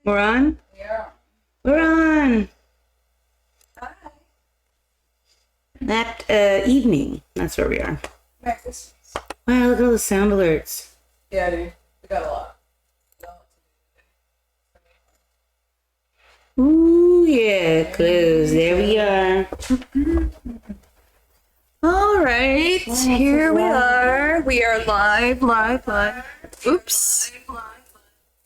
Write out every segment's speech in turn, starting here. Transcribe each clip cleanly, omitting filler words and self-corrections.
We're on? Yeah. We're on. Hi. That evening. That's where we are. Merry Christmas. Wow, look at all the sound alerts. Yeah, dude. We got a lot. Ooh, yeah, close. There we are. All right. Here we are. We are live. Oops.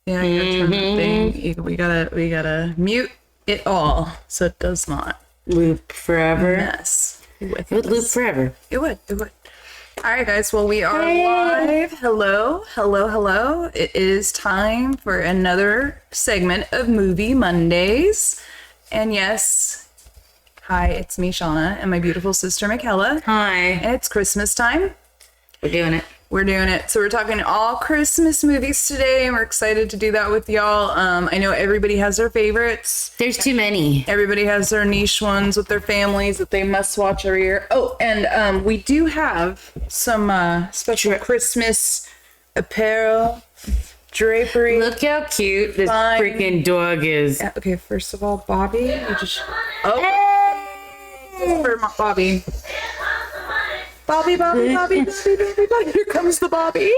Yeah, I gotta turn the thing. We gotta mute it all so it does not Loop forever. mess with It would loop us. forever. It would. All right, guys. Well, we are live. Hello. It is time for another segment of Movie Mondays. And yes, hi, it's me, Shauna, and my beautiful sister, Michaela. Hi. And it's Christmas time. We're doing it. We're doing it. So we're talking all Christmas movies today, and we're excited to do that with y'all. I know everybody has their favorites. There's too many. Everybody has their niche ones with their families that they must watch every year. Oh, and we do have some special Christmas apparel, drapery. Look how cute this Fine. freaking dog is. Yeah, okay, first of all, Bobby, you just... Oh, this is for Bobby. Bobby. Here comes the Bobby.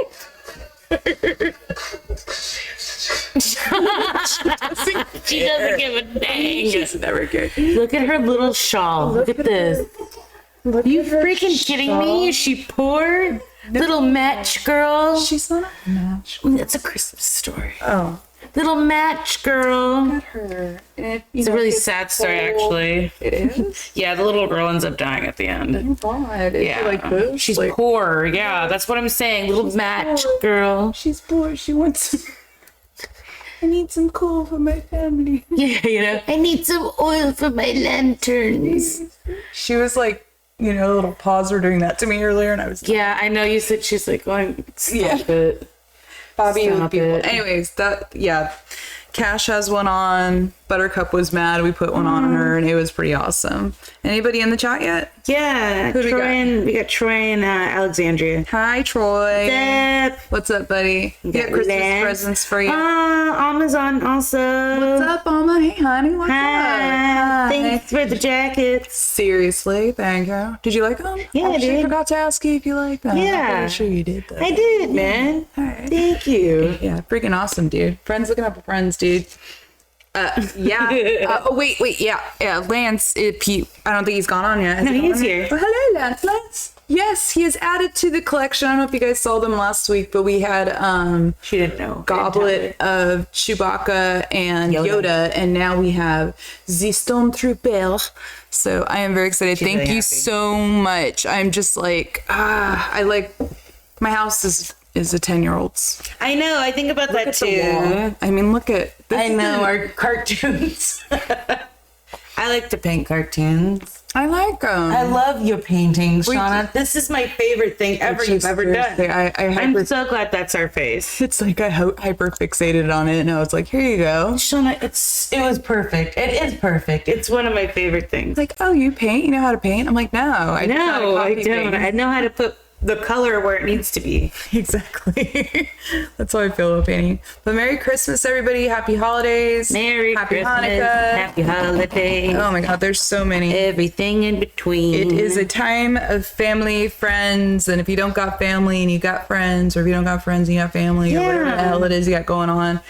She doesn't give a dang. She's never good. Look at her little shawl. Look at this. Look You at her freaking kidding shawl. me? Is she poor? Little match girl. She's not a match. That's a Christmas story. Oh. Little match girl. Her. It's a really sad story, actually. It is? Yeah, the little girl ends up dying at the end. Oh, God. Is Yeah, it like this? she's Like, poor. Yeah, that's what I'm saying. Little match girl. she's poor. She wants... I need some coal for my family. Yeah, you know. I need some oil for my lanterns. She was like, you know, a little pause for doing that to me earlier, and I was Yeah, I know you said she's like going. Stop it. Bobby Stop would be. it. Anyways, Cash has one on. Buttercup was mad. We put one on her, and it was pretty awesome. Anybody in the chat yet? Yeah, Who do we got? we got Troy and Alexandria. Hi, Troy. What's up? What's up, buddy? We got Christmas Lance. presents for you. Amazon also. What's up, Mama? Hey, honey. What's Hi. up? Thanks for the jackets. Seriously, thank you. Did you like them? Yeah, I I did. forgot to ask you if you like them. Yeah. I'm pretty sure you did, though. I did, man. All right. Thank you. Yeah, freaking awesome, dude. Friends looking up for friends, dude. Yeah. Oh, wait. Yeah. Lance, Pete. I don't think he's gone on yet. Has No, he he gone is on here. yet? Oh, hello, Lance. Yes, he is added to the collection. I don't know if you guys saw them last week, but we had She didn't know. Goblet of Chewbacca and Yoda, and now we have the Stormtrooper. So I am very excited. She's Thank really you happy. so much. I'm just like, I like, my house is a 10-year-old's. I know. I think about that too. I mean, look at this. I know our cartoons. I like to paint cartoons. I like them. I love your paintings, We Shauna. This is my favorite thing ever you've ever done. I'm so glad that's our face. It's like I hyper fixated on it, and I was like, "Here you go." Shauna, it was perfect. It is perfect. It's one of my favorite things. It's like, "Oh, you paint? You know how to paint?" I'm like, "No, I know how to No, I copy don't. things." I know how to put the color where it needs to be. Exactly. That's how I feel about painting. But Merry Christmas, everybody! Happy holidays! Merry Happy Christmas. Hanukkah! Happy holidays. Oh my God, there's so many. Everything in between. It is a time of family, friends, and if you don't got family and you got friends, or if you don't got friends and you got family, or whatever the hell it is you got going on,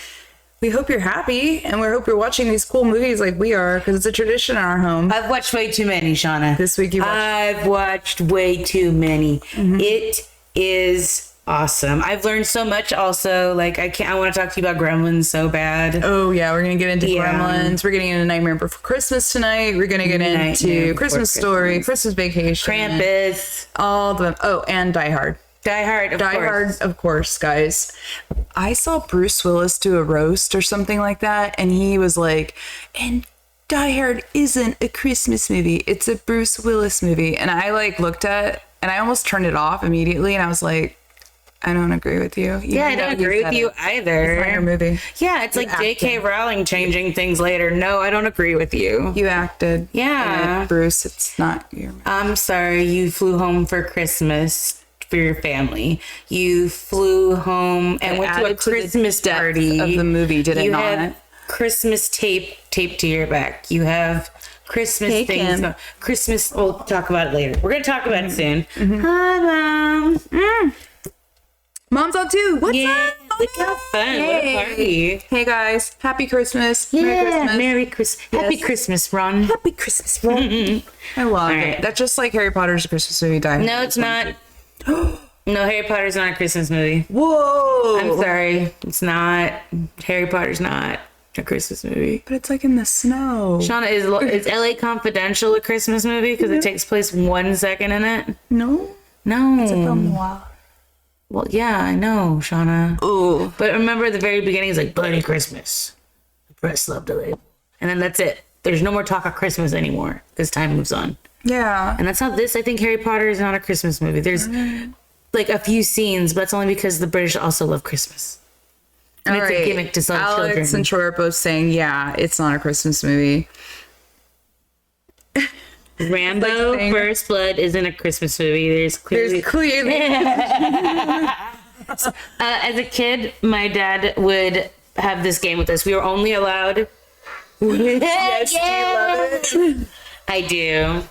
we hope you're happy, and we hope you're watching these cool movies like we are, because it's a tradition in our home. I've watched way too many, Shauna. This week you watched. I've watched way too many. It is awesome. I've learned so much also. Like I want to talk to you about Gremlins so bad. Oh yeah, we're gonna get into Yeah. Gremlins. We're getting into Nightmare Before Christmas tonight. We're gonna get Nightmare into Before Christmas Story, Christmas Vacation, Krampus. all the and Die Hard. Die Hard, of Die course. Hard, of course, guys. I saw Bruce Willis do a roast or something like that, and he was like, and Die Hard isn't a Christmas movie, it's a Bruce Willis movie. And I like looked at, and I almost turned it off immediately, and I was like, I don't agree with you. Yeah, I don't agree with you either. It's not your movie. Yeah, it's like J.K. Rowling changing things later. No, I don't agree with you. You acted. Yeah. in it, Bruce, it's not your movie. I'm sorry, you flew home for Christmas for your family. You flew home and went to a added to the Christmas depth party of the movie, did it You not? had Christmas tape taped to your back. You have Christmas things. Christmas. We'll talk about it later. We're gonna talk about it soon. Hi, Mom. Mom's on too. What's up? Look how fun. What a party. Hey guys, happy Christmas. Yeah, Merry Christmas. Happy Christmas, Ron. Happy Christmas, Ron. I love it. That's just like Harry Potter's Christmas movie. No, it's not. No, Harry Potter's not a Christmas movie. Whoa. I'm sorry. It's not. Harry Potter's not a Christmas movie. But it's like in the snow. Shauna, is LA Confidential a Christmas movie? Because it takes place 1 second in it? No. No. It's a film noir. Well, yeah, I know, Shauna. Ooh. But remember at the very beginning, it's like, Bloody Christmas. The press loved the label. And then that's it. There's no more talk of Christmas anymore because time moves on. Yeah. And that's how this, I think Harry Potter is not a Christmas movie. There's like a few scenes, but that's only because the British also love Christmas. And it's a gimmick to sell children. Alex and Troy are both saying, yeah, it's not a Christmas movie. Rambo First Blood isn't a Christmas movie. There's clearly as a kid, my dad would have this game with us. We were only allowed. Yes, do you love it? I do.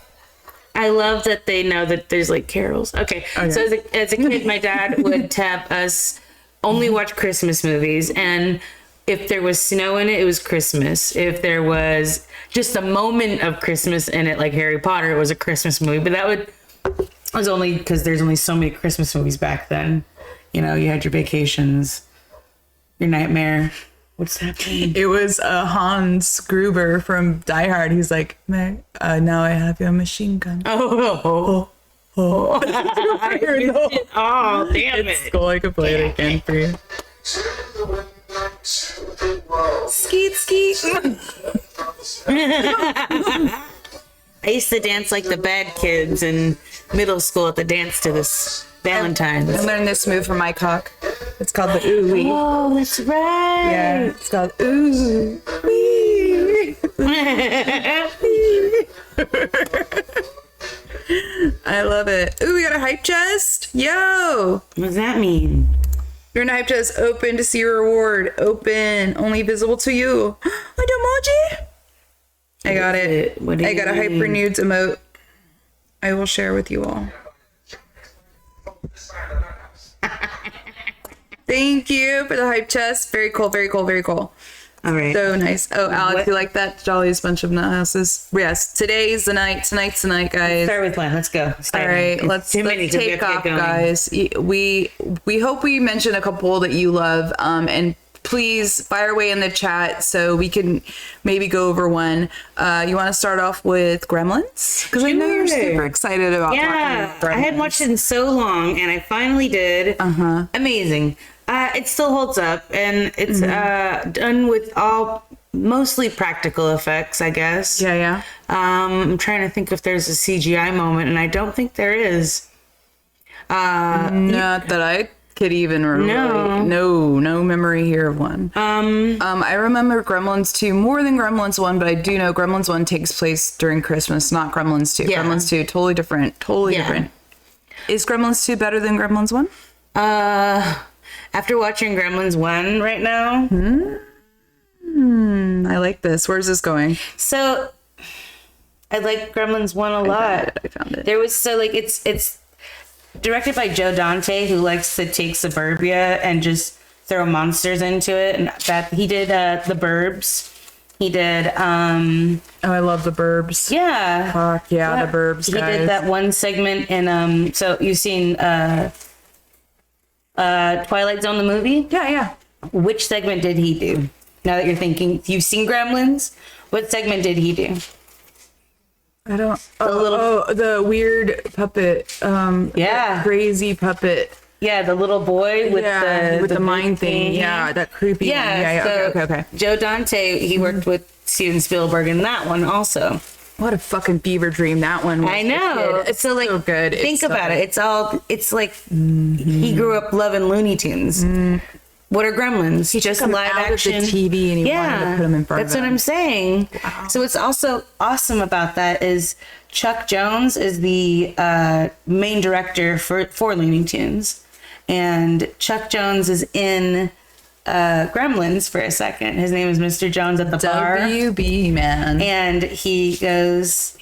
I love that they know that there's like carols. Okay. So as a kid, my dad would have us only watch Christmas movies, and if there was snow in it, it was Christmas. If there was just a moment of Christmas in it, like Harry Potter, it was a Christmas movie. But that was only because there's only so many Christmas movies back then. You know, you had your vacations, your nightmare. What's happening? It was Hans Gruber from Die Hard. He's like, now I have your machine gun. Oh, I missed it. Oh, damn it. It's cool. I could play it again for you. Skeet, skeet. I used to dance like the bad kids in middle school at the dance to this Valentine's. I learned this move from my cock. It's called the ooh wee. Oh, that's right. Yeah, it's called ooh wee. I love it. Ooh, we got a hype chest. Yo. What does that mean? You're in a hype chest. Open to see your reward. Open. Only visible to you. A emoji. I got it. I got a hyper nudes emote. I will share with you all. Thank you for the hype chest. Very cool, very cool, very cool. All right. So nice. Oh, Alex, you like that? Jolly's bunch of nut houses. Yes, today's the night. Tonight's the night, guys. Start with one. Let's go. All right, let's take off, guys. We hope we mentioned a couple that you love. And please fire away in the chat so we can maybe go over one. You want to start off with Gremlins? Because I know you're super excited about talking about Gremlins. I hadn't watched it in so long, and I finally did. Amazing. It still holds up, and it's done with all mostly practical effects, I guess. Yeah. I'm trying to think if there's a CGI moment, and I don't think there is. Not that I could even relate. No memory here of one. I remember Gremlins 2 more than Gremlins 1, but I do know Gremlins 1 takes place during Christmas, not Gremlins 2. Yeah. Gremlins 2, totally different. Different. Is Gremlins 2 better than Gremlins 1? After watching Gremlins 1 right now. I like this. Where's this going? So, I like Gremlins 1 a lot. I found it. There was it's directed by Joe Dante, who likes to take suburbia and just throw monsters into it. And that he did The Burbs. He did oh, I love The Burbs. yeah. Fuck yeah, The Burbs, He guys. did that one segment in so you've seen Twilight Zone the movie? Yeah. Which segment did he do? Now that you're thinking, you've seen Gremlins, what segment did he do? I don't. The weird puppet. Yeah. Crazy puppet. Yeah, the little boy with the mind thing. Yeah, that creepy. Yeah. Yeah. So Okay. Joe Dante, he worked with Steven Spielberg in that one also. What a fucking fever dream that one was. I know. It's so like, so good. Think about it. It's like he grew up loving Looney Tunes. What are Gremlins? He just took live out action of the TV and he wanted to put them in front that's of what him. I'm saying. Wow. So what's also awesome about that is Chuck Jones is the main director for Looney Tunes, and Chuck Jones is in Gremlins for a second. His name is Mr. Jones at the bar. WB, man. And he goes,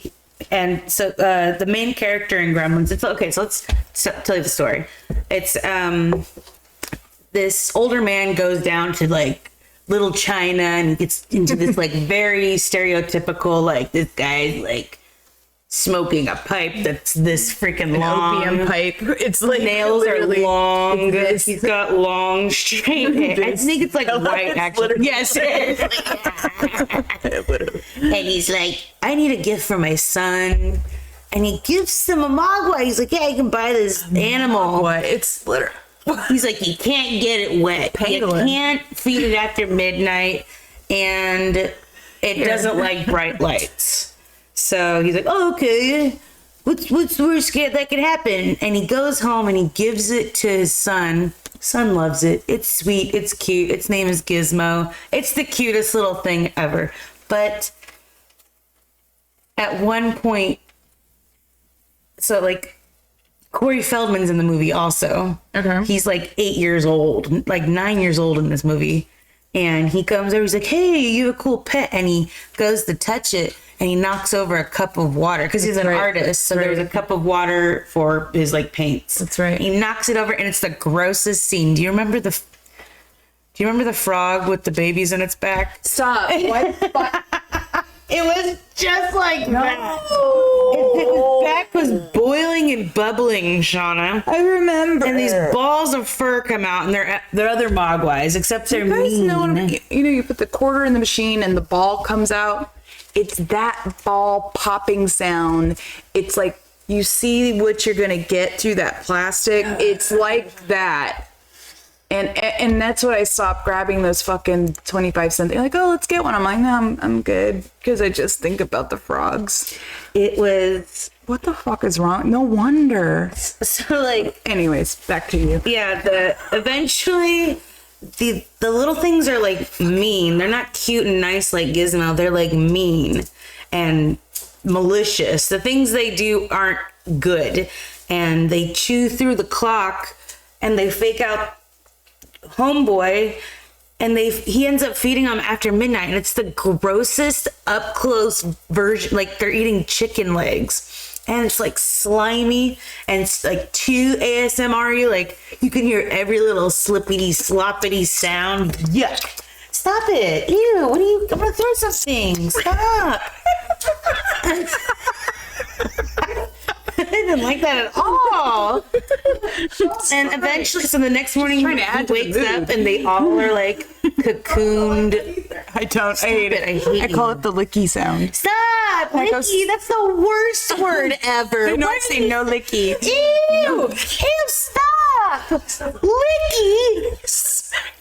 and so the main character in Gremlins, it's okay, so let's tell you the story. It's this older man goes down to like Little China and gets into this like very stereotypical, like this guy's like smoking a pipe that's this freaking long. Opium pipe. It's like nails are long. It's He's got long straight hair. I think it's like white actually. Yes, it is. And he's like, I need a gift for my son. And he gives him a mogwai. He's like, yeah, you can buy this animal. What? It's literally. He's like, you can't get it wet. Pangolin. You can't feed it after midnight, and it doesn't like bright lights. So he's like, oh, okay. What's the worst that could happen? And he goes home and he gives it to his son. Son loves it. It's sweet. It's cute. Its name is Gizmo. It's the cutest little thing ever. But at one point, so like, Corey Feldman's in the movie also. Okay. He's like 8 years old, like 9 years old in this movie. And he comes over, he's like, hey, you have a cool pet. And he goes to touch it and he knocks over a cup of water because he's an artist. So there was a cup of water for his like paints. That's right. He knocks it over and it's the grossest scene. Do you remember the frog with the babies in its back? Stop. What? It was just like that. His back was boiling and bubbling, Shauna. I remember. And these balls of fur come out, and they're other mogwais, except they're mean. You put the quarter in the machine and the ball comes out. It's that ball popping sound. It's like you see what you're gonna get through that plastic. It's like that. And that's what I stopped grabbing those fucking 25-cent. They're like, oh, let's get one. I'm like, no, I'm good. Because I just think about the frogs. It was... What the fuck is wrong? No wonder. So, like... Anyways, back to you. Yeah, eventually, the little things are, like, mean. They're not cute and nice like Gizmo. They're, like, mean and malicious. The things they do aren't good. And they chew through the clock, and they fake out homeboy, and he ends up feeding them after midnight, and it's the grossest up close version. Like they're eating chicken legs, and it's like slimy, and it's like too ASMR-y. Like you can hear every little slippity sloppity sound. Yuck! Stop it! Ew! What are you? I'm gonna throw something. Stop! I didn't like that at all. And eventually, so the next morning he wakes up and they all are like cocooned. I hate it. I call it the licky sound. Stop! Licky, that's the worst word ever. No, I say no licky. Ew! Ew, stop! Licky!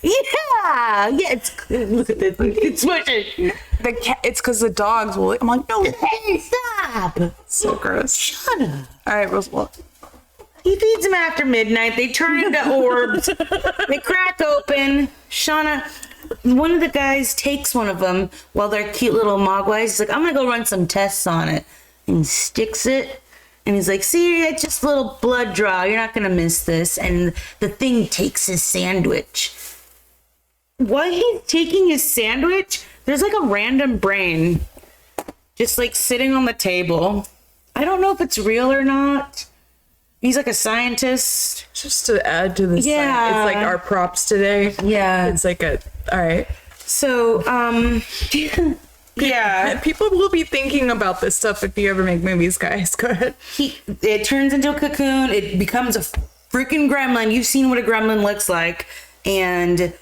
Yeah! Yeah, look at this. It's smushing. The cat, it's because the dogs will. I'm like, no, hey, stop! So gross. Shut up. All right, well, he feeds them after midnight. They turn into orbs. They crack open. Shauna, one of the guys takes one of them while they're cute little mogwais. He's like, I'm gonna go run some tests on it, and he sticks it. And he's like, see, it's just a little blood draw. You're not gonna miss this. And the thing takes his sandwich. While he's taking his sandwich, there's like a random brain just like sitting on the table. I don't know if it's real or not. He's like a scientist. Just to add to this, it's like our props today. Yeah. It's like all right. So, yeah. People will be thinking about this stuff if you ever make movies, guys. Go ahead. It turns into a cocoon. It becomes a freaking gremlin. You've seen what a gremlin looks like. And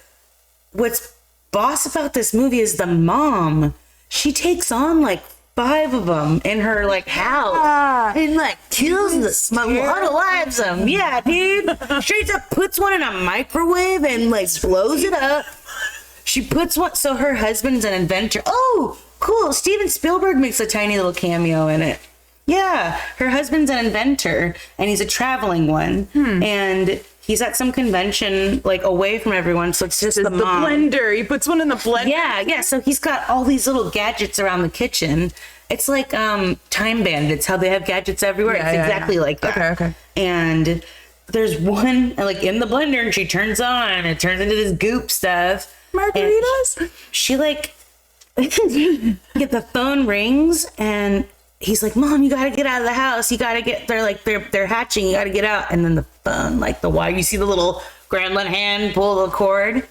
what's boss about this movie is the mom. She takes on like 5 of them in her like house and like kills them, unalives them. Yeah, dude. Straight up puts one in a microwave and like blows it up. She puts one. So her husband's an inventor. Oh, cool. Steven Spielberg makes a tiny little cameo in it. Yeah, her husband's an inventor and he's a traveling one. And he's at some convention, like away from everyone, so it's just the mom. Blender. He puts one in the blender. Yeah. So he's got all these little gadgets around the kitchen. It's like Time Bandits, how they have gadgets everywhere. It's exactly like that. Okay. And there's one like in the blender and she turns on and it turns into this goop stuff. Margaritas? She like get the phone rings and he's like, Mom, you gotta get out of the house. You gotta get, they're hatching. You gotta get out. And then the phone, like the wire, you see the little gremlin hand pull the cord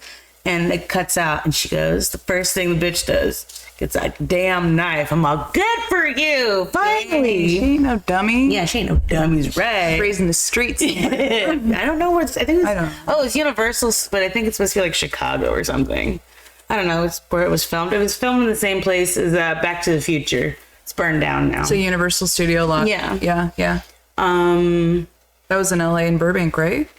and it cuts out. And she goes, the first thing the bitch does, gets a damn knife. I'm all, good for you. Finally. She ain't no dummy. Yeah, she ain't no dummies, right? Raised in the streets. I don't know where it's, I think it's, I don't know. Oh, it's Universal, but I think it's supposed to be like Chicago or something. I don't know. It's where it was filmed. It was filmed in the same place as Back to the Future. It's burned down now. So Universal Studio lot. Yeah. Yeah. That was in LA and Burbank, right?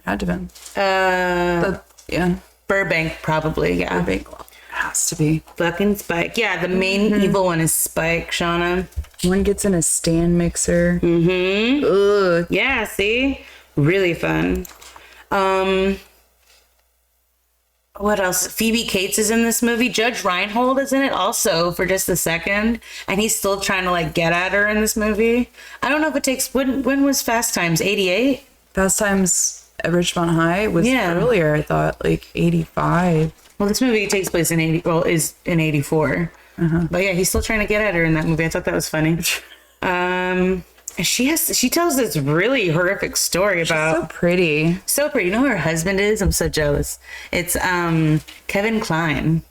Had to been. Yeah. Burbank, probably. Yeah. Burbank has to be. Fucking Spike. Yeah, the main evil one is Spike, Shauna. One gets in a stand mixer. Ugh. Yeah, see? Really fun. What else? Phoebe Cates is in this movie. Judge Reinhold is in it also for just a second. And he's still trying to like get at her in this movie. I don't know if it takes, when was Fast Times? 88? Fast Times at Richmond High was earlier, I thought, like 85. Well, this movie takes place in is in 84. But yeah, he's still trying to get at her in that movie. I thought that was funny. She tells this really horrific story about So pretty. so pretty. You know who her husband is? I'm so jealous. It's Kevin Kline.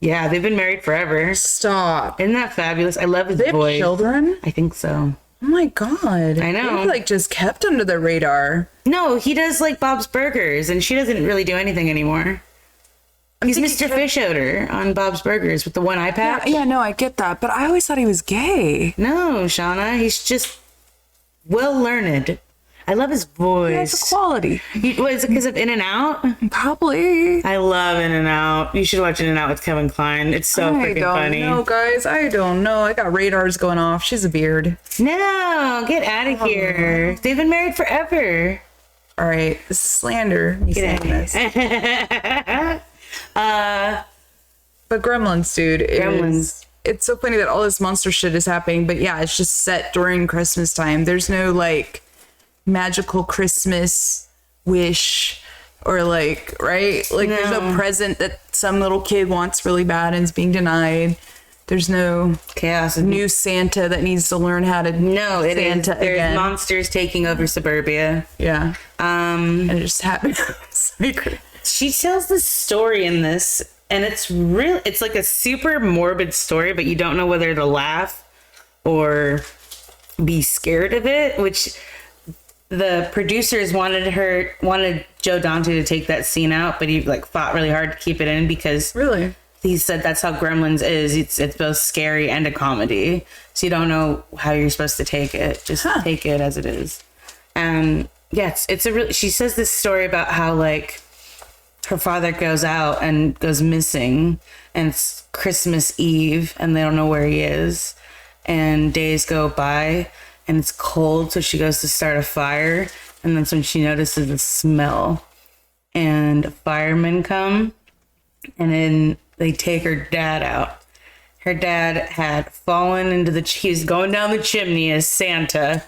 Yeah, they've been married forever. Stop. Isn't that fabulous? I love his They have voice. children? I think so. Oh my God. I know. They're like just kept under the radar. No, he does like Bob's Burgers, and she doesn't really do anything anymore. He's Mr. Fish Odor on Bob's Burgers with the one eye patch. Yeah, no, I get that. But I always thought he was gay. No, Shauna, he's just well learned. I love his voice. That's a quality. Was it because of In and Out? Probably. I love In and Out. You should watch In and Out with Kevin Kline. It's so freaking funny. No, guys, I don't know. I got radars going off. She's a beard. No, get out of here. They've been married forever. All right, this is slander. Me saying this. But Gremlins, dude. Gremlins. It's so funny that all this monster shit is happening, but yeah, it's just set during Christmas time. There's no like magical Christmas wish or like, right? Like there's no present that some little kid wants really bad and is being denied. There's no chaos. New Santa that needs to learn how to Santa There's again. monsters taking over suburbia. Yeah. And it just happened. She tells this story in this, and it's like a super morbid story, but you don't know whether to laugh or be scared of it, which the producers wanted Joe Dante to take that scene out, but he like fought really hard to keep it in because Really? he said that's how Gremlins is. It's both scary and a comedy. So you don't know how you're supposed to take it. Just take it as it is. Yeah, she says this story about how like her father goes out and goes missing, and it's Christmas Eve and they don't know where he is, and days go by and it's cold, so she goes to start a fire, and that's when she notices the smell, and firemen come, and then they take her dad out. Her dad had fallen into he was going down the chimney as Santa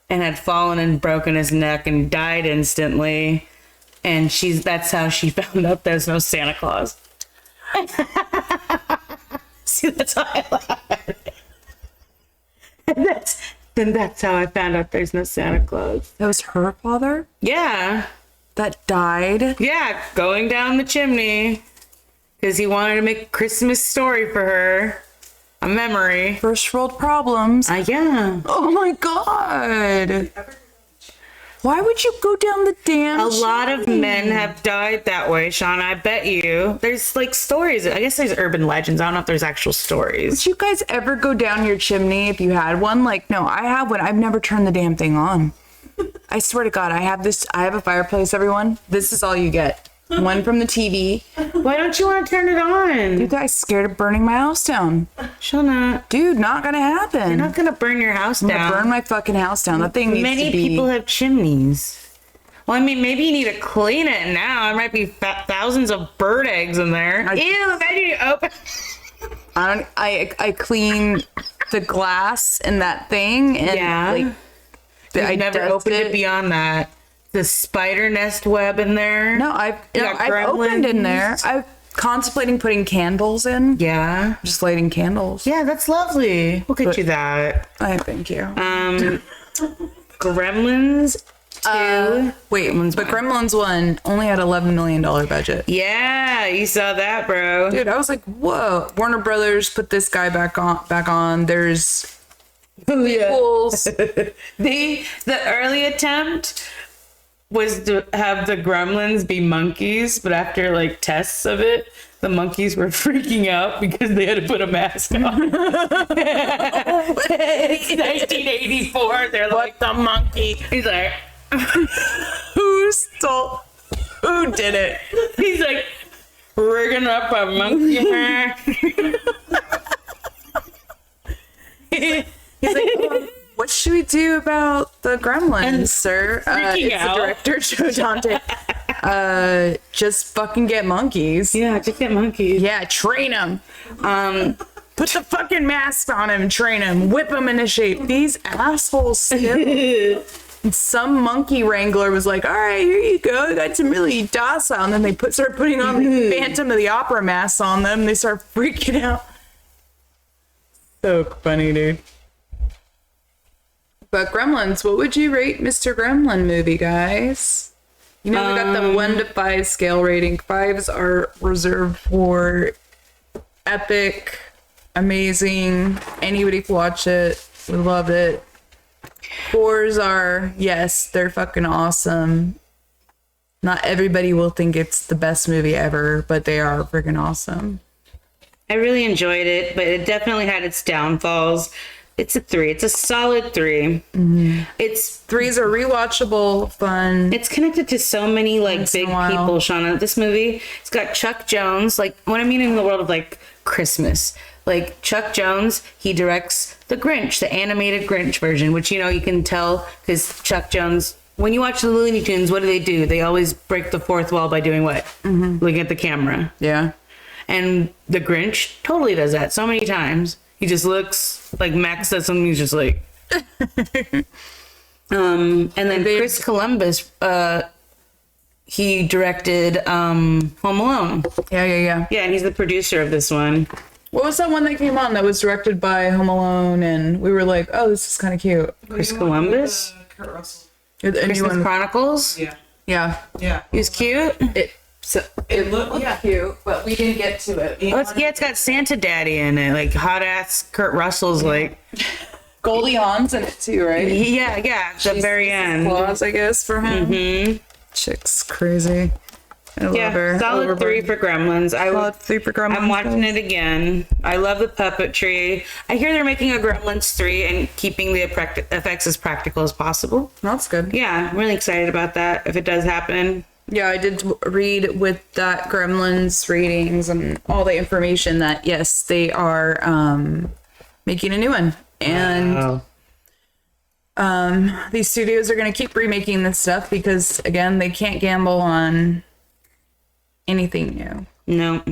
and had fallen and broken his neck and died instantly. And that's how she found out there's no Santa Claus. See, that's how I laugh. That's how I found out there's no Santa Claus. That was her father? Yeah. That died? Yeah, going down the chimney. Because he wanted to make a Christmas story for her. A memory. First world problems. Yeah. Oh my God. Why would you go down the damn A lot of men have died that way, Shauna. I bet you. There's like stories. I guess there's urban legends. I don't know if there's actual stories. Did you guys ever go down your chimney if you had one? Like, no, I have one. I've never turned the damn thing on. I swear to God, I have a fireplace, everyone. This is all you get. One from the TV. Why don't you want to turn it on? You guys scared of burning my house down. Shauna. Dude, not gonna happen. You're not going to burn your house I'm down. gonna burn my fucking house down. That thing needs Many to be... people have chimneys. Well, I mean, maybe you need to clean it now. There might be thousands of bird eggs in there. Ew, imagine you open... I clean the glass in that thing and Yeah. like I've never opened it beyond that. the spider nest web in there. No, I've got opened in gremlins. there. I'm contemplating putting candles in. Yeah. Just lighting candles. Yeah, that's lovely. We'll get you that. I thank you. Gremlins 2. Wait, but Gremlins 1 only had $11 million budget. Yeah, you saw that, bro. Dude, I was like, whoa. Warner Brothers put this guy back on. There's sequels. The early attempt was to have the gremlins be monkeys, but after like tests of it, the monkeys were freaking out because they had to put a mask on. It's 1984. They're like, the monkey. He's like, Who did it? he's like rigging up a monkey mask. He's like, what should we do about the gremlins, sir? freaking It's out. the director, Joe Dante. Just fucking get monkeys. Yeah, just get monkeys. Yeah, train them. Put the fucking mask on him, train him, whip him into shape. These assholes still. And some monkey wrangler was like, all right, here you go. I got some really docile. And then they start putting on the Phantom of the Opera masks on them. They start freaking out. So funny, dude. But Gremlins, what would you rate Mr. Gremlin movie, guys? You know, we got the 1 to 5 scale rating. 5s are reserved for epic, amazing. Anybody can watch it. We love it. 4s are, yes, they're fucking awesome. Not everybody will think it's the best movie ever, but they are freaking awesome. I really enjoyed it, but it definitely had its downfalls. It's a 3. It's a solid 3. Mm-hmm. It's 3s are rewatchable, fun. It's connected to so many like Once in big a while. people, Shauna. This movie, it's got Chuck Jones. Like what I mean in the world of like Christmas, like Chuck Jones, he directs the Grinch, the animated Grinch version, which you know you can tell because Chuck Jones. When you watch the Looney Tunes, what do? They always break the fourth wall by doing what? Looking at the camera. Yeah. And the Grinch totally does that so many times. He just looks like Max does something. He's just like, and then Chris Columbus, he directed Home Alone. Yeah. Yeah, and he's the producer of this one. What was that one that came on that was directed by Home Alone, and we were like, oh, this is kind of cute. Chris Columbus, Kurt Russell. The new Christmas one. Chronicles. Yeah. Yeah. Yeah. He was cute. It looked cute, but we didn't get to it. Oh, it's got Santa Daddy in it, like hot ass Kurt Russell's like. Goldie Hawn's in it too, right? Yeah, at the very end. Claus, I guess, for him. Chick's crazy. I love her. Solid 3 for Gremlins. Solid 3 for Gremlins. I'm watching it again. I love the puppetry. I hear they're making a Gremlins 3 and keeping the effects as practical as possible. That's good. Yeah, I'm really excited about that if it does happen. Yeah, I did read with that Gremlins ratings and all the information that, yes, they are making a new one. And these studios are going to keep remaking this stuff because, again, they can't gamble on anything new. No.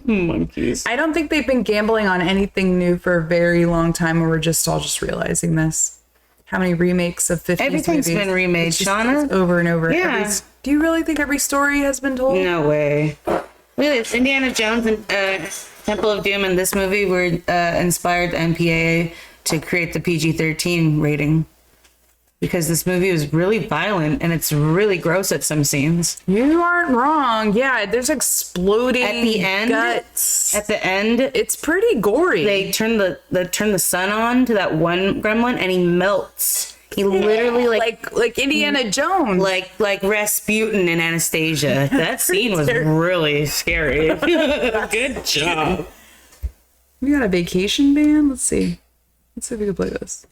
Monkeys. I don't think they've been gambling on anything new for a very long time, and we're just all realizing this. How many remakes of 50s Everything's movies? been remade, It's Shauna. it's over and over. Yeah. Do you really think every story has been told? No way. Look at this. Indiana Jones and Temple of Doom and this movie were inspired the MPAA to create the PG-13 rating. Because this movie was really violent and it's really gross at some scenes. You aren't wrong. Yeah, there's exploding At the end, guts. At the end, It's pretty gory. they turn the sun on to that one gremlin and he melts. He literally like Indiana Jones. like Rasputin in Anastasia. That scene was really scary. Good job. We got a vacation band. Let's see if we can play this.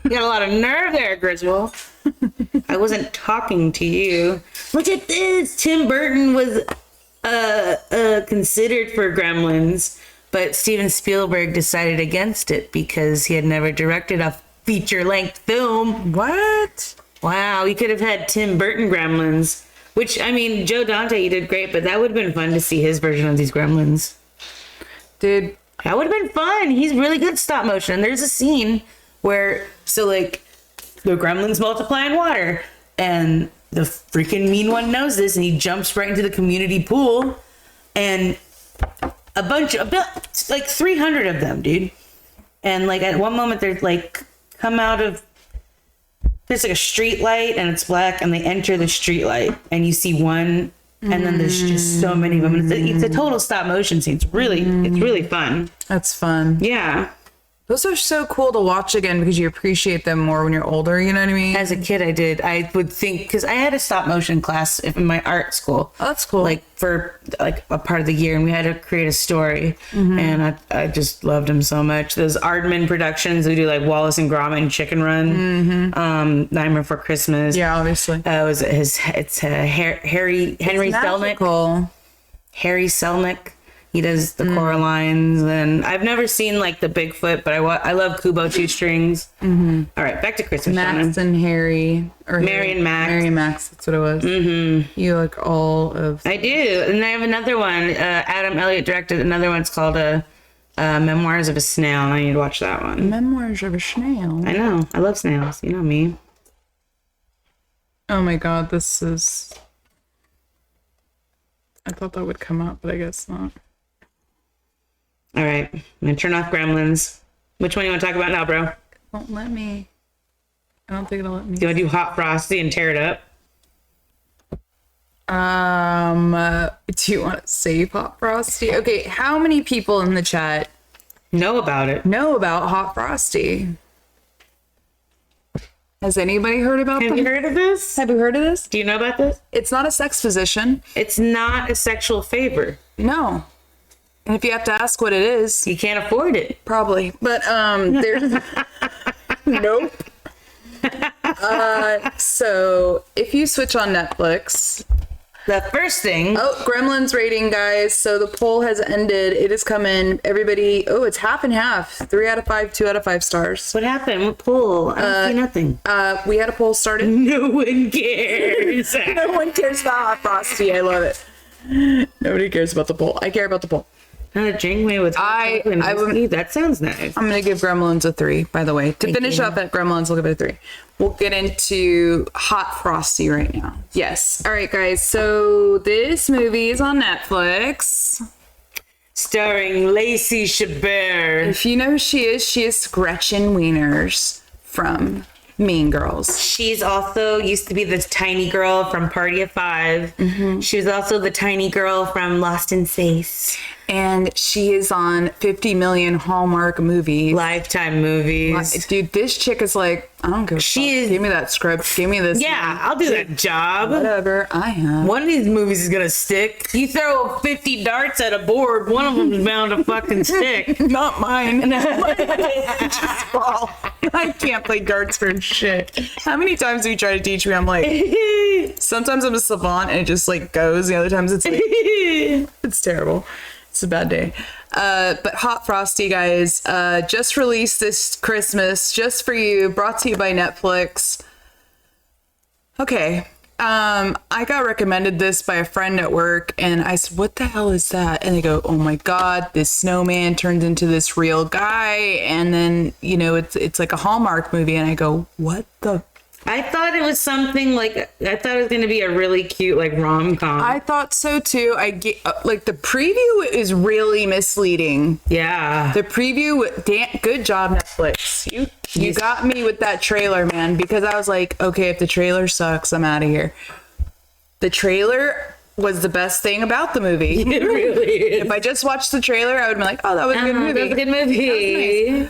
You got a lot of nerve there, Griswold. I wasn't talking to you. Look at this. Tim Burton was considered for Gremlins, but Steven Spielberg decided against it because he had never directed a feature-length film. What? Wow, you could have had Tim Burton Gremlins. Which, I mean, Joe Dante, you did great, but that would have been fun to see his version of these Gremlins. Dude, that would have been fun. He's really good at stop motion. There's a scene where, so like, the Gremlins multiply in water, and the freaking mean one knows this, and he jumps right into the community pool, and like 300 of them, dude. And like at one moment, they're like come out of, there's like a street light, and it's black, and they enter the street light, and you see one, and then there's just so many of them. It's a total stop motion scene. It's really fun. That's fun. Yeah. Those are so cool to watch again because you appreciate them more when you're older, you know what I mean? As a kid, I did. I would think, because I had a stop motion class in my art school. Oh, that's cool. Like for like a part of the year, and we had to create a story. And I just loved them so much. Those Aardman productions, we do like Wallace and Gromit and Chicken Run. Nightmare Before Christmas. Yeah, obviously. It's Henry Selnick. Harry Selnick. He does the Coralines, and I've never seen like the Bigfoot, but I love Kubo Shoestrings. All right, back to Christmas. Max and Harry, or Mary and Max. Mary and Max, that's what it was. You like all of. I do, and I have another one. Adam Elliott directed another one. It's called Memoirs of a Snail, and I need to watch that one. Memoirs of a Snail. I know, I love snails. You know me. Oh my god, this is. I thought that would come up, but I guess not. All right, I'm gonna turn off Gremlins. Which one do you want to talk about now, bro? Won't let me. I don't think it'll let me. Do you want to do Hot Frosty and tear it up? Do you want to save Hot Frosty? Okay, how many people in the chat know about it? Know about Hot Frosty? Has anybody heard about Have you heard of this? Have you heard of this? Do you know about this? It's not a sex position. It's not a sexual favor. No. And if you have to ask what it is, you can't afford it. Probably. But there's nope. So if you switch on Netflix, the first thing. Oh, Gremlins rating, guys. So the poll has ended. It has come in. Everybody. Oh, it's half and half. 3 out of 5, 2 out of 5 stars. What happened? What poll? I don't see nothing. We had a poll started. No one cares. No one cares about Hot Frosty. I love it. Nobody cares about the poll. I care about the poll. Janeway with that sounds nice. I'm gonna give Gremlins a 3, by the way. To finish up at Gremlins, we'll give it a 3. We'll get into Hot Frosty right now. Yes. All right, guys. So this movie is on Netflix. Starring Lacey Chabert. If you know who she is Gretchen Wieners from Mean Girls. She's also used to be this tiny girl from Party of Five. She was also the tiny girl from Lost in Space. And she is on 50 million Hallmark movies. Lifetime movies. Dude, this chick is like, I don't give a fuck. Give me that script. Give me this. Yeah, I'll do that job. Whatever, I am. One of these movies is going to stick. You throw 50 darts at a board, one of them is bound to fucking stick. Not mine. Just fall. I can't play darts for shit. How many times do you try to teach me? I'm like, sometimes I'm a savant and it just like goes. The other times it's like, it's terrible. It's a bad day. But Hot Frosty, guys, just released this Christmas just for you, brought to you by Netflix. Okay. I got recommended this by a friend at work and I said, what the hell is that? And they go, oh my God, this snowman turns into this real guy. And then, you know, it's like a Hallmark movie. And I go, what the? I thought it was something like, I thought it was going to be a really cute, like, rom-com. I thought so too. Like, the preview is really misleading. Yeah. The preview, good job, Netflix. You got me with that trailer, man, because I was like, okay, if the trailer sucks, I'm out of here. The trailer was the best thing about the movie. It really is. If I just watched the trailer, I would be like, oh, that was a good movie. That was a good movie.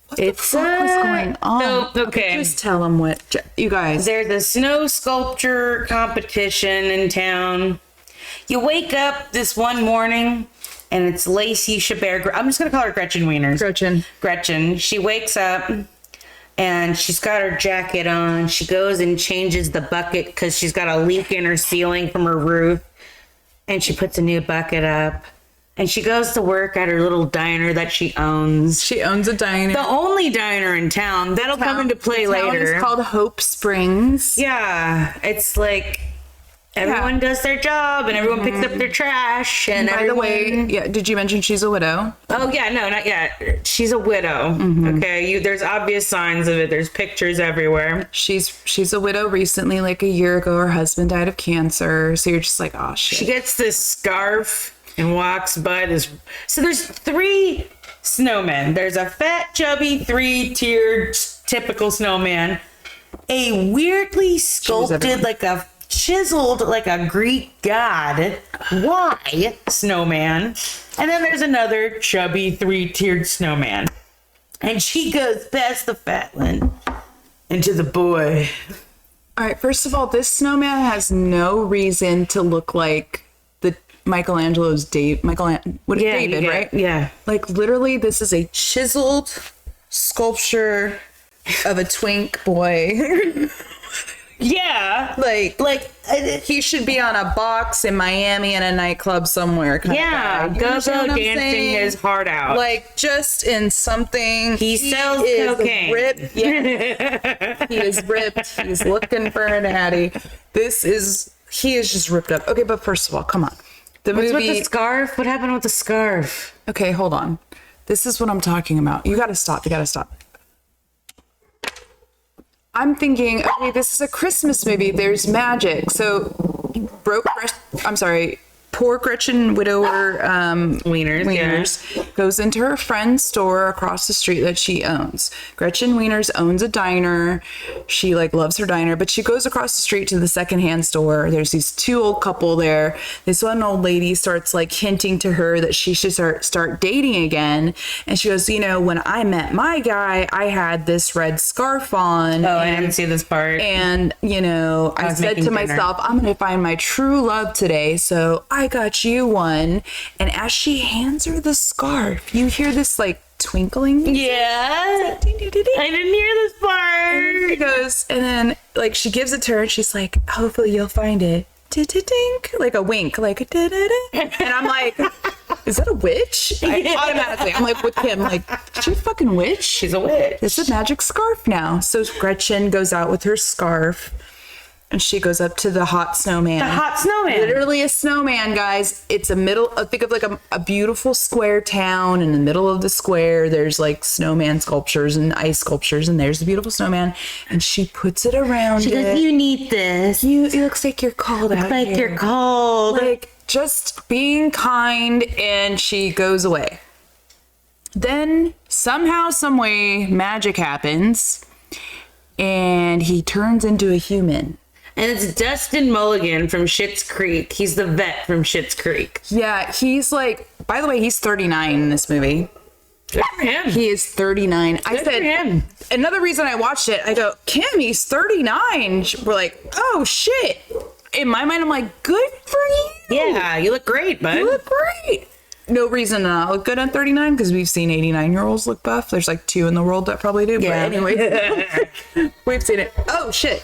What the fuck was going on? So, okay. Just tell them what, you guys. There's a snow sculpture competition in town. You wake up this one morning and it's Lacey Chabert. I'm just going to call her Gretchen Wieners. Gretchen. She wakes up and she's got her jacket on. She goes and changes the bucket because she's got a leak in her ceiling from her roof. And she puts a new bucket up. and she goes to work at her little diner that she owns. She owns a diner. The only diner in town. That'll come into play later. It's called Hope Springs. Yeah, it's like everyone does their job and everyone picks up their trash. And by the way, did you mention she's a widow? Oh yeah, no, not yet. She's a widow. Okay, there's obvious signs of it. There's pictures everywhere. She's a widow recently, like a year ago. Her husband died of cancer, so you're just like, oh shit. She gets this scarf and walks by this. So there's 3 snowmen. There's a fat, chubby, 3-tiered typical snowman. A weirdly sculpted, chiseled like a Greek god. Why? Snowman. And then there's another chubby 3-tiered snowman. And she goes past the fat one into the boy. All right, first of all, this snowman has no reason to look like the Michelangelo's David, right? Yeah. Like literally, this is a chiseled sculpture of a twink boy. Yeah. Like he should be on a box in Miami in a nightclub somewhere. Yeah. Go dancing his heart out. Like just in something. He sells cocaine. Ripped. Yeah. He is ripped. He's looking for an addy. He is just ripped up. Okay, but first of all, come on. What's with the scarf? What happened with the scarf? Okay, hold on. This is what I'm talking about. You gotta stop. I'm thinking, okay, this is a Christmas movie. There's magic. So, poor Gretchen widower Wieners goes into her friend's store across the street that she owns. Gretchen Wieners owns a diner. She loves her diner, but she goes across the street to the secondhand store. There's these 2 old couple there. This one old lady starts hinting to her that she should start dating again. And she goes, when I met my guy, I had this red scarf on. Oh, I didn't see this part. And, I said to myself, I'm going to find my true love today. So I got you one. And as she hands her the scarf, you hear this twinkling. Yeah. I didn't hear this part. And she goes, and then she gives it to her and she's like, hopefully you'll find it. Dink, like a wink, like da-da-da. And I'm like, is that a witch? Automatically, I'm with Kim, is she a fucking witch? She's a witch. It's a magic scarf now. So Gretchen goes out with her scarf and she goes up to the hot snowman. The hot snowman. Literally a snowman, guys. It's think of a beautiful square town. In the middle of the square, there's snowman sculptures and ice sculptures, and there's the beautiful snowman. And she puts it around. She goes, "You need this. It looks like you're cold out here. You're cold." Just being kind, and she goes away. Then somehow, some way, magic happens, and he turns into a human. And it's Dustin Mulligan from Schitt's Creek. He's the vet from Schitt's Creek. Yeah, he's by the way, he's 39 in this movie. Good for him. He is 39. Good for him. Another reason I watched it, I go, Kim, he's 39. We're like, oh shit. In my mind, I'm like, good for you. Yeah, you look great, bud. You look great. No reason to not look good at 39 because we've seen 89-year-olds look buff. There's 2 in the world that probably do. Yeah. But anyway, we've seen it. Oh shit.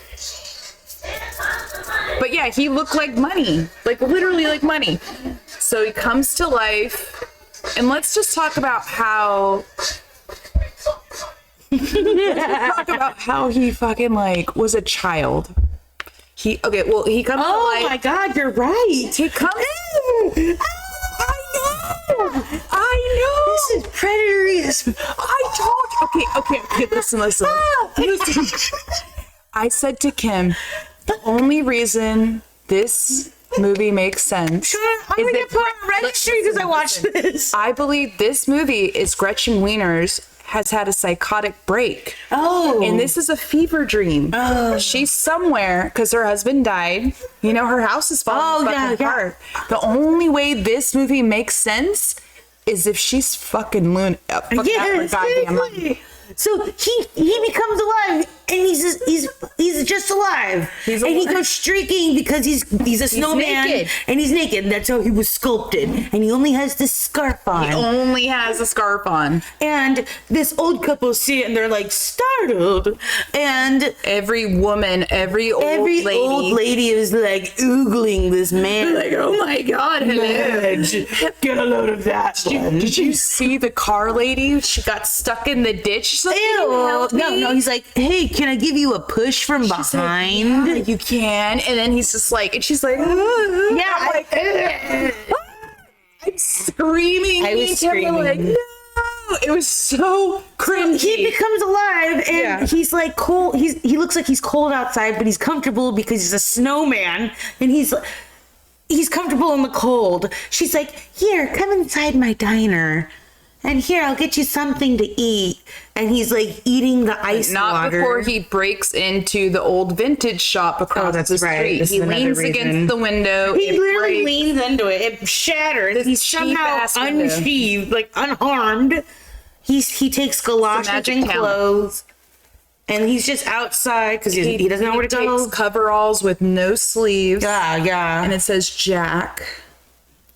But yeah, he looked like money, literally like money. So he comes to life, and let's just talk about how he fucking was a child. He comes to life. Oh my God, you're right. He comes. I know. This is predatory. I told you. Okay. Listen. I said to Kim, the only reason this movie makes sense I'm gonna get put on registry because I watched this. I believe this movie is Gretchen Wieners has had a psychotic break. Oh. And this is a fever dream. Oh. She's somewhere because her husband died. Her house is falling apart. The only way this movie makes sense is if she's fucking goddamn money. So he becomes alive. and he's just alive. And he goes streaking because he's a snowman naked. and he's naked. That's how he was sculpted, and he only has this scarf on. He only has a scarf on. And this old couple see it and they're like startled. And Every old lady is like oogling this man. like, oh my God, hello. Get a load of that. Did you see the car lady? She got stuck in the ditch. She's like, "Can you help me?" No, he's like, hey, can I give you a push from She's like, behind? "Yeah, you can." And then he's just like, and she's like, I'm like, I'm screaming. I was Me and Tim were screaming. like, no. It was so cringy. He becomes alive and he's like cold. He looks like he's cold outside, but he's comfortable because he's a snowman and he's comfortable in the cold. She's like, here, come inside my diner. And here, I'll get you something to eat. And he's like eating the ice Not water. before he breaks into the old vintage shop across that's the right. street. This He is another leans reason. against the window. He it literally breaks. leans into it. It shatters. He's somehow cheap-ass window. unsheathed, like unharmed. He takes galoshes magic and talent. clothes. And he's just outside because he doesn't know where to go. Takes coveralls with no sleeves. Yeah. And it says Jack.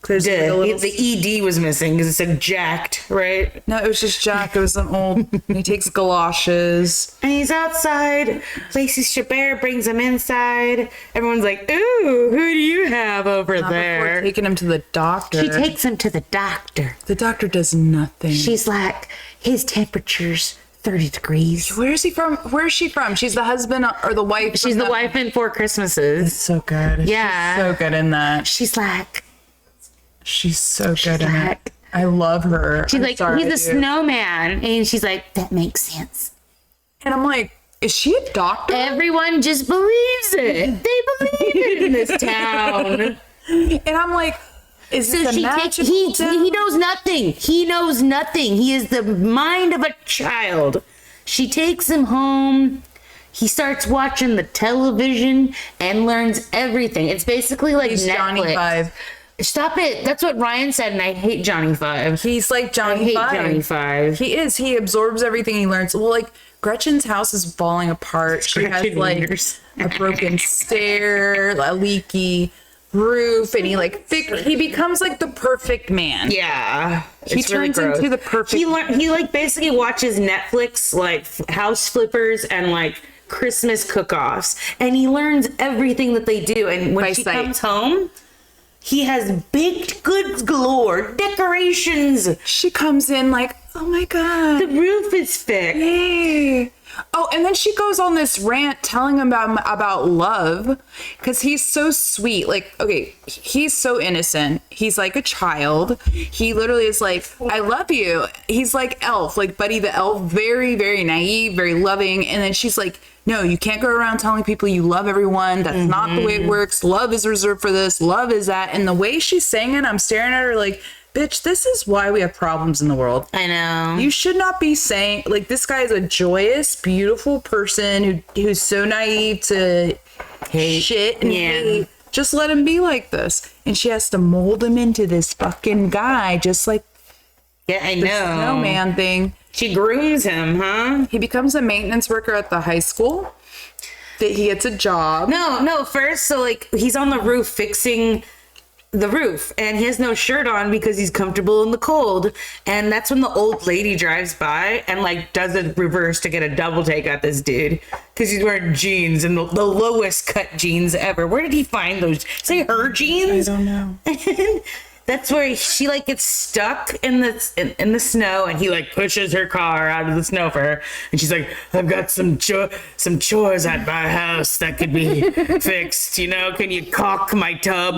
There's like a Did. little- The ED was missing because it said jacked, right? No, it was just Jack. It was an old. He takes galoshes. And he's outside. Lacey Chabert brings him inside. Everyone's like, ooh, who do you have over Before there? taking him to the doctor. She takes him to the doctor. The doctor does nothing. She's like, his temperature's 30 degrees. Where is he from? Where is she from? She's the husband or the wife. She's the wife in Four Christmases. So good. Yeah. She's so good in that. She's like, She's so good in like- it. I love her. she's I'm like, sorry, he's a dude. snowman. And she's like, that makes sense. And I'm like, is she a doctor? Everyone just believes it. They believe it in this town. And I'm like, is So this a she takes, magical town? he knows nothing. He knows nothing. He is the mind of a child. She takes him home. He starts watching the television and learns everything. It's basically like He's Netflix. Johnny Five. Stop it. That's what Ryan said, and I hate Johnny Five. He's like I Johnny hate Five. Johnny Five. He is. He absorbs everything he learns. Well, like Gretchen's house is falling apart. She has Gretchen like Wieners. a broken stair, a leaky roof, and he becomes like the perfect man. Yeah, He it's really turns gross. into the perfect. He like basically watches Netflix like house flippers and like Christmas cook-offs, and he learns everything that they do. And when By she sight. comes home, he has baked goods galore, decorations. She comes in like, oh my God. The roof is fixed. Yay. Oh, and then she goes on this rant telling him about love because he's so sweet. Like, okay, he's so innocent. He's like a child. He literally is like, I love you. He's like Elf, like Buddy the Elf, very, very naive, very loving. And then she's like, no, you can't go around telling people you love everyone. That's not the way it works. Love is reserved for this. Love is that. And the way she's saying it, I'm staring at her like, bitch, this is why we have problems in the world. I know. You should not be saying, like, this guy is a joyous, beautiful person who's so naive to hate shit and hate. Just let him be like this. And she has to mold him into this fucking guy, just like Yeah, I the know. snowman thing. She grooms him, huh? He becomes a maintenance worker at the high school. That he gets a job. No, first, so like he's on the roof fixing the roof and he has no shirt on because he's comfortable in the cold. And that's when the old lady drives by and like does a reverse to get a double take at this dude because he's wearing jeans and the lowest cut jeans ever. Where did he find those? Say her jeans? I don't know. That's where she like gets stuck in the snow and he like pushes her car out of the snow for her and she's like, I've got some chores at my house that could be fixed, you know, can you caulk my tub?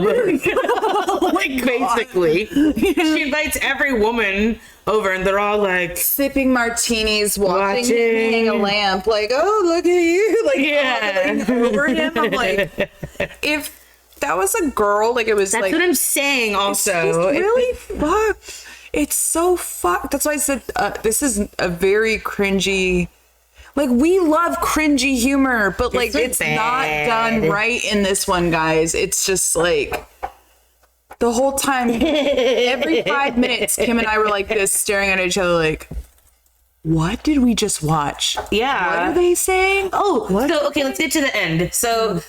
Like basically she invites every woman over and they're all like Sipping martinis, watching him hang a lamp, like, oh, look at you. Like, yeah. over him. I'm like, if that was a girl, like it was That's like what I'm saying also. it's really fucked. It's so fucked. That's why I said this is a very cringy. Like we love cringy humor, but like This was it's not done right in this one, guys. It's just like the whole time, every 5 minutes, Kim and I were like this, staring at each other, like, what did we just watch? Yeah. What are they saying? Oh, so, okay, let's get to the end. So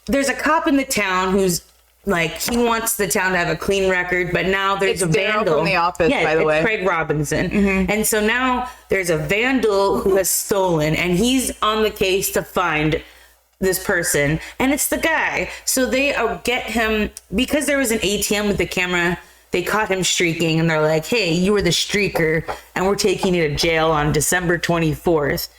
there's a cop in the town who's like, he wants the town to have a clean record, but now there's a vandal. From The Office, by the way. Craig Robinson. And so now there's a vandal who has stolen, and he's on the case to find this person, and it's the guy. So they get him, because there was an ATM with the camera, they caught him streaking, and they're like, hey, you were the streaker, and we're taking you to jail on December 24th.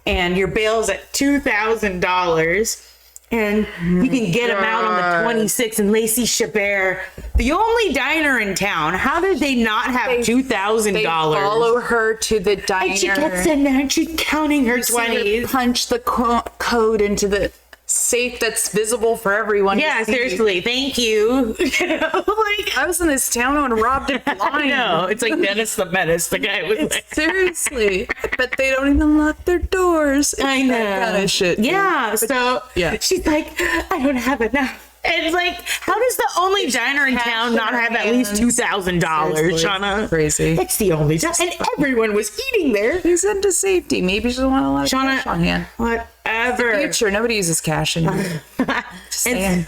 And your bail's at $2,000. And you can get him out on the 26th. And Lacey Chabert, the only diner in town, how did they not have $2,000? They follow her to the diner. And she gets in there and she's counting her 20s. Punch the code into the safe that's visible for everyone. Yeah, seriously, thank you. I was in this town and robbed it blind. I know. It's like Dennis the Menace. The guy was like, seriously. But they don't even lock their doors. I know. That kind of shit. Yeah. So yeah. She's like, I don't have enough. And like, how does the only diner in town not have at least $2,000, Shauna? Crazy. It's the only diner. And everyone was eating there. He's into safety. Maybe she doesn't want a lot of cash on hand. Whatever. Future. Nobody uses cash anymore. And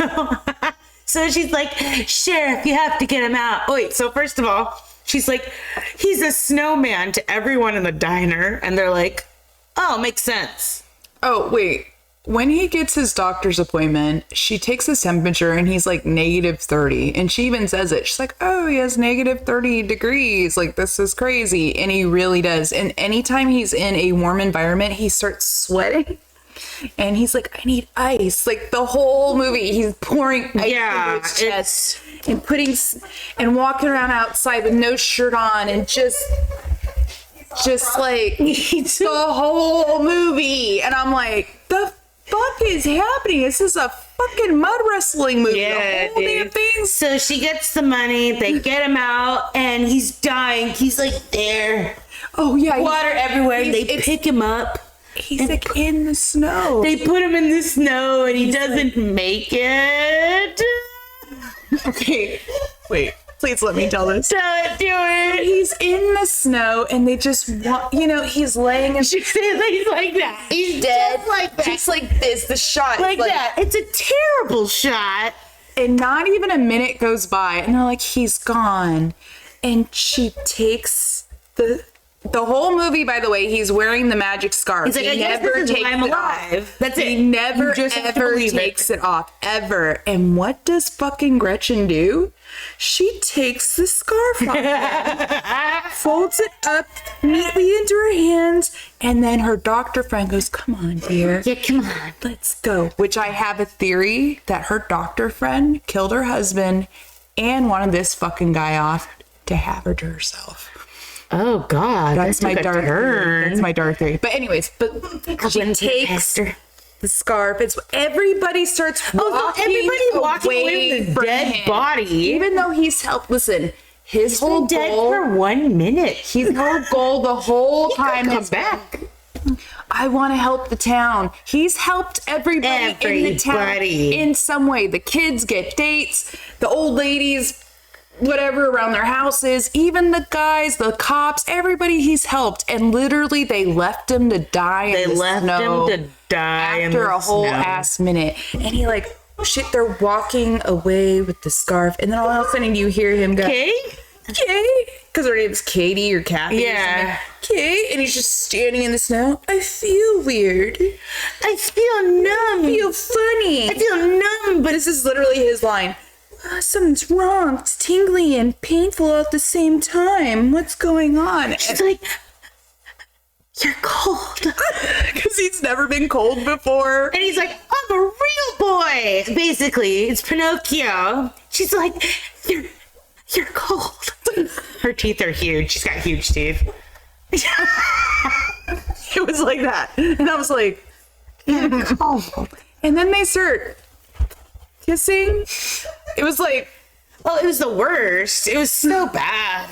so she's like, Sheriff, you have to get him out. Wait, so first of all, she's like, he's a snowman to everyone in the diner. And they're like, oh, makes sense. Oh, wait. When he gets his doctor's appointment, she takes his temperature and he's like -30. And she even says it. She's like, oh, he has -30 degrees. Like, this is crazy. And he really does. And anytime he's in a warm environment, he starts sweating. And he's like, I need ice. Like, the whole movie, he's pouring ice into his chest and and walking around outside with no shirt on and just like the whole movie. And I'm like, the fuck is happening? This is a fucking mud wrestling movie. Yeah, the whole damn thing. So she gets the money, they get him out, and he's dying. He's like there. Oh yeah, water everywhere. They pick him up. He's like in the snow. They put him in the snow, and he doesn't make it. Okay, wait. Please let me tell this. Do it. He's in the snow, and they just want, he's laying and he's like that. He's dead. Just like that. Just like this, the shot. Like that. It's a terrible shot. And not even a minute goes by, and they're like, he's gone. And she takes the whole movie, by the way, he's wearing the magic scarf. He's like, I guess this is why I'm alive. That's it. He never, ever takes it off. Ever. And what does fucking Gretchen do? She takes the scarf off, folds it up neatly into her hands, and then her doctor friend goes, come on, dear. Yeah, come on. Let's go. Which I have a theory that her doctor friend killed her husband and wanted this fucking guy off to have her to herself. Oh God, that's my dark theory. That's my dark theory. But anyways, she takes the scarf. It's everybody starts walking away from the dead body, even though he's helped. Listen, he's been dead for 1 minute. His whole goal the whole time has back. I want to help the town. He's helped everybody in the town in some way. The kids get dates. The old ladies, whatever, around their houses, even the guys, the cops, everybody he's helped. And literally they left him to die in the snow. Him to die after a whole ass minute. And he like, oh shit, they're walking away with the scarf. And then all of a sudden you hear him go, Kay? Because her name's Katie or Kathy. Yeah. Kay? And he's just standing in the snow. I feel weird. I feel numb. I feel funny. I feel numb. But this is literally his line. Something's wrong. It's tingly and painful at the same time. What's going on? She's like, you're cold. Because he's never been cold before. And he's like, I'm a real boy. Basically, it's Pinocchio. She's like, you're cold. Her teeth are huge. She's got huge teeth. It was like that. And I was like, you're cold. And then they start kissing. It was like, it was the worst. It was so bad.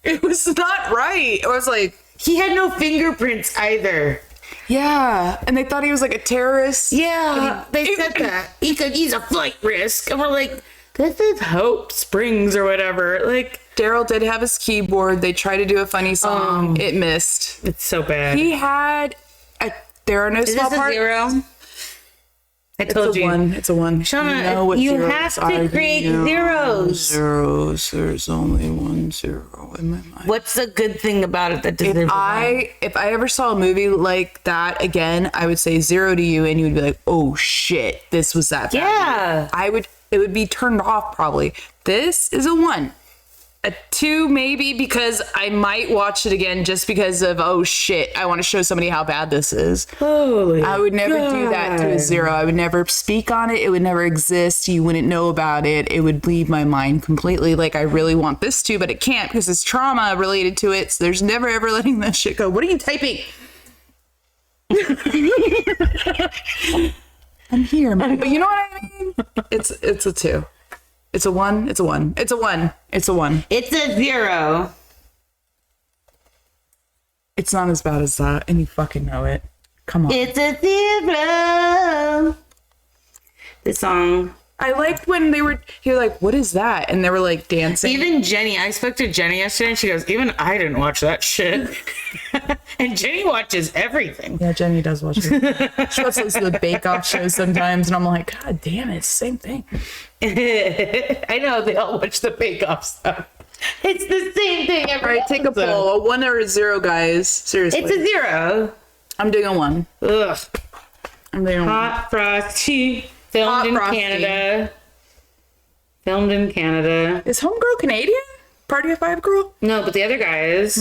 It was not right. It was like, he had no fingerprints either. Yeah. And they thought he was like a terrorist. Yeah. They said that. He's a flight risk. And we're like, this is Hope Springs or whatever. Like, Daryl did have his keyboard. They tried to do a funny song. It missed. It's so bad. He had there are no Is small this a parts. 0? I told you. It's a 1. Shauna, you have to create zeros. Zeros. There's only 1 0 in my mind. What's the good thing about it that deserves If I ever saw a movie like that again, I would say 0 to you, and you would be like, "Oh shit, this was that bad." Yeah. It would be turned off probably. This is a 1. A 2 maybe, because I might watch it again just because of, oh shit, I want to show somebody how bad this is. Holy I would never do that to a 0. I would never speak on it. It would never exist. You wouldn't know about it. It would leave my mind completely. Like, I really want this to, but it can't because it's trauma related to it. So there's never ever letting that shit go. What are you typing? I'm here, man. But you know what I mean? It's a 2. It's a 1. It's a 1. It's a 1. It's a 1. It's a 0. It's not as bad as that, and you fucking know it. Come on. It's a 0. The song. I liked when you're like, what is that? And they were like dancing. Even Jenny, I spoke to Jenny yesterday and she goes, even I didn't watch that shit. And Jenny watches everything. Yeah, Jenny does watch it. She watches the Bake Off shows sometimes, and I'm like, God damn it, it's the same thing. I know, they all watch the Bake Off stuff. It's the same thing every All right, take a poll. A 1 or a 0, guys. Seriously. It's a 0. I'm doing a 1. Ugh. I'm doing a 1. Hot Frosty. Filmed in Frosty. Canada. Filmed in Canada. Is Homegirl Canadian? Party of 5 girl? No, but the other guy is.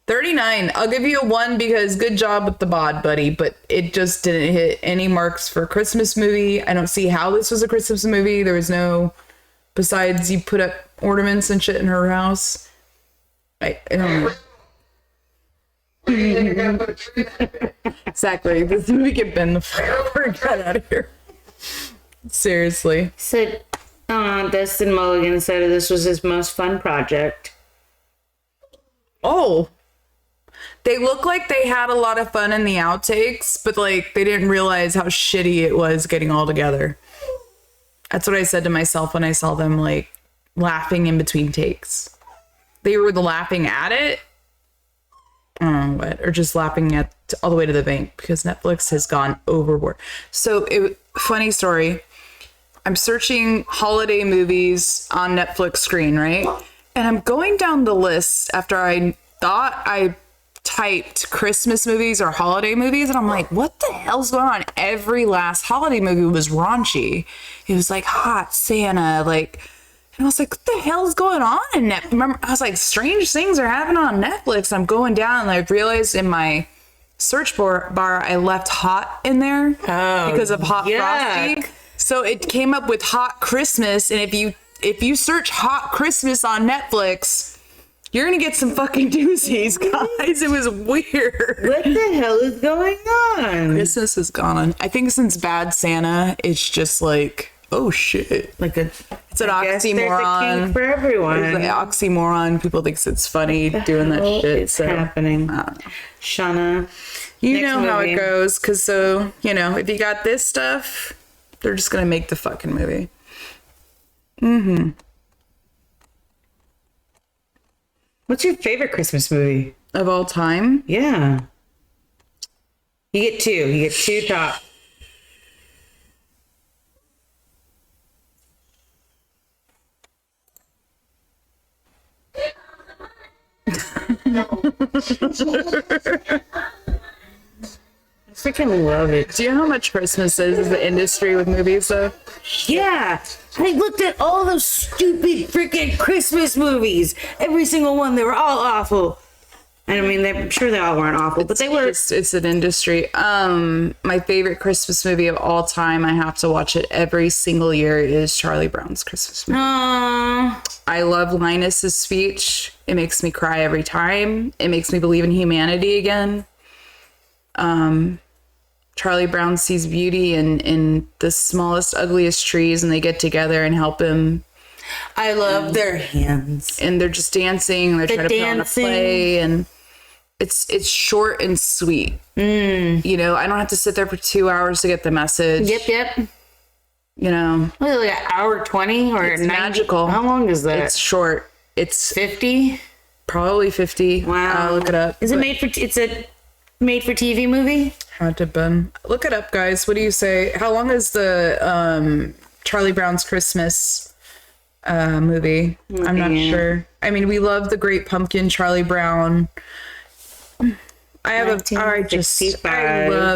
39. I'll give you a 1 because good job with the bod, buddy, but it just didn't hit any marks for a Christmas movie. I don't see how this was a Christmas movie. There was no, besides you put up ornaments and shit in her house. I don't know. Exactly. This movie can bend the fuck out of here. Seriously. Said, Dustin Mulligan said this was his most fun project. Oh. They look like they had a lot of fun in the outtakes, but like they didn't realize how shitty it was getting all together. That's what I said to myself when I saw them like laughing in between takes. They were laughing at it. I don't know what, or just laughing at all the way to the bank because Netflix has gone overboard. So funny story. I'm searching holiday movies on Netflix screen, right? And I'm going down the list after I thought I typed Christmas movies or holiday movies, and I'm like, what the hell's going on? Every last holiday movie was raunchy. It was like Hot Santa, like, and I was like, what the hell's going on in Netflix? Remember, I was like, strange things are happening on Netflix. I'm going down and I realized in my search bar I left hot in there because of Hot Frosty. So it came up with Hot Christmas, and if you search Hot Christmas on Netflix, you're gonna get some fucking doozies, guys. It was weird. What the hell is going on? Christmas has gone on. I think since Bad Santa, it's just like, oh shit. Like it's an oxymoron. There's a kink for everyone. It's an oxymoron. People think it's funny doing that shit. It's happening. Shauna. You know how it goes, because so, you know, if you got this stuff, they're just gonna make the fucking movie. What's your favorite Christmas movie? Of all time? Yeah. You get 2. You get 2 top. I freaking love it. Do you know how much Christmas is as the industry with movies, though? Yeah. I looked at all those stupid freaking Christmas movies. Every single one. They were all awful. I mean, I'm sure they all weren't awful, but they were. It's an industry. My favorite Christmas movie of all time, I have to watch it every single year, is Charlie Brown's Christmas movie. I love Linus's speech. It makes me cry every time. It makes me believe in humanity again. Charlie Brown sees beauty in the smallest, ugliest trees, and they get together and help him. I love their hands. And they're just dancing. They're trying to put on a play, and it's short and sweet. You know, I don't have to sit there for 2 hours to get the message. Yep. you know, Was it like an hour 20 or it's 90? magical. How long is that? It's short. It's 50. probably 50. Wow. I'll look it up. Is it made for? It's a made for TV movie. Had to been. Look it up, guys. What do you say? How long is the Charlie Brown's Christmas movie? I'm not sure. I mean, we love the Great Pumpkin, Charlie Brown. I love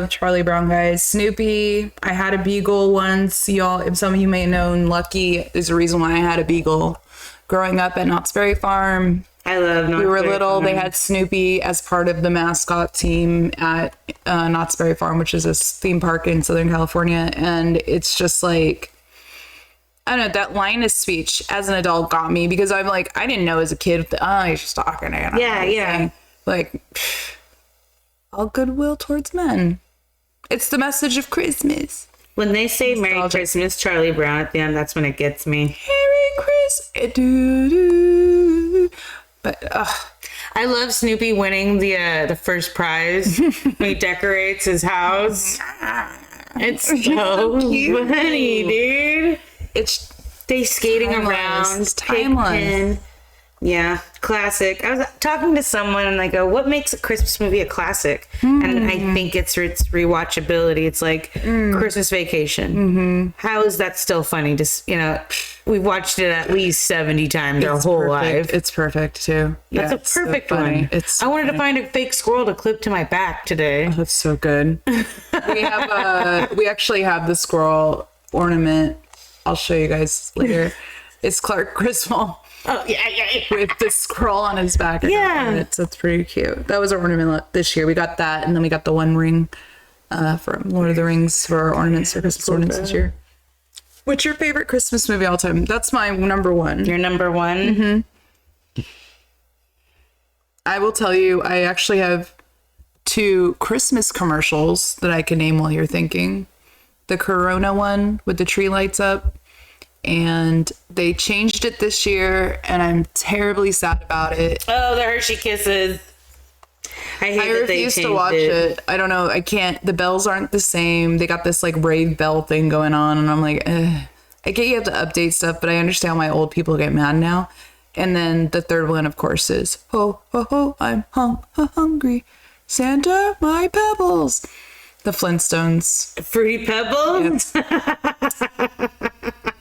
Charlie Brown, guys. Snoopy. I had a beagle once. Y'all, if some of you may know, Lucky is the reason why I had a beagle. Growing up at Knott's Berry Farm, I love. we were little. They had Snoopy as part of the mascot team at Knott's Berry Farm, which is a theme park in Southern California. And it's just like, I don't know, that line of speech as an adult got me because I'm like, I didn't know as a kid, he's just talking. Yeah. Like, all goodwill towards men. It's the message of Christmas. When they say Merry Christmas, Charlie Brown at the end, that's when it gets me. Merry Christmas. But I love Snoopy winning the first prize when he decorates his house. It's so funny, dude. It's they skating timeless. around, Timeless. Yeah, classic. I was talking to someone and I go, what makes a Christmas movie a classic? And I think it's rewatchability. It's like Christmas Vacation. How is that still funny? Just, we've watched it at least 70 times our whole life. It's perfect too. That's a perfect one. I wanted to find a fake squirrel to clip to my back today. Oh, that's so good. We actually have the squirrel ornament. I'll show you guys later. It's Clark Griswold. Oh, yeah. With the scroll on his back. So it's pretty cute. That was our ornament this year. We got that, and then we got the one ring from Lord of the Rings for our ornaments, for Christmas ornaments this year. What's your favorite Christmas movie all time? That's my number one. Your number one? I will tell you, I actually have 2 Christmas commercials that I can name while you're thinking. The Corona one with the tree lights up. And they changed it this year, and I'm terribly sad about it. Oh, the Hershey Kisses. I refuse to watch it. I don't know. I can't. The bells aren't the same. They got this like rave bell thing going on, and I'm like, I get you have to update stuff, but I understand why old people get mad now. And then the third one, of course, is ho ho ho, I'm hungry. Santa, my pebbles. The Flintstones. Fruity Pebbles. Yep.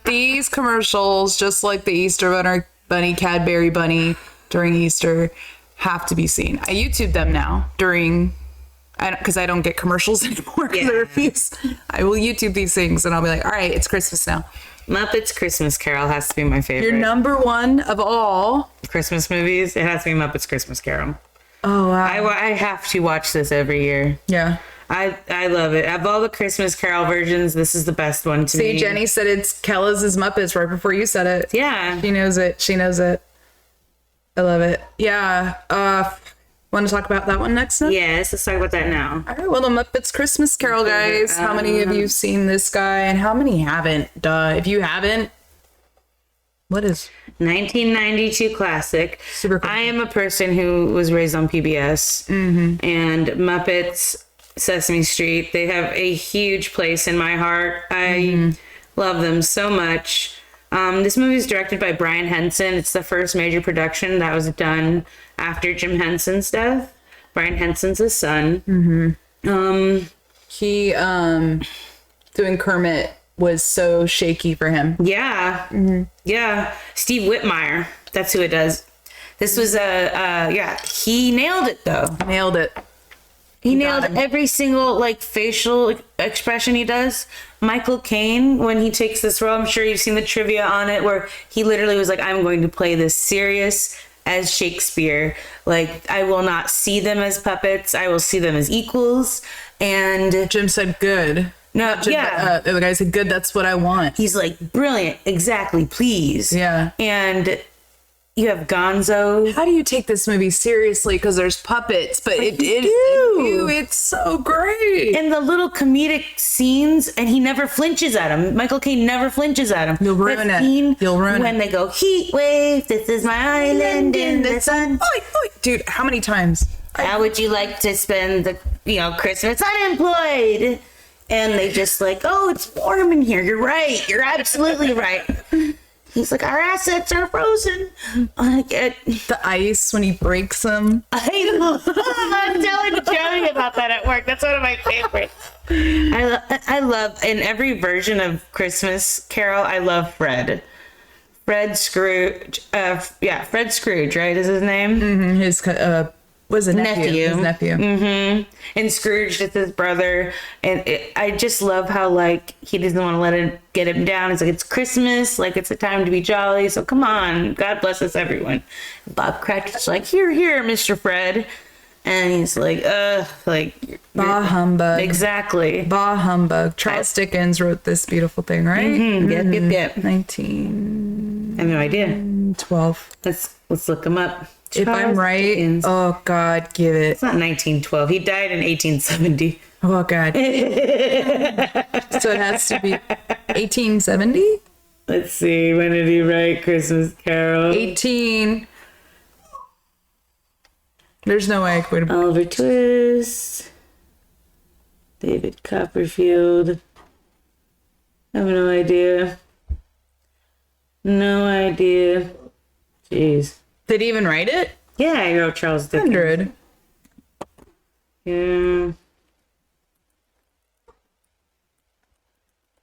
These commercials, just like the Easter Bunny, Cadbury Bunny during Easter, have to be seen. I YouTube them now because I don't get commercials anymore because I refuse. I will YouTube these things and I'll be like, all right, it's Christmas now. Muppets Christmas Carol has to be my favorite. Your number one of all Christmas movies, it has to be Muppets Christmas Carol. Oh, wow. I have to watch this every year. Yeah. I love it. Of all the Christmas Carol versions, this is the best one to me. See, Jenny said it's Kellis' Muppets right before you said it. Yeah. She knows it. I love it. Yeah. Want to talk about that one next? Yes, let's talk about that now. All right. Well, the Muppets Christmas Carol, guys. How many of you have seen this guy and how many haven't? If you haven't, what is 1992 classic. Super cool. I am a person who was raised on PBS and Muppets, Sesame Street. They have a huge place in my heart. I love them so much. This movie is directed by Brian Henson. It's the first major production that was done after Jim Henson's death. Brian Henson's his son. he doing Kermit was so shaky for him. Yeah. Yeah. Steve Whitmire. That's who it does. This was he nailed it though. Nailed it. He nailed every single facial expression he does. Michael Caine, when he takes this role, I'm sure you've seen the trivia on it, where he literally was like, I'm going to play this serious as Shakespeare. Like, I will not see them as puppets. I will see them as equals. And Jim said, good. No, the guy said, good, that's what I want. He's like, brilliant. Exactly, please. Yeah. And you have Gonzo. How do you take this movie seriously? Because there's puppets, but it's so great. And the little comedic scenes, and he never flinches at him. Michael Caine never flinches at him. You'll ruin it. You'll ruin it. When they go, heat wave, this is my island in the sun. Dude, how many times? How would you like to spend the Christmas unemployed? And they just like, oh, it's warm in here. You're right. You're absolutely right. He's like, our assets are frozen. I get The ice when he breaks them. I know. I'm telling Joey about that at work. That's one of my favorites. I love in every version of Christmas Carol. I love Fred. Fred Scrooge. Fred Scrooge. Right, is his name? Mm-hmm. His was a nephew. His nephew. Mm-hmm. And Scrooge is his brother. And I just love how like he doesn't want to let it get him down. It's like it's Christmas, like it's a time to be jolly. So come on, God bless us, everyone. Bob Cratchit's like, here, Mr. Fred, and he's like, Bah humbug. Exactly. Bah humbug. Charles Dickens wrote this beautiful thing, right? Mm-hmm. Yep. 1912. I have no idea. Let's look him up. If I'm right, Dickens. oh God, give it. It's not 1912. He died in 1870. Oh God. So it has to be 1870? Let's see. When did he write Christmas Carol? 18. There's no way I could. Oliver Twist. David Copperfield. I have no idea. No idea. Jeez. Did he even write it? Yeah, I wrote Charles Dickens. 100. Yeah.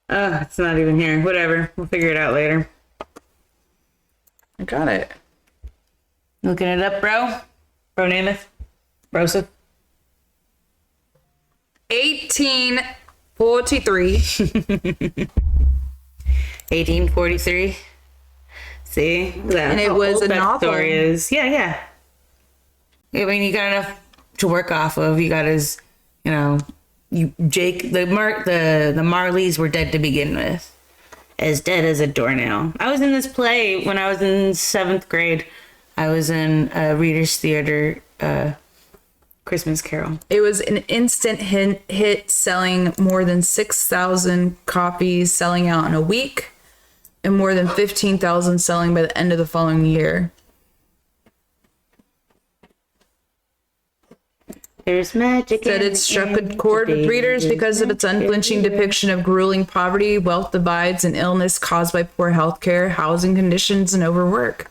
Oh, it's not even here. Whatever. We'll figure it out later. I got it. Looking it up, bro? Bro Namath? Broseph? 1843. 1843. See? And it was a novel. Story is. Yeah. I mean, you got enough to work off of. You got his, Jake, the Marleys were dead to begin with. As dead as a doornail. I was in this play when I was in 7th grade. I was in a Reader's Theater Christmas Carol. It was an instant hit, selling more than 6,000 copies, selling out in a week, and more than 15,000 selling by the end of the following year. There's magic. Said it struck a chord with readers because of its unflinching depiction of grueling poverty, wealth divides, and illness caused by poor health care, housing conditions, and overwork.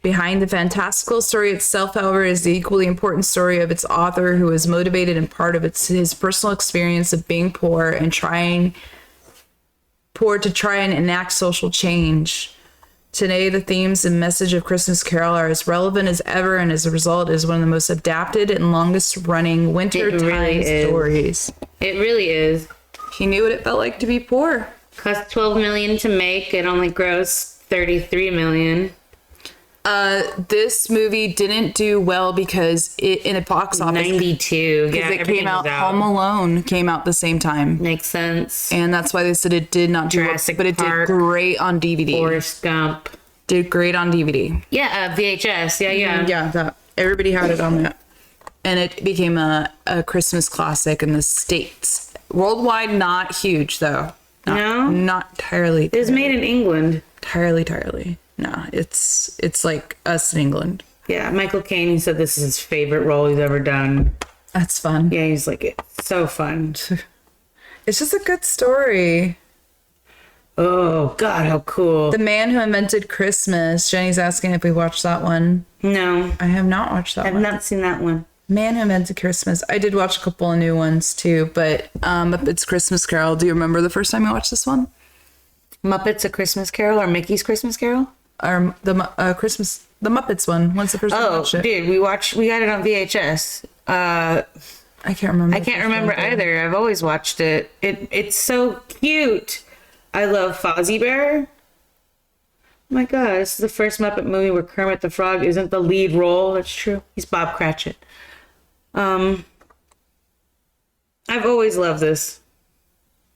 Behind the fantastical story itself, however, is the equally important story of its author, who is motivated in part of his personal experience of being poor to try and enact social change. Today, the themes and message of Christmas Carol are as relevant as ever, and as a result, is one of the most adapted and longest-running wintertime stories. It really is. He knew what it felt like to be poor. Cost $12 million to make. It only grossed $33 million. This movie didn't do well because in a box office 92. Yeah, it came out. Home Alone came out the same time. Makes sense. And that's why they said it did not do well, but it did great on DVD. Forrest Gump did great on DVD. Yeah, VHS. Yeah. That everybody had it on that, and it became a Christmas classic in the States. Worldwide, not huge though. Not entirely. It was made in England. Entirely. No, it's like us in England. Yeah, Michael Caine said this is his favorite role he's ever done. That's fun. Yeah, he's like, it's so fun. It's just a good story. Oh, God, how cool. The Man Who Invented Christmas. Jenny's asking if we watched that one. No. I have not watched that one. I've not seen that one. Man Who Invented Christmas. I did watch a couple of new ones, too, but it's Christmas Carol. Do you remember the first time you watched this one? Muppets A Christmas Carol or Mickey's Christmas Carol? Or the Muppets one. When's the first time you watched it? Dude, we got it on VHS. I can't remember. I can't remember either. I've always watched it. It's so cute. I love Fozzie Bear. Oh my God, this is the first Muppet movie where Kermit the Frog isn't the lead role. That's true. He's Bob Cratchit. I've always loved this.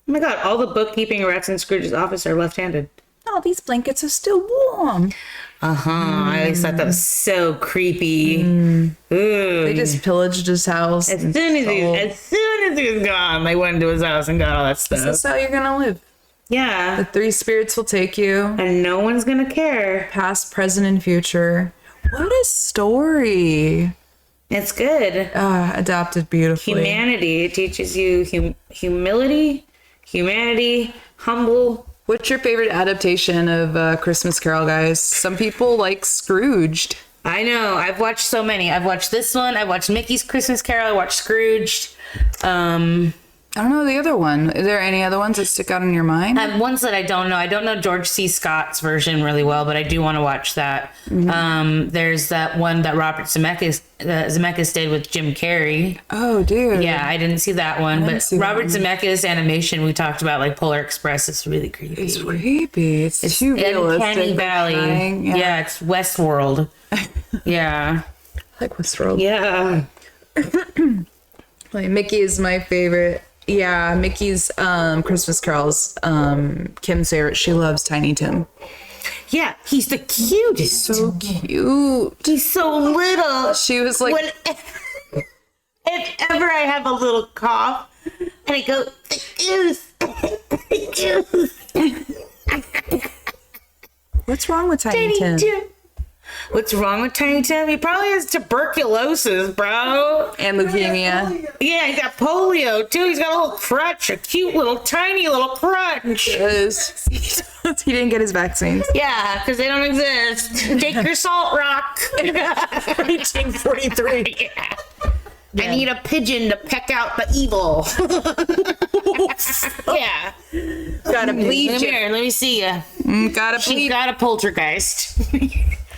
Oh my God, all the bookkeeping rats in Scrooge's office are left-handed. Oh, these blankets are still warm. I always thought that was so creepy. Ooh. They just pillaged his house. As soon as he was gone, they went into his house and got all that stuff. This is how you're gonna live. Yeah. The three spirits will take you. And no one's gonna care. Past, present, and future. What a story. It's good. Adapted beautifully. Humanity. It teaches you humility, humanity, humble. What's your favorite adaptation of Christmas Carol, guys? Some people like Scrooged. I know. I've watched so many. I've watched this one. I watched Mickey's Christmas Carol. I watched Scrooged. I don't know the other one. Are there any other ones that stick out in your mind? Ones that I don't know. I don't know George C. Scott's version really well, but I do want to watch that. There's that one that Robert Zemeckis did with Jim Carrey. Oh, dude. Yeah, I didn't see that one, but see that Robert one. Zemeckis animation we talked about, like Polar Express, is really creepy. It's creepy. It's too realistic. Uncanny Valley. Yeah, it's Westworld. Yeah. I like Westworld. Yeah. Like Mickey is my favorite. Yeah, Mickey's Christmas carols. Kim's favorite. She loves Tiny Tim. Yeah, he's the cutest. So cute. He's so little. She was like, If ever I have a little cough and I go, the goose. "What's wrong with Tiny Tim?" What's wrong with Tiny Tim? He probably has tuberculosis, bro. And leukemia. Yeah, he's got polio too. He's got a little crutch, a cute little tiny little crutch. He didn't get his vaccines. Yeah, because they don't exist. Take your salt rock. 1843. Yeah. I need a pigeon to peck out the evil. Yeah. Gotta bleed Come you. here, let me see you. Gotta She bleed. got a poltergeist.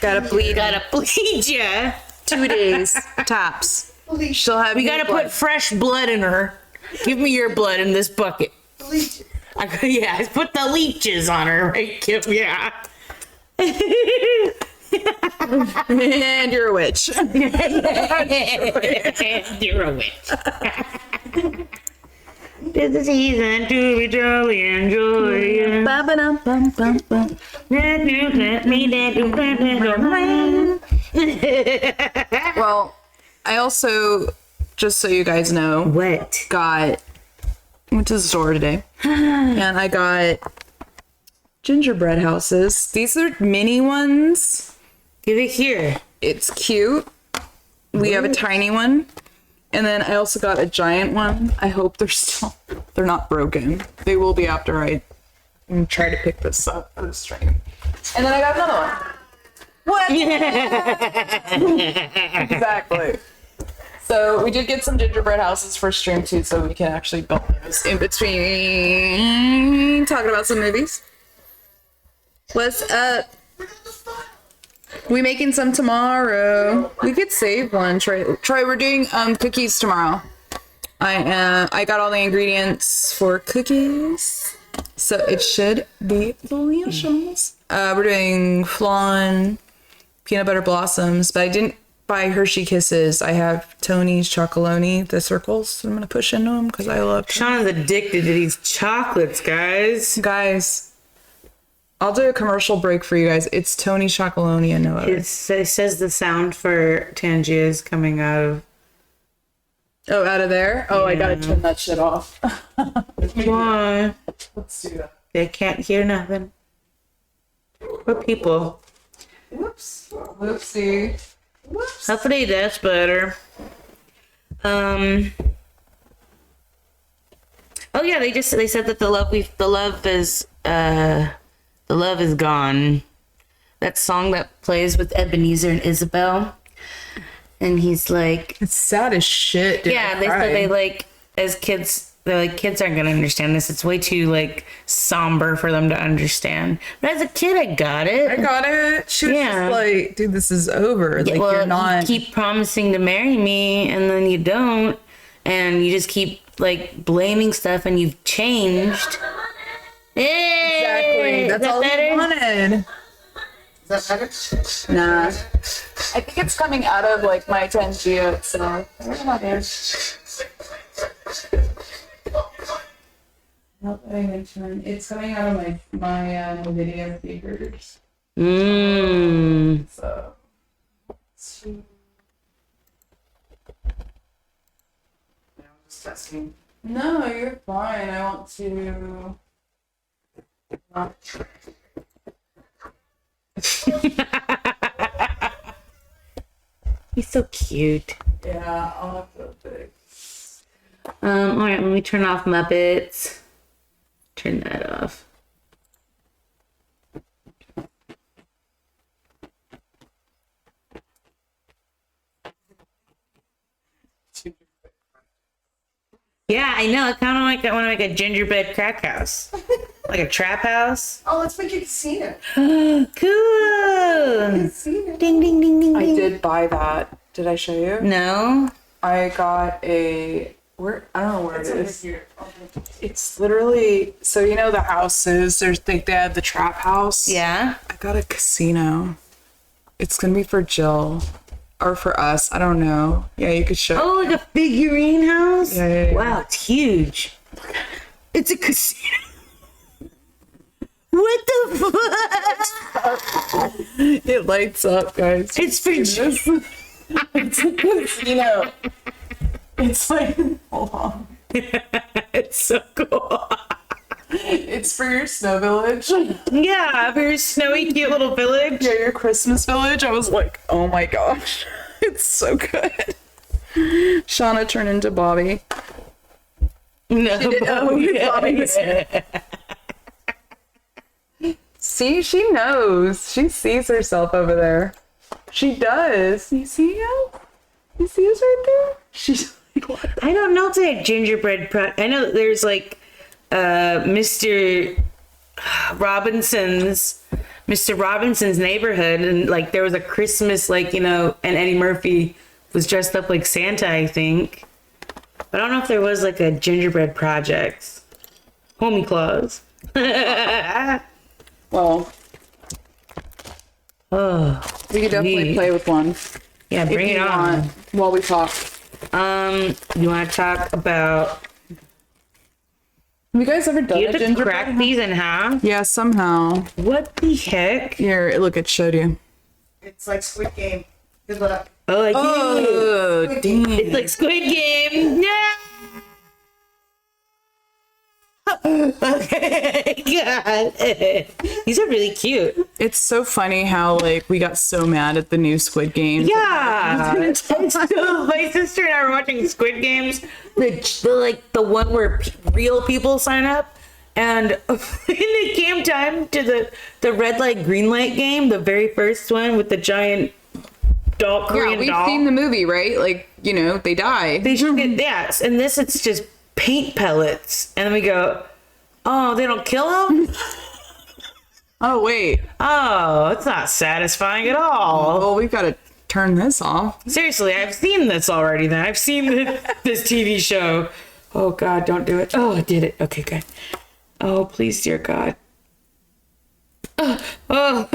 Gotta bleed. Gotta bleed you. 2 days tops. She'll have. We gotta put fresh blood in her. Give me your blood in this bucket. Yeah, put the leeches on her, right, Kim? Yeah. And you're a witch. You're a witch. Tis the season to be jolly and joyous. Ba-ba-dum-bum-bum-bum. Let me Well, I also, just so you guys know, What? went to the store today and I got gingerbread houses. These are mini ones. Give it here. It's cute. We have a tiny one. And then I also got a giant one. I hope they're not broken. They will be after I try to pick this up for the stream. And then I got another one. What? Exactly. So we did get some gingerbread houses for stream too, so we can actually build those in between talking about some movies. What's up? We making some tomorrow. We could save one. Troy, we're doing cookies tomorrow. I got all the ingredients for cookies, so it should be delicious. We're doing flan, peanut butter blossoms, but I didn't buy Hershey Kisses. I have Tony's Chocolonely, the circles that I'm gonna push into them because I love them. Shauna's addicted to these chocolates, guys. I'll do a commercial break for you guys. It's Tony Chocolonely and no other. It says the sound for Tangia is coming out of. Oh, out of there? Oh, I gotta turn that shit off. Why? Let's do that. They can't hear nothing. Poor people. Whoops. Whoopsie. Whoops. Hopefully that's better. Oh yeah, they said that the love is gone. That song that plays with Ebenezer and Isabel. And he's like, It's sad as shit. Dude. yeah, they said they like, as kids, they're like, kids aren't going to understand this. It's way too like somber for them to understand. But as a kid, I got it. I got it. She was Yeah. just like, dude, this is over. Like, Well, you're not. you keep promising to marry me and then you don't. And you just keep like blaming stuff and you've changed. Hey, Exactly. That's all better? you wanted. Is that better? Nah. I think it's coming out of like my Tangia itself. It's coming out of my video speakers. Mmm. So. I'm just testing. No, you're fine. I want to. He's so cute. Yeah, I'll have to big. All right, let me turn off Muppets. Turn that off. Yeah, I know. I kind of like. I want to make a gingerbread crack house, like a trap house. Oh, let's make a casino. Cool. Ding ding ding ding. I ding. did buy that. Did I show you? No. I got I don't know where it is. Here. It's literally, so you know the houses, they have the trap house. Yeah. I got a casino. It's gonna be for Jill. Or for us, I don't know. Yeah, you could show. Oh, like a figurine house? Yeah. Wow, it's huge. It's a casino. What the fuck? It lights up, guys. It's for It's a casino. It's like, hold on. It's so cool. It's for your snow village. Yeah, for your snowy, cute little village. Yeah, your Christmas village. I was like, oh my gosh. It's so good. Shauna turned into Bobby. No. Bobby. See, she knows. She sees herself over there. She does. You see him? You see us right there? She's like, what? I don't know if they have gingerbread. I know that there's like Mr. Robinson's Neighborhood, and like there was a Christmas, like, you know, and Eddie Murphy was dressed up like Santa, I think. But I don't know if there was like a gingerbread project. Homie Claus. Well, Oh, we could definitely Neat. play with one. yeah, bring if it you on. want, while we talk. You want to talk about? Have you guys ever done You a have to gingerbread crack house? these in half. Yeah, somehow. What the heck? Here, look, it showed you. It's like Squid Game. Good luck. Oh, I can't. Oh, dang. It's like Squid Game. No. Okay. God. These are really cute. It's so funny how, like, we got so mad at the new Squid Game. Yeah. So my sister and I were watching Squid Games, the one where real people sign up, and when it came time to the red light green light game, the very first one with the giant doll, Korean Yeah, we've doll. seen the movie, right? Like, you know, they die. They should get that. And this, it's just paint pellets. And then we go, oh, they don't kill them? Oh, wait. Oh, it's not satisfying at all. Well, we've got to turn this off. Seriously, I've seen this already then. I've seen this TV show. Oh, God, don't do it. Oh, I did it. Okay, good. Oh, please, dear God. Oh.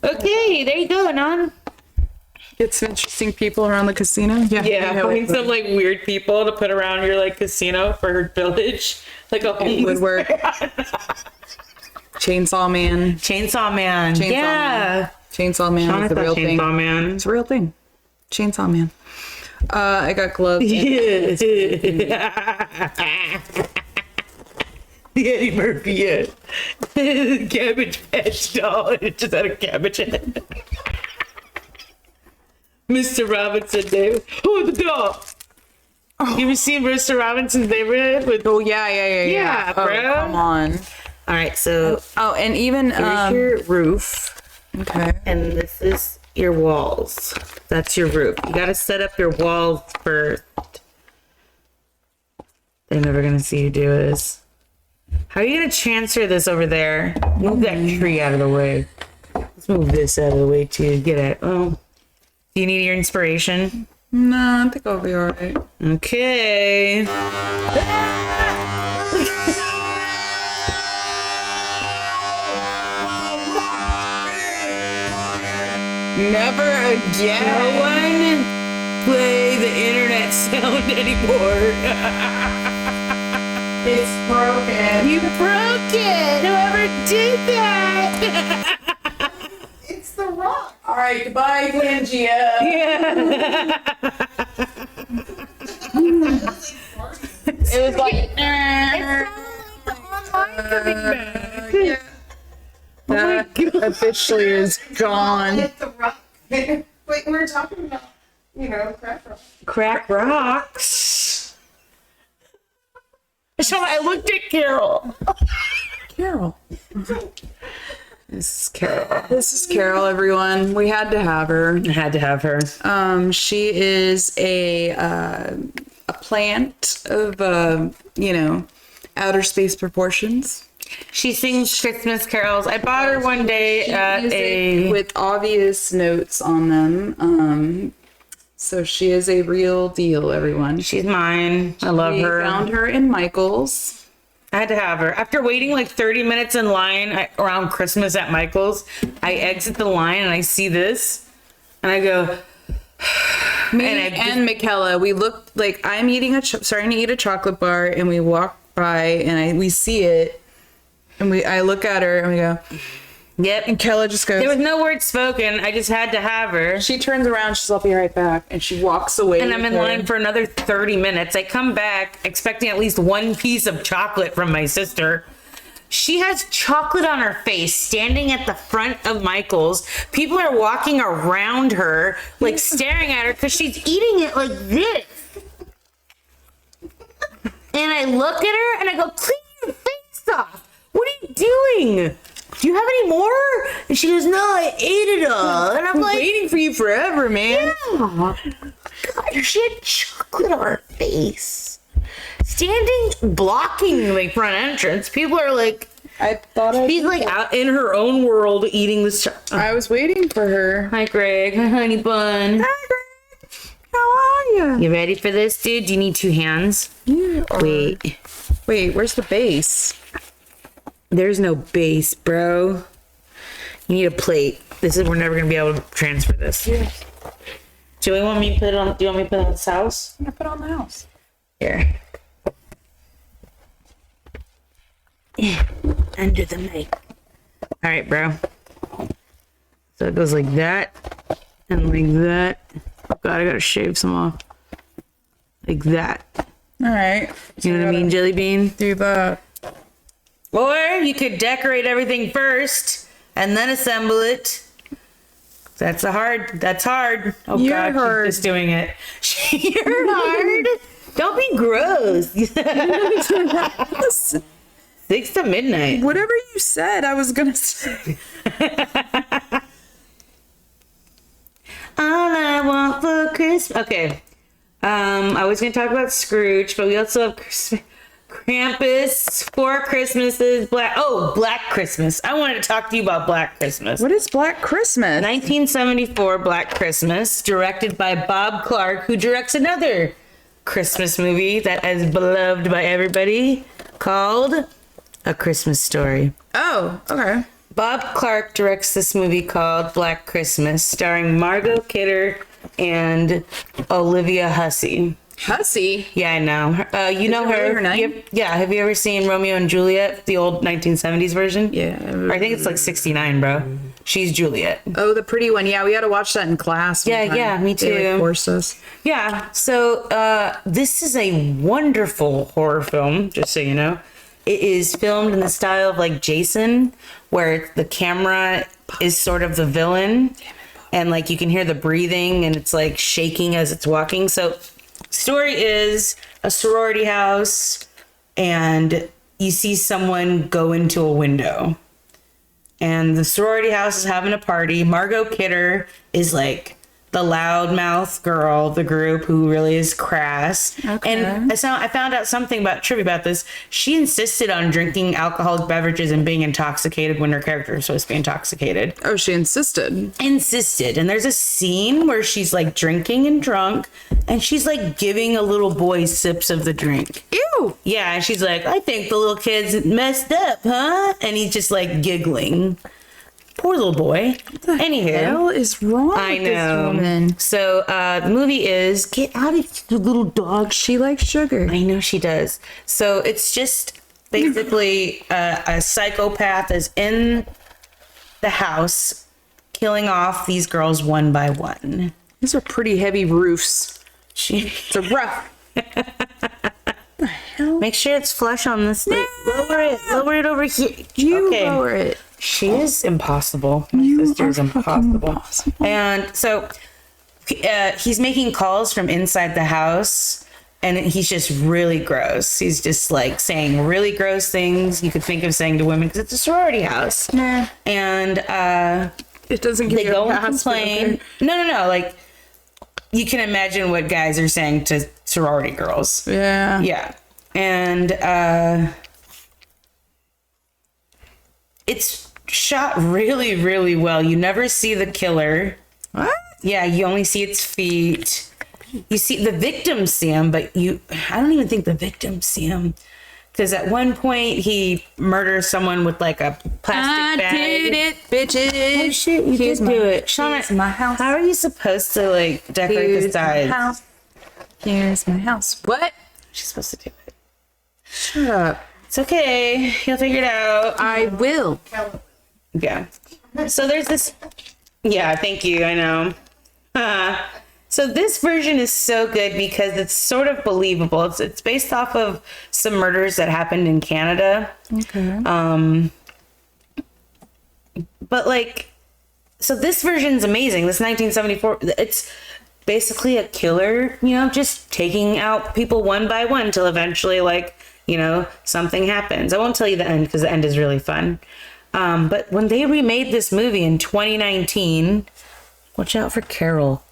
Okay, there you go, Anon. Get some interesting people around the casino. Yeah. Yeah, you know, find some like weird people to put around your like casino for her village. Like a homeless woodwork. Chainsaw Man. Chainsaw Man. Chainsaw Yeah. Man. Chainsaw Man Shauna is the thought real thing. Chainsaw Man. It's a real thing. Chainsaw Man. I got gloves. The Eddie Murphy, yeah. Cabbage Patch doll. It just had a cabbage head. Mr. Robinson, David. Oh, the doll. You ever seen Mr. Robinson's Neighborhood? With Oh, yeah. Yeah, Oh, bro. come on. All right, so Oh, and even here's your roof, okay. and this is your walls. That's your roof. You got to set up your walls first. They're never gonna see you do this. How are you gonna transfer this over there? Move that tree out of the way. Let's move this out of the way too. Get it. Oh, do you need your inspiration? No, I think I'll be all right. Okay. Never again. No one play the internet sound anymore. It's broken. You broke it. Whoever did that. It's the rock. All right, goodbye, Pangea. Yeah. It was like, Oh my God. officially is gone. Hit the rock. Wait, we were talking about, crack rock. Crack rocks. So I looked at Carol. Carol. This is Carol. This is Carol, everyone. We had to have her. I had to have her. She is a plant of outer space proportions. She sings Christmas carols. I bought her one day at a with obvious notes on them. So she is a real deal, everyone. She's mine. I love We her. found her in Michael's. I had to have her. After waiting like 30 minutes in line around Christmas at Michael's, I exit the line and I see this, and I go. And Michaela, we looked like I'm eating starting to eat a chocolate bar, and we walk by and we see it, and I look at her and we go, Yep. and Kella just goes. There was no word spoken. I just had to have her. She turns around. She's, I'll be right back, and she walks away. And I'm in with her. line for another 30 minutes. I come back expecting at least one piece of chocolate from my sister. She has chocolate on her face standing at the front of Michael's. People are walking around her, like staring at her because she's eating it like this. And I look at her and I go, clean your face off. What are you doing? Do you have any more? And she goes, no, I ate it all. And I'm like, waiting for you forever, man. yeah. God, she had chocolate on her face. Standing, blocking the front entrance. People are like, I thought she's like out in her own world eating this. I was waiting for her. Hi, Greg. Hi, honey bun. Hi, Greg. How are you? You ready for this, dude? Do you need two hands? Yeah. Wait. Wait, where's the base? There's no base, bro. You need a plate. We're never gonna be able to transfer this. Yeah. Do you want me to put it on? Do you want me to put it on this house? I put it on the house. Here. Yeah, under the mic. All right, bro. So it goes like that and like that. Oh God, I gotta shave some off. Like that. All right. You know what I mean, Jelly Bean? Do the. Or you could decorate everything first and then assemble it. That's hard. Oh You're God, hard. she's just doing it. You're hard. Don't be gross. 6 to midnight. Whatever you said, I was gonna say. All I want for Christmas. Okay. I was gonna talk about Scrooge, but we also have Krampus, Four Christmases, Black Christmas. I wanted to talk to you about Black Christmas. What is Black Christmas? 1974 Black Christmas, directed by Bob Clark, who directs another Christmas movie that is beloved by everybody called A Christmas Story. Oh, okay. Bob Clark directs this movie called Black Christmas, starring Margot Kidder and Olivia Hussey. Hussey. Yeah, I know. You know really her. her name? Have you ever seen Romeo and Juliet, the old 1970s version? Yeah. Or I think it's like 69, bro. She's Juliet. Oh, the pretty one. Yeah, we had to watch that in class. one Yeah, time. yeah, me They, too. forced us. Yeah, so this is a wonderful horror film, just so you know. It is filmed in the style of like Jason, where the camera is sort of the villain, and like you can hear the breathing and it's like shaking as it's walking. So story is a sorority house and you see someone go into a window and the sorority house is having a party. Margot Kidder is like the loudmouth girl of the group who really is crass. Okay. And I found out something about trivia about this. She insisted on drinking alcoholic beverages and being intoxicated when her character was supposed to be intoxicated. Oh, she insisted. And there's a scene where she's like drinking and drunk and she's like giving a little boy sips of the drink. Ew. Yeah, and she's like, I think the little kid's messed up, huh? And he's just like giggling. Poor little boy. Anywho, Hell is wrong I with know. this woman. So the movie is Get Out of Your Little Dog. She likes sugar. I know she does. So it's just basically a psychopath is in the house killing off these girls one by one. These are pretty heavy roofs. It's a rough. Make sure it's flush on this thing. Lower it over here. You lower it. She is impossible. My sister is impossible. And so he's making calls from inside the house, and he's just really gross. He's just like saying really gross things you could think of saying to women because it's a sorority house. Nah. And It doesn't give they you go a and pass. complain. No. Like, you can imagine what guys are saying to sorority girls. Yeah. Yeah. And it's shot really, really well. You never see the killer. What? Yeah, you only see its feet. You see the victims see him, but I don't even think the victims see him. Because at one point he murders someone with like a plastic bag. did it, bitches. Oh shit, you Here's did do my- it. Shauna, here's my house. how are you supposed to like decorate the Here's my sides? house. Here's my house. What? She's supposed to do it. Shut up. It's okay. You'll figure it out. I will. Yeah. So there's this. Yeah, thank you. I know. So this version is so good because it's sort of believable. It's based off of some murders that happened in Canada. Okay. But like, so this version's amazing. This 1974. It's basically a killer, just taking out people one by one till eventually, like, something happens. I won't tell you the end because the end is really fun. But when they remade this movie in 2019, watch out for Carol.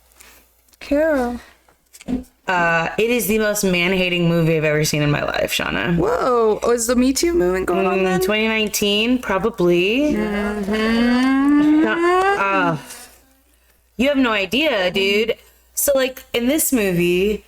Carol. It is the most man-hating movie I've ever seen in my life, Shauna. Whoa. Oh, is the Me Too movement going on then? 2019, probably. You have no idea, dude. So, like, in this movie,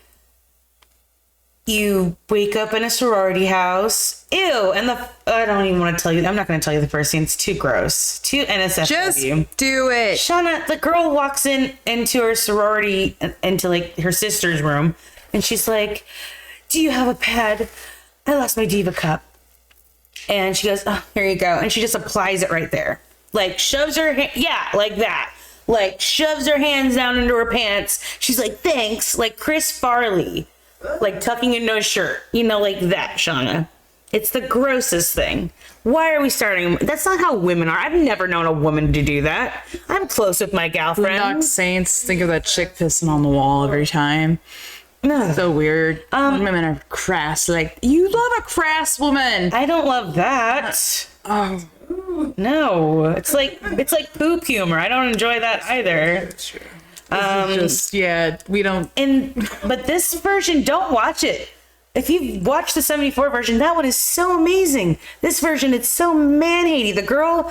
you wake up in a sorority house. Ew. And I don't even want to tell you. I'm not going to tell you the first scene. It's too gross. Too NSFW. Just do it. Shauna, the girl walks into her sorority, into like her sister's room, and she's like, "Do you have a pad? I lost my Diva cup." And she goes, "Oh, here you go." And she just applies it right there. Like, shoves her like that. Like, shoves her hands down into her pants. She's like, "Thanks." Like Chris Farley, like tucking into a shirt, like that, Shauna. It's the grossest thing. Why are we starting? That's not how women are. I've never known a woman to do that. I'm close with my gal Boondock friends. Saints. Think of that chick pissing on the wall every time. No. So weird. Women are crass. Like, you love a crass woman. I don't love that. Oh. No. It's like poop humor. I don't enjoy that either. We don't. But this version, don't watch it. If you've watched the 74 version, that one is so amazing. This version, it's so man-hating. The girl,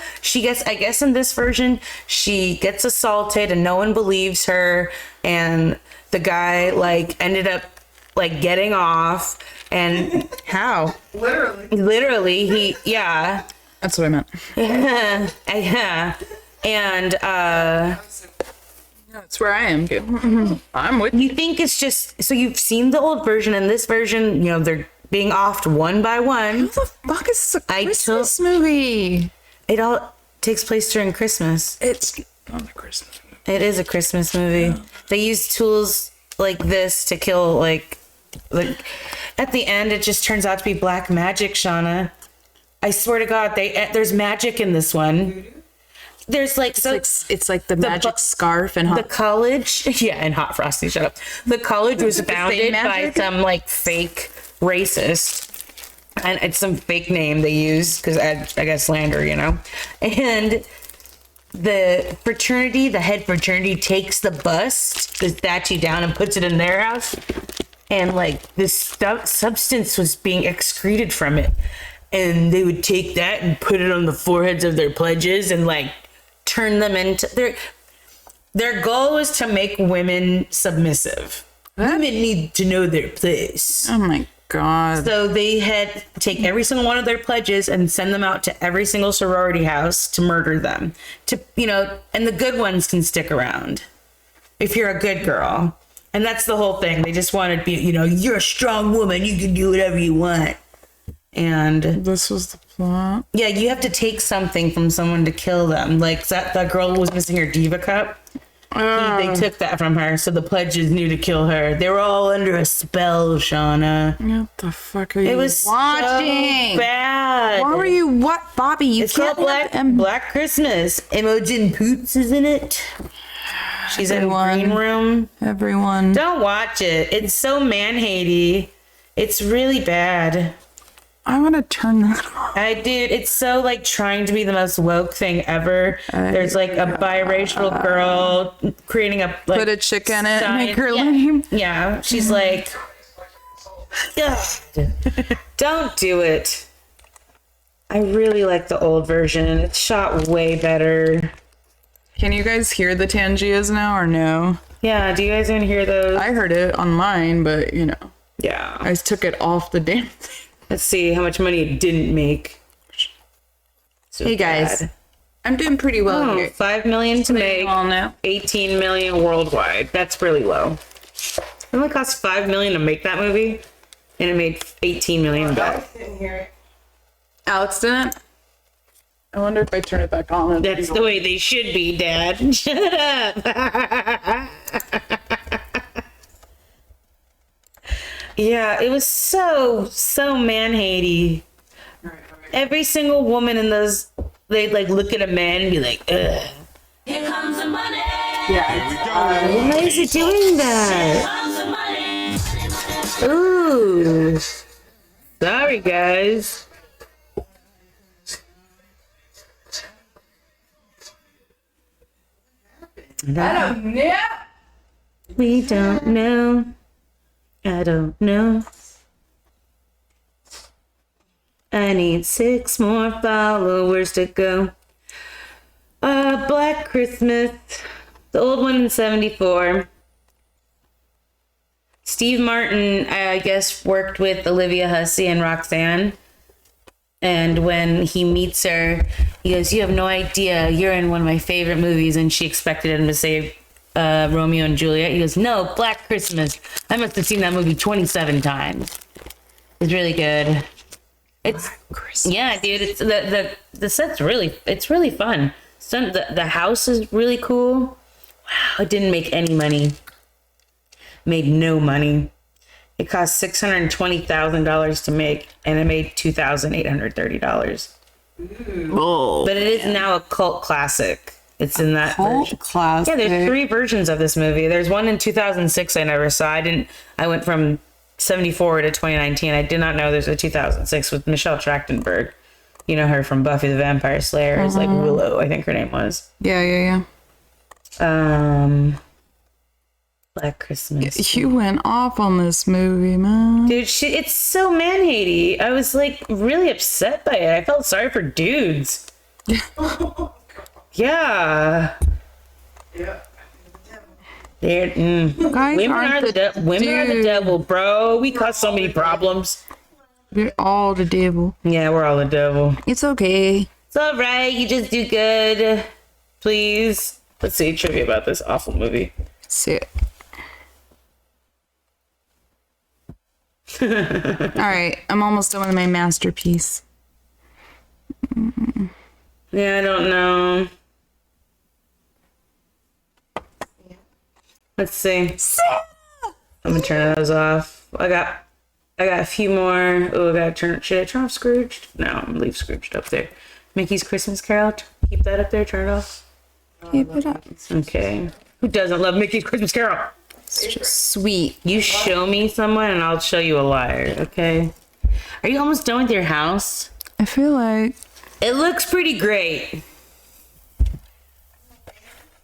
I guess in this version, she gets assaulted and no one believes her. And the guy, like, ended up, like, getting off. And how? Literally, yeah. That's what I meant. Yeah. And, That's where I am. I'm with you. you think it's just, so you've seen the old version and this version, they're being offed one by one. What the fuck is this a Christmas movie? It all takes place during Christmas. It's not a Christmas movie. It is a Christmas movie. Yeah. They use tools like this to kill, like at the end, it just turns out to be black magic, Shauna. I swear to God, there's magic in this one. There's like, it's like the magic scarf and the college. Yeah, and Hot Frosty, shut up. The college was founded by some like fake racist. And it's some fake name they use because I guess slander, And the fraternity, the head fraternity, takes the bust, the statue down and puts it in their house. And like this substance was being excreted from it. And they would take that and put it on the foreheads of their pledges and like turn them into their goal was to make women submissive. Women need to know their place. Oh my God. So they had take every single one of their pledges and send them out to every single sorority house to murder them. And the good ones can stick around if you're a good girl. And that's the whole thing. They just want to be, you're a strong woman. You can do whatever you want. And this was the plot. Yeah, you have to take something from someone to kill them. Like that girl was missing her Diva cup. They took that from her, so the pledges knew to kill her. They were all under a spell, Shauna. What the fuck are you It was watching? So bad. Why were you Bobby? It's called Black Christmas. Imogen Poots is in it. She's in Green Room. Everyone. Don't watch it. It's so man-hatey. It's really bad. I want to turn that off. Dude, it's so like trying to be the most woke thing ever. There's like a biracial girl creating a like, put a chick in it and make her yeah. lame. Yeah, she's like, God, don't do it. I really like the old version. It's shot way better. Can you guys hear the Tangias now or no? Yeah, do you guys even hear those? I heard it on mine, but you know. Yeah. I just took it off the damn thing. Let's see how much money it didn't make. So hey guys, bad. I'm doing pretty well here. 5 million to make, Well, now 18 million worldwide. That's really low. It only cost 5 million to make that movie, and it made 18 million back. Didn't hear it. Alex didn't. I wonder if I turn it back on. That's the way they should be, Dad. Shut up. Yeah, it was so man-hatey. Every single woman in those, they'd like look at a man and be like, ugh. Here comes the money. Yeah. Why is it doing that? Ooh. Sorry, guys. I don't know. We don't know. I don't know. I need 6 more followers to go. Black Christmas. The old one in 74. Steve Martin, I guess, worked with Olivia Hussey and Roxanne. And when he meets her, he goes, "You have no idea. You're in one of my favorite movies." And she expected him to say Romeo and Juliet. He goes, "No, Black Christmas. I must have seen that movie 27 times. It's really good." It's yeah, dude. It's the set's it's really fun. The house is really cool. Wow, it didn't make any money. Made no money. It cost $620,000 to make, and it made $2,830. But it is now a cult classic. It's in that version. Classic. Yeah, there's 3 versions of this movie. There's one in 2006 I never saw. I went from 74 to 2019. I did not know there's a 2006 with Michelle Trachtenberg. You know her from Buffy the Vampire Slayer. Is like Willow, I think her name was. Yeah. Black Christmas. You went off on this movie, man. Dude, it's so man-hatey. I was like really upset by it. I felt sorry for dudes. Yeah. Yeah. They're, Guys women aren't are women are the dude. devil, bro. We cause so many problems. We're all the devil. Yeah, we're all the devil. It's okay. It's all right. You just do good. Please. Let's see trivia about this awful movie. Sit. All right, I'm almost done with my masterpiece. Yeah, I don't know. Let's see. I'm gonna turn those off. I got a few more. Oh, should I turn off Scrooged? No, I'm gonna leave Scrooged up there. Mickey's Christmas Carol. Keep that up there. Turn it off. Keep it up. Okay. Who doesn't love Mickey's Christmas Carol? It's just sweet. You show me someone and I'll show you a liar, okay? Are you almost done with your house? I feel like It looks pretty great.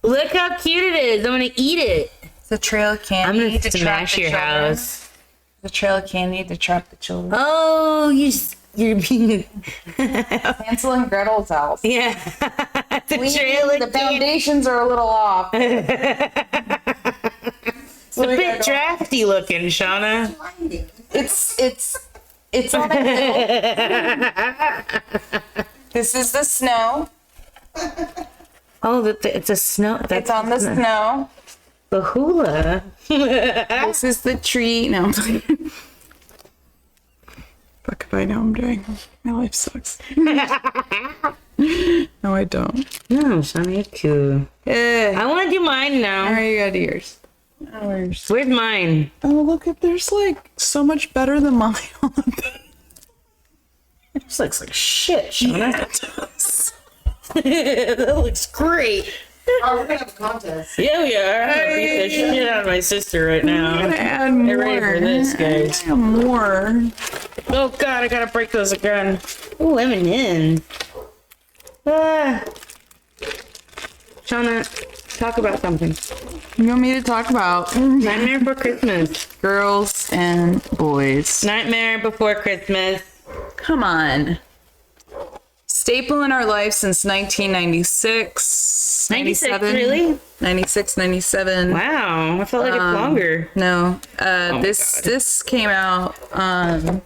Look how cute it is. I'm gonna eat it. the trail of candy. I'm gonna to trap smash the your children. house. The trail of candy to trap the children. Oh, you're being Hansel and Gretel's house. yeah. The foundations are a little off. It's a bit drafty looking, Shauna. It's on a hill. This is the snow. Oh, it's a snow. It's on the snow. The hula. This is the tree. No, I'm playing. Fuck if I know I'm doing. My life sucks. No, I don't. No, Shauna, you're cool. I want to do mine now. All right, you got yours. Oh, yours. Where's mine? Oh, look at there's like so much better than mine on the page. This looks like shit, Shauna. Yeah, it does. That looks great. Oh, we're gonna have a contest. Yeah, we are. I'm gonna beat the shit out of my sister right now. Add Get ready for this, guys. More. Oh god, I gotta break those again. Ooh, M&M's. Ah. Shauna, talk about something. You want me to talk about Nightmare Before Christmas. girls and boys? Nightmare Before Christmas. Come on. Staple in our life since 1996. 96, really? 96, 97. Wow, I felt like it's longer. No. my This came out I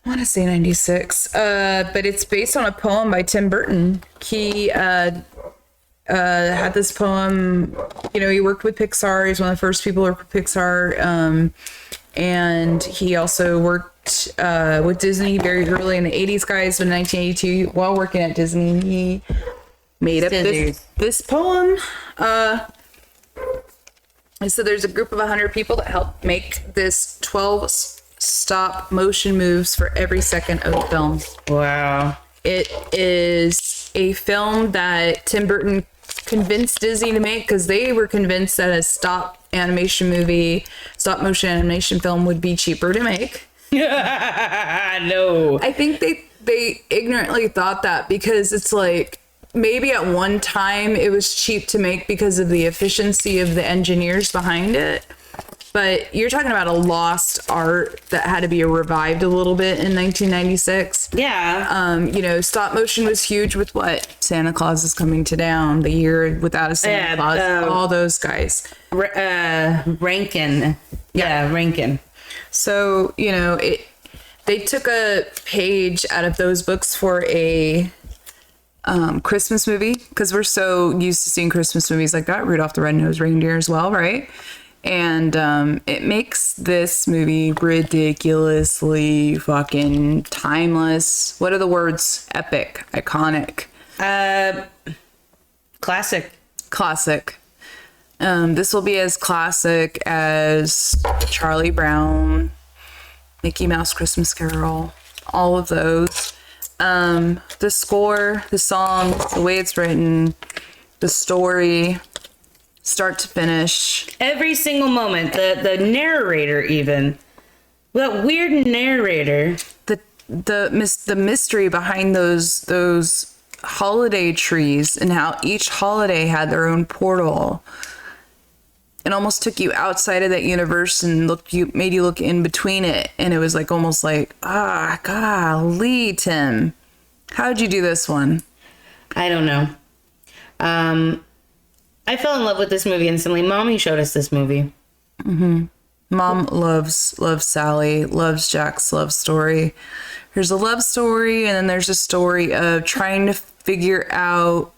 want to say 96. But it's based on a poem by Tim Burton. He had this poem, he worked with Pixar. He's one of the first people to work with Pixar. And he also worked with Disney very early in the 80s, guys. But in 1982, while working at Disney, he made up this poem. And so there's a group of 100 people that helped make this 12 stop motion moves for every second of the film. Wow. It is a film that Tim Burton convinced Disney to make because they were convinced that a stop motion animation film would be cheaper to make. No. I think they ignorantly thought that because it's like maybe at one time it was cheap to make because of the efficiency of the engineers behind it. But you're talking about a lost art that had to be revived a little bit in 1996. Yeah. Stop motion was huge with what? Santa Claus is Coming to Town, The Year Without a Santa Claus, all those guys. Rankin. Yeah, Rankin. So, they took a page out of those books for a Christmas movie because we're so used to seeing Christmas movies like that. Rudolph the Red-Nosed Reindeer as well, right? And it makes this movie ridiculously fucking timeless. What are the words? Epic, iconic. Classic. This will be as classic as Charlie Brown, Mickey Mouse Christmas Carol, all of those. The score, the song, the way it's written, the story, start to finish. Every single moment. The narrator even. That weird narrator. The mystery behind those holiday trees and how each holiday had their own portal. It almost took you outside of that universe and made you look in between it. And it was like almost like, golly, Tim. How'd you do this one? I don't know. I fell in love with this movie instantly. Mommy showed us this movie. Mm-hmm. Mom loves Sally, loves Jack's love story. There's a love story, and then there's a story of trying to figure out,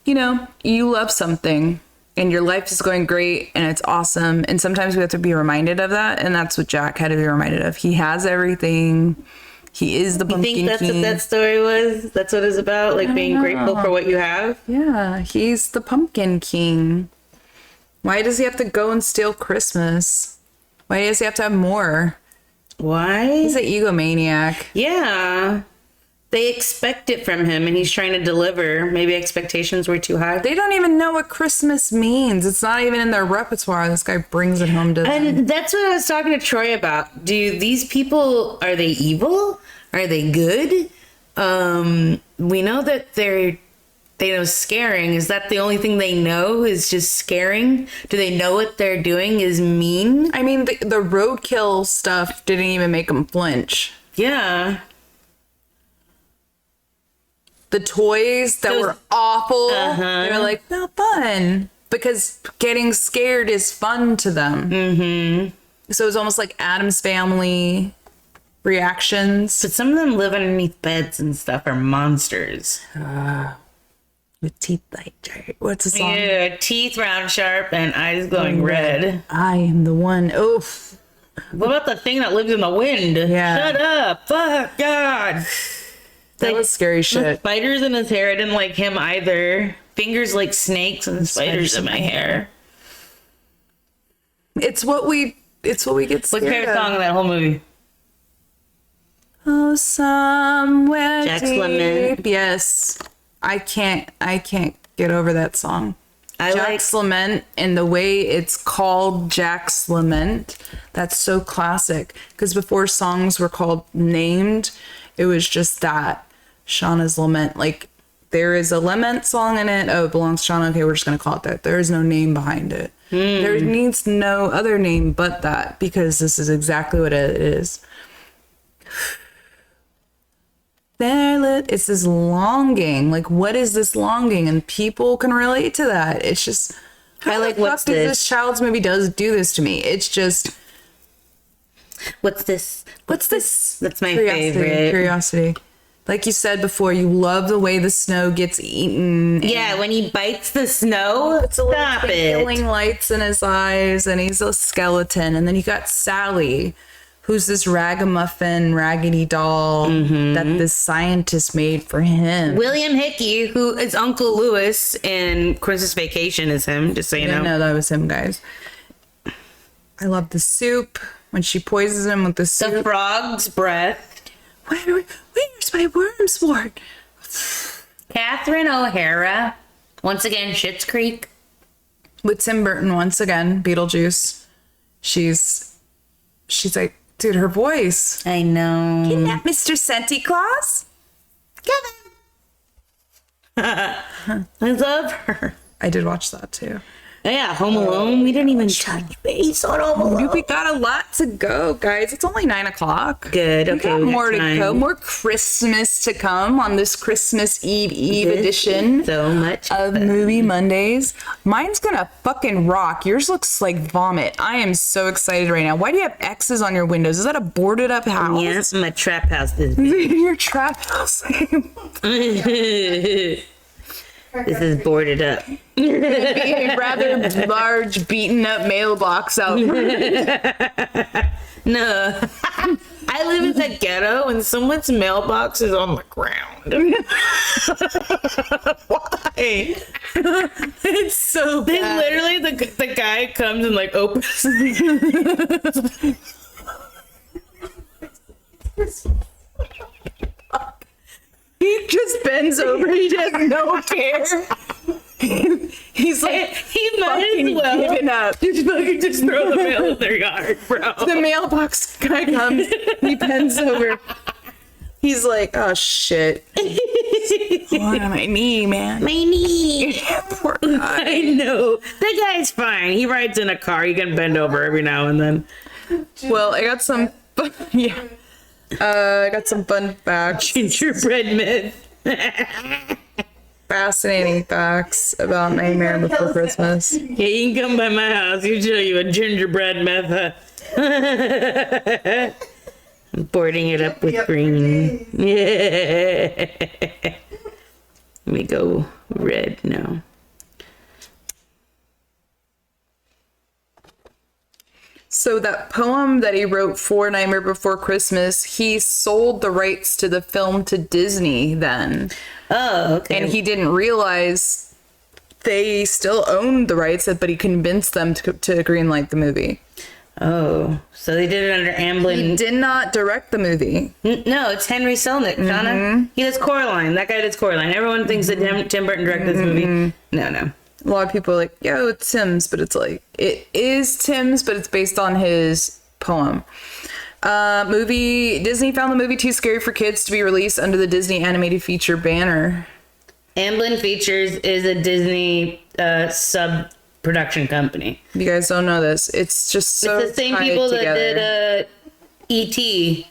you love something, and your life is going great, and it's awesome. And sometimes we have to be reminded of that, and that's what Jack had to be reminded of. He has everything. He is the pumpkin king. You think that's what that story was? That's what it's about? Like being grateful for what you have? Yeah, he's the pumpkin king. Why does he have to go and steal Christmas? Why does he have to have more? Why? He's an egomaniac. Yeah. They expect it from him and he's trying to deliver. Maybe expectations were too high. They don't even know what Christmas means. It's not even in their repertoire. This guy brings it home to them. And that's what I was talking to Troy about. Do these people, are they evil? Are they good? We know that they know scaring. Is that the only thing they know is just scaring? Do they know what they're doing is mean? I mean, the roadkill stuff didn't even make them flinch. Yeah. The toys that were awful, they were like, not fun. Because getting scared is fun to them. Mm-hmm. So it was almost like Addams Family reactions. But some of them live underneath beds and stuff are monsters. With teeth like, what's the song? Yeah, teeth round sharp and eyes glowing red. I am the one. Oof. What about the thing that lives in the wind? Yeah. Shut up. Fuck, God. That was scary shit. Spiders in his hair. I didn't like him either. Fingers like snakes and spiders in my hair. It's what we get scared What's your favorite song in that whole movie? Oh, somewhere Jack's deep. Lemmon. Yes. I can't get over that song. Jack's Lament, and the way it's called Jack's Lament, that's so classic. Because before songs were called named, it was just that, Shauna's Lament. Like, there is a lament song in it. Oh, it belongs to Shauna. Okay, we're just going to call it that. There is no name behind it. There needs no other name but that, because this is exactly what it is. It's this longing. Like, what is this longing? And people can relate to that. It's just, how the fuck does this child's movie do this to me? It's just, what's this? That's my favorite. Curiosity. Like you said before, you love the way the snow gets eaten. Yeah, when he bites the snow, it's a little twinkling lights in his eyes, and he's a skeleton. And then you got Sally, who's this ragamuffin, raggedy doll that this scientist made for him. William Hickey, who is Uncle Lewis in Christmas Vacation, is him, just so you know. No, that was him, guys. I love the soup. When she poisons him with the soup. The frog's breath. Where's my worms wart? Catherine O'Hara, once again, Schitt's Creek. With Tim Burton, once again, Beetlejuice. She's like, dude, her voice. I know. Kidnap Mr. Santa Claus? I love her. I did watch that too. Yeah, Home Alone. We didn't even touch base on Home Alone. We got a lot to go, guys. It's only 9:00. Good. Okay. We got more to go. More Christmas to come on this Christmas Eve edition. So much of Movie Mondays. Mine's gonna fucking rock. Yours looks like vomit. I am so excited right now. Why do you have X's on your windows? Is that a boarded up house? Yes, my trap house is. Your trap house. This is boarded up. A rather large, beaten up mailbox out front. No. I live in the ghetto and someone's mailbox is on the ground. Why? It's so bad. They literally, the guy comes and like opens. He just bends over. He has no care. He's like, he might as well giving up. Just throw the mail in their yard, bro. The mailbox guy comes. He bends over. He's like, oh shit. Oh, my knee, man. My knee. Poor guy. I know. That guy's fine. He rides in a car. You can bend over every now and then. Well, I got some. Yeah. I got some fun facts. Gingerbread myth. Fascinating facts about Nightmare Before Christmas. Yeah, you can come by my house. You show you a gingerbread myth. I'm boarding it up with green. Yeah. Let me go red now. So that poem that he wrote for Nightmare Before Christmas, he sold the rights to the film to Disney then. Oh, okay. And he didn't realize they still owned the rights, but he convinced them to greenlight the movie. Oh, so they did it under Amblin. He did not direct the movie. No, it's Henry Selick, Shauna. He does Coraline. That guy does Coraline. Everyone thinks that Tim Burton directed this movie. No. A lot of people are like, yo, it's Tim's, but it's like, it is Tim's, but it's based on his poem. Disney found the movie too scary for kids to be released under the Disney Animated Feature banner. Amblin Features is a Disney sub-production company. You guys don't know this. It's just so it's the same people together. that did E.T.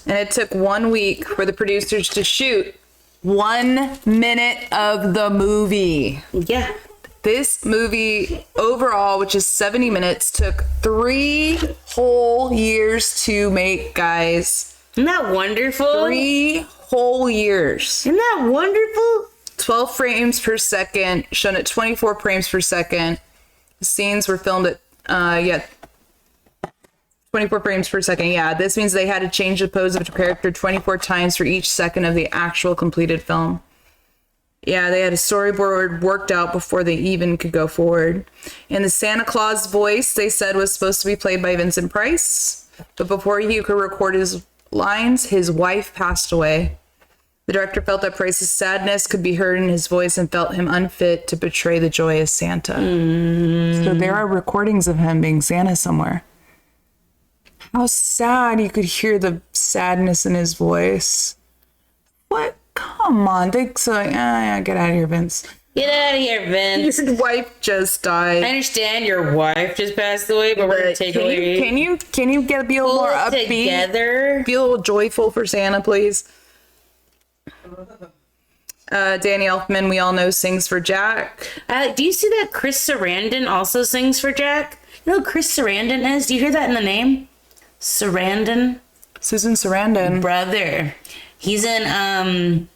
And it took 1 week for the producers to shoot 1 minute of the movie. Yeah. This movie overall, which is 70 minutes, took 3 whole years to make, guys. Isn't that wonderful? 3 whole years. Isn't that wonderful? 12 frames per second, shown at 24 frames per second. The scenes were filmed at, 24 frames per second. Yeah, this means they had to change the pose of a character 24 times for each second of the actual completed film. Yeah, they had a storyboard worked out before they even could go forward. And the Santa Claus voice, they said, was supposed to be played by Vincent Price. But before he could record his lines, his wife passed away. The director felt that Price's sadness could be heard in his voice and felt him unfit to portray the joyous Santa. So there are recordings of him being Santa somewhere. How sad you could hear the sadness in his voice. What? Come on. Thanks. Get out of here, Vince. Get out of here, Vince. Your wife just died. I understand your wife just passed away, but we're gonna take away. Can you be a little more upbeat? Together. Be a little joyful for Santa, please. Danny Elfman, we all know, sings for Jack. Do you see that Chris Sarandon also sings for Jack? You know who Chris Sarandon is? Do you hear that in the name? Sarandon? Susan Sarandon. Brother. He's in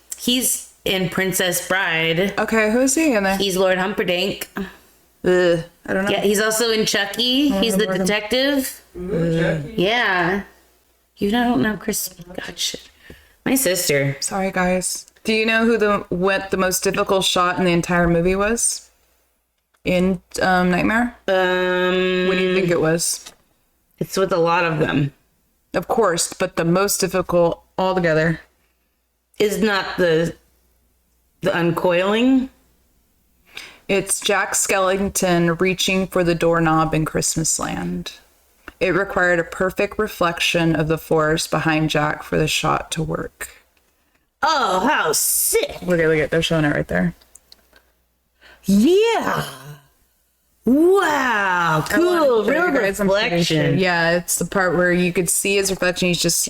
Princess Bride. Okay, who's he in there? He's Lord Humperdinck. I don't know. Yeah, he's also in Chucky. He's the detective. Yeah. You don't know Chris. God, shit. My sister. Sorry, guys. Do you know who the most difficult shot in the entire movie was? In Nightmare? What do you think it was? It's with a lot of them. Of course, but the most difficult altogether. Is not the uncoiling? It's Jack Skellington reaching for the doorknob in Christmas Land. It required a perfect reflection of the forest behind Jack for the shot to work. Oh, how sick. Look at, they're showing it right there. Yeah. Wow. Cool. Real reflection. Yeah, it's the part where you could see his reflection. He's just...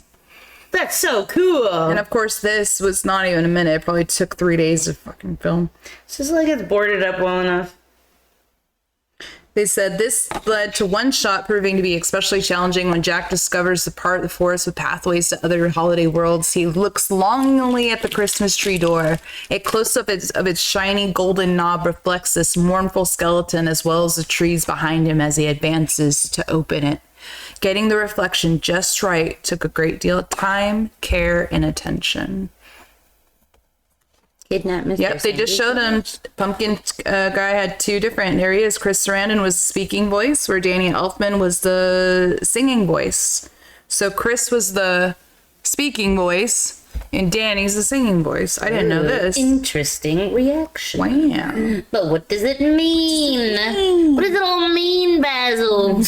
That's so cool. And of course, this was not even a minute. It probably took 3 days to fucking film. It's just like it's boarded up well enough. They said this led to one shot proving to be especially challenging when Jack discovers the part of the forest with pathways to other holiday worlds. He looks longingly at the Christmas tree door. A close-up of its shiny golden knob reflects this mournful skeleton as well as the trees behind him as he advances to open it. Getting the reflection just right took a great deal of time, care, and attention. Kidnap Mr. Yep, they just showed him. Pumpkin guy had two different. There he is. Chris Sarandon was the speaking voice, where Danny Elfman was the singing voice. So Chris was the speaking voice, and Danny's the singing voice. I didn't know this. Interesting reaction. Wow. But what does it mean? What does it all mean, Basil?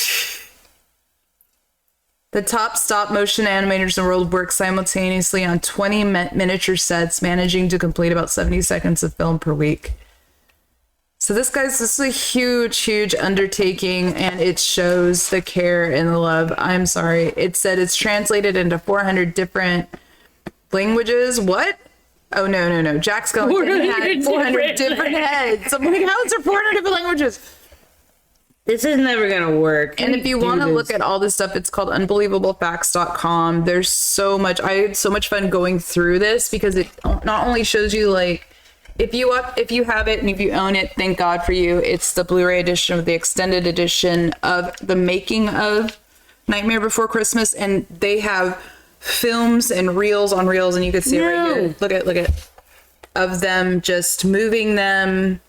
The top stop-motion animators in the world work simultaneously on 20 miniature sets, managing to complete about 70 seconds of film per week. So this is a huge, huge undertaking, and it shows the care and the love. I'm sorry. It said it's translated into 400 different languages. What? Oh, no. Jack Skellington had 400 different heads. I'm like, how is there 400 different languages? This is never gonna work. And if you want to look at all this stuff, it's called unbelievablefacts.com. There's so much. I had so much fun going through this because it not only shows you, like, if you have it and if you own it, thank God for you. It's the Blu-ray edition of the extended edition of the making of Nightmare Before Christmas, and they have films and reels on reels, and you can see it right here. Look at of them just moving them.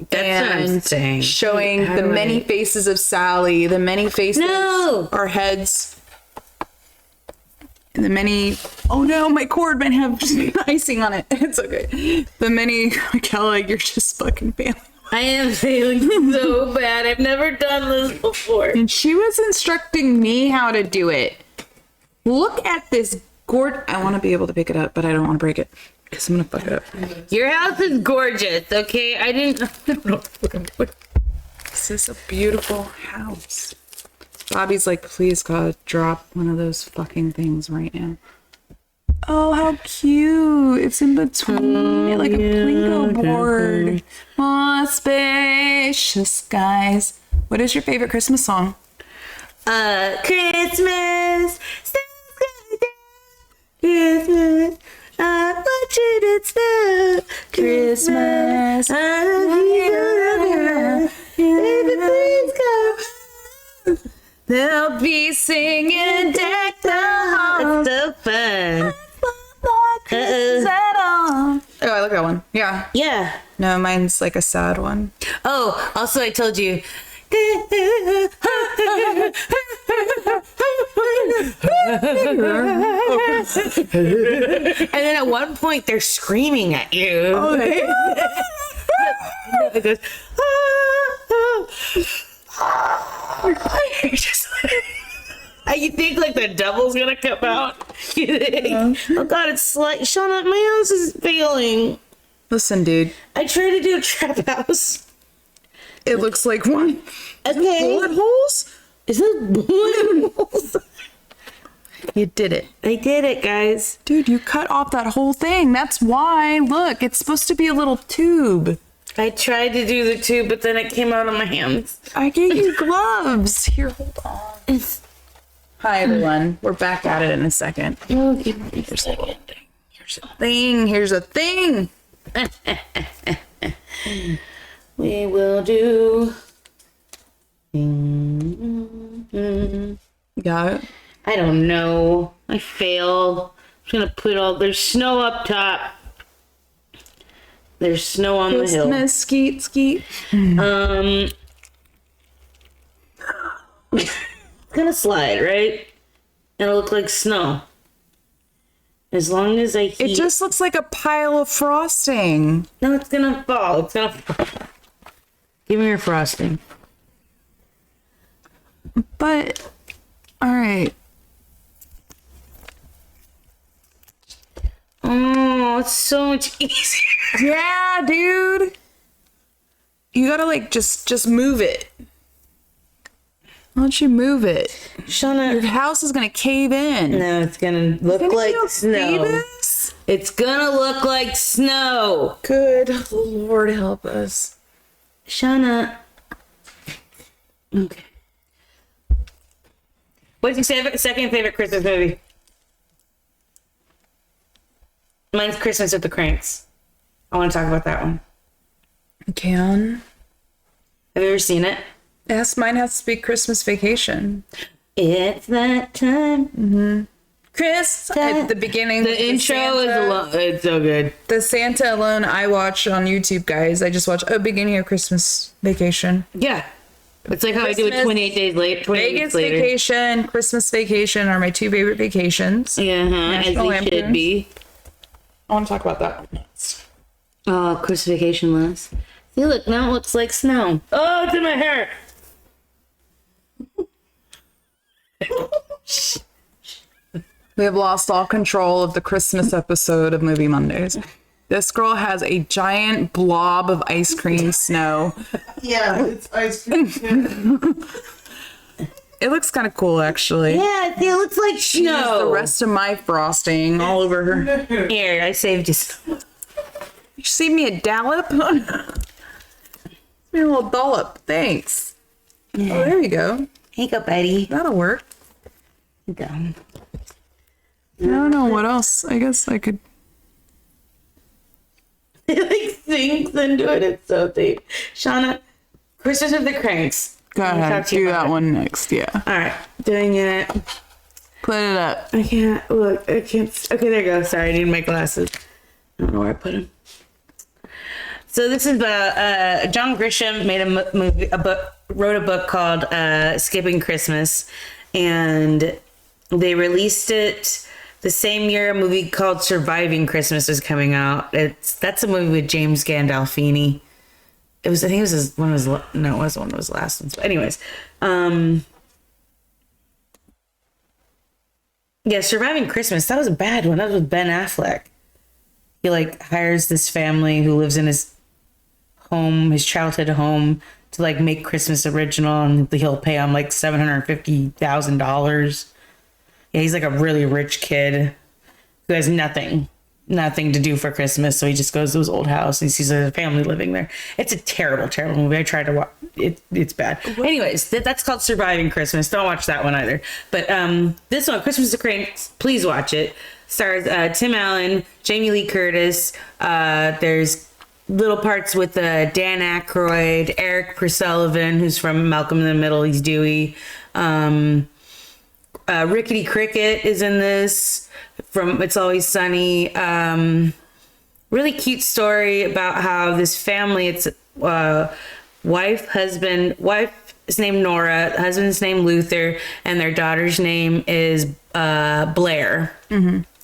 That's what I'm saying. Showing the many faces of Sally, the many faces are heads, and the many. Oh no, my cord might have icing on it. It's okay. The many. Kelly, you're just fucking failing. I am failing so bad. I've never done this before. And she was instructing me how to do it. Look at this gourd. I want to be able to pick it up, but I don't want to break it. Because I'm going to fuck it up. Your house is gorgeous, okay? I didn't... This is a beautiful house. Bobby's like, please, God, drop one of those fucking things right now. Oh, how cute. It's in between, like a Plinko board. Aw, spacious, guys. What is your favorite Christmas song? Christmas. Christmas. I want you to snow. Christmas. Baby, please come. They'll be singing deck the halls. It's so fun. Oh, I like that one. Yeah. Yeah. No, mine's like a sad one. Oh, also I told you. then at one point they're screaming at you. Okay. It goes, You're just you think like the devil's gonna come out? You think, oh God, it's like, Shauna, my house is failing. Listen, dude. I tried to do a trap house. It looks like one. Okay. Bullet holes? Is it bullet holes? You did it. I did it, guys. Dude, you cut off that whole thing. That's why. Look, it's supposed to be a little tube. I tried to do the tube, but then it came out of my hands. I gave you gloves. Here, hold on. Hi, everyone. We're back at it in a second. Oh, give me a second. Here's a thing. Here's a thing. We will do. You got it? I don't know. I failed. I'm just gonna put all. There's snow up top. There's snow on the hill. Christmas, skeet, skeet. It's gonna slide, right? It'll look like snow. As long as I heat. It just looks like a pile of frosting. No, it's gonna fall. It's gonna fall. Give me your frosting. But, all right. Oh, it's so much easier. Yeah, dude. You gotta like just move it. Why don't you move it? Your Shauna. house is gonna cave in. No, it's gonna look like See snow. this? It's gonna look like snow. Good Lord help us. Shauna. Okay. What's your second favorite Christmas movie? Mine's Christmas with the Cranks. I want to talk about that one. Can. Have you ever seen it? Yes, mine has to be Christmas Vacation. It's that time. Chris, at the beginning. The intro is it's so good. The Santa alone I watch on YouTube, guys. I just watch beginning of Christmas Vacation. Yeah. It's like how I do it Christmas, 28 days later. 28 Vegas weeks later. Vacation, Christmas Vacation are my two favorite vacations. Yeah, as National they should Lampoons. be. I want to talk about that one next. Oh, Christmas Vacation last. See, look, now it looks like snow. Oh, it's in my hair. We have lost all control of the Christmas episode of Movie Mondays. This girl has a giant blob of ice cream snow. Yeah, it's ice cream. It looks kind of cool, actually. Yeah, it looks like She used snow. the rest of my frosting all over her. Here, I saved you some. You see me a dollop? Give me a little dollop. Thanks. Yeah. Oh, there you go. Here you go, buddy. That'll work. Here you go. I don't know what else. I guess I could. It like sinks into it. It's so deep. Shauna, Christmas with the Cranks. Go Let me ahead. talk to you Do about that it. one next. Yeah. All right, doing it. Put it up. I can't look. I can't. Okay, there you go. Sorry, I need my glasses. I don't know where I put them. So this is John Grisham made wrote a book called Skipping Christmas, and they released it the same year a movie called Surviving Christmas was coming out. That's a movie with James Gandolfini. I think it was one of his, no, it wasn't one of his last ones. But anyways, yeah, Surviving Christmas. That was a bad one. That was with Ben Affleck. He like hires this family who lives in his home, his childhood home, to like make Christmas original, and he'll pay him like $750,000. Yeah, he's like a really rich kid who has nothing to do for Christmas, so he just goes to his old house and he sees a family living there. It's a terrible, terrible movie. I tried to watch it. It's bad. Anyways, that's called Surviving Christmas. Don't watch that one either. But this one, Christmas with the Cranks, please watch it. Stars Tim Allen, Jamie Lee Curtis. There's little parts with Dan Aykroyd, Eric Persullivan, who's from Malcolm in the Middle. He's Dewey. Rickety Cricket is in this from It's Always Sunny. Really cute story about how this family, it's wife is named Nora, the husband's named Luther, and their daughter's name is Blair.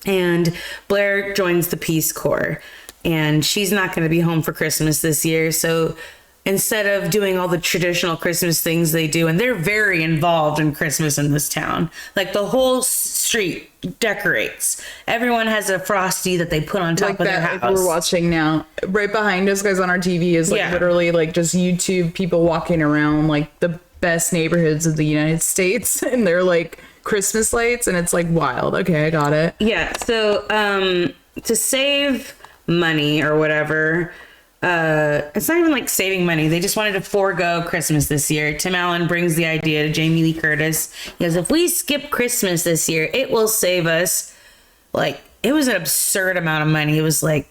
And Blair joins the Peace Corps, and she's not going to be home for Christmas this year. So instead of doing all the traditional Christmas things they do, and they're very involved in Christmas in this town, like the whole street decorates. Everyone has a Frosty that they put on top Like of their that, house. like we're watching now. Right behind us, guys, on our TV is like Yeah. literally like just YouTube people walking around like the best neighborhoods of the United States, and they're like Christmas lights, and it's like wild. Okay, I got it. Yeah, so to save money or whatever, it's not even like saving money. They just wanted to forego Christmas this year. Tim Allen brings the idea to Jamie Lee Curtis. He goes, if we skip Christmas this year, it will save us, like, it was an absurd amount of money. It was like,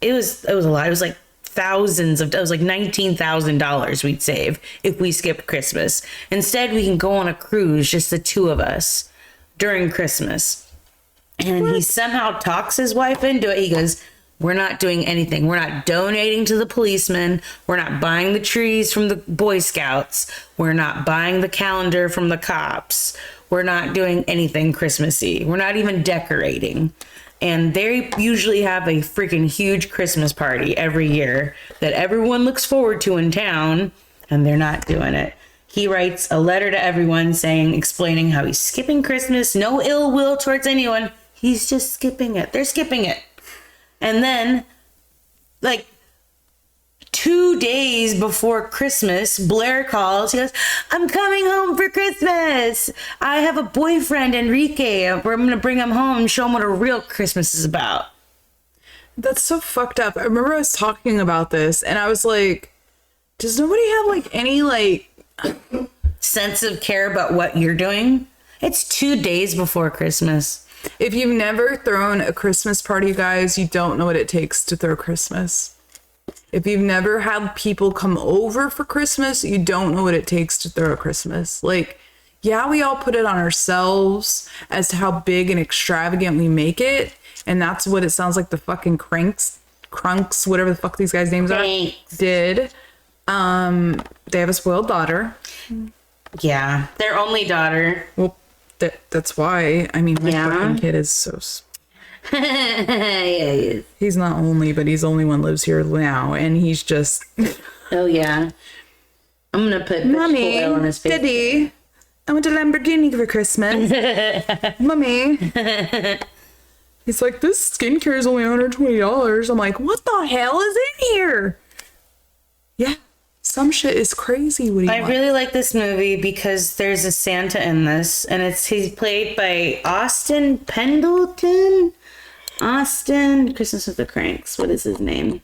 it was a lot. It was like it was like $19,000 we'd save if we skipped Christmas. Instead, we can go on a cruise, just the two of us, during Christmas. And he somehow talks his wife into it. He goes, we're not doing anything. We're not donating to the policemen. We're not buying the trees from the Boy Scouts. We're not buying the calendar from the cops. We're not doing anything Christmassy. We're not even decorating. And they usually have a freaking huge Christmas party every year that everyone looks forward to in town, and they're not doing it. He writes a letter to everyone explaining how he's skipping Christmas. No ill will towards anyone. He's just skipping it. They're skipping it. And then, like, 2 days before Christmas, Blair calls. He goes, I'm coming home for Christmas. I have a boyfriend, Enrique. I'm going to bring him home and show him what a real Christmas is about. That's so fucked up. I remember I was talking about this, and I was like, does nobody have like any like Sense of care about what you're doing? It's 2 days before Christmas. If you've never thrown a Christmas party, guys, you don't know what it takes to throw Christmas. If you've never had people come over for Christmas, you don't know what it takes to throw a Christmas. Like, yeah, we all put it on ourselves as to how big and extravagant we make it. And that's what it sounds like the fucking Crunks, whatever the fuck these guys' names Thanks. are, did. They have a spoiled daughter. Yeah. Their only daughter. Well, that's why. I mean, my Yeah. fucking kid is so... Yeah. He's not only, but he's the only one lives here now, and he's just... Oh, yeah. I'm going to put Mommy, vegetable oil on his face. Daddy, I want a Lamborghini for Christmas. Mommy. He's like, this skincare is only $120. I'm like, what the hell is in here? Yeah, some shit is crazy. What do you I want? really like this movie because there's a Santa in this, and he's played by Austin Pendleton. Austin, Christmas with the Cranks. What is his name?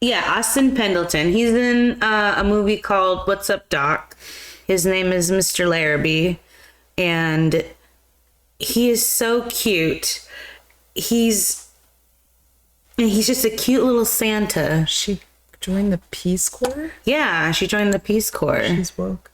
Yeah, Austin Pendleton. He's in a movie called What's Up, Doc? His name is Mr. Larrabee, and he is so cute. He's just a cute little Santa. She joined the Peace Corps? Yeah, she joined the Peace Corps. She's woke.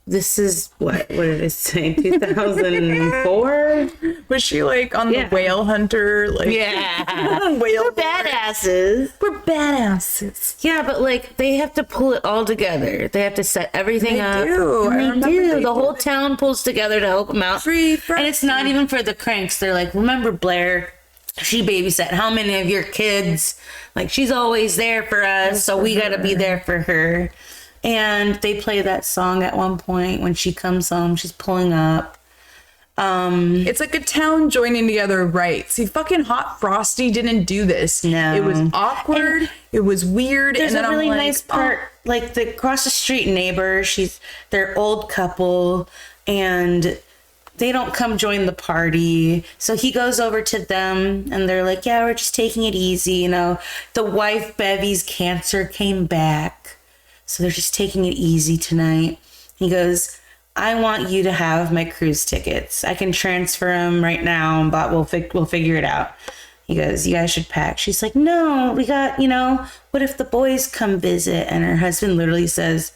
This is what did it say? 2004? Was she like on Yeah. the whale hunter? Like, Yeah. whale We're badasses. We're badasses. Yeah, but like they have to pull it all together. They have to set everything They up. do. And I they remember do. they The whole did. town pulls together to help them out. Free And it's not even for the cranks. They're like, remember Blair? She babysat how many of your kids? Like she's always there for us, so we got to be there for her. And they play that song at one point when she comes home. She's pulling up. It's like a town joining together, right? See, fucking Hot Frosty didn't do this. No. It was awkward. It was weird. There's and then a really I'm like, nice part, like the across the street neighbor. They're old couple, and they don't come join the party. So he goes over to them, and they're like, "Yeah, we're just taking it easy." You know, the wife Bevy's cancer came back, so they're just taking it easy tonight. He goes, I want you to have my cruise tickets. I can transfer them right now, but we'll figure it out. He goes, you guys should pack. She's like, no, we got, what if the boys come visit? And her husband literally says,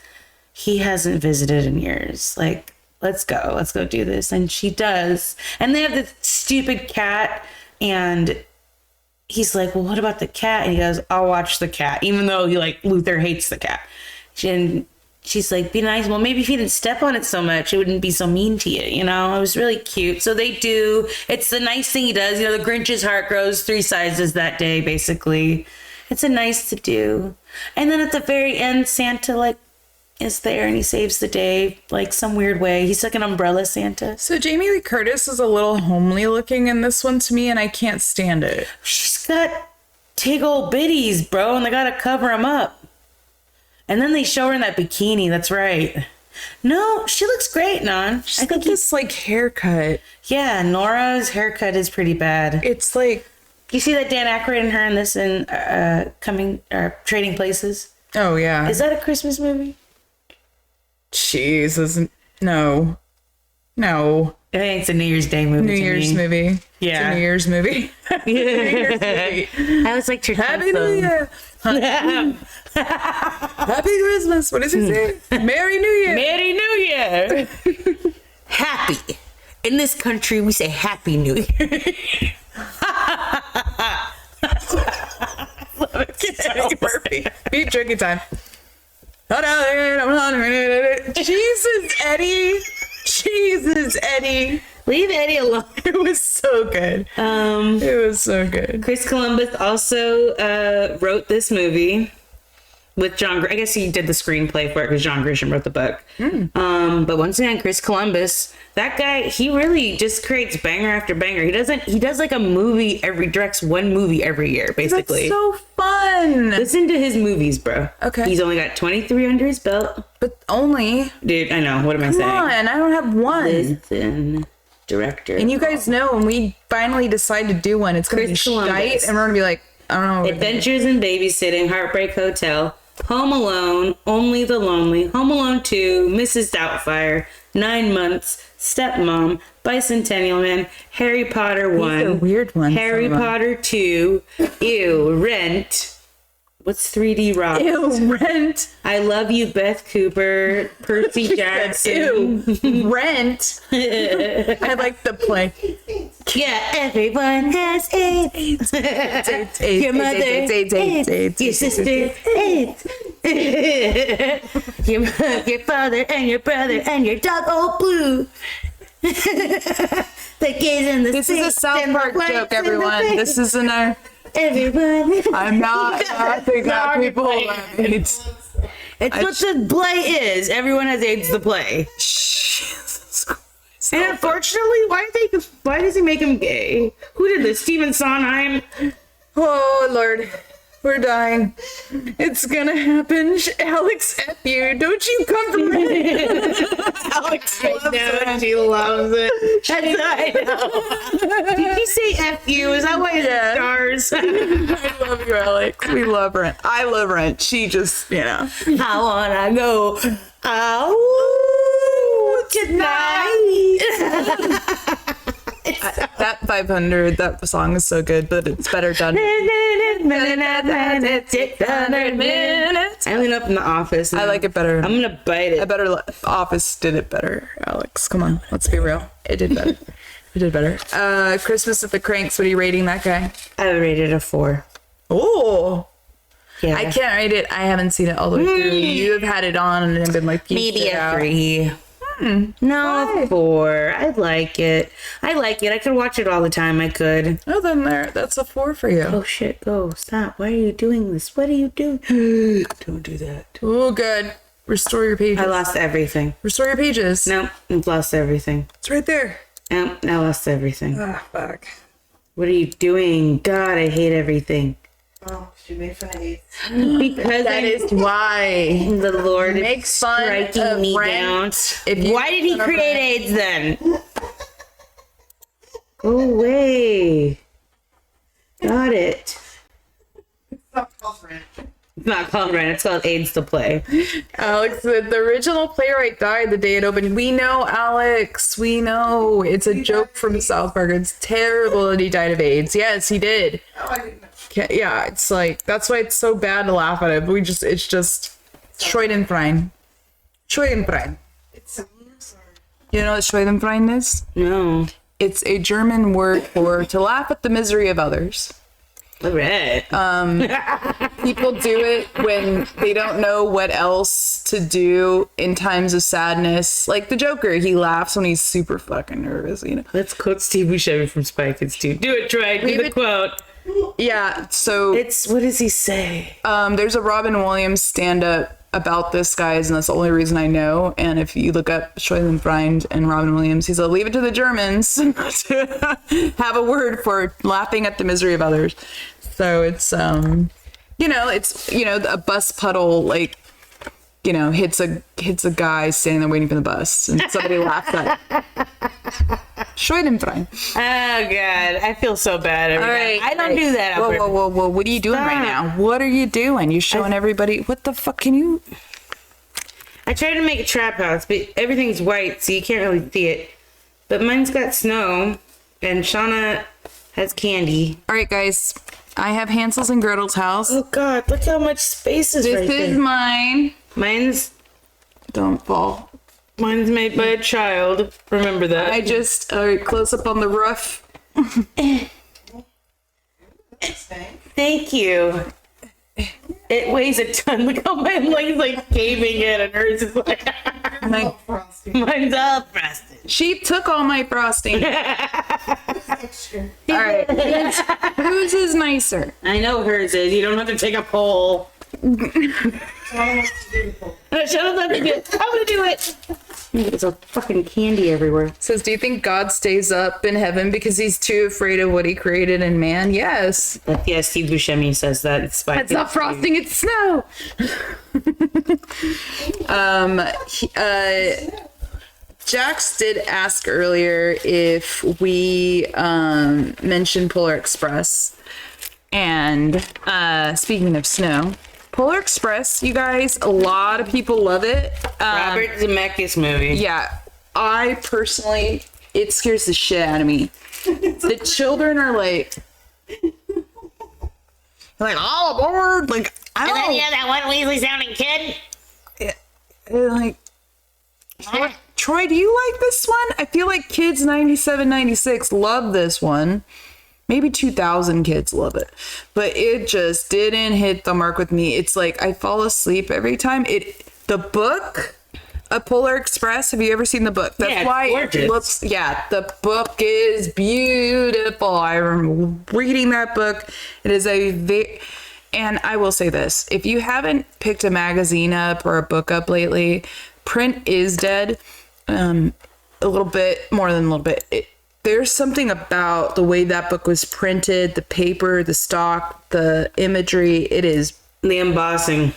he hasn't visited in years. Like, let's go do this. And she does. And they have this stupid cat, and he's like, well, what about the cat? And he goes, I'll watch the cat, even though Luther hates the cat. And she's like, be nice. Well, maybe if you didn't step on it so much, it wouldn't be so mean to you. You know, it was really cute. So they do. It's the nice thing he does. You know, the Grinch's heart grows 3 sizes that day, basically. It's a nice to do. And then at the very end, Santa, like, is there and he saves the day, like, some weird way. He's like an umbrella Santa. So Jamie Lee Curtis is a little homely looking in this one to me, and I can't stand it. She's got big old bitties, bro, and they gotta cover them up. And then they show her in that bikini. That's right. No, she looks great, Non. I think this like haircut. Yeah, Nora's haircut is pretty bad. It's like, You see that Dan Aykroyd and her in this in Trading Places? oh yeah. Is that a Christmas movie? Jesus, no. I think it's a New Year's Day movie. New Year's movie. Yeah. It's a New Year's movie. New Year's movie. I was like, Happy New Year. Happy Christmas. What does he say? Merry New Year. Merry New Year. Happy. In this country, we say Happy New Year. So perfect. Beat drinking time. Jesus, Eddie. Leave Eddie alone. It was so good. It was so good. Chris Columbus also wrote this movie with John. I guess he did the screenplay for it because John Grisham wrote the book. But once again, Chris Columbus, that guy, he really just creates banger after banger. He does like a movie directs one movie every year, basically. That's so fun. Listen to his movies, bro. Okay. He's only got 23 under his belt. But only. Dude, I know. What am I Come saying? on, I don't have one. Listen, director. And you guys know when we finally decide to do one, it's gonna be Chris Columbus. shite, and we're gonna be like, I don't know. Adventures in Babysitting, Heartbreak Hotel, Home Alone, Only the Lonely, Home Alone 2, Mrs. Doubtfire, 9 Months, Stepmom, Bicentennial Man, Harry Potter 1, These are weird ones. Harry some of them. Potter 2, Ew, Rent. What's 3D Rock? Ew, Rent. I Love You, Beth Cooper, Percy Jackson. Ew, Rent. I like the play. Yeah, everyone has AIDS. Your mother, AIDS. Your sister, AIDS. Your father and your brother and your dog, old blue. The kids in the This is a South Park joke, everyone. This isn't a. Everyone. I'm not laughing at people. It's what the play is. Everyone has AIDS. The play. Jesus Christ. And unfortunately, why does he make him gay? Who did this? Stephen Sondheim. Oh Lord, we're dying. It's gonna happen. Alex, F you. Don't you come from Alex loves it. She loves it. I know. Did you say F you? Is that why it's stars? I love you, Alex. We love Rent. I love Rent. She just, I wanna go out tonight. that 500, that song is so good, but it's better done. 600 minutes. I only know from The Office. I like it better. I'm gonna bite it. Office did it better, Alex. Come on, let's be real. It did better. It did better. Christmas at the Cranks. What are you rating that guy? I would rate it a 4. Oh, Yeah, I can't rate it. I haven't seen it all the way through. You have had it on and been like, maybe a 3. No, a 4. I like it. I could watch it all the time. I could. Oh, then that's a 4 for you. Oh shit! Go stop! Why are you doing this? What are you doing? Don't do that. Oh, good. Restore your pages. I lost everything. Restore your pages. Nope, I've lost everything. It's right there. Nope, I lost everything. Ah, fuck. What are you doing? God, I hate everything. Oh, she made fun of AIDS. Because That is why. the Lord Make is fun striking of me Rent. down. If you Why did he make fun of create Rent- AIDS then? Go away. Got it. Stop covering. It's not called Rent. It's called AIDS the Play. Alex, the original playwright died the day it opened. We know, Alex. We know. It's a joke from South Park. It's terrible that he died of AIDS. Yes, he did. Oh, I didn't know. Yeah, it's like, that's why it's so bad to laugh at it. But it's just Freudenfrein. Freudenfrein. It's a sorry. You know what Freudenfrein is? No. It's a German word for to laugh at the misery of others. All right. People do it when they don't know what else to do in times of sadness. Like the Joker, he laughs when he's super fucking nervous, you know. Let's quote Steve Buscemi from Spy Kids 2. Do it, Troy. Do the quote. Yeah, so It's, what does he say? there's a Robin Williams stand-up about this, guys, and that's the only reason I know. And if you look up Schoenfried and Robin Williams, he's like, leave it to the Germans to have a word for laughing at the misery of others. So it's it's a bus puddle, like, hits a guy standing there waiting for the bus, and somebody laughs at it. Schoenfried. Oh, God. I feel so bad every time. I don't do that. Whoa. What are you doing right now? What are you doing? You're showing everybody. What the fuck can you? I tried to make a trap house, but everything's white, so you can't really see it. But mine's got snow, and Shauna has candy. All right, guys. I have Hansel's and Gretel's house. Oh, God. Look how much space is right This is there. mine. Mine's Don't fall. made by a child. Remember that. I just close up on the roof. Thank you. It weighs a ton. Look how my leg's like caving in, and hers is like... Mine's all frosted. She took all my frosting. All Extra. right. Whose is nicer? I know hers is. You don't have to take a poll. Shut up, let me do it. I'm gonna do it. There's a fucking candy everywhere. Says, do you think God stays up in heaven because he's too afraid of what he created in man? Yes. Yeah, Steve Buscemi says that. It's not frosting, it's snow. Jax did ask earlier if we mentioned Polar Express. And speaking of snow, Polar Express, you guys, a lot of people love it. Robert Zemeckis movie. Yeah, I personally, it scares the shit out of me. The children are like all aboard. Like, I don't know. that one Weasley sounding kid. They're like, Troy, do you like this one? I feel like kids 97, 96 love this one. Maybe 2000 kids love it, but it just didn't hit the mark with me. It's like I fall asleep every time. The book, A Polar Express. Have you ever seen the book? That's why gorgeous. it looks. Yeah, the book is beautiful. I remember reading that book. It is and I will say this: if you haven't picked a magazine up or a book up lately, print is dead. A little bit more than a little bit. There's something about the way that book was printed, the paper, the stock, the imagery. It is The embossing.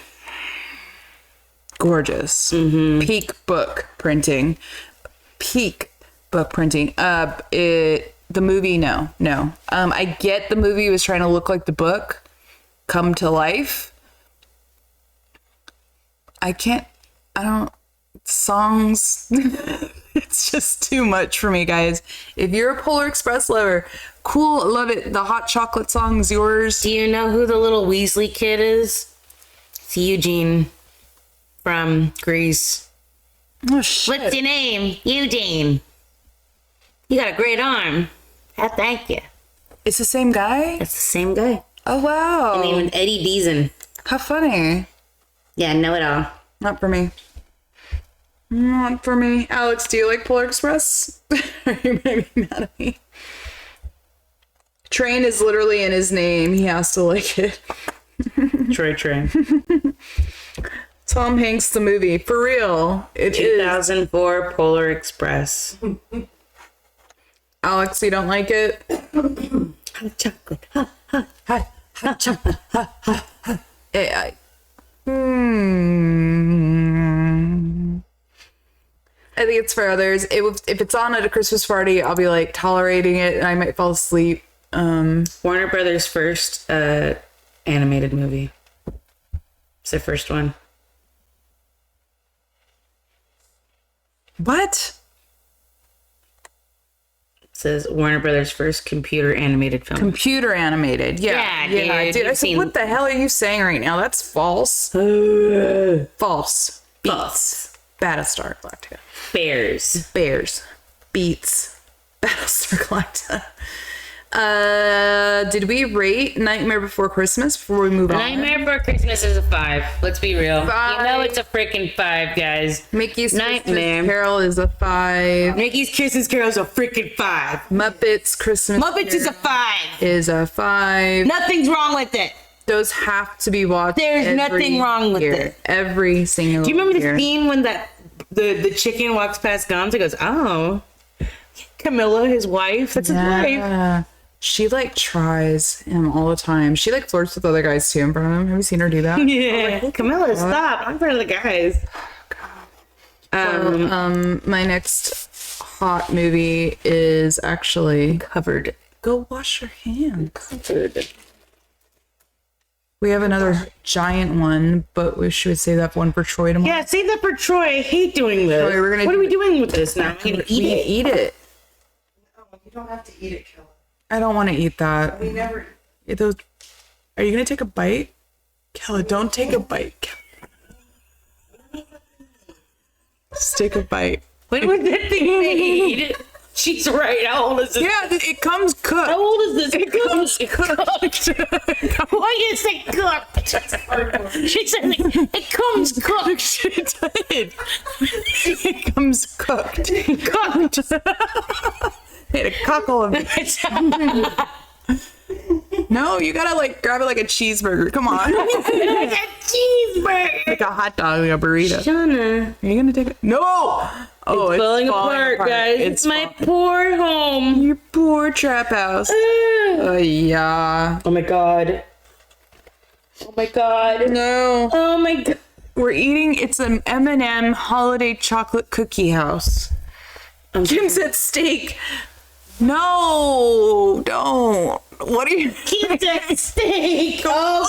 gorgeous. Peak book printing. Peak book printing. The movie, no. I get the movie was trying to look like the book, come to life. Songs. It's just too much for me, guys. If you're a Polar Express lover, cool, love it. The hot chocolate song's yours. Do you know who the little Weasley kid is? It's Eugene from Greece. Oh, shit. What's your name? Eugene. You got a great arm. Thank you. It's the same guy? That's the same guy. Oh, wow. And even Eddie Deason. How funny. Yeah, know it all. Not for me. Not for me. Alex, do you like Polar Express? Are you maybe mad at me? Train is literally in his name. He has to like it. Troy Train. Tom Hanks, the movie. For real. It is. 2004 Polar Express. Alex, you don't like it? Hot chocolate. Hot chocolate. I think it's for others. If it's on at a Christmas party, I'll be like tolerating it and I might fall asleep. Warner Brothers' first animated movie. It's their first one. What? It says Warner Brothers' first computer animated film. Computer animated. Yeah, Yeah, dude, I said, what the hell are you saying right now? That's false. False. False. Battlestar Galactica. Bears. Bears. Beats. Battlestar Galactica. Did we rate Nightmare Before Christmas before we move on? Nightmare Before Christmas is a 5. Let's be real. 5. You know it's a freaking 5, guys. Mickey's Nightmare. Christmas Carol is a 5. Mickey's Christmas Carol is a freaking 5. Muppets Christmas Muppets is a 5. is a 5. Nothing's wrong with it. Those have to be watched. There's every nothing wrong with year. it. Every single Do you remember year. the scene when the chicken walks past Gums and goes, oh, Camilla, his wife? That's his wife. Yeah. She like tries him all the time. She like flirts with other guys too in front of him. Have you seen her do that? Yeah. Camilla, stop. I'm in front of the guys. My next hot movie is actually Covered. Go Wash Your Hands. Covered. We have another giant one, but should we save that one for Troy tomorrow? Yeah, save that for Troy. I hate doing this. Troy, we're gonna what do are we it. doing with this now? We eat it. No, you don't have to eat it, Kelly. I don't want to eat that. We never. Those. Are you gonna take a bite? Kelly, don't take a bite. Kelly. Just take a bite. What was that thing made? She's right. How old is this? Yeah, it comes cooked. How old is this? It comes cooked. Why you say cooked? She said it comes cooked. She did. It comes cooked. Cooked. Made a cockle of it. No, you gotta like grab it like a cheeseburger. Come on. Like a cheeseburger. Like a hot dog, like a burrito. Shauna. Are you gonna take it? No! Oh, it's Falling apart, guys. It's my poor home. Your poor trap house. Yeah. Oh my god. Oh my god. No. Oh my god. We're eating, it's an M&M holiday chocolate cookie house. Kim said steak. No, don't. What are you? Keep that steak. Oh,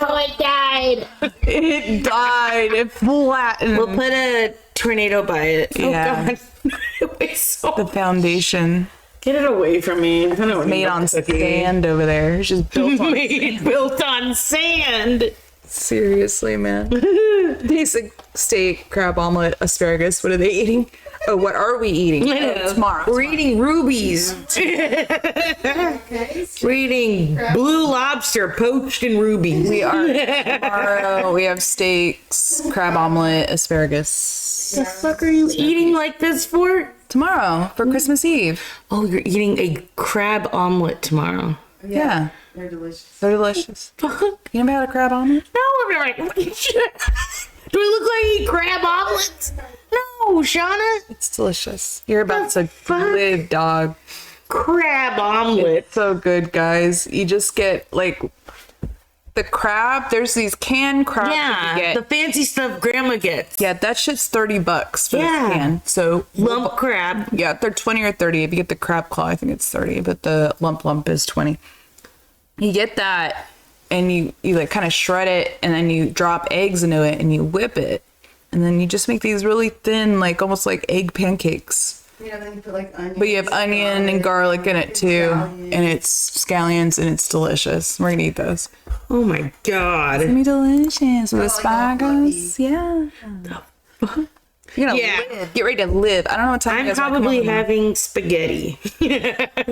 it died. It died. It flattened. We'll put a tornado by it. Yeah. Oh god. It weighs so The foundation Get it away from me. I don't know what made on sand over there. It's just built on built on sand. Seriously, man. Basic steak, crab omelet, asparagus. What are they eating? Oh, what are we eating? Oh, tomorrow. We're eating rubies. We're eating blue lobster poached in rubies. We are tomorrow. We have steaks, crab omelet, asparagus. What the fuck are you eating like this for? Tomorrow for Christmas Eve. Oh, you're eating a crab omelet tomorrow. Yeah. They're delicious. They're delicious. You never had a crab omelet? No, I'm like, do I look like I eat crab omelets? No, Shauna. It's delicious. You're about to fuck? live, dog. Crab omelet. So good, guys. You just get like the crab. There's these canned crabs that you Yeah, get. the fancy stuff Grandma gets. Yeah, that shit's $30 for Yeah. the can. So Lump crab. yeah, they're 20 or 30. If you get the crab claw, I think it's 30, but the lump is 20. You get that and you like kind of shred it and then you drop eggs into it and you whip it. And then you just make these really thin, like almost like egg pancakes. Yeah, then you put like onions. But you have onion and garlic in it too. Scallions. And it's scallions and it's delicious. We're gonna eat those. Oh my god. It's gonna be delicious with like asparagus. Yeah. You're gonna Yeah. live. Get ready to live. I don't know what time you I'm guys wanna come probably over. having spaghetti.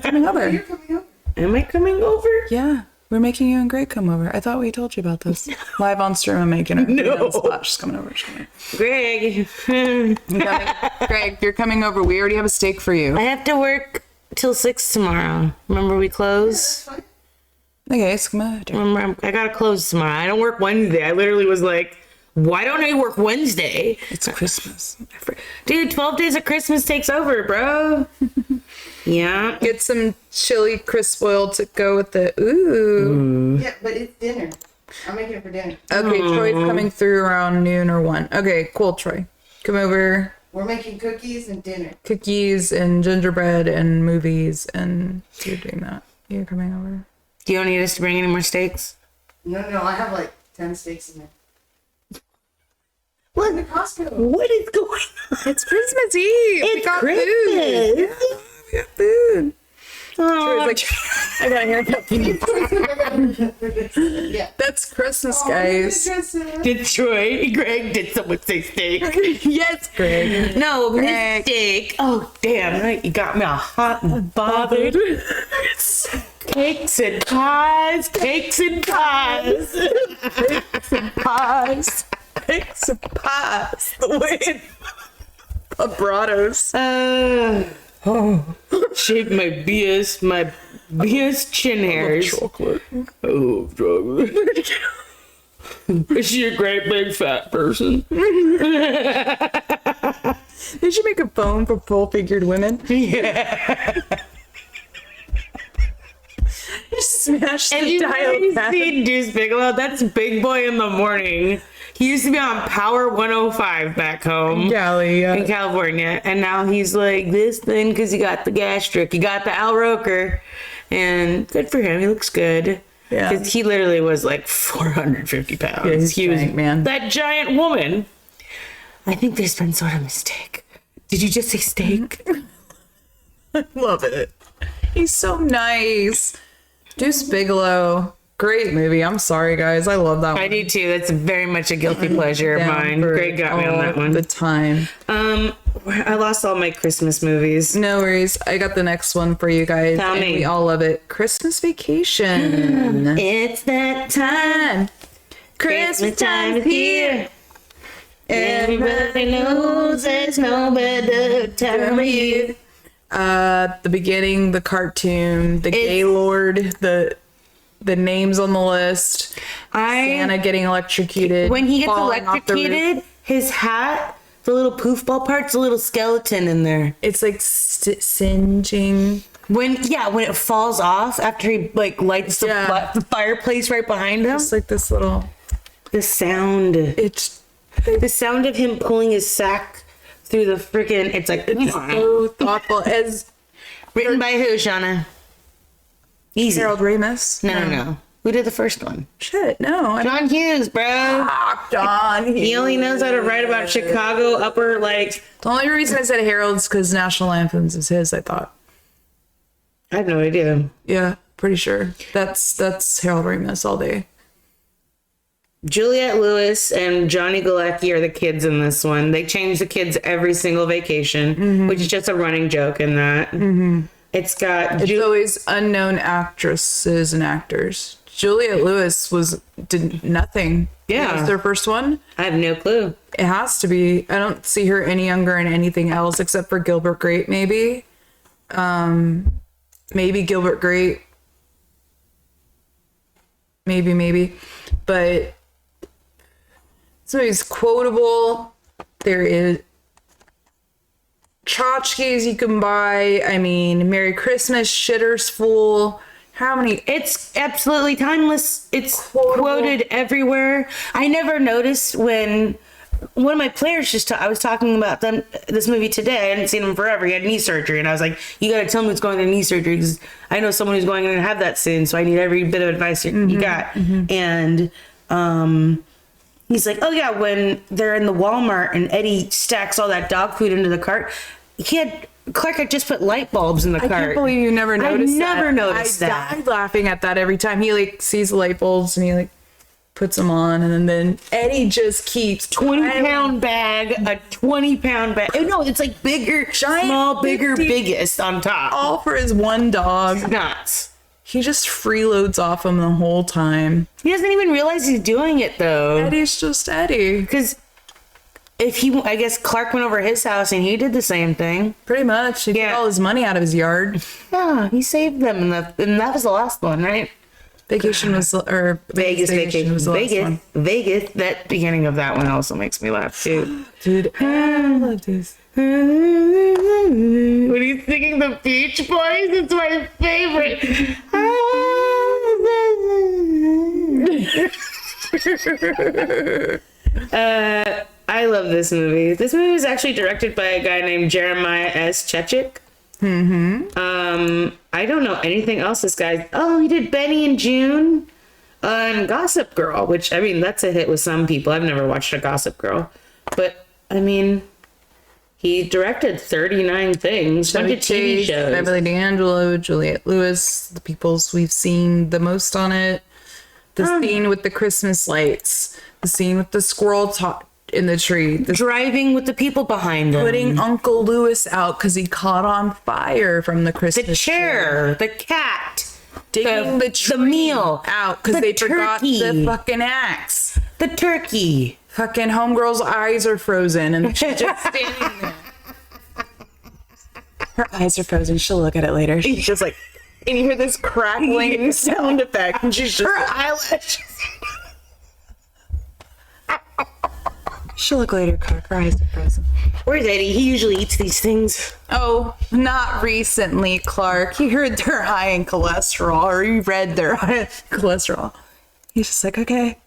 Coming over. You're coming up. Am I coming over? Yeah. We're making you and Greg come over. I thought we told you about this. Live on stream, I'm making her. No. She's coming over. She's coming over. Greg, I'm coming. Greg, you're coming over. We already have a steak for you. I have to work till 6 tomorrow. Remember we close? Okay, so come over. Remember, I gotta close tomorrow. I don't work Wednesday. I literally was like, why don't I work Wednesday? It's Christmas. Dude, 12 days of Christmas takes over, bro. Yeah. Get some chili crisp oil to go with the ooh. Yeah, but it's dinner. I'm making it for dinner. Okay, Troy's coming through around noon or 1. Okay, cool, Troy. Come over. We're making cookies and dinner. Cookies and gingerbread and movies and you're doing that. You're coming over. Do you don't need us to bring any more steaks? No, I have like 10 steaks in there. What? In the Costco. What is going on? It's Christmas Eve. We It's got Christmas. food. We got food. Oh, Troy's like, I gotta hear that. Yeah. That's Christmas, guys. Detroit. Greg, did someone say steak? Yes, Greg. No, Greg. mistake. Oh, damn. Right. You got me all hot and bothered. Cakes and pies. Cakes and pies. Pies. Pigs and pies. The way vibratos. Shake my BS chin hairs. Chocolate. Oh, chocolate. Is she a great big fat person? They should make a phone for full-figured women. Yeah. Smash And the you dial pad. see Deuce Bigelow? That's Big Boy in the Morning. He used to be on Power 105 back home. Galley, In California, and now he's like this thing because he got the gastric, he got the Al Roker, and good for him. He looks good. Yeah. Because he literally was like 450 pounds. Yeah, he's he was giant, man. that giant woman. I think there's been sort of a mistake. Did you just say steak? I love it. He's so nice. Deuce Bigelow. Great movie. I'm sorry, guys. I love that one. I do too. That's very much a guilty pleasure of Down mine. for Greg got me on that all one. The time. I lost all my Christmas movies. No worries. I got the next one for you guys. Tell and me. we all love it. Christmas Vacation. It's that time. Christmas time is here. Everybody knows there's no better time of year. The beginning, the cartoon, the Gaylord, the names on the list. Santa getting electrocuted. When he gets falling off the roof. electrocuted, his hat, the little poof ball part's a little skeleton in there. It's like singeing. When it falls off after he like lights the fireplace right behind him. It's like this little. The sound. It's The sound of him pulling his sack through the freaking. It's like so thoughtful. As written by who, Shauna? Easy. Harold Ramis. No. Who did the first one? Shit, no. John Hughes, bro. John. He only knows how to write about Chicago upper like. The only reason I said Harold's because National Anthems is his. I thought. I have no idea. Yeah, pretty sure. That's Harold Ramis all day. Juliette Lewis and Johnny Galecki are the kids in this one. They change the kids every single vacation, which is just a running joke in that. It's got It's always unknown actresses and actors. Juliette Lewis did nothing. Yeah. That was their first one. I have no clue. It has to be. I don't see her any younger in anything else except for Gilbert Grape, maybe. Maybe Gilbert Grape. Maybe. But this movie's quotable. There is tchotchkes you can buy. I mean, Merry Christmas, Shitter's Fool. How many? It's absolutely timeless. It's quoted everywhere. I never noticed when one of my players I was talking about this movie today. I hadn't seen him forever. He had knee surgery, and I was like, "You got to tell me what's going on knee surgery because I know someone who's going to have that soon. So I need every bit of advice you got." And he's like, "Oh yeah, when they're in the Walmart and Eddie stacks all that dog food into the cart, Clark had just put light bulbs in the cart." I can't believe you never noticed that. I never noticed I that. died laughing at that every time. He like sees the light bulbs and he like puts them on, and then Eddie just keeps 20-pound bag, a 20-pound bag. No, it's like bigger, Giant, small, bigger, 50 biggest on top. all for his one dog. Nuts. He just freeloads off him the whole time. He doesn't even realize he's doing it though. Eddie's just Eddie. Because I guess Clark went over his house and he did the same thing. Pretty much. He took all his money out of his yard. Yeah, he saved them, and that was the last one, right? Vacation was, or Vegas vacation was the last one. Vegas. That beginning of that one also makes me laugh too. Dude, I love this. When he's singing the Beach Boys, it's my favorite. I love this movie. This movie was actually directed by a guy named Jeremiah S. Chechik. I don't know anything else this guy. Oh, he did Benny and June and Gossip Girl, which, I mean, that's a hit with some people. I've never watched a Gossip Girl. But, I mean, He directed 39 things, bunch of TV shows. Beverly D'Angelo, Juliette Lewis, the peoples we've seen the most on it. The scene with the Christmas lights, the scene with the squirrel in the tree, Driving with the people behind him. putting Uncle Lewis out because he caught on fire from the Christmas The chair, the cat, digging the tree meal out because the they forgot turkey. the fucking axe. the turkey. Fucking homegirl's eyes are frozen and she's just standing there. Her eyes are frozen. She'll look at it later. She's just like, and you hear this crackling sound effect, and she's just her eyelashes. She'll look later, Clark. Her eyes are frozen. Where's Eddie? He usually eats these things. Oh, not recently, Clark. He heard they're high in cholesterol, or he read they're high in cholesterol. He's just like, okay.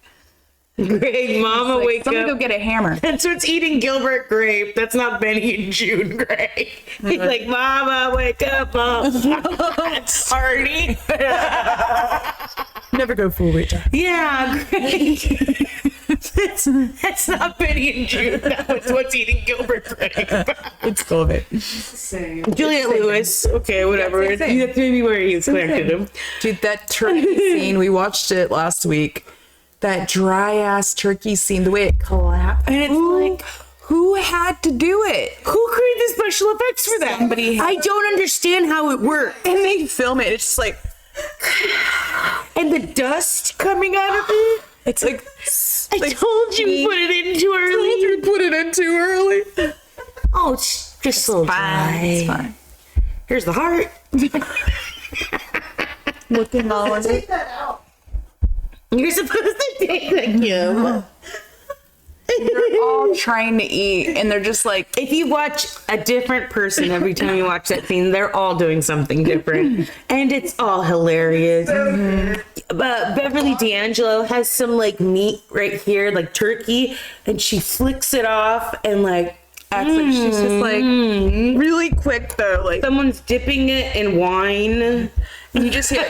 Greg, Mama, Like, wake somebody up. go get a hammer. That's what's eating Gilbert Grape. That's not Benny and June, Greg. He's like, Mama, wake up, Mom. Party. Never go full weight. Yeah, Greg. That's not Benny and June. That's what's eating Gilbert Grape. It's COVID. Same. Juliette Lewis. Okay, whatever. Yeah, same. That's maybe where you collected him. Dude, that turkey scene, we watched it last week. That dry ass turkey scene, the way it collapsed. And it's like, who had to do it? Who created the special effects for that? Somebody. I don't understand how it worked. And they film it. It's just like, And the dust coming out of it. it's like, I told you put it in too early. you put it in too early. Oh, it's just a little dry. It's fine. Here's the heart. Looking all of Take it. that out. You're supposed to take the cue. They're all trying to eat, and they're just like, If you watch a different person every time you watch that scene, they're all doing something different. And it's all hilarious. Beverly D'Angelo has some like meat right here, like turkey, and she flicks it off and like acts like she's just like, really quick though. Like, someone's dipping it in wine. and you just hear,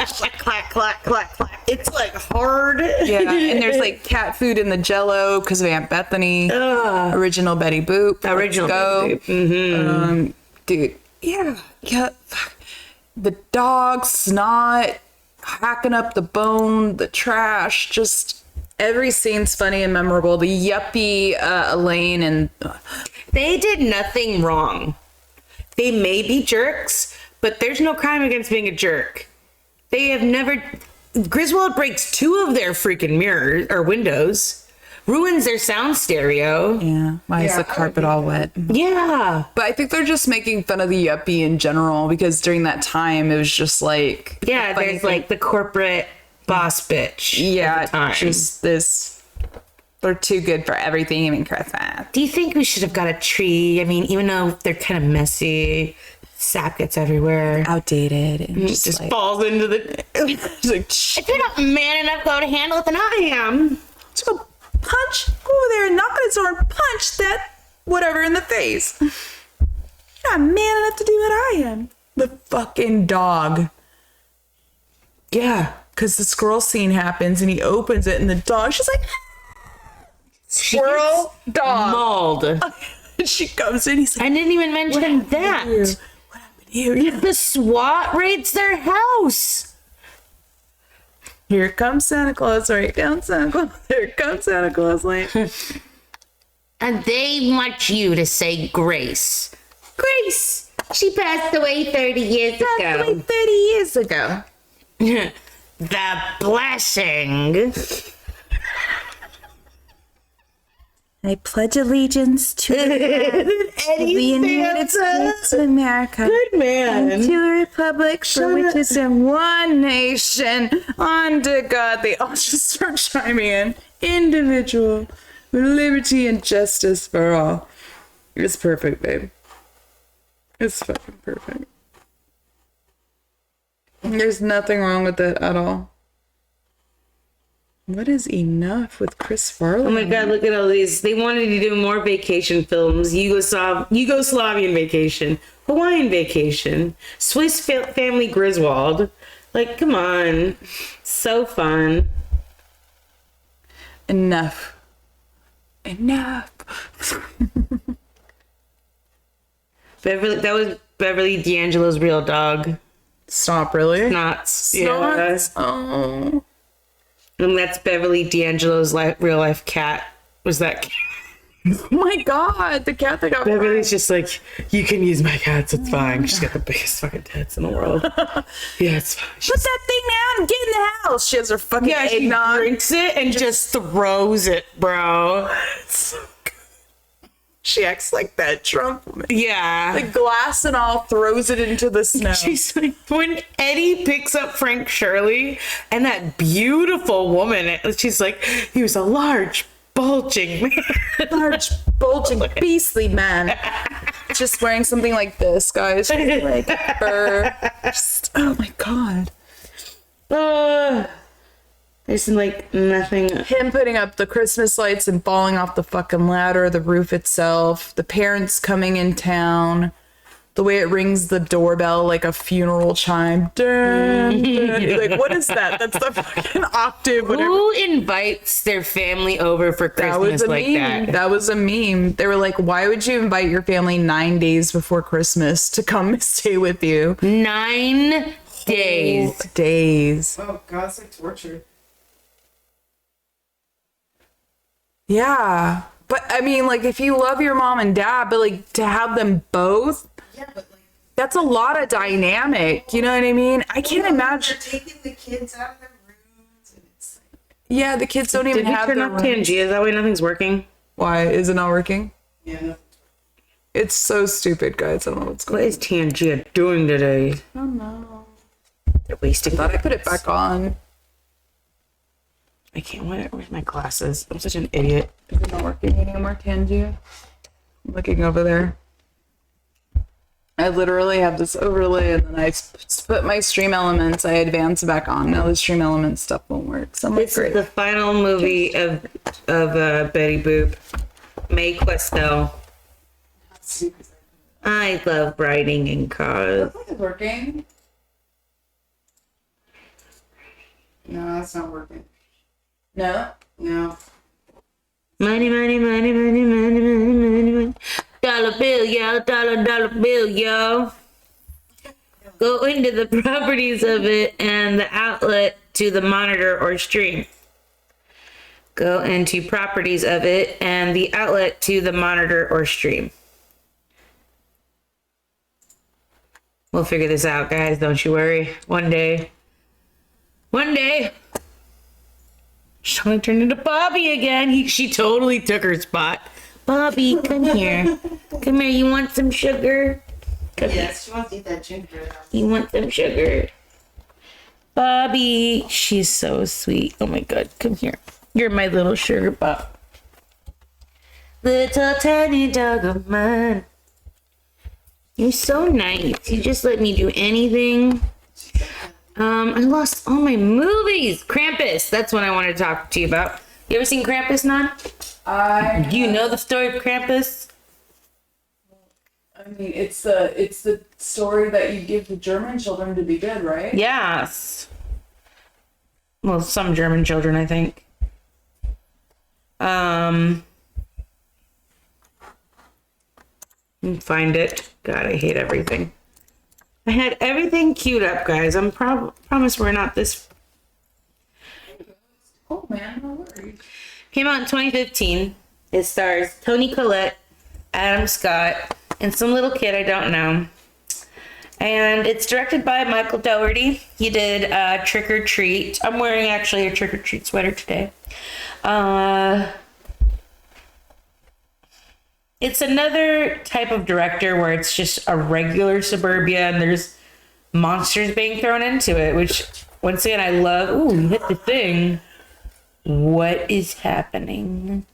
Clack, clack, clack, clack, clack. It's like hard. yeah, and there's like cat food in the jello because of Aunt Bethany. Original Betty Boop. Original Let's go. Betty Boop. Dude, yeah. Fuck. The dog snot, hacking up the bone, the trash, just every scene's funny and memorable. The yuppie Elaine and They did nothing wrong. They may be jerks, but there's no crime against being a jerk. They have never. Griswold breaks 2 of their freaking mirrors or windows, ruins their sound stereo. yeah, why is Yeah, the carpet all wet? Yeah. But I think they're just making fun of the yuppie in general because during that time it was just like Yeah, funny there's thing- like the corporate boss bitch. yeah, at the time. just this. They're too good for everything, even Christmas. Do you think we should have got a tree? I mean, even though they're kind of messy, sap gets everywhere. Outdated and Just like, falls into the. it's like, If you're not man enough though to handle it, then I am. let's go punch over there and knock on his door and punch that whatever in the face. You're not man enough to do what I am. The fucking dog. Yeah, because the squirrel scene happens and he opens it and the dog's just like, squirrel, dog. Mauled. And she comes in, he's like, I didn't even mention that. what happened here? The SWAT raids their house. Here comes Santa Claus, right down Santa Claus. Here comes Santa Claus Lane. And they want you to say Grace. Grace! She passed away 30 years That's ago. like 30 years ago. The blessing. I pledge allegiance to the United States of America. Good man. And to the republic for which is in one nation, under God. They all just start chiming in. Individual, with liberty and justice for all. It's perfect, babe. It's fucking perfect. There's nothing wrong with it at all. What is enough with Chris Farley? Oh my God, look at all these. They wanted to do more vacation films. Yugoslavian Vacation, Hawaiian Vacation, Swiss Family Griswold. Like, come on. So fun. Enough. That was Beverly D'Angelo's real dog. Stop, really? Snots. Snots? Yeah. Oh. And that's Beverly D'Angelo's real life cat. Was that cat? Oh my god, the cat that got Beverly's just like, you can use my cats, it's fine. She's got the biggest fucking tits in the world. Yeah, it's fine. Put that thing down, get in the house. She has her fucking She eggnog. drinks it and just throws it, bro. It's so good. She acts like that Trump woman. Yeah. The glass and all, throws it into the snow. She's like, when Eddie picks up Frank Shirley and that beautiful woman, she's like, he was a large, bulging man. Large, bulging, beastly man. Just wearing something like this, guys. Like fur. Just, oh my god. There's like nothing. Him putting up the Christmas lights and falling off the fucking ladder, the roof itself, the parents coming in town, the way it rings the doorbell like a funeral chime. Dun, dun. Like, what is that? That's the fucking octave. Whatever. Who invites their family over for That was Christmas a like meme. that? That was a meme. They were like, why would you invite your family 9 days before Christmas to come stay with you? 9 days. Days. Oh god, it's like torture. Yeah. But I mean, like, if you love your mom and dad, but like to have them both, Yeah, but like that's a lot of dynamic. You know what I mean? I can't imagine. they're taking the kids out of their rooms and it's like, Yeah, the kids don't even Did we have turn their off rooms. Tangia? Is that why nothing's working? Why is it not working? yeah, no. It's so stupid, guys. I don't know what's What going on. is Tangia doing today? I don't know. They're wasting. I thought I put it back on. I can't. Where's my glasses? I'm such an idiot. Is it not working anymore, Tangia? I'm looking over there. I literally have this overlay and then I put my stream elements. I advance it back on. Now the stream element stuff won't work. So I'm like, This great. is the final movie of Betty Boop. May Questel. I love riding in cars. Looks like it's working. No, that's not working. No? No. Money, money, money, money, money, money, money, money. Dollar bill, yo. Dollar bill, yo. Go into the properties of it and the outlet to the monitor or stream. Go into properties of it and the outlet to the monitor or stream. We'll figure this out, guys. Don't you worry. One day. Sean turned into Bobby again. She totally took her spot. Bobby, come here. Come here. You want some sugar? Come here. Yes, she wants to eat that gingerbread. You want some sugar? Bobby. She's so sweet. Oh my God. Come here. You're my little sugar pop. Little tiny dog of mine. You're so nice. You just let me do anything. I lost all my movies. Krampus. That's what I wanted to talk to you about. You ever seen Krampus, Nan? Do you know the story of Krampus? I mean, it's the story that you give the German children to be good, right? Yes. Well, some German children, I think. Find it. God, I hate everything. I had everything queued up, guys. I'm promise we're not this. Oh man, no worries. Came out in 2015. It stars Toni Collette, Adam Scott, and some little kid I don't know. And it's directed by Michael Dougherty. He did Trick or Treat. I'm wearing actually a Trick or Treat sweater today. It's another type of director where it's just a regular suburbia and there's monsters being thrown into it, which once again I love. Ooh, you hit the thing. What is happening?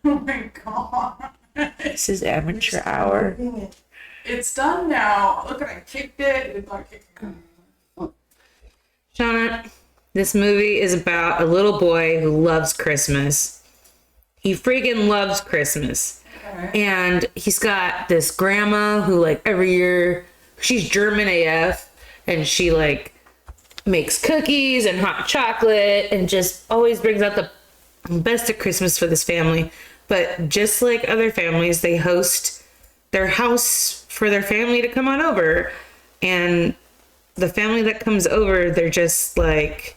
Oh my god. This is amateur hour. It's done now. Look, I kicked it. It's not kicking. Shauna, this movie is about a little boy who loves Christmas. He freaking loves Christmas. Okay. And he's got this grandma who, like, every year, she's German AF, and she, like, makes cookies and hot chocolate and just always brings out the best of Christmas for this family. But just like other families, they host their house for their family to come on over. And the family that comes over, they're just like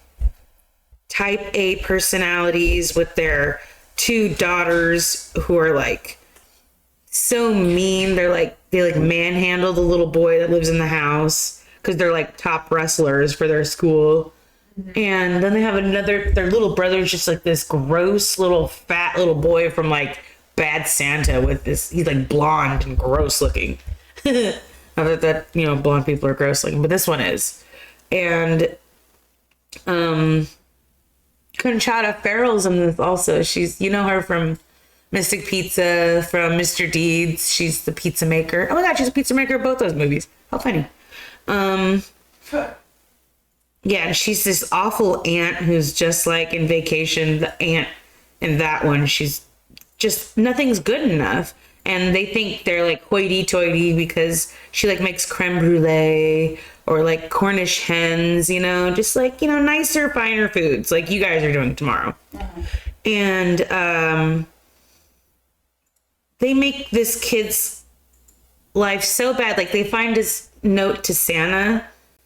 type A personalities with their 2 daughters who are like so mean. They manhandle the little boy that lives in the house because they're like top wrestlers for their school. And then they have their little brother's just like this gross little fat little boy from like Bad Santa with this, he's like blonde and gross looking. Not that, blonde people are gross looking, but this one is. And Conchata Farrell's in this also. She's, her from Mystic Pizza, from Mr. Deeds. She's the pizza maker. Oh my God, she's a pizza maker of both those movies. How funny. Yeah, and she's this awful aunt who's just like in Vacation. The aunt in that one, she's just, nothing's good enough. And they think they're like hoity-toity because she like makes creme brulee or like Cornish hens, just like, nicer, finer foods like you guys are doing tomorrow. And they make this kid's life so bad. Like they find his note to Santa.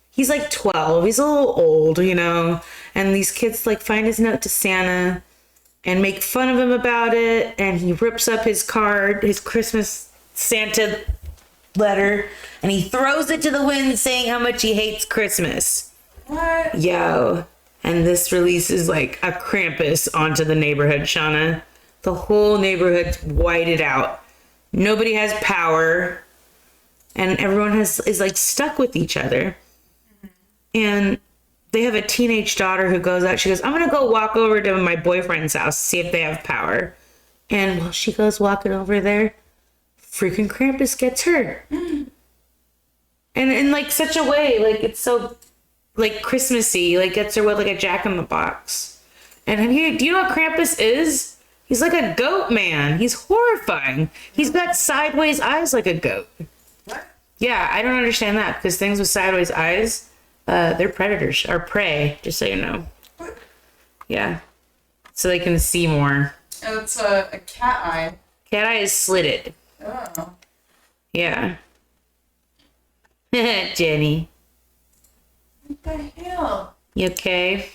He's like 12. He's a little old, and these kids like find his note to Santa and make fun of him about it. And he rips up his card, his Christmas Santa letter, and he throws it to the wind saying how much he hates Christmas. What? Yo. And this releases like a Krampus onto the neighborhood, Shauna. The whole neighborhood's whited out. Nobody has power. And everyone is like stuck with each other. And they have a teenage daughter who goes out. She goes, I'm going to go walk over to my boyfriend's house, see if they have power. And while she goes walking over there, freaking Krampus gets her. And in like such a way, like it's so like Christmassy, like gets her with like a Jack-in-the-Box. And do you know what Krampus is? He's like a goat man. He's horrifying. He's got sideways eyes like a goat. What? Yeah, I don't understand that because things with sideways eyes, they're predators or prey, just so you know. What? Yeah. So they can see more. Oh, it's a cat eye. Cat eye is slitted. Oh. Yeah. Jenny. What the hell? You okay?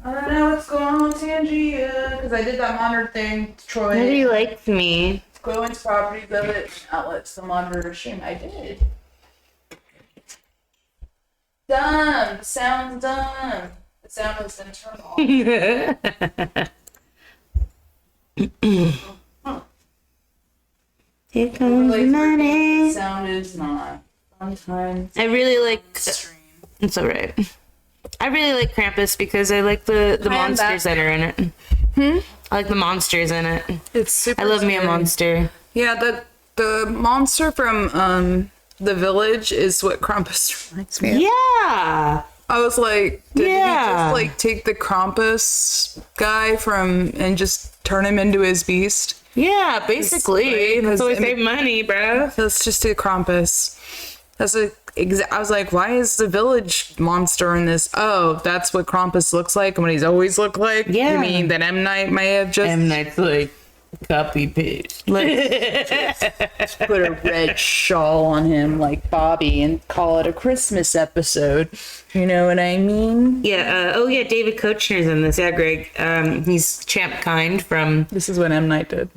I don't know what's going on with Tangia, because I did that monitor thing to Troy. Nobody likes me. Go into properties of it, outlets, the monitor stream. I did. Dumb. The sound's dumb. The sound was internal. Here comes the money. The sound is not. Sometimes. I really like. Stream. It's alright. I really like Krampus because I like the monsters that are in it. I like the monsters in it. It's super I love me a scary. monster. Yeah, the monster from The Village is what Krampus reminds me of. Yeah. I was like, did he Yeah. just like take the Krampus guy and just turn him into his beast? Yeah, basically. Right, That's how we 'cause, I save mean- money, bro. Let's just do Krampus. I was like, why is the village monster in this? Oh, that's what Krampus looks like and what he's always looked like? Yeah. You mean that M. Night may have just M. Night's like, copy paste. put a red shawl on him like Bobby and call it a Christmas episode? You know what I mean? Yeah, David Koechner's in this. Yeah, Greg. He's Champ Kind from... This is what M. Night did.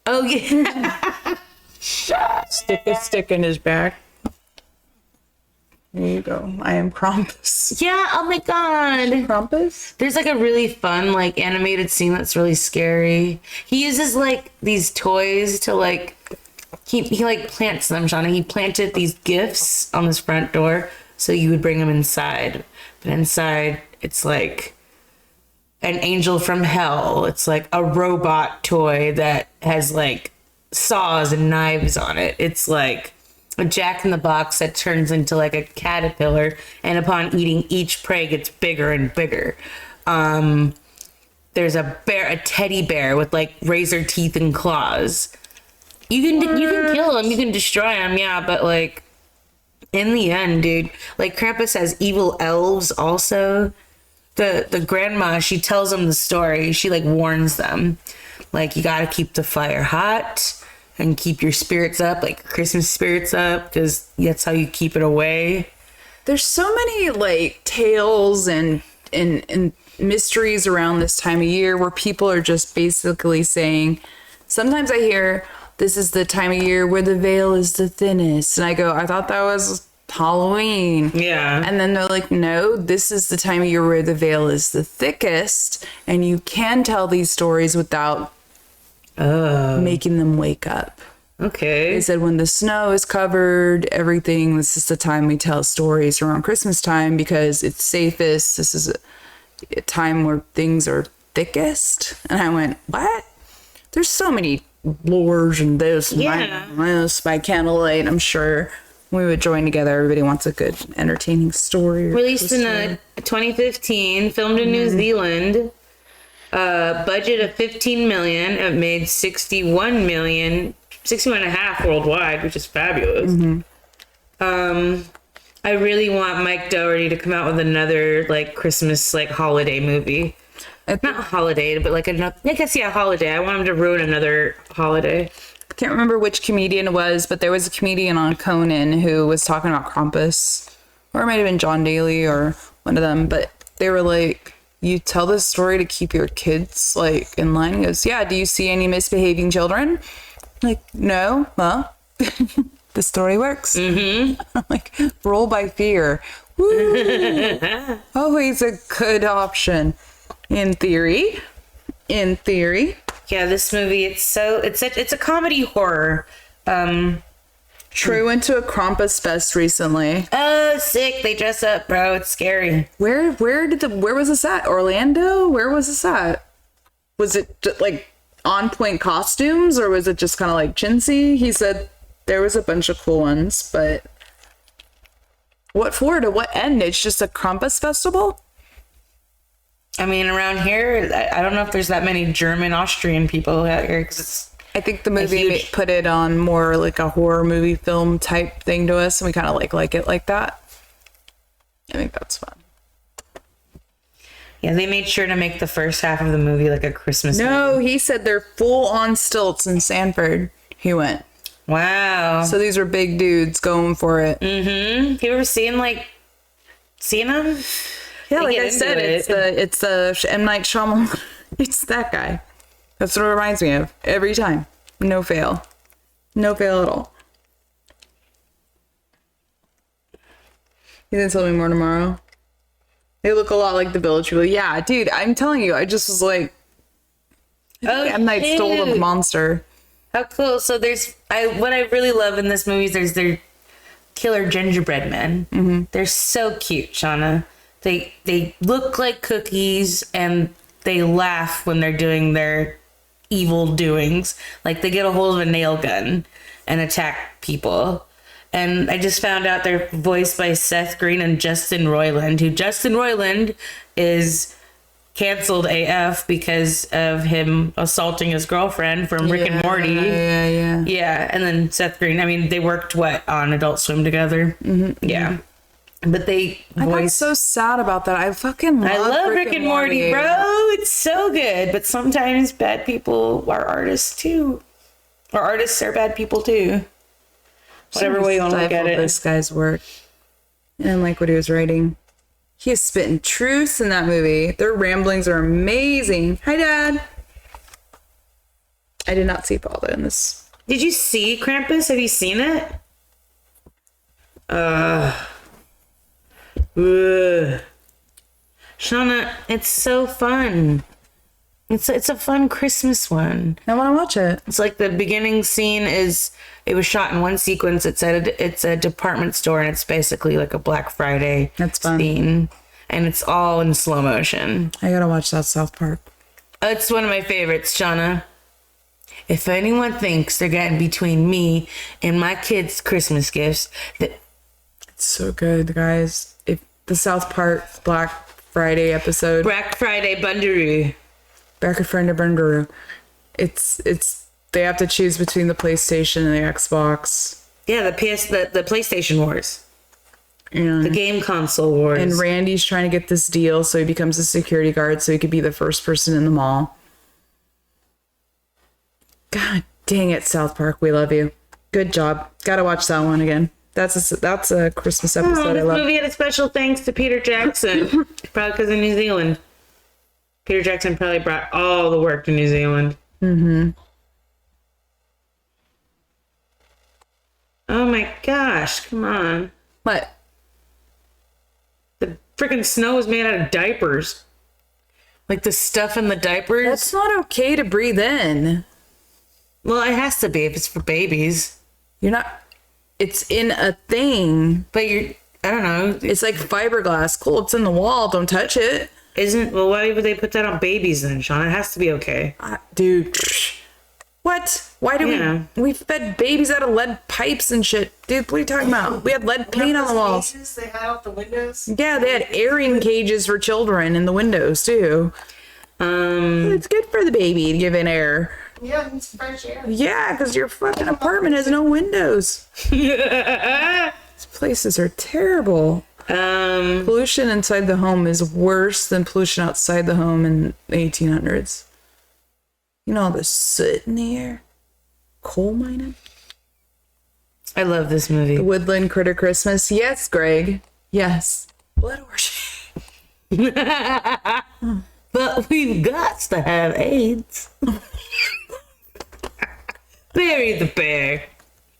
Oh, yeah. Stick a stick in his back. There you go. I am Krampus. Yeah, oh my god. Krampus? There's like a really fun like animated scene that's really scary. He uses like these toys to like he like plants them, Shauna. He planted these gifts on this front door so you would bring them inside. But inside it's like an angel from hell. It's like a robot toy that has like saws and knives on it. It's like a Jack-in-the-Box that turns into like a caterpillar, and upon eating, each prey gets bigger and bigger. There's a teddy bear with like razor teeth and claws. You can kill him, you can destroy him, yeah, but like in the end, dude, like Krampus has evil elves also. The grandma, she tells them the story. She like warns them. Like, you gotta keep the fire hot and keep your spirits up, like Christmas spirits up, because that's how you keep it away. There's so many like tales and mysteries around this time of year where people are just basically saying, sometimes I hear this is the time of year where the veil is the thinnest. And I go, I thought that was Halloween. Yeah. And then they're like, no, this is the time of year where the veil is the thickest. And you can tell these stories without making them wake up. Okay. They said when the snow is covered, everything, this is the time we tell stories around Christmas time because it's safest. This is a time where things are thickest. And I went, what? There's so many lures and this and this by candlelight. I'm sure we would join together. Everybody wants a good, entertaining story. Released in 2015, filmed in New Zealand. Budget of 15 million. It made 61 million, 61 and a half worldwide, which is fabulous. I really want Mike Dougherty to come out with another like Christmas like holiday movie. Not holiday, but like another. I guess holiday. I want him to ruin another holiday. I can't remember which comedian it was, but there was a comedian on Conan who was talking about Krampus, or it might have been John Daly or one of them. But they were like, "You tell this story to keep your kids like in line." He goes, "Yeah. Do you see any misbehaving children?" I'm like, no. Well, the story works. I'm like, roll by fear. Woo! Always a good option. In theory. Yeah, this movie, it's a comedy horror. Troy went to a Krampus fest recently. Oh, sick. They dress up, bro. It's scary. Where was this at? Orlando? Where was this at? Was it like on point costumes or was it just kind of like chintzy? He said there was a bunch of cool ones, but what for? To what end? It's just a Krampus festival? I mean, around here, I don't know if there's that many German, Austrian people out here because it's. I think the movie put it on more like a horror movie film type thing to us, and we kind of like it like that. I think that's fun. Yeah, they made sure to make the first half of the movie like a Christmas movie. No, he said they're full on stilts in Sanford. He went. Wow. So these were big dudes going for it. Mm-hmm. You ever seen them? Yeah, like I said, it's the M. Night Shyamalan. It's that guy. That's what it reminds me of every time. No fail. No fail at all. You gonna tell me more tomorrow? They look a lot like the Village People. Yeah, dude, I'm telling you, I just was like, M. Night stole the monster. How cool. So what I really love in this movie is there's their killer gingerbread men. Mm-hmm. They're so cute, Shauna. They look like cookies and they laugh when they're doing their evil doings. Like they get a hold of a nail gun and attack people. And I just found out they're voiced by Seth Green and Justin Roiland, who Justin Roiland is canceled AF because of him assaulting his girlfriend from Rick and Morty. Yeah. Yeah, and then Seth Green, I mean, they worked, on Adult Swim together? Mm-hmm. Yeah. But they I got so sad about that. I love Rick and Morty, bro. It's so good. But sometimes bad people are artists too. Or artists are bad people too. Whatever way you want to look at it. This guy's work. And like what he was writing. He is spitting truth in that movie. Their ramblings are amazing. Hi, Dad. I did not see Balda in this. Did you see Krampus? Have you seen it? Shauna, it's so fun. It's a fun Christmas one. I want to watch it. It's like the beginning scene it was shot in one sequence. It's a department store and it's basically like a Black Friday scene. And it's all in slow motion. I gotta watch that South Park. It's one of my favorites, Shauna. If anyone thinks they're getting between me and my kids' Christmas gifts, it's so good, guys. If the South Park Black Friday episode, Black Friday Bundaroo. Back a friend of Bundaroo. It's they have to choose between the PlayStation and the Xbox. Yeah, the PlayStation Wars. And the game console wars. And Randy's trying to get this deal so he becomes a security guard so he could be the first person in the mall. God dang it, South Park. We love you. Good job. Gotta watch that one again. That's a Christmas episode. This I love. movie had a special thanks to Peter Jackson. Probably because of New Zealand. Peter Jackson probably brought all the work to New Zealand. Mm-hmm. Oh my gosh, come on. What? The freaking snow is made out of diapers. Like the stuff in the diapers. That's not okay to breathe in. Well, it has to be if it's for babies. You're not. It's in a thing. But I don't know. It's like fiberglass. Cool. It's in the wall. Don't touch it. Well, why would they put that on babies then, Sean? It has to be okay. Dude. What? Why do we fed babies out of lead pipes and shit? Dude, what are you talking about? We had lead paint on the walls. Cages they had out the windows. Yeah, they had airing cages for children in the windows too. It's good for the baby to give in air. Yeah, it's fresh air. Yeah, because your fucking apartment has no windows. These places are terrible. Pollution inside the home is worse than pollution outside the home in the 1800s. You know all the soot in the air? Coal mining? I love this movie. The Woodland Critter Christmas. Yes, Greg. Yes. Blood orgy. But we've got to have AIDS. Bury the bear.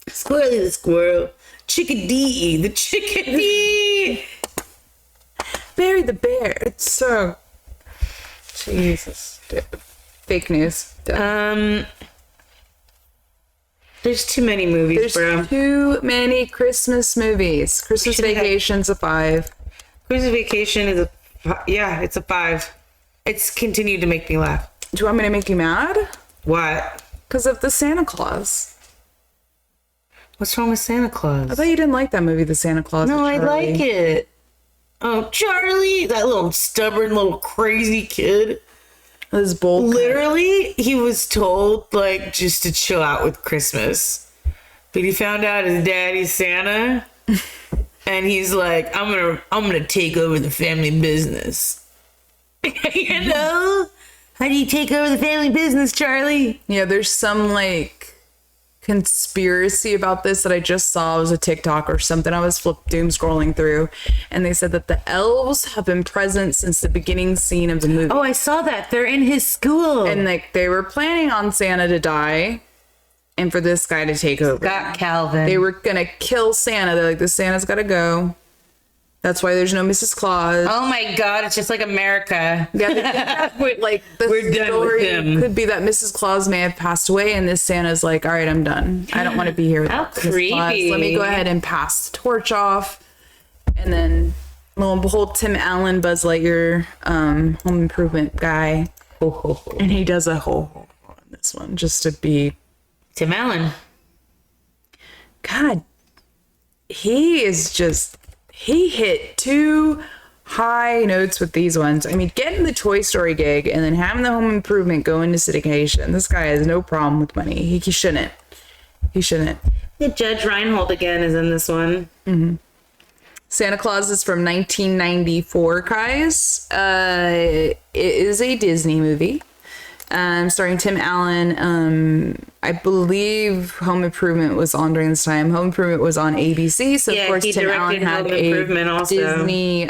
Squirrely the squirrel. Chickadee the chickadee. Bury the bear. It's so... Jesus. Dude. Fake news. There's too many movies, bro. There's too many Christmas movies. Christmas Vacation's a 5. Christmas Vacation is it's a 5. It's continued to make me laugh. Do you want me to make you mad? What? Because of the Santa Claus. What's wrong with Santa Claus? I thought you didn't like that movie, The Santa Claus. No, with I Charlie. like it. Oh, Charlie, that little stubborn little crazy kid. This bold. Literally, he was told like just to chill out with Christmas, but he found out his daddy's Santa, and he's like, I'm gonna take over the family business. You know, how do you take over the family business, Charlie? Yeah, there's some like conspiracy about this that I just saw. It was a TikTok or something. I was doom scrolling through, and they said that the elves have been present since the beginning scene of the movie. Oh, I saw that. They're in his school. And like they were planning on Santa to die and for this guy to take over. Scott Calvin. They were gonna kill Santa. They're like, the Santa's gotta go. That's why there's no Mrs. Claus. Oh my God, it's just like America. Yeah, like the We're done with story him. could be that Mrs. Claus may have passed away, and this Santa's like, all right, I'm done. I don't want to be here How without Mrs. Claus. creepy. Let me go ahead and pass the torch off. And then, lo and behold, Tim Allen, Buzz Lightyear, home improvement guy, and he does a whole on this one just to be. Tim Allen. God, he is just. He hit 2 high notes with these ones. I mean, getting the Toy Story gig and then having the home improvement go into syndication. This guy has no problem with money. He shouldn't. He shouldn't. Yeah, Judge Reinhold again is in this one. Mm-hmm. Santa Claus is from 1994, guys. It is a Disney movie. Starring Tim Allen. I believe Home Improvement was on during this time. Home Improvement was on ABC, so Yeah, of course he Tim Allen directed had Home a Improvement also. Disney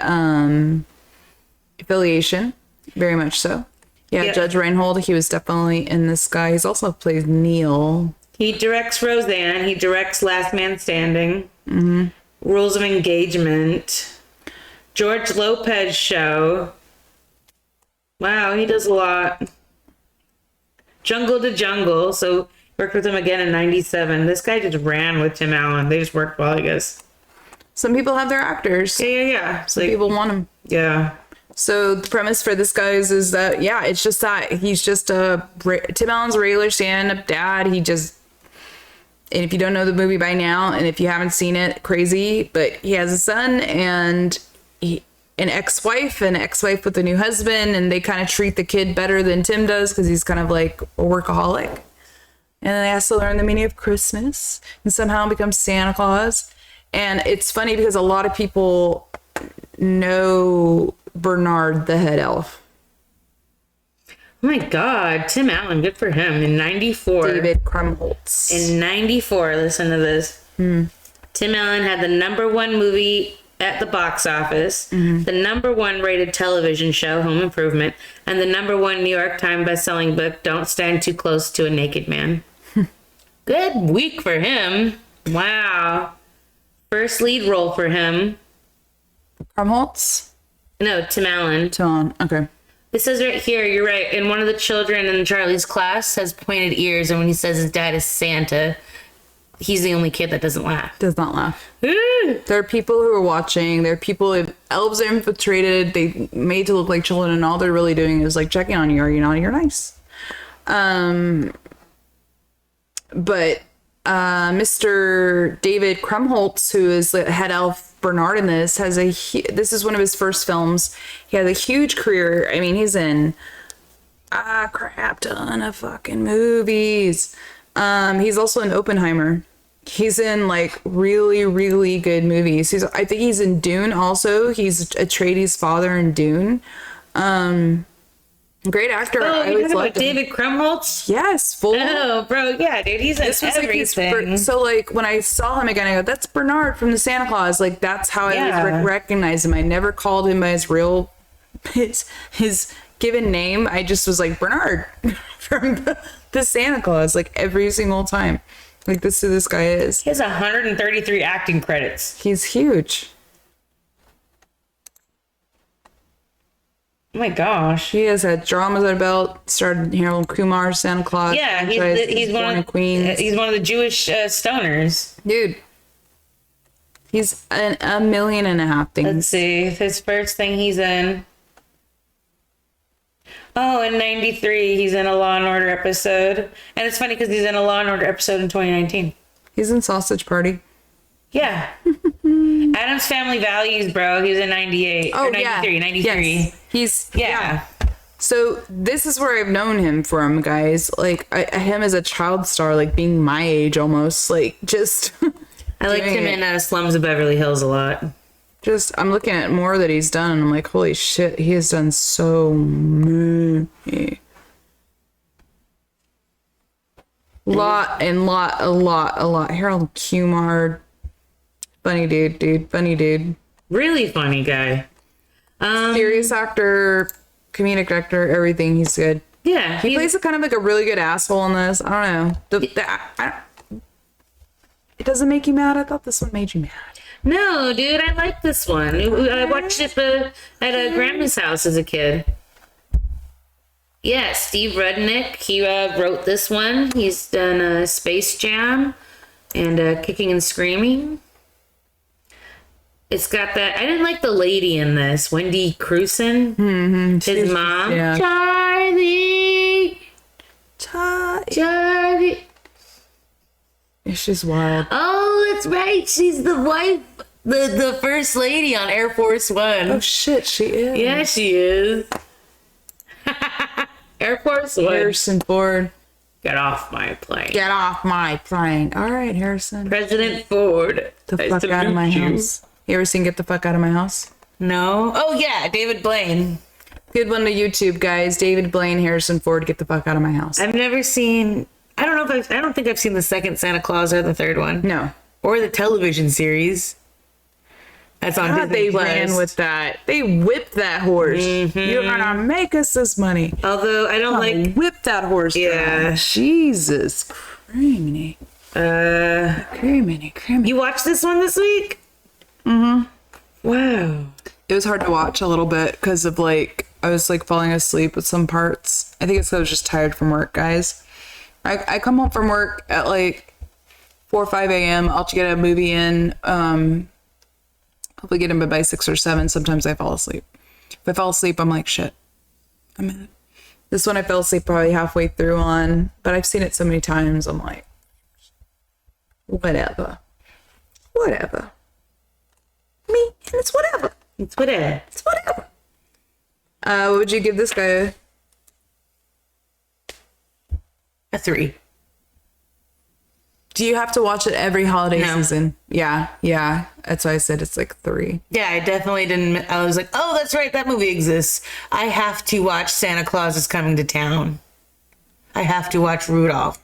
affiliation, very much so. Yeah, Judge Reinhold, he was definitely in this guy. He's also plays Neil. He directs Roseanne. He directs Last Man Standing. Mm-hmm. Rules of Engagement. George Lopez Show. Wow, he does a lot. Jungle to Jungle. So worked with him again in 97. This guy just ran with Tim Allen. They just worked well, I guess. Some people have their actors. Yeah. Some people want them. Yeah. So the premise for this guy is that, yeah, it's just that he's just Tim Allen's a regular stand-up dad. And if you don't know the movie by now, and if you haven't seen it, crazy, but he has a son and an ex-wife with a new husband, and they kind of treat the kid better than Tim does because he's kind of like a workaholic. And then they has to learn the meaning of Christmas and somehow become Santa Claus. And it's funny because a lot of people know Bernard the head elf. my God, Tim Allen, good for him. In 94. David Krumholtz. In 94, listen to this. Tim Allen had the #1 movie at the box office, the #1 rated television show, Home Improvement, and the #1 New York Times bestselling book, Don't Stand Too Close to a Naked Man. Good week for him. Wow. First lead role for him. Krumholtz? No, Tim Allen. Tone. Okay. It says right here, you're right. And one of the children in Charlie's class has pointed ears, and when he says his dad is Santa, he's the only kid that doesn't laugh. Does not laugh. Ooh. There are people who are watching. There are people, elves are infiltrated. They made to look like children, and all they're really doing is like checking on you. Are you naughty or nice? But Mr. David Krumholtz, who is the head elf Bernard in this, this is one of his first films. He has a huge career. I mean, he's in a crap ton of fucking movies. He's also in Oppenheimer. He's in like really, really good movies. I think he's in Dune also. He's Atreides' father in Dune. Great actor. Oh, I you always talking loved about him. David Krumholtz? Yes, full. Oh, bro, yeah, dude, he's in This was like his everything. so like when I saw him again, I go, "That's Bernard from the Santa Claus." Like that's how I Yeah. always recognize him. I never called him by his real, his given name. I just was like Bernard from the Santa Claus, like every single time. Like this is who this guy is. He has 133 acting credits. He's huge. Oh my gosh. He has had dramas under belt. Started Harold Kumar, Santa Claus. Yeah, franchise. he's one Born of in Queens. he's one of the Jewish stoners. Dude. He's a 1.5 million Let's things. see, his first thing he's in. Oh, in 93, he's in a Law and Order episode. And it's funny because he's in a Law and Order episode in 2019. He's in Sausage Party. Yeah. Adam's Family Values, bro. He was in 98. Oh, or 93, yeah. 93. Yes. He's Yeah. So this is where I've known him from, guys. Like him as a child star, like being my age almost, like just. I liked him in Slums of Beverly Hills a lot. Just I'm looking at more that he's done, and I'm like, holy shit, he has done so many. A lot. Harold Kumar, funny dude. Really funny guy. Serious actor, comedic actor, everything. He's good. Yeah. He plays a kind of like a really good asshole in this. I don't know. It doesn't make you mad. I thought this one made you mad. No, dude, I like this one. I watched it at a grandma's house as a kid. Yeah, Steve Rudnick, he wrote this one. He's done Space Jam and Kicking and Screaming. It's got that. I didn't like the lady in this, Wendy Crewson, his mom. yeah. Charlie. It's just wild. Oh, that's right. She's the wife, the first lady on Air Force One. Oh shit, she is. Yeah, she is. Air Force One. Harrison Ford. Get off my plane. Get off my plane. All right, Harrison. President Ford. The Nice fuck to out of my meet you. house. You ever seen Get the Fuck Out of My House? No. Oh yeah, David Blaine. Good one to YouTube, guys. David Blaine, Harrison Ford, Get the Fuck Out of My House. I've never seen. I don't know if I don't think I've seen the second Santa Claus or the third one. No. Or the television series. That's on God, Disney they Plus. ran with that. They whipped that horse. You're gonna make us this money. Although I don't like. Whip that horse. Yeah. Girl. Jesus criminy. Criminy. You watched this one this week? Mm-hmm. Wow. It was hard to watch a little bit because of like I was like falling asleep with some parts. I think it's because I was just tired from work, guys. I come home from work at like 4 or 5 a.m. I'll get a movie in. Hopefully get in bed by 6 or 7. Sometimes I fall asleep. If I fall asleep, I'm like, shit. I'm in it. This one I fell asleep probably halfway through on, but I've seen it so many times. I'm like, whatever. Me, and it's whatever. It's whatever. It's whatever. What would you give this guy? A 3. Do you have to watch it every holiday No. season? Yeah. That's why I said it's like 3. Yeah, I definitely didn't. I was like, oh, that's right, that movie exists. I have to watch Santa Claus is Coming to Town. I have to watch Rudolph.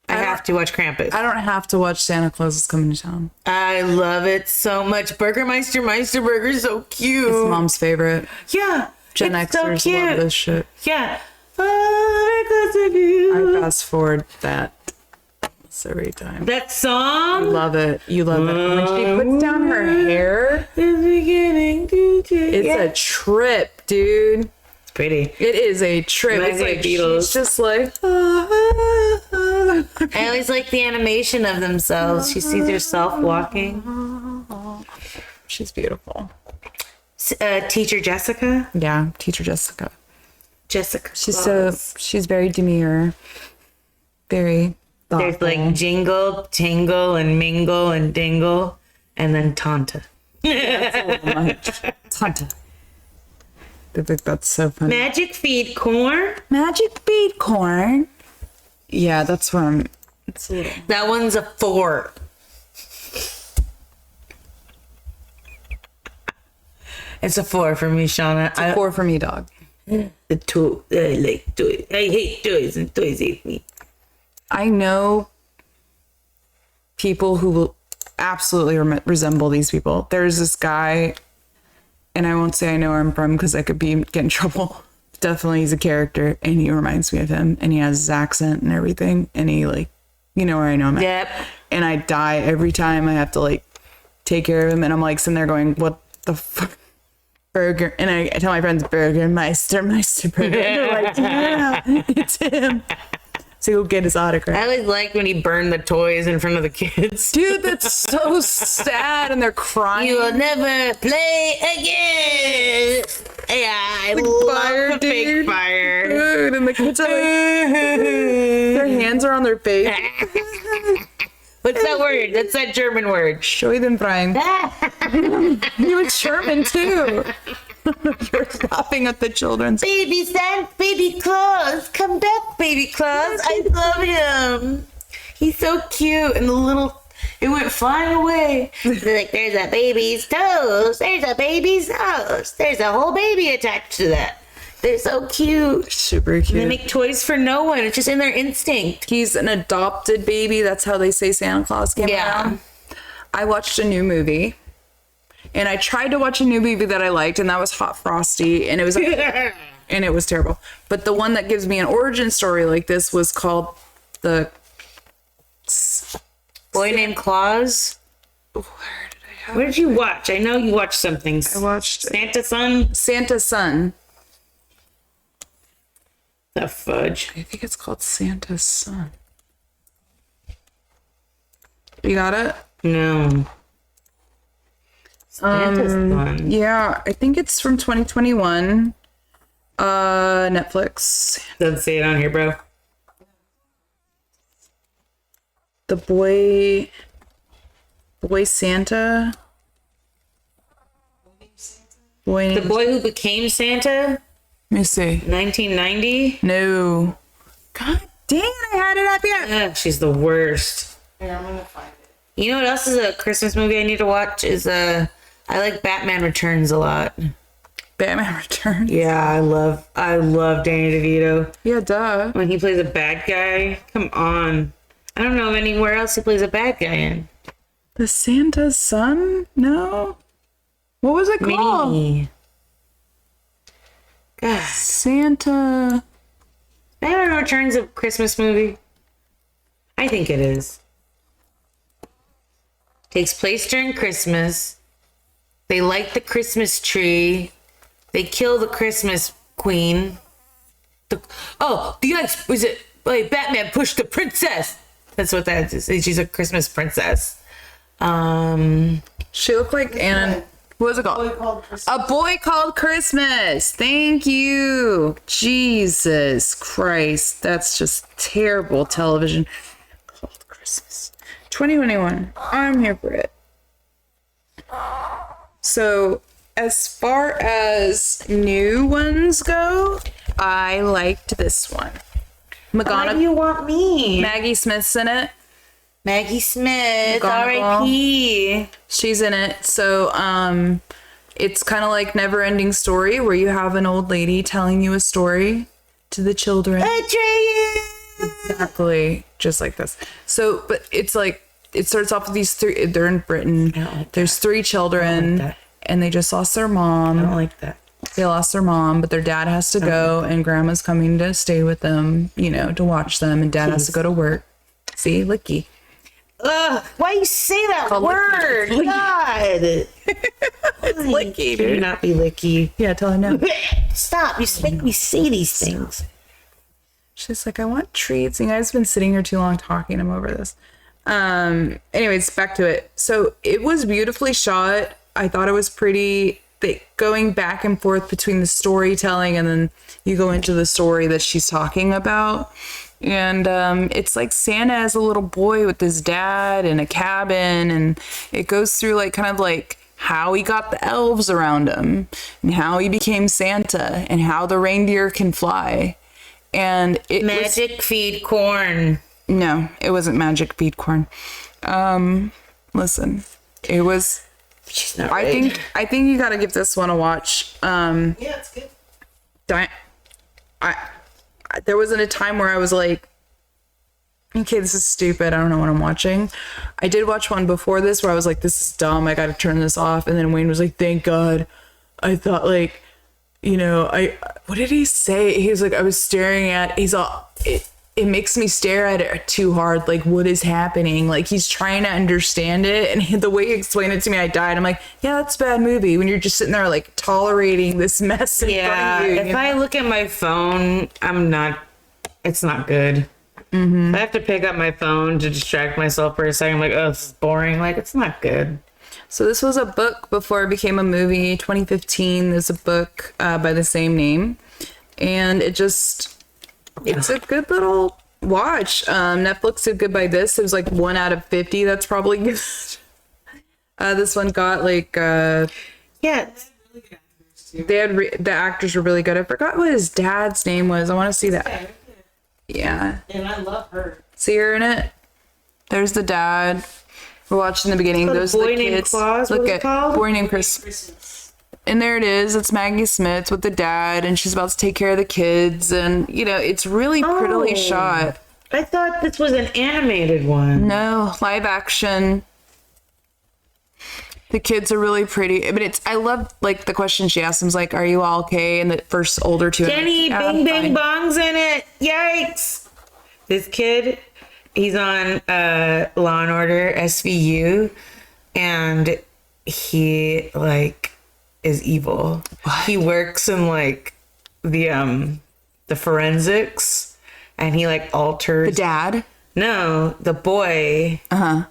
I have to watch Krampus. I don't have to watch Santa Claus is Coming to Town. I love it so much. Burgermeister Burger's so cute. It's Mom's favorite. Yeah. Gen it's Xers so cute. love this shit. Yeah. Oh, because of you. I fast forward that every time. That song. Love it. You love it. When she puts down her hair, Is beginning to change. it's a trip, dude. It's pretty. It is a trip. Reminds It's me of like Beatles. she's just like. I always like the animation of themselves. She sees herself walking. She's beautiful. Teacher Jessica. Yeah, Teacher Jessica. Jessica. She's Claus. she's very demure. Very There's thoughtful. like Jingle, Tingle, and Mingle, and Dingle, and then Tanta. Tanta. I think that's so funny. Magic Feed Corn. Magic bead corn. Yeah, that's where I'm. It's a little. That one's a 4. It's a 4 for me, Shauna. 4 for me, dog. The toy. I like toys. I hate toys, and toys hate me. I know people who will absolutely resemble these people. There's this guy, and I won't say I know where I'm from because I could get in trouble. Definitely, he's a character, and he reminds me of him, and he has his accent and everything, and he like, you know where I know him at. Yep. And I die every time I have to like take care of him, and I'm like sitting there going, what the fuck? Burger, and I tell my friends, Meister Burger. They're like, yeah, it's him. So go get his autograph. I always liked when he burned the toys in front of the kids. Dude, that's so sad, and they're crying. You will never play again. Yeah, I love fire, the fake dude. fire. Dude, and the kids are like, their hands are on their face. What's that word? That's that German word. Scheudenfreien. You were German too. You're laughing at the children's. Baby Santa, Baby Claus, come back, Baby Claus. I love him. He's so cute, and the little, it went flying away. They're like, there's a baby's toes. There's a baby's nose. There's a whole baby attached to that. They're so cute. Super cute. They make toys for no one. It's just in their instinct. He's an adopted baby. That's how they say Santa Claus came around. I watched a new movie. And I tried to watch a new movie that I liked, and that was Hot Frosty, and it was and it was terrible. But the one that gives me an origin story like this was called The Boy Named Claus. Where did I have What did you watch? I know you watched something. I watched Santa Son. Santa's Son. The fudge. I think it's called Santa's Son. You got it? No. Santa's Son. Yeah, I think it's from 2021. Netflix. Doesn't say it on here, bro. The boy Santa. The boy who became Santa. Let me see. 1990. No. God dang it, I had it up here. Ugh, she's the worst. Here, I'm gonna find it. You know what else is a Christmas movie I need to watch? I like Batman Returns a lot. Batman Returns. Yeah, I love Danny DeVito. Yeah, duh. When he plays a bad guy. Come on. I don't know of anywhere else he plays a bad guy in. The Santa's Son? No. What was it called? Me. God. Santa. Batman Returns a Christmas movie? I think it is. Takes place during Christmas. They light the Christmas tree. They kill the Christmas queen. The ice was it? Like Batman pushed the princess. That's what that is. She's a Christmas princess. She looked like Anna. What was it called? A Boy Called Christmas. Thank you. Jesus Christ. That's just terrible television. Called Christmas. 2021. I'm here for it. So, as far as new ones go, I liked this one. Why do you want me? Maggie Smith's in it. Maggie Smith, McGonagall. R.I.P. She's in it. So it's kind of like Never Ending Story, where you have an old lady telling you a story to the children. Exactly, just like this. So, but it's like, it starts off with these three, they're in Britain. There's three children, and they just lost their mom. I don't like that. They lost their mom, but their dad has to go, and grandma's coming to stay with them, you know, to watch them, and dad has to go to work. See, licky. Ugh, why you say that word? God. It's licky, Should you dude. not be licky? Yeah, tell her no. Stop. You make me say these things. She's like, I want treats. And you guys have been sitting here too long talking. I'm over this. Anyways, back to it. So it was beautifully shot. I thought it was pretty. Going back and forth between the storytelling, and then you go into the story that she's talking about. And it's like Santa as a little boy with his dad in a cabin, and it goes through like kind of like how he got the elves around him, and how he became Santa, and how the reindeer can fly. And it Magic feed corn. no, it wasn't magic feed corn. Listen, it was. She's not I think you got to give this one a watch. Yeah, it's good. There wasn't a time where I was like, okay, this is stupid. I don't know what I'm watching. I did watch one before this where I was like, this is dumb. I got to turn this off. And then Wayne was like, thank God. I thought like, you know, what did he say? He was like, I was staring at, it makes me stare at it too hard. Like, what is happening? Like, he's trying to understand it. And the way he explained it to me, I died. I'm like, yeah, that's a bad movie. When you're just sitting there, like, tolerating this mess in Yeah, front of you. if I look at my phone, it's not good. If I have to pick up my phone to distract myself for a second, I'm like, oh, this is boring. Like, it's not good. So this was a book before it became a movie. 2015, there's a book by the same name. And it's a good little watch. Netflix did good by this. It was like 1 out of 50. That's probably good. This one got like, Yeah. they had the actors were really good. I forgot what his dad's name was. I want to see that. Yeah. And I love her. See her in it? There's the dad. We're watching the beginning. called Those Boy are the Named kids. Claus? Look What's it at called? Boy Named Christmas. And there it is. It's Maggie Smith with the dad, and she's about to take care of the kids. And, you know, it's really prettily Oh. shot. I thought this was an animated one. No, live action. The kids are really pretty. But I love, like, the question she asked him was like, are you all okay? And the first older two. Jenny, Yeah, Bing I'm Bang fine. Bong's in it. Yikes. This kid, he's on Law and Order SVU, and he, like, is evil. He works in, like, the forensics, and he, like, alters. The dad? No, the boy. Uh-huh.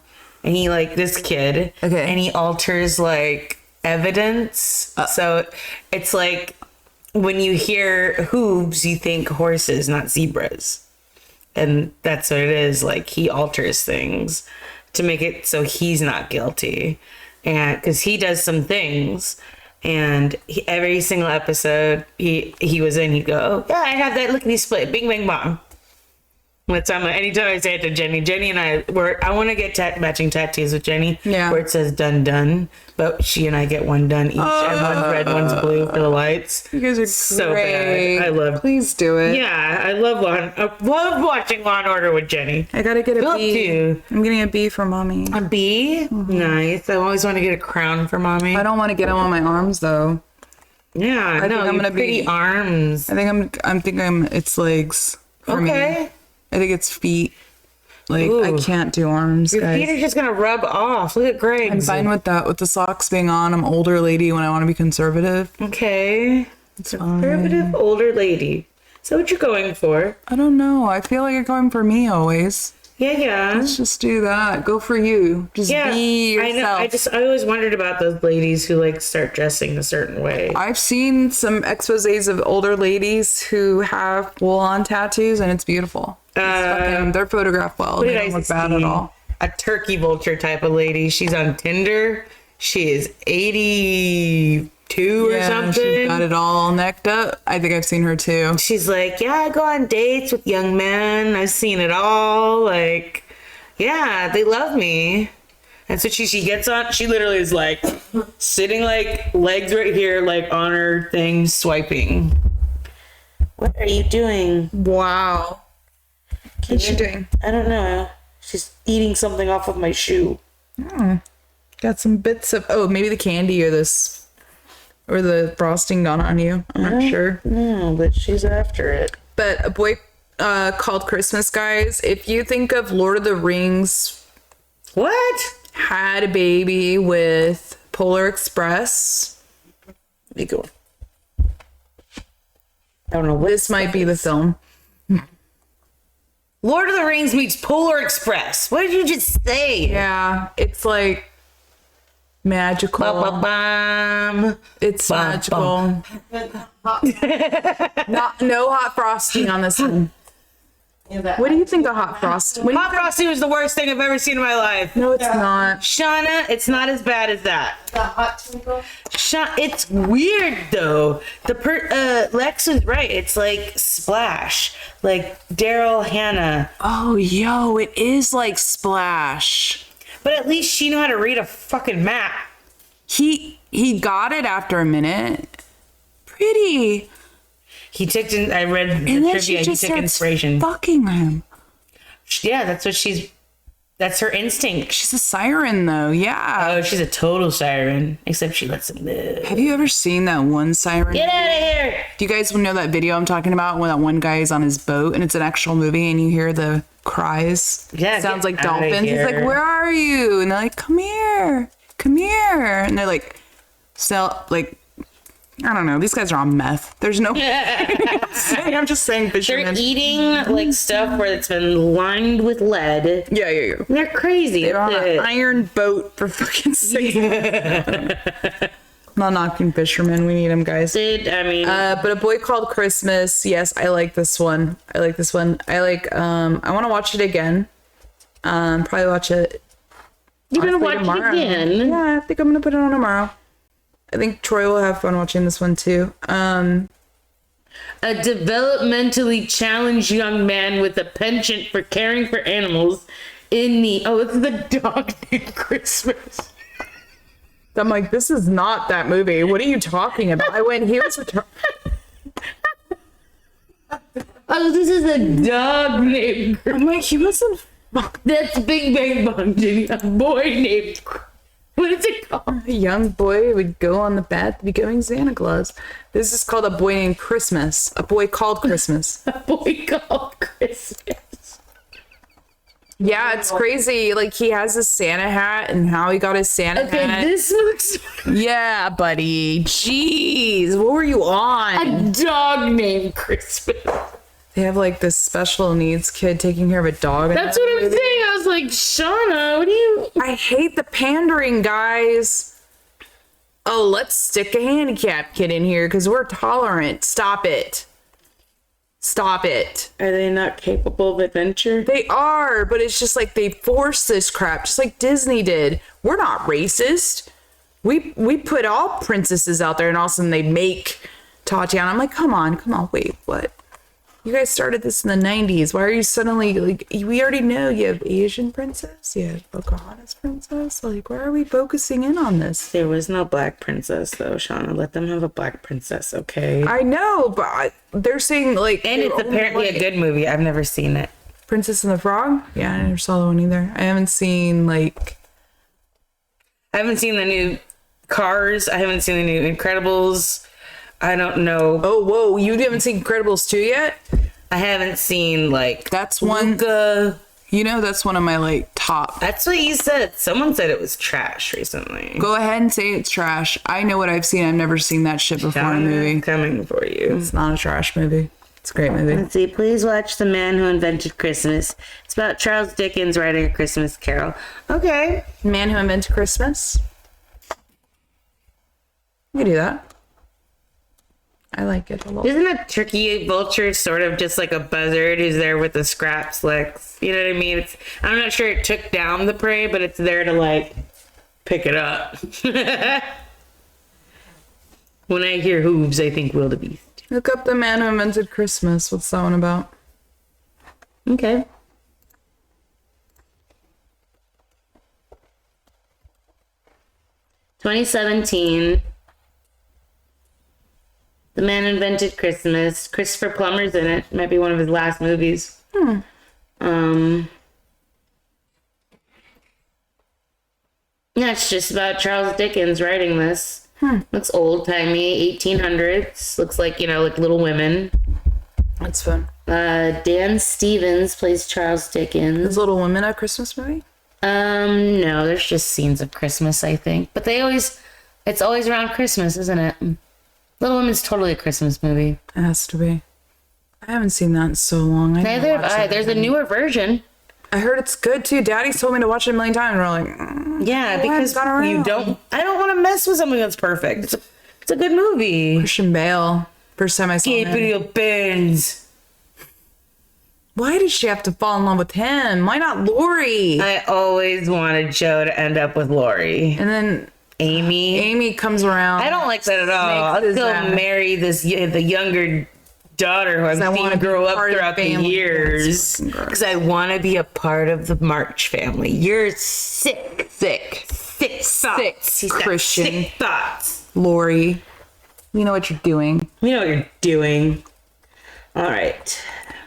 And he, like, this kid. Okay. And he alters, like, evidence. So it's like when you hear hooves, you think horses, not zebras. And that's what it is. Like, he alters things to make it so he's not guilty. And because he does some things. And every single episode he was in, he'd go, oh, yeah, I have that lickety split. Bing, bang, bong. Anytime I say it to Jenny and I want to get matching tattoos with Jenny. Yeah. Where it says done done, but she and I get one done each, and one's red, one's blue for the lights. You guys are So great. bad. I love. Please do it. Yeah, I love watching Law and Order with Jenny. I gotta get a Philip B. too. I'm getting a B for mommy. A B, nice. I always want to get a crown for mommy. I don't want to get them on my arms though. Yeah, I think know. I'm gonna pretty be- arms. I think I'm thinking it's legs for me. Okay. I think it's feet. Like, I Ooh. can't do arms, Your guys. feet are just gonna rub off. Look at Greg. I'm fine with that. With the socks being on, I'm older lady when I want to be conservative. Okay. It's Conservative older lady. Is that what you're going for? I don't know. I feel like you're going for me always. Yeah. Let's just do that. Go for you. Just Yeah, be I yourself. know. I always wondered about those ladies who like start dressing a certain way. I've seen some exposés of older ladies who have full-on tattoos, and it's beautiful. They're photographed well. What They did don't I look bad at see? all. A turkey vulture type of lady. She's on Tinder. She is 82 2 or something. She's got it all necked up. I think I've seen her too. She's like, yeah, I go on dates with young men. I've seen it all. Like, yeah, they love me. And so she gets on, she literally is like sitting like legs right here, like on her thing, swiping. What are you doing? Wow. What's she doing? I don't know. She's eating something off of my shoe. Got some bits of, oh, maybe the candy or this, or the frosting got on you. I'm not sure. No, but she's after it. But A Boy Called Christmas, guys, if you think of Lord of the Rings What? had a baby with Polar Express, Let me go. I don't know what this might be the film. Lord of the Rings meets Polar Express. What did you just say? Yeah, it's like magical. Ba-ba-bam. It's Bum, magical. No hot frosting on this one. What do you think of hot frost? Hot Frosty was the worst thing I've ever seen in my life. No, it's not. Shauna, it's not as bad as that. The hot twinkle. It's weird though. Lex is right. It's like Splash, like Daryl Hannah. Oh, yo, it is like Splash. But at least she knew how to read a fucking map. He got it after a minute. Pretty. He took. I read the And then trivia. she He just took starts inspiration. fucking him. Yeah, that's what she's. That's her instinct. She's a siren, though. Yeah. Oh, she's a total siren. Except she lets him live. Have you ever seen that one siren? Get out of here! Do you guys know that video I'm talking about when that one guy is on his boat and it's an actual movie and you hear the cries? Yeah, Sounds get like outta dolphins. He's like, here. where are you? And they're like, come here. Come here. And they're like, I don't know. These guys are on meth. There's no. I'm just saying They're fishermen. eating like stuff where it's been lined with lead. Yeah. They're crazy. They're on That's an it. iron boat for fucking sake. Not knocking fishermen. We need them, guys. I mean, But A Boy Called Christmas. Yes, I like this one. I want to watch it again. Probably watch it. you're gonna watch tomorrow. it again. Yeah, I think I'm gonna put it on tomorrow. I think Troy will have fun watching this one too. A developmentally challenged young man with a penchant for caring for animals in the it's the dog named Christmas. I'm like, this is not that movie. What are you talking about? I went, here's a Oh, this is a dog named Christmas. I'm like, he wasn't. That's Big Bang Bunting. A boy named what is it called? A young boy would go on the path to becoming Santa Claus. This is called A Boy Named Christmas. A Boy Called Christmas. A boy called Christmas. Yeah, it's crazy. Like, he has his Santa hat and how he got his Santa Okay, hat. this looks Yeah, buddy. Jeez, what were you on? a dog named Christmas. They have like this special needs kid taking care of a dog. in That's that what I'm movie. saying. I was like, Shauna, what do you? I hate the pandering, guys. Oh, let's stick a handicap kid in here because we're tolerant. Stop it. Stop it. Are they not capable of adventure? They are, but it's just like they force this crap, just like Disney did. We're not racist. We put all princesses out there, and all of a sudden they make Tatiana. I'm like, come on, wait, what? You guys started this in the 90s. Why are you suddenly like? We already know you have Asian princess, you have Pocahontas princess. Like, why are we focusing in on this? There was no black princess though, Shauna. Let them have a black princess, okay? I know, but they're saying like, And it's apparently a good movie. I've never seen it. Princess and the Frog. Yeah, I never saw the one either. I haven't seen like. I haven't seen the new Cars. I haven't seen the new Incredibles. I don't know. Oh, whoa! You haven't seen Incredibles 2 yet? I haven't seen like That's one. Luca. You know, that's one of my like top. That's what you said. Someone said it was trash recently. Go ahead and say it's trash. I know what I've seen. I've never seen that shit before in a movie. Coming for you. It's not a trash movie. It's a great movie. Let's see. Please watch The Man Who Invented Christmas. It's about Charles Dickens writing A Christmas Carol. Okay. Man Who Invented Christmas. We can do that. I like it a lot. Isn't a turkey vulture sort of just like a buzzard who's there with the scraps licks? You know what I mean? I'm not sure it took down the prey, but it's there to like pick it up. When I hear hooves, I think wildebeest. Look up The Man Who Invented Christmas. What's that one about? Okay. "2017. The Man Who Invented Christmas. Christopher Plummer's in it. Might be one of his last movies. Yeah, it's just about Charles Dickens writing this. Looks old-timey, 1800s. Looks like, like Little Women. That's fun. Dan Stevens plays Charles Dickens. Is Little Women a Christmas movie? No, there's just scenes of Christmas, I think. But it's always around Christmas, isn't it? Little Women's totally a Christmas movie. It has to be. I haven't seen that in so long. Neither have I. There's a newer version. I heard it's good too. Daddy's told me to watch it a million times, and we're like, Yeah, because I don't want to mess with something that's perfect. It's a good movie. Christian Bale. First time I saw him. Gabriel Burns. Why did she have to fall in love with him? Why not Lori? I always wanted Joe to end up with Lori. And then Amy comes around. I don't like that at all. I'll go marry the younger daughter who I've seen grow up throughout the years because I want to be a part of the March family. You're sick thoughts. He's Christian. got sick thoughts. Lori, you know what you're doing. You know what you're doing. All right.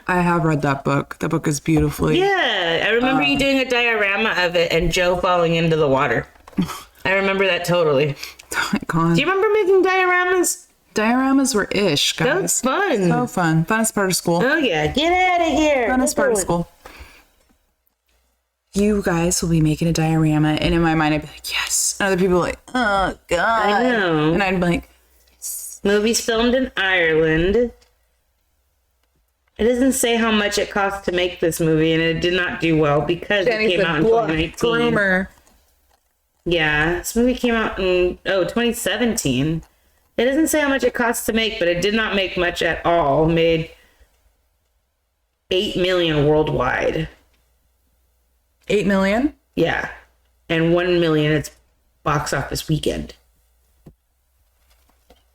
I have read that book. That book is beautifully. Yeah, I remember you doing a diorama of it and Joe falling into the water. I remember that totally. Oh my God. Do you remember making dioramas? Dioramas were ish, guys. That was fun. So fun. Funnest part of school. Oh yeah, get out of here. Funnest part of school. You guys will be making a diorama, and in my mind, I'd be like, yes. And other people are like, oh God. I know. And I'd be like, Movies filmed in Ireland. It doesn't say how much it cost to make this movie, and it did not do well because it came out in 2019. Groomer. Yeah, this movie came out in 2017. It doesn't say how much it cost to make, but it did not make much at all. Made $8 million worldwide. 8 million? Yeah, and $1 million its box office weekend.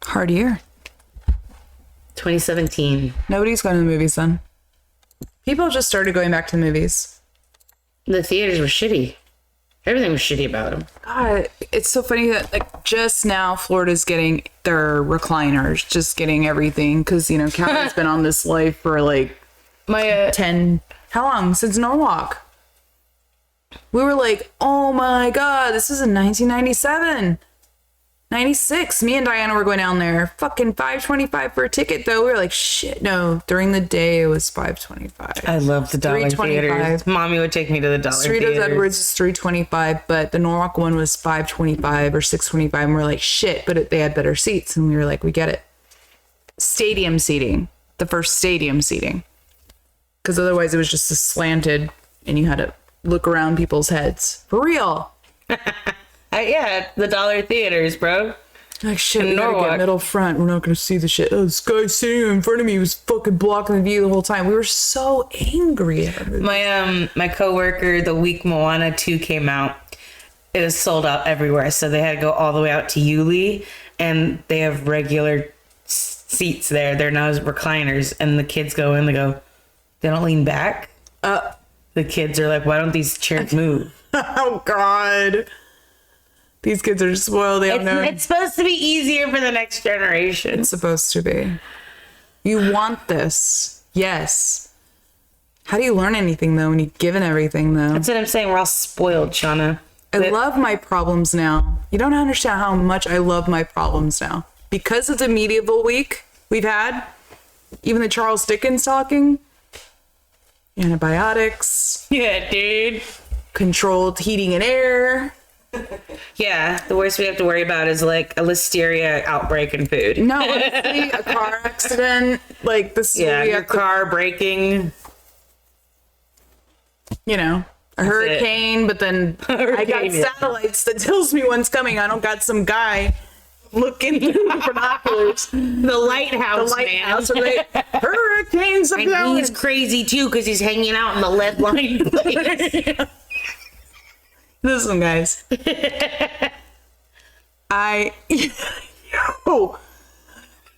Hard year. 2017. Nobody's going to the movies then. People just started going back to the movies. The theaters were shitty. Everything was shitty about them. God, it's so funny that like just now Florida's getting their recliners, just getting everything because Callie's been on this life for like My 10. How long? Since Norwalk. We were like, oh my God, this is in 1997. 96. Me and Diana were going down there. Fucking $5.25 for a ticket, though. We were like, shit, no. During the day, it was $5.25. I love the dollar theaters. Mommy would take me to the dollar Cerritos theaters. Edwards is $3.25, but the Norwalk one was $5.25 or $6.25, and we're like, shit, but they had better seats, and we were like, we get it. Stadium seating, the first stadium seating, because otherwise it was just a slanted, and you had to look around people's heads for real. Yeah, the dollar theaters, bro. Like, shit, we gotta Norwalk. get middle front. We're not gonna see the shit. Oh, this guy sitting in front of me was fucking blocking the view the whole time. We were so angry at him. My coworker, the week Moana 2 came out, it was sold out everywhere. So they had to go all the way out to Yulee, and they have regular seats there. They're not recliners, and the kids go in. They don't lean back. The kids are like, why don't these chairs move? Oh, God. These kids are spoiled. They don't know. It's supposed to be easier for the next generation. It's supposed to be. You want this. Yes. How do you learn anything, though, when you're given everything, though? That's what I'm saying. We're all spoiled, Shauna. I love my problems now. You don't understand how much I love my problems now. Because of the medieval week we've had, even the Charles Dickens talking, antibiotics, Yeah, dude. controlled heating and air. Yeah, the worst we have to worry about is like a listeria outbreak in food. No, honestly, a car accident, like this. Yeah, we your have to- car breaking. a hurricane, but then I got Hurricane, yeah. satellites that tells me when's coming. I don't got some guy looking through the binoculars. The lighthouse, The lighthouse, are like, hurricanes are man. And blowing. he's crazy too because he's hanging out in the lead line place. Listen, guys.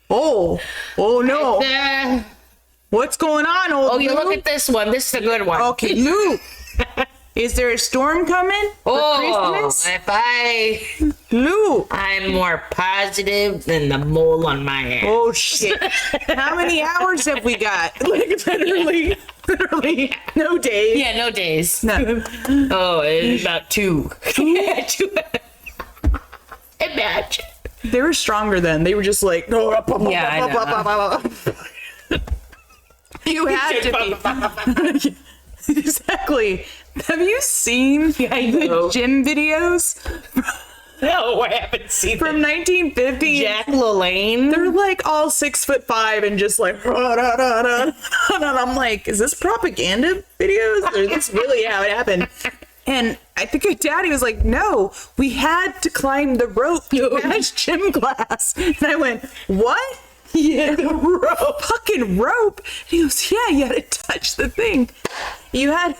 Oh no. What's going on, old Oh, you Lou? look at this one. This is a good one. Okay, Lou. Is there a storm coming for Christmas? Lou. I'm more positive than the mole on my head. Oh shit. How many hours have we got? Like literally no days. Yeah, no days. No. Oh, it's about 2. Imagine. They were stronger then. They were just like, no. Yeah, I know. You had to be. Exactly. Have you seen the gym videos No, I haven't seen from 1950? Jack LaLanne. They're like all 6'5" and just like, and I'm like, is this propaganda videos? Or is this really how it happened? And I think my daddy was like, no, we had to climb the rope to finish gym class. And I went, what? Yeah, the rope. Fucking rope. And he goes, yeah, you had to touch the thing. You had,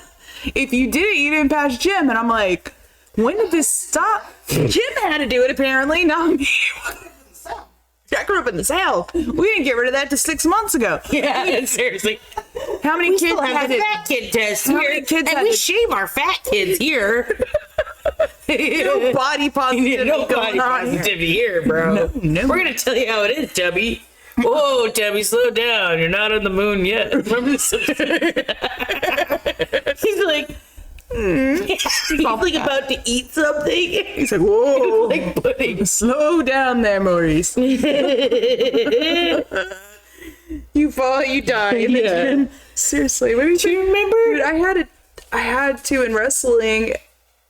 if you did it, you didn't pass gym. And I'm like, when did this stop? Jim had to do it apparently, not me. I grew up in the South. We didn't get rid of that till 6 months ago. Yeah, seriously. How many We kids still have had the it? fat kid test How here, many kids and had we to- shame our fat kids here. No body positivity No going body on here. positivity here, bro. No. We're gonna tell you how it is, Debbie. Whoa, Debbie, slow down. You're not on the moon yet. Remember this? He's like, he's like about to eat something. He's like, whoa. Like pudding. Slow down there, Maurice. You fall, you die. In the gym. Seriously, what do you remember? Dude, I had to in wrestling.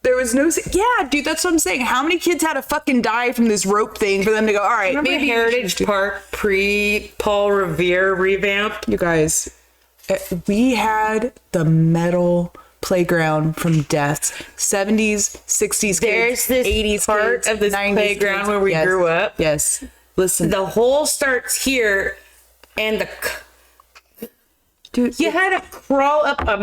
There was no, yeah, dude, that's what I'm saying. How many kids had to fucking die from this rope thing for them to go, all right, Remember maybe Heritage Park pre-Paul Revere revamp? You guys, we had the metal playground from death. 70s, 60s There's kids, this 80s part kids, of this 90s playground kids. where we Yes. grew up. Yes. Listen, The hole starts here, and dude, you had to crawl up a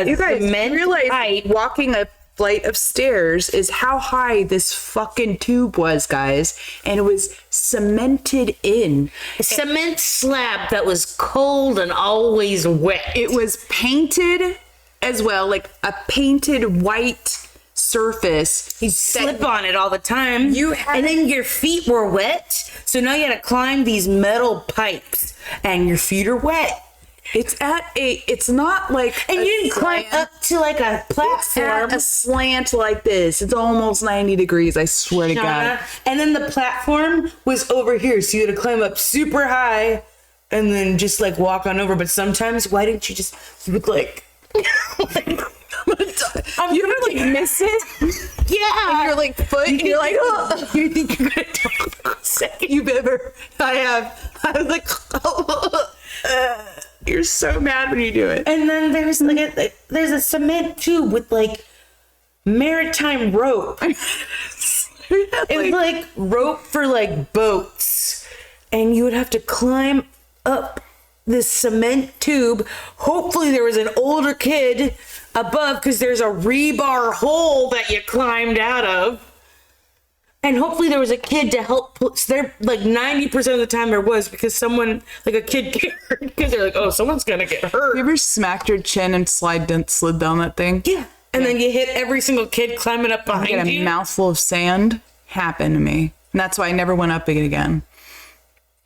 you guys cement realize pipe. walking a flight of stairs is how high this fucking tube was, guys, and it was cemented in. A cement slab that was cold and always wet. It was painted as well, like a painted white surface. You slip on it all the time. And then your feet were wet, so now you had to climb these metal pipes, and your feet are wet. It's not like, And you didn't climb up to like a platform. at a slant like this. It's almost 90 degrees, I swear to God. And then the platform was over here, so you had to climb up super high and then just like walk on over. But sometimes, why didn't you just, you would like You ever like miss it? yeah. You're like foot, and you're like, oh. You think you're gonna die. Second you've ever, I was like, you're so mad when you do it. And then there's like there's a cement tube with like maritime rope. It's like rope for like boats, and you would have to climb up this cement tube. Hopefully there was an older kid above, because there's a rebar hole that you climbed out of. And hopefully there was a kid to help pull. So there, like 90% of the time there was, because someone, like a kid cared, because they're like, oh, someone's gonna get hurt. You ever smacked your chin and slid down that thing? Yeah. And then you hit every single kid climbing up behind Get a you. mouthful of sand. Happened to me. And that's why I never went up it again.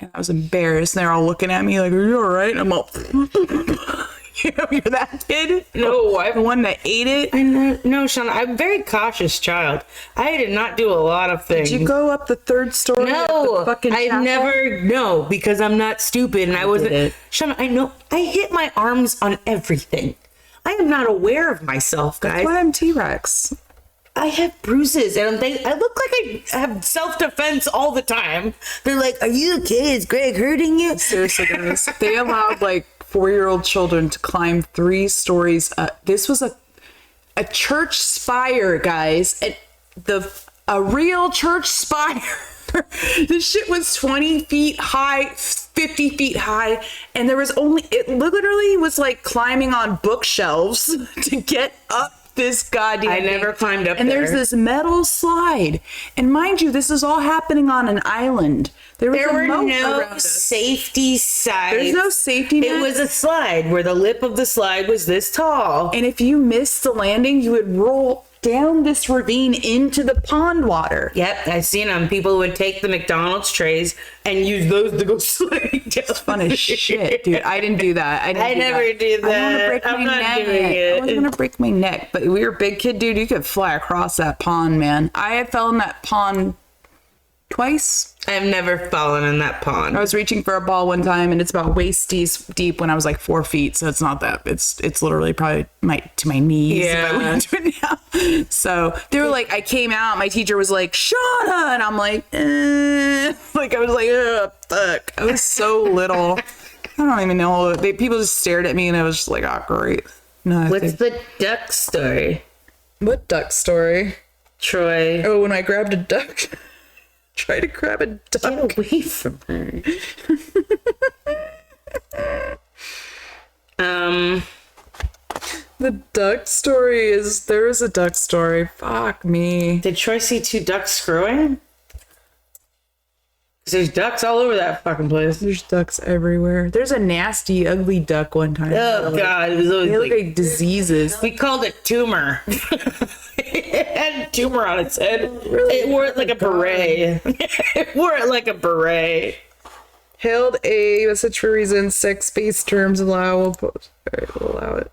And I was embarrassed. And they're all looking at me like, are you all right? I'm all, you know, you're that kid? No, The one that ate it? I know, no, Sean, I'm a very cautious child. I did not do a lot of things. Did you go up the third story? of No, the fucking I've chapel? never, no, because I'm not stupid and I wasn't. did it. Sean, I know, I hit my arms on everything. I am not aware of myself, guys. Why I'm T-Rex? I have bruises and I look like I have self-defense all the time. They're like, are you okay? Is Greg hurting you? Seriously, guys. They allowed like 4-year-old children to climb 3 stories up. This was a church spire, guys. A real church spire. This shit was 20 feet high, 50 feet high, and there was only, it literally was like climbing on bookshelves to get up this goddamn I thing. never climbed up and there. there's this metal slide. And mind you, this is all happening on an island. There There a were moat no around us. safety sides. There's no safety net. It was a slide where the lip of the slide was this tall. And if you missed the landing, you would roll down this ravine into the pond water. Yep, I've seen them. People would take the McDonald's trays and use those to go sliding down. It's fun as shit, dude. I didn't do that. I never did that. I want to break I'm my not neck. doing it. I was gonna break my neck, but we were a big kid, dude. You could fly across that pond, man. I had fell in that pond twice. I've never fallen in that pond. I was reaching for a ball one time, and it's about waist deep when I was like 4 feet. So it's not that. It's literally probably to my knees. If I Yeah. went to it now. So they were like, I came out. My teacher was like, Shauna, and I'm like, like I was like, oh, fuck. I was so little. I don't even know. People just stared at me, and I was just like, oh, great. No. What's the duck story? What duck story? Troy. Oh, when I grabbed a duck. Try to grab a duck. Get away from her. The duck story is there is a duck story. Fuck me. Did Troy see two ducks screwing? 'Cause there's ducks all over that fucking place. There's ducks everywhere. There's a nasty, ugly duck one time. Oh god, it was always They look like, like diseases. we called it tumor. It had a tumor on its head. It wore it like a beret. It wore it like a beret. Held a with such for reason sex-based terms allowable. Alright, we'll allow it.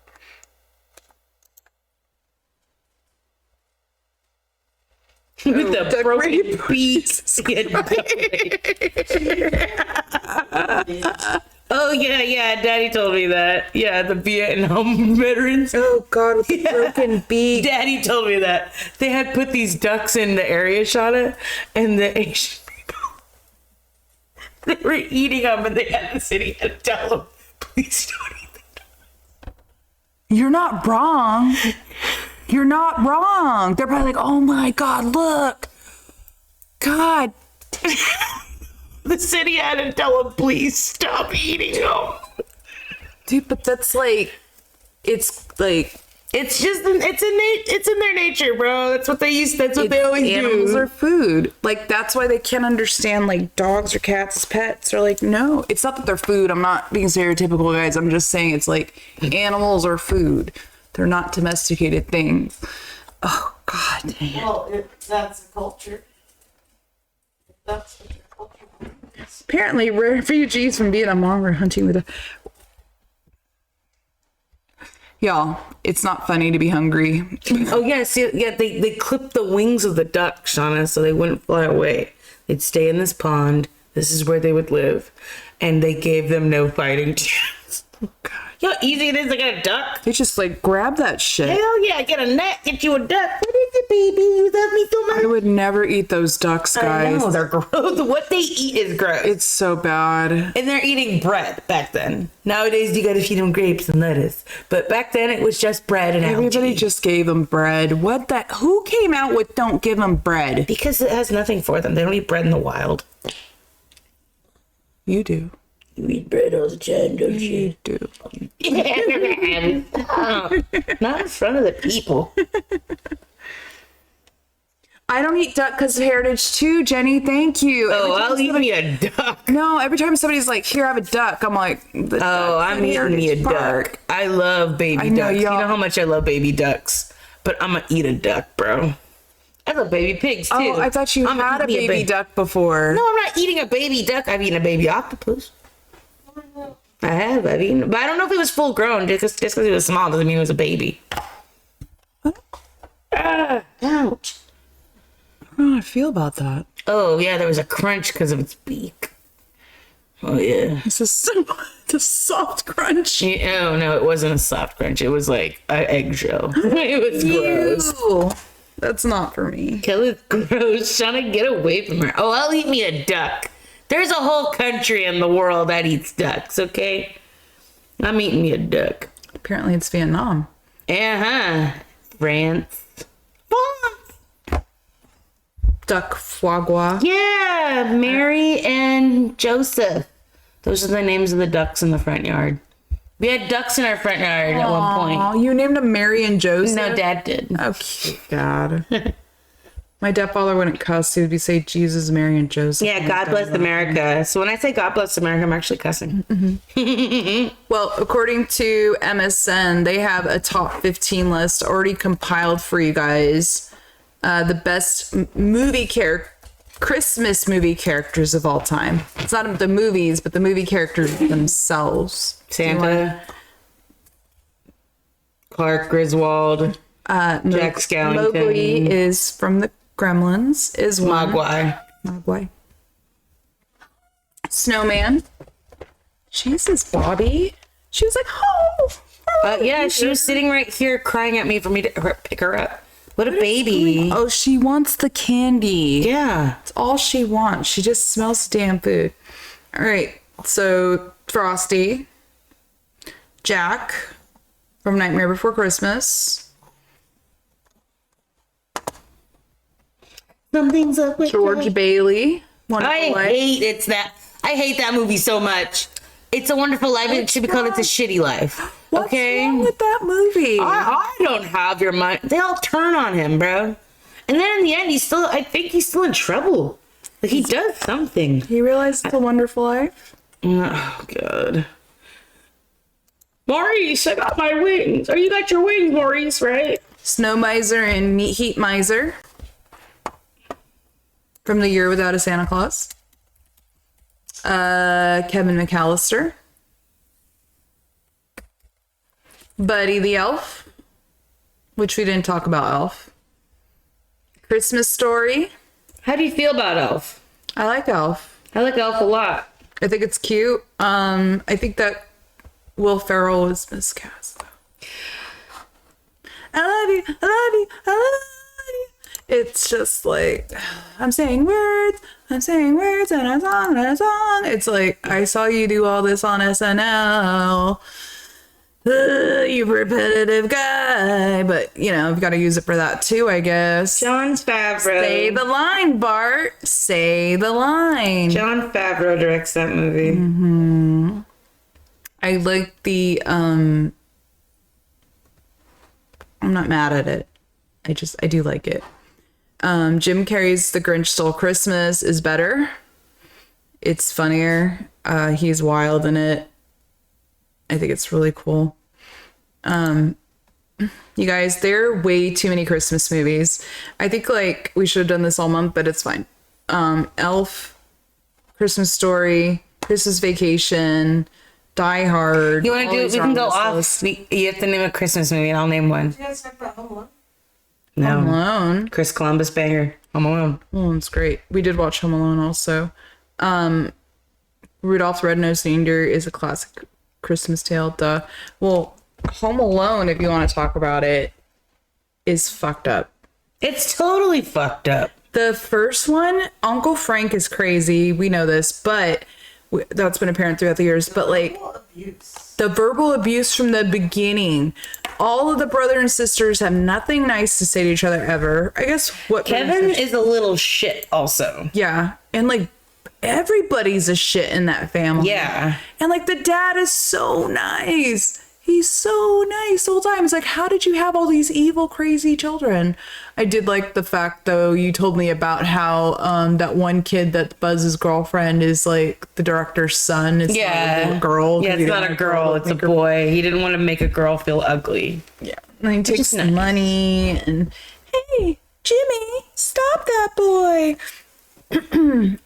With the duck broken rape. beaks. Oh yeah, Daddy told me that. Yeah, the Vietnam veterans. Oh god, with the broken beak. Daddy told me that. They had put these ducks in the area shot it, and the Asian people, they were eating them, and they had the city had to tell them, please don't eat them. You're not wrong. You're not wrong. They're probably like, oh my god, look. God. The city had to tell them, please stop eating them. Dude, but that's like, it's like, It's just, it's in their nature, bro. That's what they used. That's what they always animals do. are food. Like, that's why they can't understand, like, dogs or cats as pets. They're like, no, it's not that they're food. I'm not being stereotypical, guys. I'm just saying it's like animals are food. They're not domesticated things. Oh, God dang it. Well, that's a culture. That's what your culture is. Apparently, refugees from Vietnam were hunting with a... Y'all, it's not funny to be hungry. Oh yeah, see, yeah, they clipped the wings of the duck, Shauna, so they wouldn't fly away. They'd stay in this pond. This is where they would live, and they gave them no fighting chance. Oh, God. You know how easy it is to get a duck? They just, like, grab that shit. Hell yeah, get a net, get you a duck. What is it, baby? You love me so much. I would never eat those ducks, guys. I know, they're gross. What they eat is gross. It's so bad. And they're eating bread back then. Nowadays, you gotta feed them grapes and lettuce. But back then, it was just bread and Everybody algae. just gave them bread. What the? Who came out with don't give them bread? Because it has nothing for them. They don't eat bread in the wild. You do. You eat bread all the time, don't you? You do. Not in front of the people. I don't eat duck because of heritage too, Jenny. Thank you. Oh, Every time I'll eat somebody- me a duck. No, every time somebody's like, "Here, have a duck," I'm like, Oh, I'm eating me a duck. I love baby I know, ducks. You y'all- know how much I love baby ducks. But I'm gonna eat a duck, bro. I love baby pigs too. Oh, I thought you I'ma had a eat me baby duck before. No, I'm not eating a baby duck. I've eaten a baby octopus. I have. I've eaten, but I don't know if it was full grown. Just because it was small doesn't mean it was a baby. Ouch. I don't know how I feel about that. Oh yeah, there was a crunch because of its beak. Oh yeah. It's a soft crunch. Oh no, it wasn't a soft crunch. It was like an eggshell. It was gross. Ew. That's not for me. Kill is gross. Trying to get away from her. Oh, I'll eat me a duck. There's a whole country in the world that eats ducks, okay? I'm eating me a duck. Apparently, it's Vietnam. Uh-huh. France. Duck foie gras. Yeah, Mary and Joseph. Those are the names of the ducks in the front yard. We had ducks in our front yard at one point. Oh, you named them Mary and Joseph? No, Dad did. Oh, cute. God. My stepfather wouldn't cuss. He would say Jesus, Mary, and Joseph. Yeah, God bless America. So when I say God bless America, I'm actually cussing. Well, according to MSN, they have a top 15 list already compiled for you guys. The best Christmas movie characters of all time. It's not the movies, but the movie characters themselves. Santa, Clark Griswold, Jack Skellington. Mowgli is from the Gremlins. Is one. Mogwai. Snowman. Jesus, Bobby. She was like, oh. Yeah, she was sitting right here crying at me for me to pick her up. What a baby. Oh, she wants the candy. Yeah. It's all she wants. She just smells damn food. All right. So, Frosty. Jack from Nightmare Before Christmas. Something's up with George Bailey. I hate that movie so much. It's a Wonderful Life, and it should be called It's a Shitty Life. What's wrong with that movie? I don't have your mind. They all turn on him, bro. And then in the end, I think he's still in trouble. Like, he does something. He realized it's a wonderful life. Oh, God. Maurice, I got my wings. Oh, you got your wings, Maurice, right? Snow Miser and Meat Heat Miser. From The Year Without a Santa Claus. Kevin McAllister. Buddy the Elf, which we didn't talk about Elf. Christmas Story. How do you feel about Elf? I like Elf. I like Elf a lot. I think it's cute. I think that Will Ferrell was miscast, though. I love you, I love you, I love you. It's just like, I'm saying words and a song and a song. It's like, I saw you do all this on SNL. You repetitive guy. But, you know, I've got to use it for that too, I guess. Jon Favreau. Say the line, Bart. Say the line. Jon Favreau directs that movie. Mm-hmm. I like the, I'm not mad at it. I do like it. Jim Carrey's The Grinch Stole Christmas is better. It's funnier. He's wild in it. I think it's really cool. You guys, there are way too many Christmas movies. I think like we should have done this all month, but it's fine. Elf, Christmas Story, Christmas Vacation, Die Hard. You want to do it? We can go off. You have to name a Christmas movie and I'll name one. You guys talk about Home Alone? No. Home Alone. Chris Columbus banger. Home Alone. Home Alone's great. We did watch Home Alone also. Rudolph's Red-Nosed Reindeer is a classic Christmas tale. Duh. Well, Home Alone, if you want to talk about it, is fucked up. It's totally fucked up. The first one, Uncle Frank is crazy. We know this, but that's been apparent throughout the years. But like the verbal abuse from the beginning, all of the brother and sisters have nothing nice to say to each other ever. I guess what Kevin is a little shit also. Yeah. And like everybody's a shit in that family. Yeah. And like the dad is so nice. He's so nice the whole time. It's like, how did you have all these evil, crazy children? I did like the fact, though, you told me about how that one kid that Buzz's girlfriend is like the director's son. It's not a little girl. Yeah, it's not a girl. It's a boy. He didn't want to make a girl feel ugly. Yeah. And he takes some money and, hey, Jimmy, stop that boy.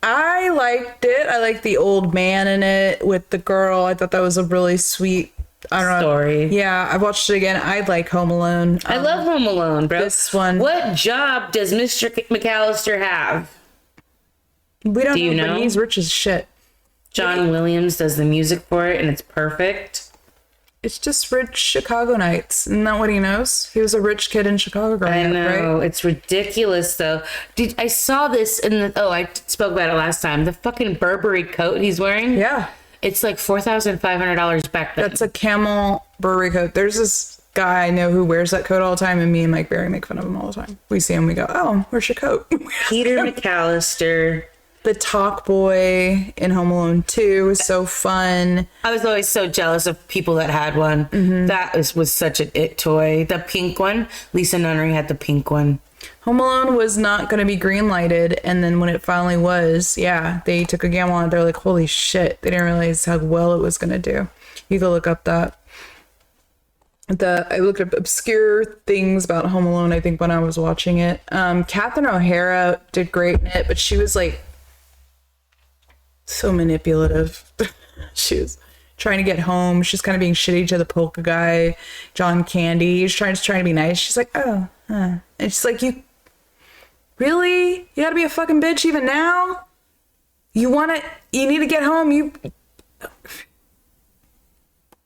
I liked it. I liked the old man in it with the girl. I thought that was a really sweet story. Yeah, I watched it again. I like Home Alone. I love Home Alone, bro. This one. What job does Mr. McAllister have? We don't Do you know? But he's rich as shit. John Williams does the music for it, and it's perfect. It's just rich Chicago nights. Isn't that what he knows? He was a rich kid in Chicago growing up, right? I know. It's ridiculous, though. I saw this in the... Oh, I spoke about it last time. The fucking Burberry coat he's wearing. Yeah. It's like $4,500 back then. That's a camel Burberry coat. There's this guy I know who wears that coat all the time, and me and Mike Berry make fun of him all the time. We see him, we go, oh, where's your coat? Peter McAllister. The Talk Boy in Home Alone 2 was so fun. I was always so jealous of people that had one. That was such an it toy. The pink one. Lisa Nunnery had the pink one. Home Alone was not going to be green lighted, and then when it finally was, yeah, they took a gamble on it. They're like, holy shit. They didn't realize how well it was going to do. You can look up that. I looked up obscure things about Home Alone, I think, when I was watching it. Catherine O'Hara did great in it, but she was like so manipulative. She was trying to get home. She's kind of being shitty to the polka guy, John Candy. He's trying to be nice. She's like, oh, huh. And she's like, you really? You gotta be a fucking bitch even now? You need to get home.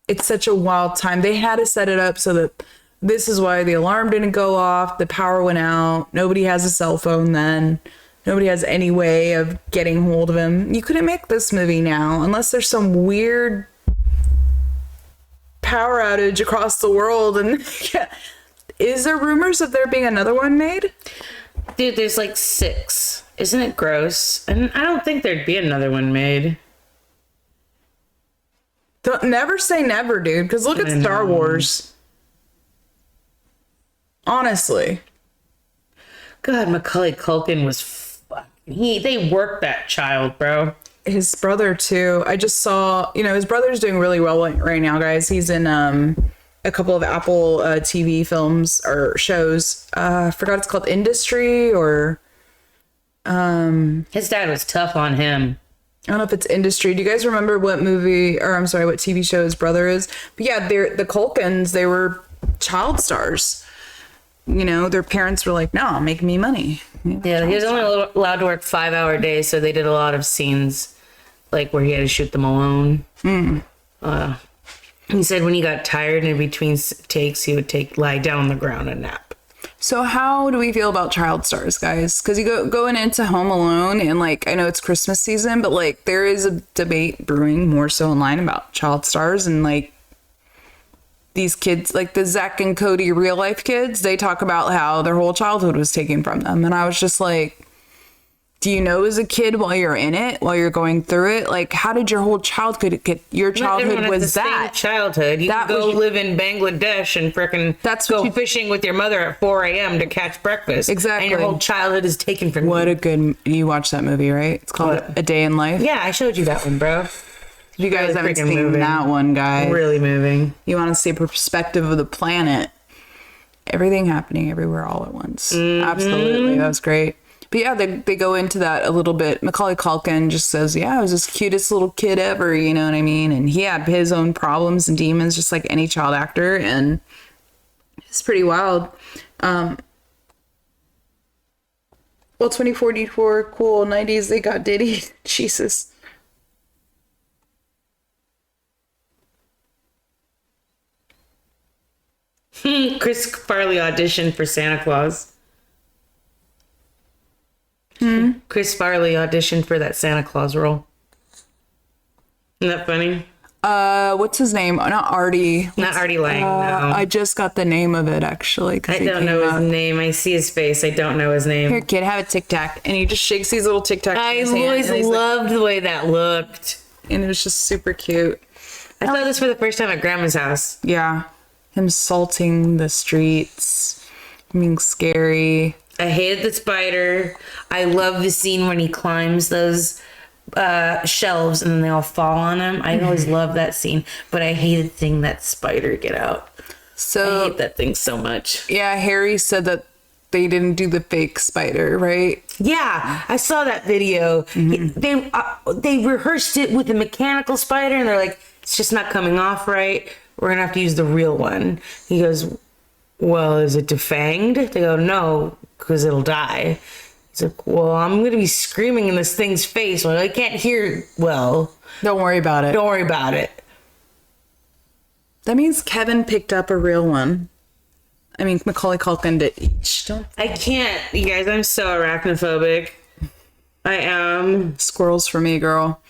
It's such a wild time. They had to set it up so that this is why the alarm didn't go off. The power went out. Nobody has a cell phone then. Nobody has any way of getting hold of him. You couldn't make this movie now unless there's some weird power outage across the world. And yeah. Is there rumors of there being another one made? Dude, there's like 6. Isn't it gross? And I don't think there'd be another one made. Don't never say never, dude, because look at Star Wars. Honestly. God, Macaulay Culkin was they worked that child, bro. His brother too. I just saw, his brother's doing really well right now, guys. He's in a couple of Apple TV films or shows. I forgot it's called Industry or His dad was tough on him. I don't know if it's Industry. Do you guys remember what what TV show his brother is? But yeah, the Culkins, they were child stars. Their parents were like, no, make me money. Yeah, he was only allowed to work 5-hour days, so they did a lot of scenes like where he had to shoot them alone. He said when he got tired in between takes, he would lie down on the ground and nap. So how do we feel about child stars, guys? Because you going into Home Alone, and I know it's Christmas season, but there is a debate brewing more so online about child stars, and these kids, the Zach and Cody real life kids, they talk about how their whole childhood was taken from them. And I was just like, do you know as a kid while you're in it, while you're going through it, how did your whole childhood get, your childhood was that? Childhood. You can go live in Bangladesh and frickin' go fishing with your mother at 4 a.m. to catch breakfast. Exactly. And your whole childhood is taken from you. You watched that movie, right? It's called A Day in Life. Yeah, I showed you that one, bro. You guys haven't seen that one, guys. Really moving. You want to see a perspective of the planet. Everything happening everywhere all at once. Absolutely. That was great. But yeah, they go into that a little bit. Macaulay Culkin just says, yeah, I was this cutest little kid ever, you know what I mean? And he had his own problems and demons just like any child actor. And it's pretty wild. Well, 2044, cool. 90s, they got Diddy. Jesus. Chris Farley auditioned for Santa Claus. Chris Farley auditioned for that Santa Claus role. Isn't that funny? What's his name? Not Artie. Not Artie Lang, no. I just got the name of it, actually. I don't know his name. I see his face. I don't know his name. Here, kid, have a Tic Tac. And he just shakes these little Tic Tacs. I always loved the way that looked. And it was just super cute. I saw this for the first time at Grandma's house. Yeah. Him salting the streets. Being scary. I hated the spider. I love the scene when he climbs those shelves and then they all fall on him. I always loved that scene, but I hated seeing that spider get out. I hate that thing so much. Yeah, Harry said that they didn't do the fake spider, right? Yeah, I saw that video. They rehearsed it with a mechanical spider and they're like, it's just not coming off right. We're gonna have to use the real one. He goes, well, is it defanged? They go, no, because it'll die. He's like, well, I'm going to be screaming in this thing's face. Well, I can't hear well. Don't worry about it. Don't worry about it. That means Kevin picked up a real one. I mean, Macaulay Culkin did each. I can't, you guys. I'm so arachnophobic. I am. Squirrels for me, girl.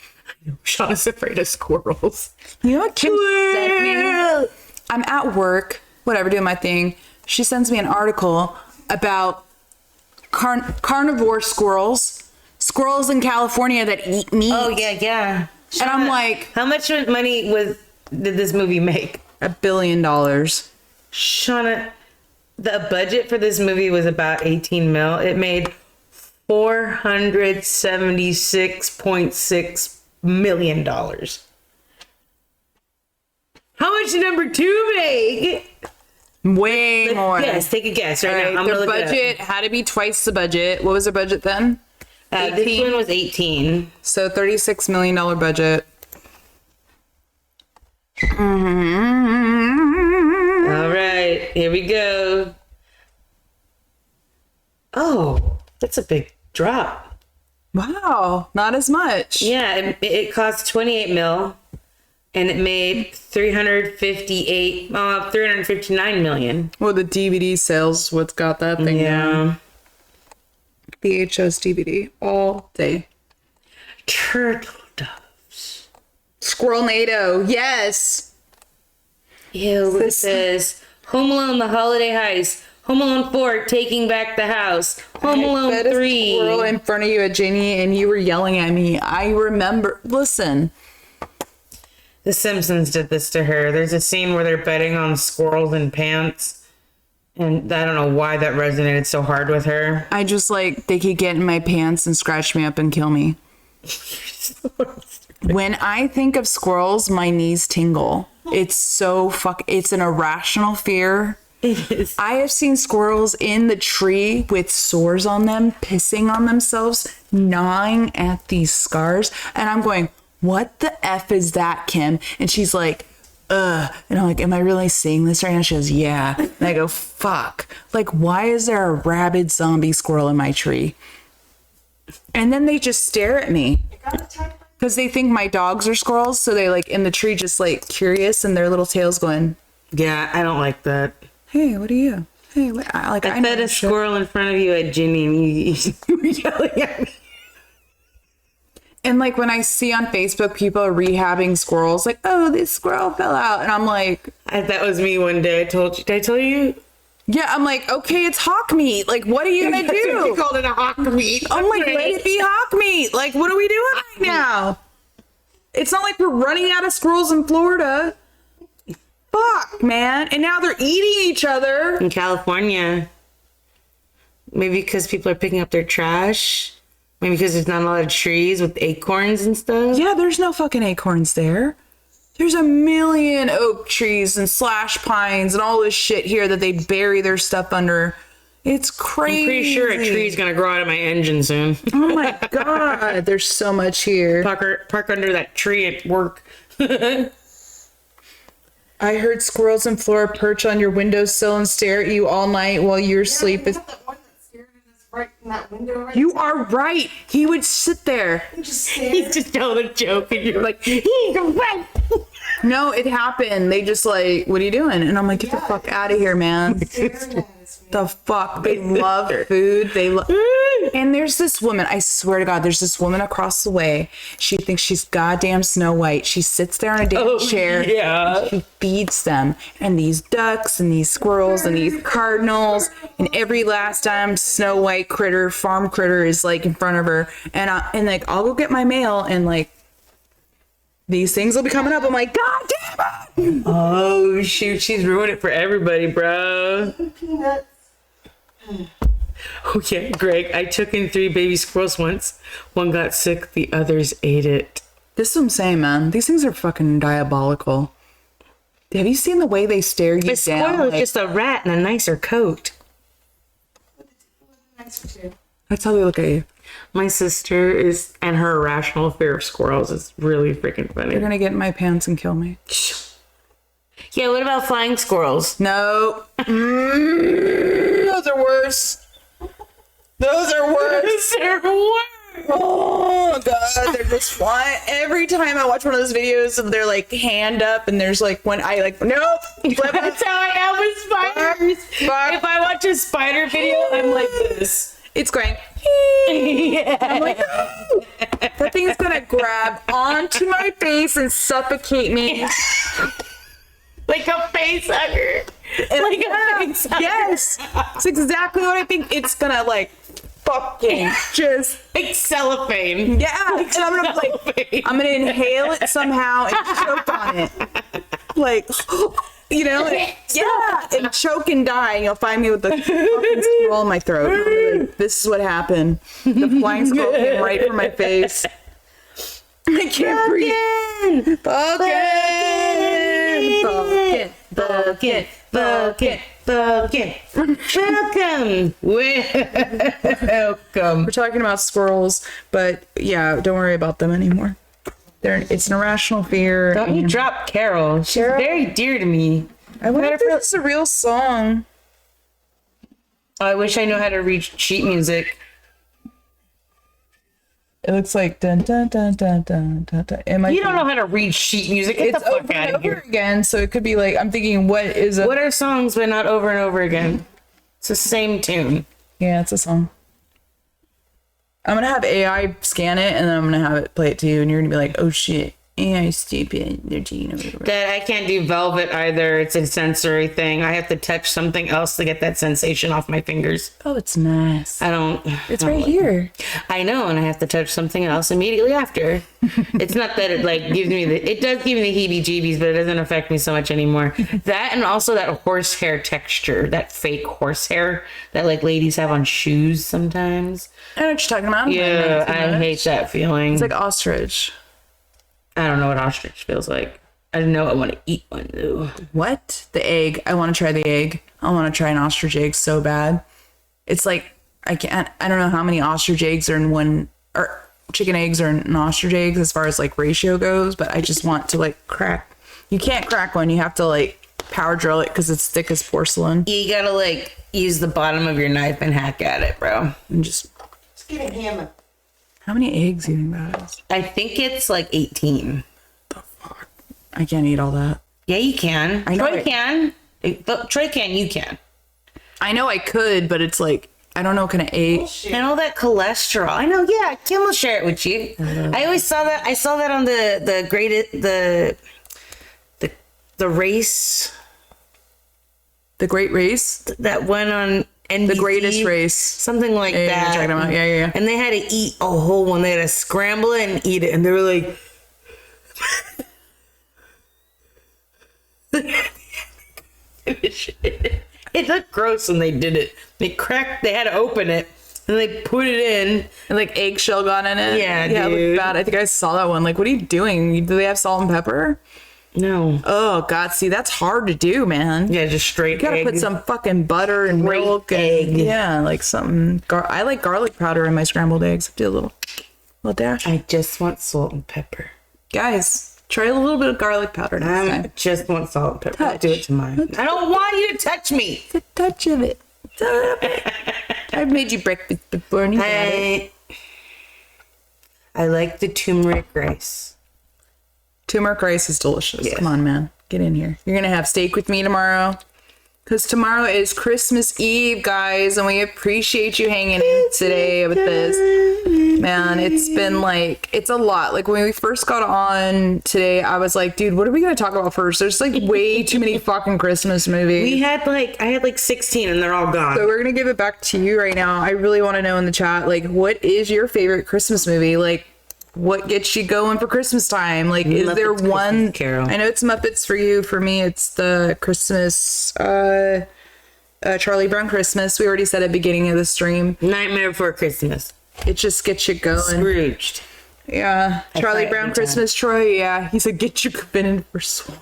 Sean is afraid of squirrels. You know what Kim sent me? I'm at work, whatever, doing my thing. She sends me an article about carnivore squirrels squirrels in California that eat meat. Oh yeah. And I'm like, how much money did this movie make? $1 billion. Shauna, the budget for this movie was about 18 mil. It made $476.6 million. How much did number 2 make? Way more. Yes, take a guess right All now. I'm their gonna look it budget had to be twice the budget. What was their budget then? up. This one was 18. So $36 million budget. All right, here we go. Oh, that's a big drop. Wow, not as much. Yeah, it cost 28 mil, and it made 359 million. Well, the DVD sales, what's got that thing down? VHS DVD all day. Turtle doves. Squirrelnado, yes. Ew, it says Home Alone: The Holiday Heist, Home Alone 4: Taking Back the House, Home Alone I fed a 3. squirrel in front of you at Ginny, and you were yelling at me. I remember. Listen. The Simpsons did this to her. There's a scene where they're betting on squirrels in pants. And I don't know why that resonated so hard with her. I just like, they could get in my pants and scratch me up and kill me. When I think of squirrels, my knees tingle. It's so it's an irrational fear. It is. I have seen squirrels in the tree with sores on them, pissing on themselves, gnawing at these scars. And I'm going, what the F is that, Kim? And she's like, ugh. And I'm like, am I really seeing this right now? She goes, yeah. And I go, fuck. Like, why is there a rabid zombie squirrel in my tree? And then they just stare at me. Because they think my dogs are squirrels. So they like in the tree just like curious and their little tails going, Yeah, I don't like that. hey, what are you? Hey, what? I I fed a squirrel in front of you at Ginny and you were yelling at me. And like when I see on Facebook people are rehabbing squirrels, like, oh, this squirrel fell out. And I'm like, That was me one day. I told you. Did I tell you? yeah, I'm like, okay, it's hawk meat. Like, what are you going to You do? called it a hawk meat. I'm like, let it be hawk meat. Like, what are we doing right now? It's not like we're running out of squirrels in Florida. Fuck, man. And now they're eating each other. In California. Maybe because people are picking up their trash. Maybe because there's not a lot of trees with acorns and stuff. Yeah, there's no fucking acorns there. There's a million oak trees and slash pines and all this shit here that they bury their stuff under. It's crazy. I'm pretty sure a tree's gonna grow out of my engine soon. Oh my god, there's so much here. Park under that tree at work. I heard squirrels in Florida perch on your windowsill and stare at you all night while you're asleep. Right in that window right You are right. He would sit there. just He's just telling a joke and you're like, he's right. No, it happened. They just like, what are you doing? And I'm like, get the fuck out of here, man. The fuck? They love food. They love. And there's this woman, I swear to God, there's this woman across the way. She thinks she's goddamn Snow White. She sits there in a damn chair. Yeah. And she feeds them. And these ducks and these squirrels and these cardinals. And every last time Snow White critter, farm critter is like in front of her. And like, I'll go get my mail and like, these things will be coming up. I'm like, God damn it. Oh, shoot. She's ruined it for everybody, bro. peanuts. Oh, yeah, Greg. I took in 3 baby squirrels once. One got sick. The others ate it. This is what I'm saying, man. These things are fucking diabolical. Have you seen the way they stare you The down? squirrel is Like, just a rat in a nicer coat. that's how they look at you. My sister is, and her irrational fear of squirrels is really freaking funny. They're gonna get in my pants and kill me. Yeah, what about flying squirrels? No. Those are worse. Those are worse. They're worse. Oh god, they're just flying. Every time I watch one of those videos of their like hand up and there's like when I like nope. That's how I am with spiders. Fuck. If I watch a spider video, I'm like this. It's going. Yeah. I'm like, no. That thing's gonna grab onto my face and suffocate me. Like a face hugger. Like a face hugger. Yes, it's exactly what I think. It's gonna like fucking just Like cellophane. yeah. And I'm gonna inhale it somehow and choke on it. Like, you know, yeah, and choke and die. And you'll find me with the fucking squirrel in my throat. Like, this is what happened. The flying squirrel came right for my face. I can't breathe. Welcome. We're talking about squirrels, but yeah, don't worry about them anymore. It's an irrational fear. Don't you drop Carol. She's very dear to me. I wonder if this is a real song. I wish I knew how to read sheet music. It looks like dun dun dun dun dun dun dun. You don't know how to read sheet music. Get It's the fuck over out and of over here. again, so it could be like I'm thinking, what is a? What are songs but not over and over again? It's the same tune. Yeah, it's a song. I'm gonna have AI scan it, and then I'm gonna have it play it to you, and you're gonna be like, "Oh shit, AI stupid." They're cheating over. That I can't do velvet either. It's a sensory thing. I have to touch something else to get that sensation off my fingers. Oh, it's nice. I don't. It's I don't right here. I know, and I have to touch something else immediately after. It's not that it like gives me it does give me the heebie-jeebies, but it doesn't affect me so much anymore. That and also that horsehair texture, that fake horsehair that like ladies have on shoes sometimes. I know what you're talking about. Yeah, I hate that feeling. It's like ostrich. I don't know what ostrich feels like. I know I want to eat one though. What? The egg. I want to try the egg. I want to try an ostrich egg so bad. It's like I don't know how many ostrich eggs are in one, or chicken eggs are in ostrich eggs as far as like ratio goes, but I just want to like crack. You can't crack one. You have to like power drill it because it's thick as porcelain. You gotta like use the bottom of your knife and hack at it, bro. And just Get a hammer. how many eggs do you think that is? I think it's like 18. I can't eat all that. Yeah, you can. I know Troy it. can. Troy can. You can. I know I could, but it's like I don't know what kind of egg. And all that cholesterol. I know. Yeah, Kim will share it with you. I always saw that. I saw that on the race. The Great Race, That went on NBC. the Greatest Race. Something like Yeah, that. you're talking about. Yeah. And they had to eat a whole one. They had to scramble it and eat it. And they were like, it looked gross when they did it. They had to open it. And they put it in. And like eggshell got in it. Yeah, It dude. looked bad. I think I saw that one. Like, what are you doing? Do they have salt and pepper? No. Oh God, see, that's hard to do, man. Yeah, just straight You gotta egg. put some fucking butter and Great milk and egg. yeah, like something. I like garlic powder in my scrambled eggs. Do a little dash. I just want salt and pepper. Guys, try a little bit of garlic powder next I time. just want salt and pepper. Touch. Do it to mine. I don't want you to touch me. A touch of it. Just a little bit. I've made you breakfast before and you got it. I like the turmeric rice. Turmeric rice is delicious. Yes. Come on, man. Get in here. You're gonna have steak with me tomorrow. Because tomorrow is Christmas Eve, guys, and we appreciate you hanging in today with this. Man, it's been like, it's a lot. Like, when we first got on today, I was like, dude, what are we going to talk about first? There's like way too many fucking Christmas movies. I had like 16 and they're all gone. So we're going to give it back to you right now. I really want to know in the chat, like, what is your favorite Christmas movie? Like, what gets you going for Christmas time? Like, is Muppets there one? Christmas Carol. I know it's Muppets for you. For me, it's the Christmas, Charlie Brown Christmas. We already said at the beginning of the stream. Nightmare Before Christmas. It just gets you going. Scrooged. Yeah. Charlie cry Brown every time. Christmas, Troy. Yeah. He said, get your in for swole.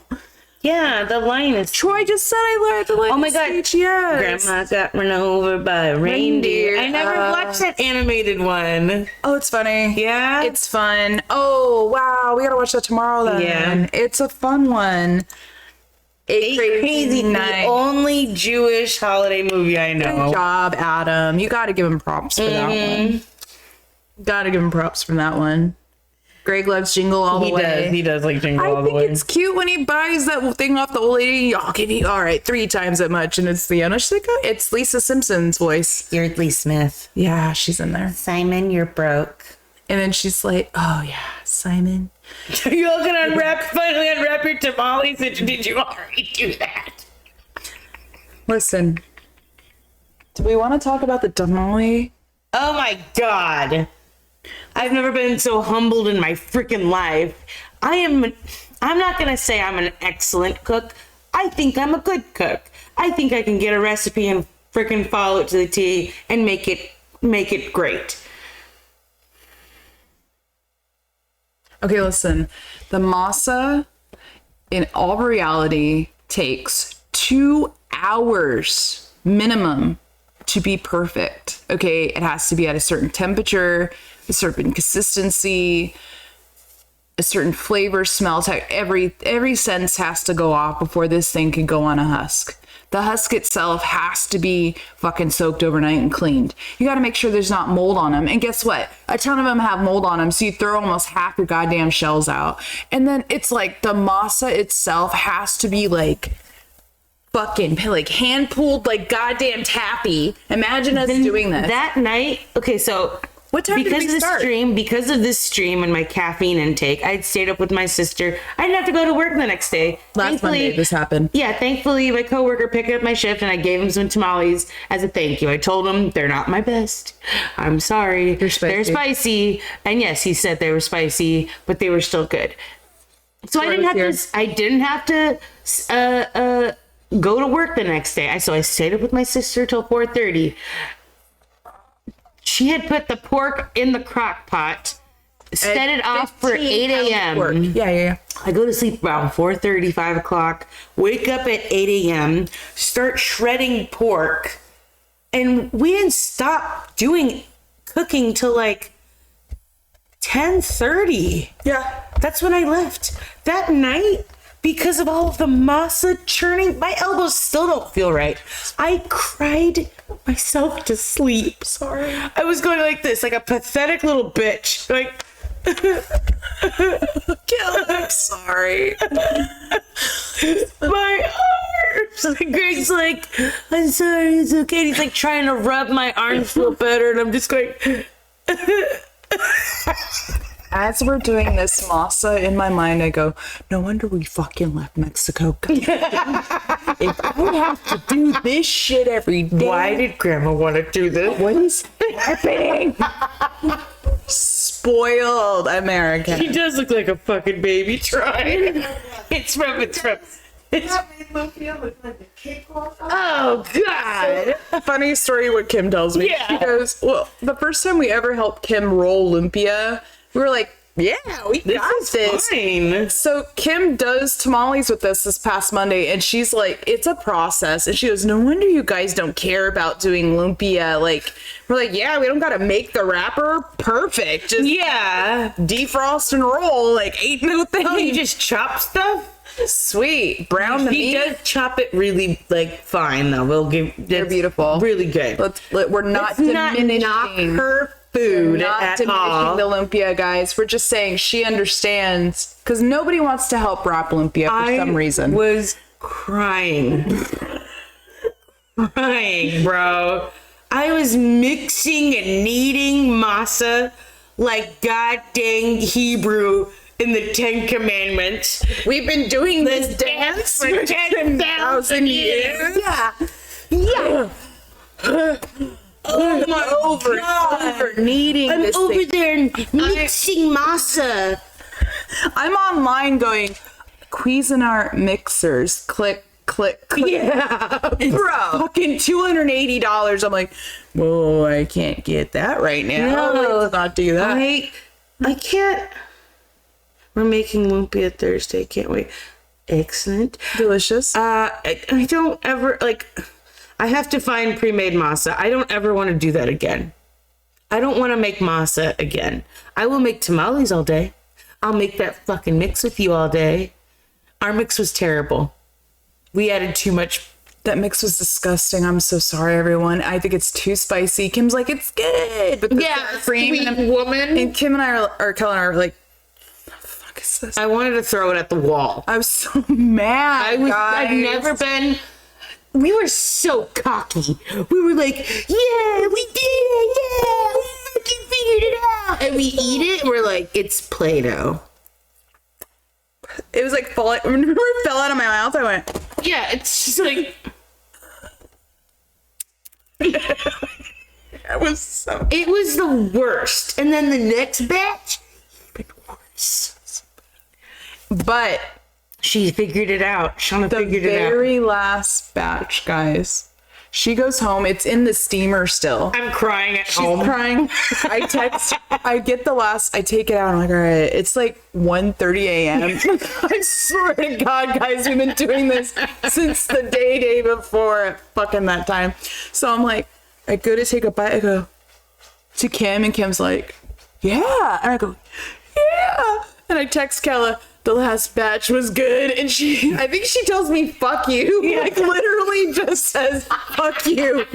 Yeah, the line is. Troy just said I learned the Oh my God. speech. Yes. Grandma got run over by a reindeer. I never watched that animated one. Oh, it's funny. Yeah? It's fun. Oh, wow. We got to watch that tomorrow then. Yeah. It's a fun one. Eight Crazy Night. The only Jewish holiday movie I know. Good job, Adam. You got to give him props for that one. Got to give him props from that one. Greg loves Jingle All the Way. He does like Jingle All I the think Way. it's cute when he buys that thing off the old lady. I'll give you, all right, 3 times that much. And it's the end. She's like, oh, it's Lisa Simpson's voice. Yardley Smith. Yeah, she's in there. Simon, you're broke. And then she's like, oh, yeah, Simon. Are you all gonna finally unwrap your tamales? Did you already do that? Listen, do we want to talk about the tamale Oh my God. I've never been so humbled in my freaking life. I'm not going to say I'm an excellent cook. I think I'm a good cook. I think I can get a recipe and freaking follow it to the T and make it great. Okay, listen. The masa, in all reality, takes 2 hours minimum to be perfect. Okay, it has to be at a certain temperature, a certain consistency, a certain flavor, smell, every sense has to go off before this thing can go on a husk. The husk itself has to be fucking soaked overnight and cleaned. You got to make sure there's not mold on them. And guess what? A ton of them have mold on them, so you throw almost half your goddamn shells out. And then it's like the masa itself has to be like fucking like hand pulled, like goddamn tappy. Imagine us doing this that night. Okay, so what time did we start? Because of this stream and my caffeine intake, I'd stayed up with my sister. I didn't have to go to work the next day. Last Monday this happened. Yeah, thankfully my coworker picked up my shift and I gave him some tamales as a thank you. I told him they're not my best. I'm sorry. They're spicy. And yes, he said they were spicy, but they were still good. So I didn't have to go to work the next day. So I stayed up with my sister till 4:30. She had put the pork in the crock pot, set it off for 8 a.m. Yeah. I go to sleep around 4:30, 5 o'clock, wake up at 8 a.m., start shredding pork, and we didn't stop doing cooking till like 10:30. Yeah. That's when I left. That night, because of all of the masa churning, my elbows still don't feel right. I cried myself to sleep. Sorry. I was going like this, like a pathetic little bitch. Like, I'm sorry. my arms. Greg's like, I'm sorry, it's okay. And he's like trying to rub my arms feel better. And I'm just going... As we're doing this masa, in my mind, I go, no wonder we fucking left Mexico. If I have to do this shit every day. Why did Grandma want to do this? What is happening? Spoiled American. He does look like a fucking baby trying. It's from. Oh, God. Funny story what Kim tells me. Yeah. She goes, well, the first time we ever helped Kim roll lumpia, we were like, yeah, we got this. Fine. So Kim does tamales with us this past Monday, and she's like, it's a process. And she goes, no wonder you guys don't care about doing lumpia. Like, we're like, yeah, we don't got to make the wrapper perfect. Just defrost and roll. Like, ain't no thing. Oh, you just chop stuff? Sweet. Brown the meat. He does chop it really, like, fine, though. We'll give... They're beautiful. Really good. We're not diminishing... knock her food not at diminishing all. the lumpia, guys. We're just saying she understands, because nobody wants to help wrap lumpia for some reason. I was crying, bro. I was mixing and kneading masa like god dang Hebrew in the 10 Commandments. We've been doing this dance for 10,000 years. Yeah. Oh my God. Over kneading I'm this over thing. there mixing masa. I'm online going, Cuisinart mixers, click, click, click. Yeah, bro. Fucking $280. I'm like, whoa, I can't get that right now. No. Let's not do that. I can't. We're making lumpia Thursday. Can't wait. Excellent. Delicious. I don't ever, like, I have to find pre-made masa. I don't ever want to do that again. I don't want to make masa again. I will make tamales all day. I'll make that fucking mix with you all day. Our mix was terrible. We added too much. That mix was disgusting. I'm so sorry, everyone. I think it's too spicy. Kim's like, it's good. But Sweet woman. And Kim and I are Kelly and I are like, what the fuck is this? I wanted to throw it at the wall. I was so mad. I've never been. We were so cocky. We were like, yeah, we did it. Yeah, we fucking figured it out. And we eat it. And we're like, it's Play-Doh. It was like falling. Remember it fell out of my mouth? I went, yeah, it's just like. It was so. It was the worst. And then the next batch, even worse. But She figured it out. Shauna the figured it out. very last batch, guys. She goes home. It's in the steamer still. I'm crying at She's home. crying. I take it out. I'm like, all right, it's like 1:30 a.m. I swear to God, guys, we've been doing this since the day before at fucking that time. So I'm like, I go to take a bite. I go to Kim, and Kim's like, yeah. And I go, yeah. And I text Kella, the last batch was good. And I think she tells me, fuck you. Yeah. Like, literally just says, fuck you.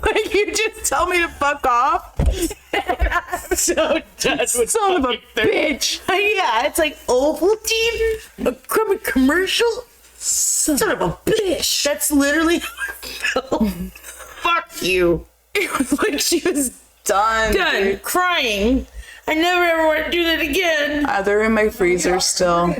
Like, you just tell me to fuck off? I'm so done with Son of a bitch. Yeah, it's like Ovaltine, a commercial. Son of a bitch. That's literally how I felt. Fuck you. It was like she was done. Done. Dude. Crying. I never ever want to do that again. They're in my freezer still.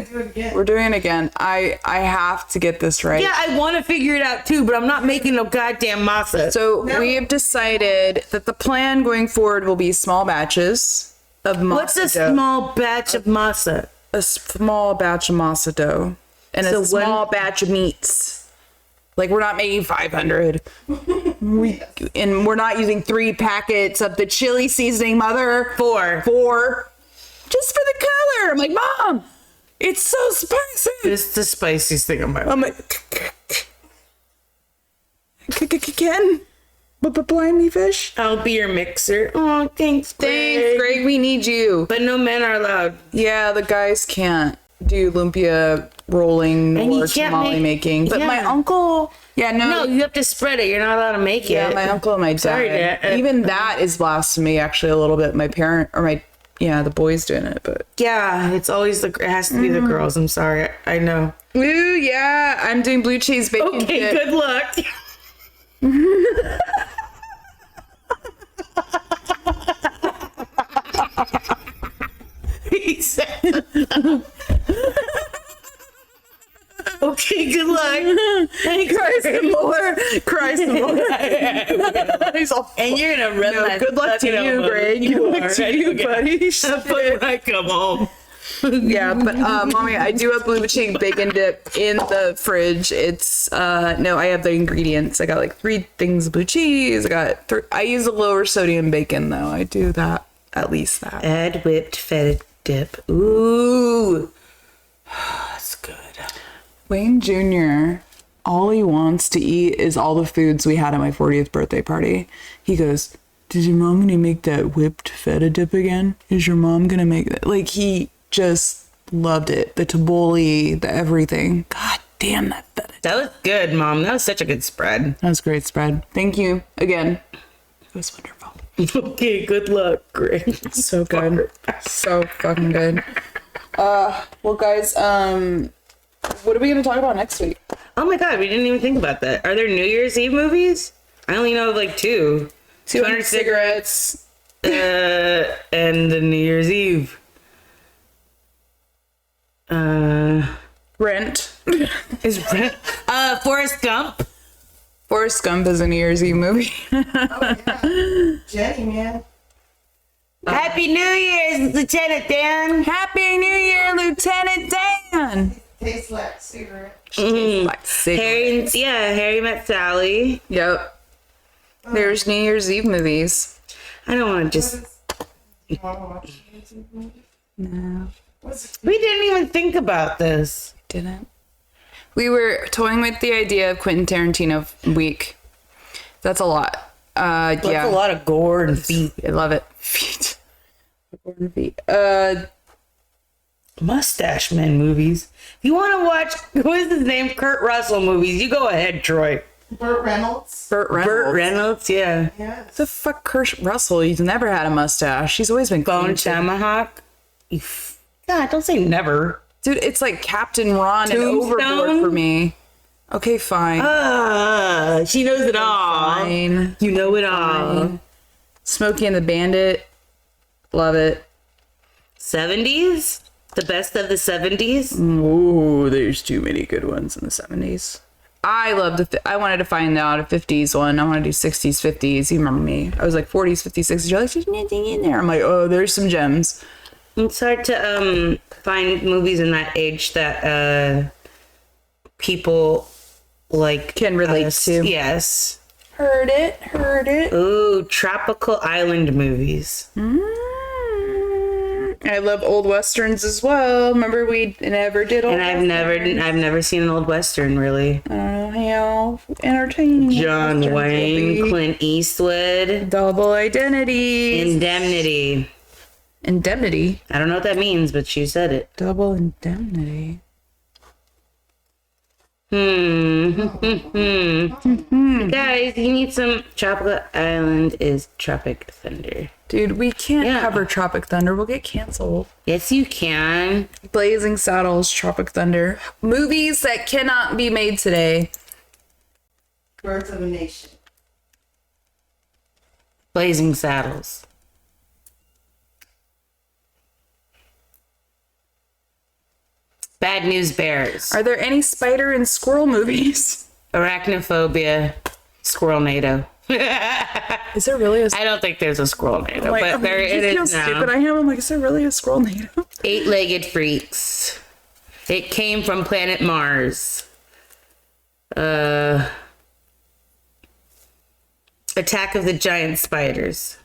We're doing it again. I have to get this right. Yeah, I want to figure it out too, but I'm not making no goddamn masa. So we have decided that the plan going forward will be small batches of masa What's a dough. small batch of masa? A small batch of masa dough and So a small batch of meats. Like, we're not making 500. And we're not using 3 packets of the chili seasoning, mother. 4. 4. Just for the color. I'm like, Mom, it's so spicy. It's the spiciest thing on my life. I'm like, Ken, but blind me fish. I'll be your mixer. Oh, thanks, Greg. Thanks, Greg. We need you. But no men are allowed. Yeah, the guys can't do lumpia rolling And you or can't tamale make- making. But my yeah. uncle, No, you have to spread it. You're not allowed to make it. yeah, my uncle and my Sorry, dad. Dad. Even that is blasphemy, actually, a little bit. My parent or the boys doing it, but. Yeah, it's always it has to be the girls. I'm sorry. I know. Ooh, yeah, I'm doing blue cheese bacon. Okay, dip. good luck. He said. Okay, good luck. Cry some more. Cry some more. He's all, And you're gonna run no, that. good luck to fucking you, elbow. Greg. Good luck to you, buddy. But when I come home. Yeah, but Mommy, I do have blue cheese bacon dip in the fridge. It's no, I have the ingredients. I got like 3 things of blue cheese. I use a lower sodium bacon though. I do that, at least that. Add whipped feta dip. Ooh. That's good. Wayne Jr., all he wants to eat is all the foods we had at my 40th birthday party. He goes, "Is your mom gonna make that whipped feta dip again? Is your mom gonna make that?" Like, he just loved it. The tabbouleh, the everything. God damn, that feta. That was good, Mom. That was such a good spread. That was a great spread. Thank you again. It was wonderful. Okay, good luck, Greg. So good. So fucking good. Well, guys, what are we gonna talk about next week? Oh my god, we didn't even think about that. Are there New Year's Eve movies? I only know of like 2. 200 cigarettes. And the New Year's Eve. Rent. Is Forrest Gump? Forrest Gump is a New Year's Eve movie. Jenny, man. Happy New Year's, Lieutenant Dan. Happy New Year, Lieutenant Dan. Tastes like cigarette. Like cigarettes. Harry Met Sally. Yep. There's New Year's Eve movies. I don't want to just. You want to watch a YouTube movie? No, We didn't even think about this. didn't. We were toying with the idea of Quentin Tarantino week. That's a lot. That's Yeah. a lot of gore and feet. I love it. Feet. Feet. Mustache Men movies. If you want to watch, what is his name? Kurt Russell movies. You go ahead, Troy. Burt Reynolds. Burt Reynolds. Burt Reynolds, yeah. Yes. The fuck, Kurt Russell? He's never had a mustache. He's always been Bone clean. Tomahawk. God, don't say never. Dude, it's like Captain Ron and Tombstone? Overboard for me. Okay, fine. She knows it all. Fine. You know it all. Fine. Smokey and the Bandit. Love it. 70s? The best of the 70s? Ooh, there's too many good ones in the 70s. I loved I wanted to find out a 50s one. I want to do 60s, 50s. You remember me. I was like 40s, 50s, 60s. You're like, there's nothing in there. I'm like, oh, there's some gems. It's hard to find movies in that age that people like Can relate to. Yes. Heard it. Ooh, tropical island movies. I love old westerns as well. Remember we never did old And I've never seen an old western really. I don't know how entertaining. John westerns will Wayne, be. Clint Eastwood, Double identity. Indemnity. Indemnity. I don't know what that means, but she said it. Double indemnity. Guys, you need some Tropical Island is Tropic Thunder. Dude, we can't Yeah. cover Tropic Thunder. We'll get canceled. Yes, you can. Blazing Saddles, Tropic Thunder. Movies that cannot be made today. Birth of a Nation. Blazing Saddles. Bad News Bears. Are there any spider and squirrel movies? Arachnophobia. Squirrelnado. Is there really a I don't think there's a Squirrelnado, like, but there it how is now. stupid I am. I'm like, is there really a squirrel native? Eight-legged freaks. It came from planet Mars. Attack of the Giant Spiders.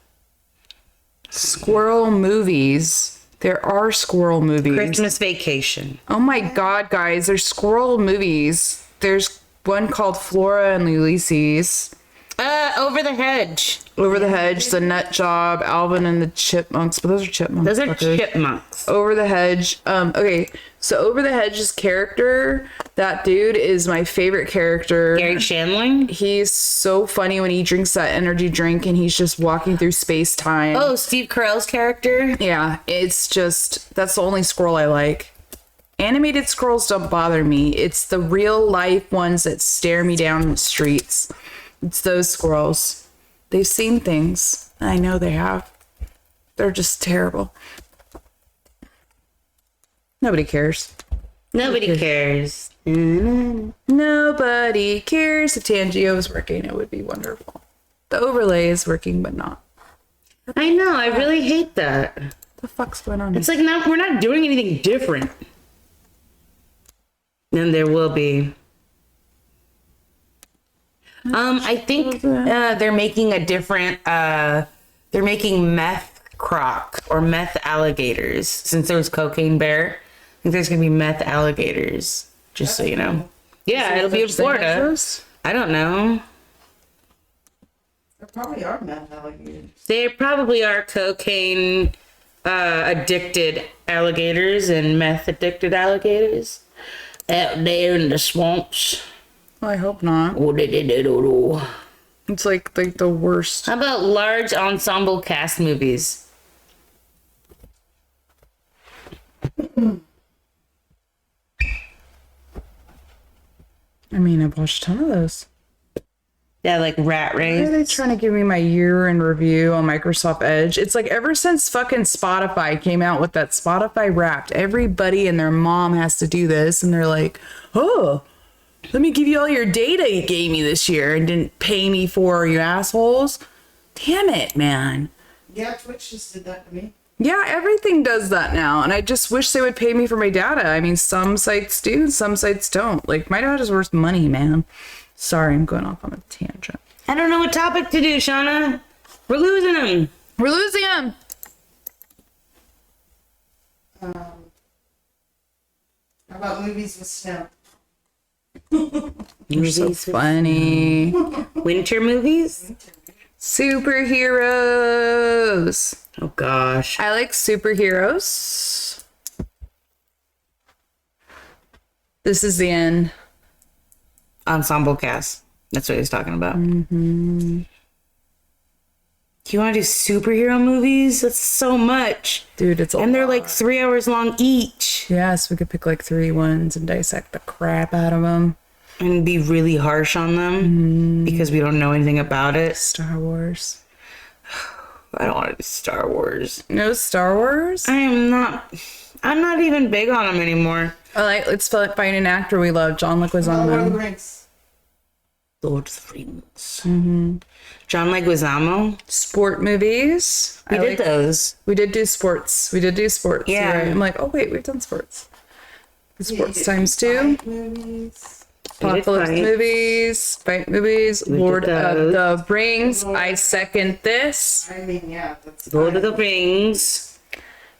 Squirrel movies. There are squirrel movies. Christmas Vacation. Oh my god, guys, there's squirrel movies. There's one called Flora and Ulysses. Over the Hedge. Over the Hedge, The Nut Job, Alvin and the Chipmunks, but those are chipmunks. Those are fuckers. chipmunks. Over the Hedge. Okay, so Over the Hedge's character, that dude is my favorite character. Gary Shandling. He's so funny when he drinks that energy drink and he's just walking through space time. Oh, Steve Carell's character. Yeah, it's just, that's the only squirrel I like. Animated squirrels don't bother me. It's the real life ones that stare me down in the streets. It's those squirrels. They've seen things. I know they have. They're just terrible. Nobody cares. Nobody cares. Nobody cares. If Tangio was working, it would be wonderful. The overlay is working, but not. I know. I really hate that. What the fuck's going on? It's like we're not doing anything different. Then there will be. I think they're making a different. They're making meth croc or meth alligators. Since there was cocaine bear, I think there's gonna be meth alligators. Just so you know. Yeah, it'll be in Florida. I don't know. There probably are meth alligators. They probably are cocaine addicted alligators and meth addicted alligators out there in the swamps. I hope not. How It's like the worst. about large ensemble cast movies? I mean, I've watched a ton of those. Yeah, like Rat Why are Race. they trying to give me my year in review on Microsoft Edge? It's like ever since fucking Spotify came out with that Spotify Wrapped, everybody and their mom has to do this, and they're like, oh, let me give you all your data you gave me this year and didn't pay me for, you assholes. Damn it, man. Yeah, Twitch just did that to me. Yeah, everything does that now, and I just wish they would pay me for my data. I mean, some sites do, some sites don't. Like, my data's worth money, man. Sorry, I'm going off on a tangent. I don't know what topic to do, Shauna. We're losing them. We're losing them. How about movies with snow? You're so funny. Winter movies? Superheroes. Oh gosh. I like superheroes. This is the end. Ensemble cast. That's what he's talking about. Mm-hmm. Do you want to do superhero movies? That's so much. Dude, it's And they're like 3 hours long each. Yes, we could pick like 3 ones and dissect the crap out of them. And be really harsh on them because we don't know anything about it. Star Wars. I don't want to do Star Wars. No Star Wars? I'm not even big on them anymore. Let's find an actor we love. John Leguizamo. Lord of the Rings. Lord of the Rings. Mm-hmm. John Leguizamo. Sport movies. We did those. We did do sports. Yeah. You're right. I'm like, oh wait, we've done sports. Sports times 2. Movies. Apocalypse movies, fight movies, Lord of the Rings. I second this. I mean, yeah, that's Lord of the Rings.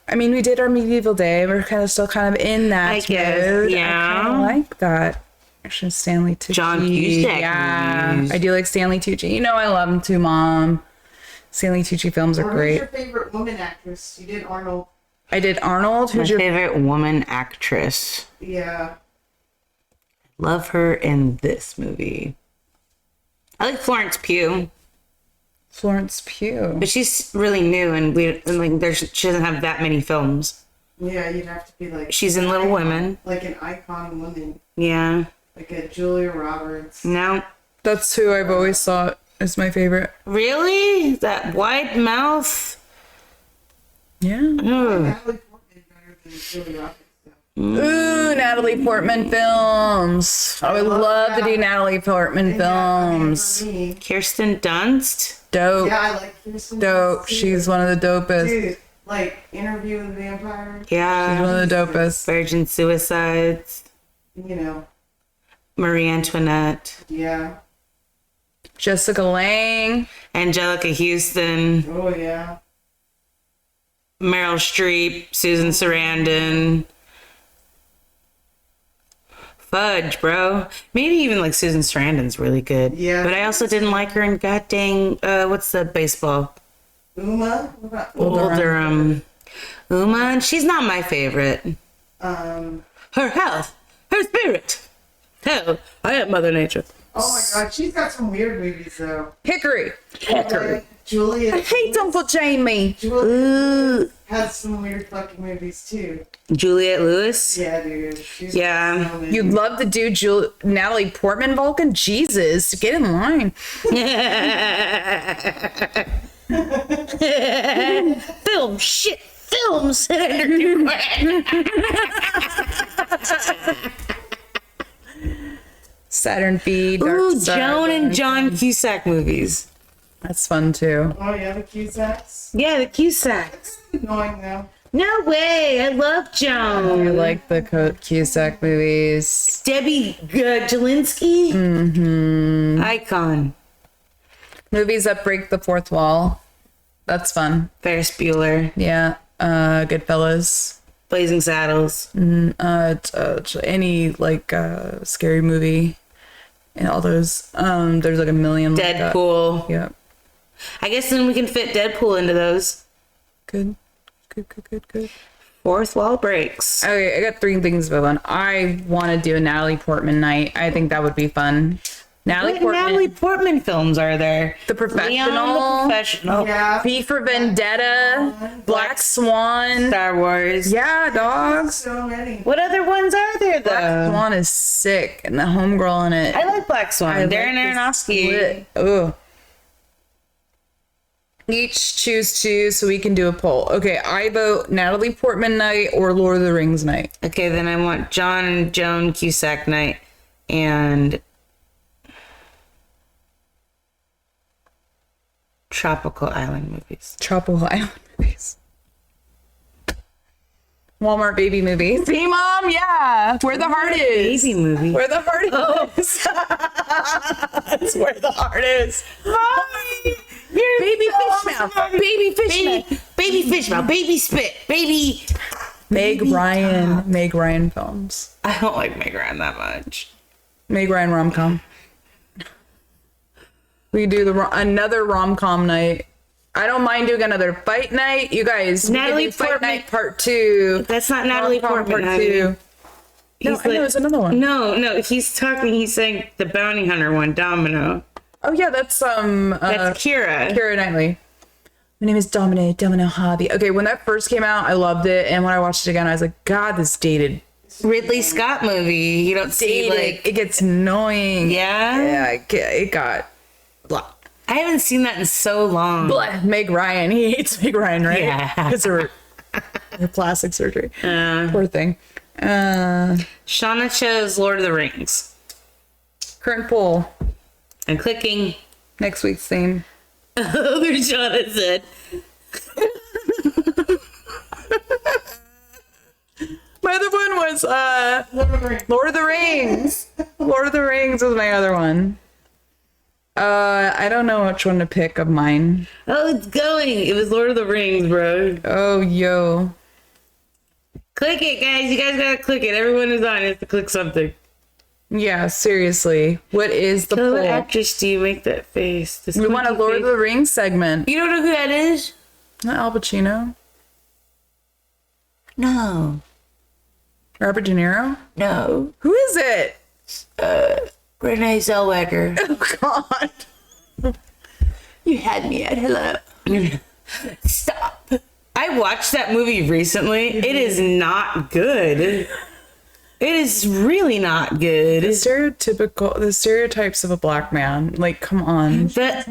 I mean, we did our medieval day. We're still kind of in that I guess, mode. yeah. I kind of like that. Actually, Stanley Tucci. John Cusack Yeah, movies. I do like Stanley Tucci. You know, I love him too, Mom. Stanley Tucci films are Who's great. your favorite woman actress? You did Arnold. I did Arnold. My Who's your favorite woman actress. Yeah. Love her in this movie. I like Florence Pugh, Florence Pugh? but she's really new, and she doesn't have that many films. Yeah, you'd have to be like. She's in Little Women. Like an icon woman. Yeah. Like a Julia Roberts. No. That's who I've always thought is my favorite. Really? That wide mouth? Yeah. Ugh. Natalie Portman better than Julia Roberts. Though. Ooh, Natalie Portman films. I would love to do Natalie Portman And yeah, I mean, films. for me, Kirsten Dunst? Dope. yeah, I like Kirsten. Dope. Dunst, too. She's one of the dopest. Dude, like Interview with the Vampire. She's Yeah. one of the dopest. Virgin Suicides. You know. Marie Antoinette. Yeah. Jessica Lange. Angelica Houston. Oh yeah. Meryl Streep. Susan Sarandon. Fudge, bro. Maybe even like Susan Sarandon's really good. Yeah. But I also didn't like her in god dang, what's the baseball? Uma. What about Older, Uma, and she's not my favorite. Her health, her spirit. Hell, I am Mother Nature. Oh my God, she's got some weird movies though. Hickory. Julia. I hate Uncle Jamie. Julia has some weird fucking movies too. Juliette Lewis. Yeah, dude. She's Yeah. got so many. You'd love to do Natalie Portman Vulcan? Jesus, get in line. Film shit. Films. Saturn V. Dark Ooh, Side. Joan and John Cusack movies. That's fun too. Oh yeah, the Cusacks. Yeah, the Cusacks. Annoying though. No way. I love I Joan. like the Cusack movies. Debbie Jelinski. Mm-hmm. Icon. Movies that break the fourth wall. That's fun. Ferris Bueller. Yeah. Goodfellas. Blazing Saddles. Any like scary movie. And all those. There's like a million. like that. Deadpool. Yeah. I guess then we can fit Deadpool into those. Good. Fourth wall breaks. Okay, I got 3 things about one. I want to do a Natalie Portman night. I think that would be fun. What Natalie Portman films are there? The Professional. Leon the Professional. Yeah. V for Vendetta, Black Swan. Star Wars. Yeah, dogs. So many. What other ones are there Black though? Swan is sick, and the homegirl in it. I like Black Swan. Darren Aronofsky. Oh. Each choose 2 so we can do a poll. Okay, I vote Natalie Portman night or Lord of the Rings night. Okay, then I want John and Joan Cusack night and Tropical Island movies. Tropical Island movies. Walmart baby movie. See, Mom? Yeah. Where the heart is. Baby movie. Where the heart is. That's where the heart is. Mommy, you're Baby fish mouth. Baby fish mouth. baby fish mouth. Baby spit. Baby. Meg Ryan. Meg Ryan films. I don't like Meg Ryan that much. Meg Ryan rom-com. We could do another rom-com night. I don't mind doing another fight night. You guys, Natalie we could do fight Portman. night part 2. That's not Natalie Rom-com Portman. part honey. 2. No, He's I know like- it's another one. No, he's talking. He's saying the bounty hunter one, Domino. Oh yeah, that's That's Kira. Keira Knightley. My name is Domino Hobby. Okay, when that first came out, I loved it, and when I watched it again, I was like, God, this dated. Ridley Scott movie. You don't see like. It gets annoying. Yeah? It got. Blah. I haven't seen that in so long. Blah. Meg Ryan. He hates Meg Ryan, right? Yeah. Because her plastic surgery. Poor thing. Shauna chose Lord of the Rings. Current poll. I'm clicking. Next week's theme. Oh, there's Shauna said. My other one was Lord of the Rings. Lord of the Rings was my other one. I don't know which one to pick of mine. Oh, it's going. It was Lord of the Rings, bro. Oh, yo. Click it, guys. You guys gotta click it. Everyone is on. You have to click something. Yeah, seriously. What is the So what poll? actress do you make that face? This We want a squinty Lord of face? the Rings segment. You don't know who that is? Not Al Pacino. No. Robert De Niro. No. Who is it? Renee Zellweger. Oh, God. You had me at hello. Stop. I watched that movie recently. It is not good. It is really not good. The stereotypes of a black man. Like, come on. That's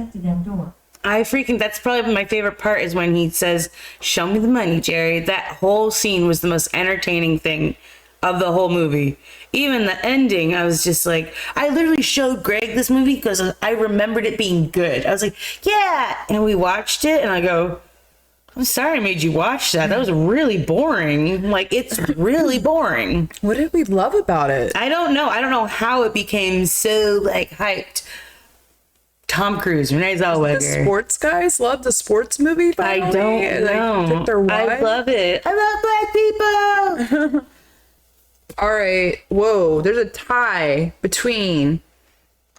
probably my favorite part is when he says, "Show me the money, Jerry." That whole scene was the most entertaining thing of the whole movie. Even the ending, I was just like, I literally showed Greg this movie because I remembered it being good. I was like, yeah. And we watched it and I go, I'm sorry I made you watch that. That was really boring. Like, it's really boring. What did we love about it? I don't know. I don't know how it became so, like, hyped. Tom Cruise, Renee Zellweger. The sports guys love the sports movie. I finally? don't know. Took their I wives? love it. I love black people. All right. Whoa. There's a tie between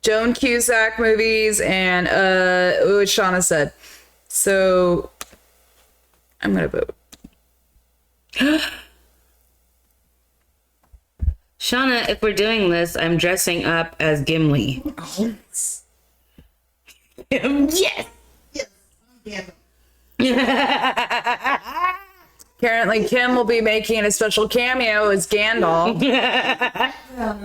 Joan Cusack movies and what Shauna said. So I'm gonna vote. Shauna, if we're doing this, I'm dressing up as Gimli. Yes. Apparently, Kim will be making a special cameo as Gandalf.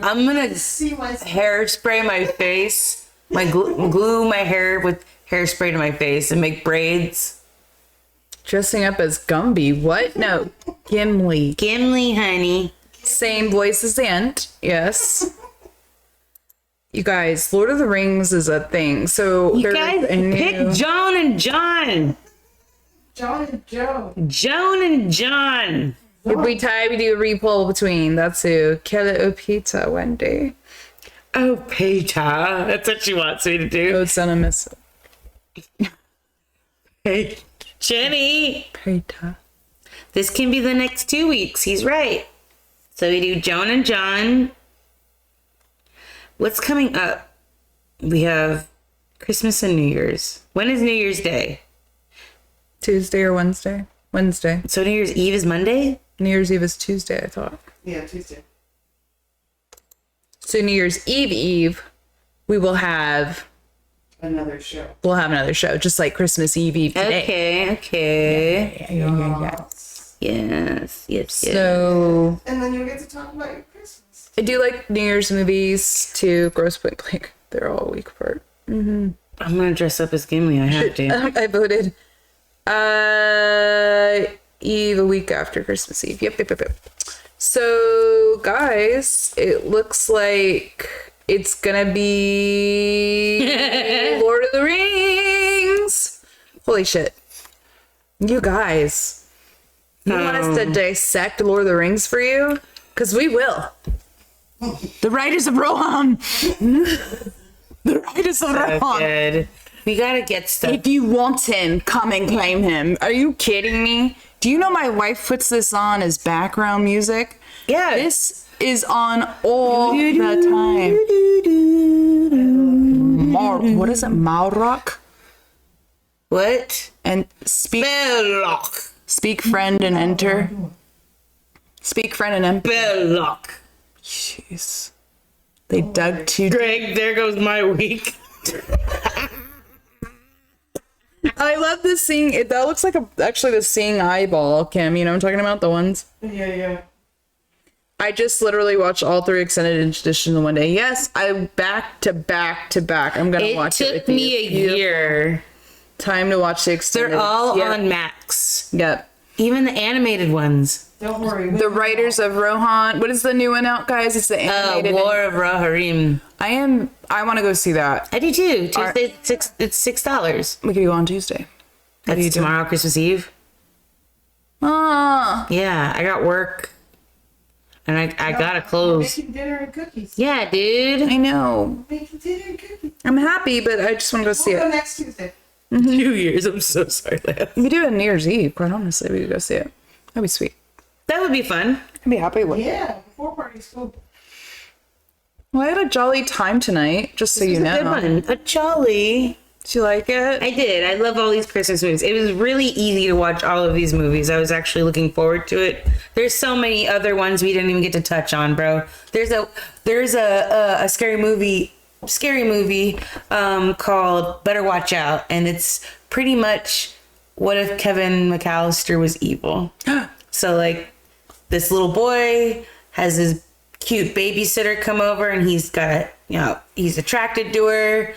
I'm gonna hairspray my face, glue my hair with hairspray to my face and make braids. Dressing up as Gumby. What? No, Gimli. Gimli, honey. Same voice as the end. Yes. You guys, Lord of the Rings is a thing. So You there's guys a new... pick Joan and John. John and Joe. Joan and John. If we tie, we do a repoll between. That's who. Kelly or Pizza Wendy. Oh, Peter. That's what she wants me to do. Oh, son of Miss Hey, Jenny. Peter. This can be the next 2 weeks. He's right. So we do Joan and John. What's coming up? We have Christmas and New Year's. When is New Year's Day? Tuesday or Wednesday? Wednesday. So New Year's Eve is Monday? New Year's Eve is Tuesday, I thought. Yeah, Tuesday. So New Year's Eve, we will have... Another show. We'll have another show, just like Christmas Eve today. Okay. Yeah. Yes. So... And then you'll get to talk about your Christmas. I do like New Year's movies too. Gross Point Blank. They're all a week apart. I'm gonna dress up as Gimli. I have to. I voted Eve a week after Christmas Eve. Yep. So guys, it looks like it's gonna be Lord of the Rings. Holy shit. You guys. You want us to dissect Lord of the Rings for you? Because we will. The Riders of Rohan. The Riders of Rohan. Good. We gotta get stuff. If you want him, come and claim him. Are you kidding me? Do you know my wife puts this on as background music? Yeah. This is on all the time. What is it? Malrock? What? And speak Belloc. speak friend and enter. Speak friend and enter. Belloc. Jeez. They dug too deep. Greg, there goes my week. I love this seeing it. That looks like actually the seeing eyeball, Kim. You know what I'm talking about? The ones. Yeah. I just literally watched all 3 extended editions in one day. Yes, I back to back. I'm gonna watch it. It took with me you. a year. Time to watch the extended. They're all Yep. on Max. Yep. Even the animated ones. Don't worry. The writers of Rohan. What is the new one out, guys? It's the animated. War of Rohirrim. I want to go see that. I do too. Tuesday, it's $6. We could go on Tuesday. What are you That's doing? tomorrow, Christmas Eve. Ah. Yeah, I got work. And I gotta close. Making dinner and cookies. Yeah, dude. I know. Making dinner and cookies. I'm happy, but I just want to go see We'll go it. next Tuesday. New Year's. I'm so sorry. We could do it on New Year's Eve. Quite honestly, we could go see it. That'd be sweet. That would be fun. I'd be happy with it. Yeah, before party's cool. Well, I had a jolly time tonight, just so you know. Good one. A jolly. Did you like it? I did. I love all these Christmas movies. It was really easy to watch all of these movies. I was actually looking forward to it. There's so many other ones we didn't even get to touch on, bro. There's a scary movie called Better Watch Out, and it's pretty much what if Kevin McAllister was evil. So like this little boy has his cute babysitter come over, and he's attracted to her,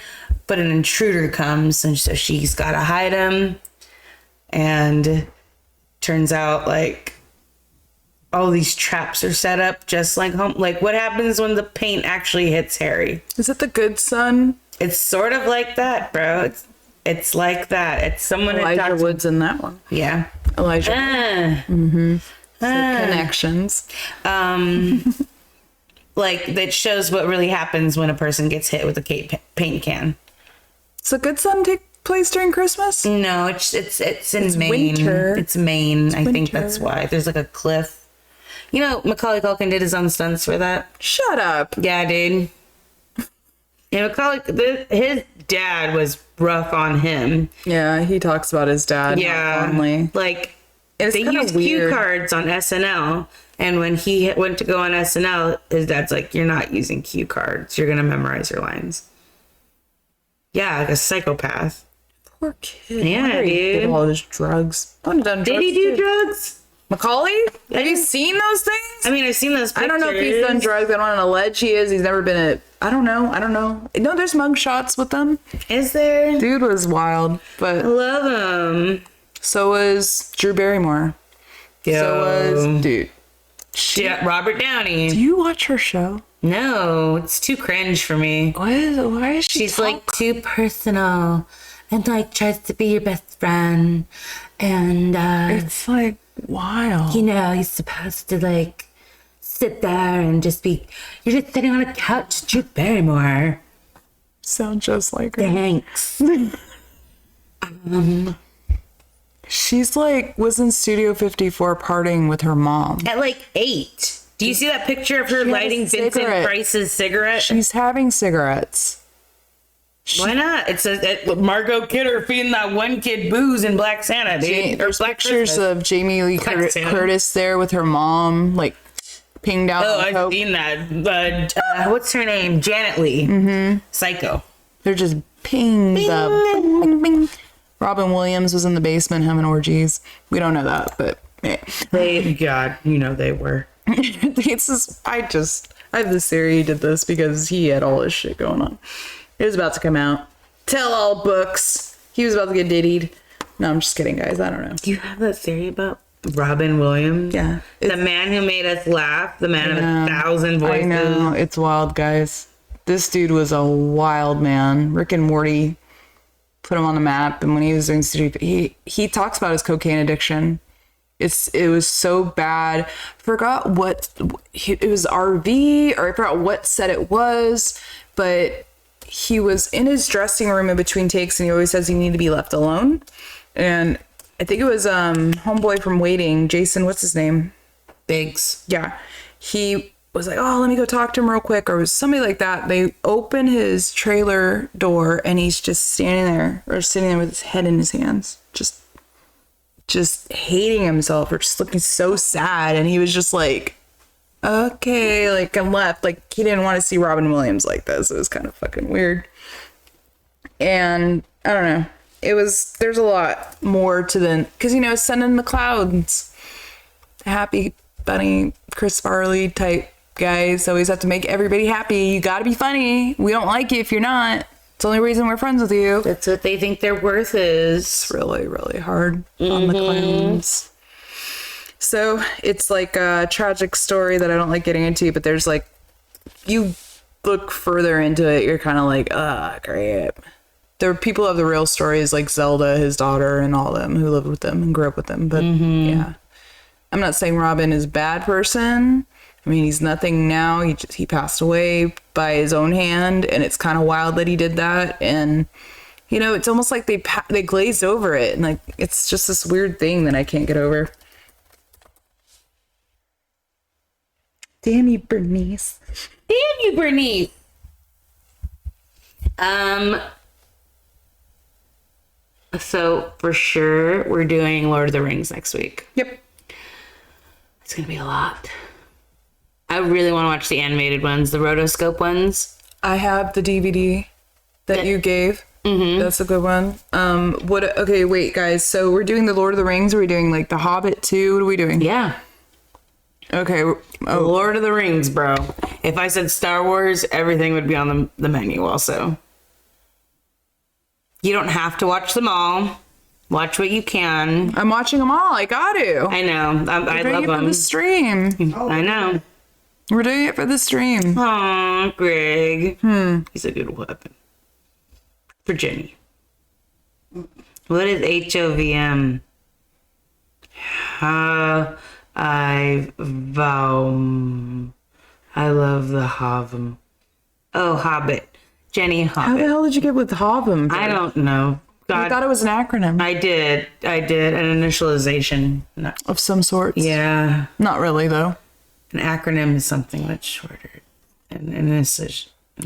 but an intruder comes, and so she's got to hide him. And turns out like all these traps are set up just like home. Like what happens when the paint actually hits Harry? Is it The Good Son? It's sort of like that, bro. It's like that. It's someone that Elijah talks- Wood's in that one. Yeah. Elijah. Ah. Connections. Like that shows what really happens when a person gets hit with a paint can. Does The Good Son take place during Christmas? No, it's in Maine. winter. It's Maine. I think winter. that's why. There's like a cliff. You know, Macaulay Culkin did his own stunts for that. Shut up. Yeah, dude. And his dad was rough on him. Yeah, he talks about his dad. Yeah, Fondly. like It's they kinda used cue weird. cards on SNL, and when he went to go on SNL, his dad's like, "You're not using cue cards. You're gonna memorize your lines." Yeah, like a psychopath. Poor kid. Yeah, Why did he dude. get all his drugs. I would've done Did drugs he do too. drugs? Macaulay? Have you seen those things? I mean, I've seen those pictures. I don't know if he's done drugs. I don't want to allege he is. He's never been I don't know. No, there's mug shots with them. Is there? Dude was wild, I but love him. so was Drew Barrymore. So was dude. Yeah, Robert Downey. Do you watch her show? No, it's too cringe for me. Why is she She's like too personal and like tries to be your best friend. And, it's like wild. you know, you're supposed to like sit there and just be, you're just sitting on a couch, Drew Barrymore. Sound just like her. Thanks. She's like was in Studio 54 partying with her mom. At like 8. Do you see that picture of her had a lighting Vincent cigarette. Price's cigarette? She's having cigarettes. Why not? It says that Margot Kidder feeding that one kid booze in Black Santa, dude. Or There's Black pictures Christmas. of Jamie Lee Black Santa. Curtis there with her mom, like pinged out. Oh, on I've coke. seen that. But what's her name? Janet Leigh. Mm-hmm. Psycho. They're just pinged up. Bing, bing, bing. Robin Williams was in the basement having orgies. We don't know that, but yeah. God, you know they were. It's just, I have this theory he did this because he had all this shit going on. It was about to come out. Tell all books. He was about to get diddied. No, I'm just kidding, guys. I don't know. Do you have that theory about Robin Williams? Yeah. The man who made us laugh. The man of 1,000 voices. I know. It's wild, guys. This dude was a wild man. Rick and Morty put him on the map. And when he was doing studio, he talks about his cocaine addiction. It was so bad. Forgot what it was, RV, or I forgot what set it was, but he was in his dressing room in between takes, and he always says he needed to be left alone. And I think it was homeboy from Waiting, Jason, what's his name? Biggs. Yeah. He was like, oh, let me go talk to him real quick, or it was somebody like that. They open his trailer door, and he's just standing there, or sitting there with his head in his hands, just hating himself, or just looking so sad. And he was just like, okay, like, and left. Like, he didn't want to see Robin Williams like this. It was kind of fucking weird. And I don't know, there's a lot more to because, you know, Sun in the Clouds, happy bunny Chris Farley type guys always have to make everybody happy. You gotta be funny. We don't like you if you're not. It's the only reason we're friends with you. That's what they think their worth is. It's really, really hard on the clowns. So it's like a tragic story that I don't like getting into, but there's like, you look further into it, you're kind of like, great. There are people of the real stories like Zelda, his daughter, and all of them who lived with them and grew up with them. But yeah, I'm not saying Robin is a bad person. I mean, he's nothing now. He passed away by his own hand, and it's kind of wild that he did that. And you know, it's almost like they glazed over it, and like it's just this weird thing that I can't get over. Damn you, Bernice. Damn you, Bernice. So for sure, we're doing Lord of the Rings next week. Yep. It's gonna be a lot. I really want to watch the animated ones, the rotoscope ones. I have the DVD that you gave. Mm-hmm. That's a good one. Okay, wait, guys. So we're doing the Lord of the Rings. Are we doing like the Hobbit too? What are we doing? Yeah. Okay. Lord of the Rings, bro. If I said Star Wars, everything would be on the menu also. You don't have to watch them all. Watch what you can. I'm watching them all. I got to. I know. I We're doing love it for them. the stream. I know. We're doing it for the stream. Aw, Greg. He's a good weapon. For Jenny. What is HOVM? I vow. I love the Hobbit. Oh, Hobbit. Jenny How the Hobbit. hell did you get with Hobbim? I don't know. I God, thought it was an acronym I did. An initialization. No. of some sort. Yeah. Not really, though. An acronym is something much shorter. An It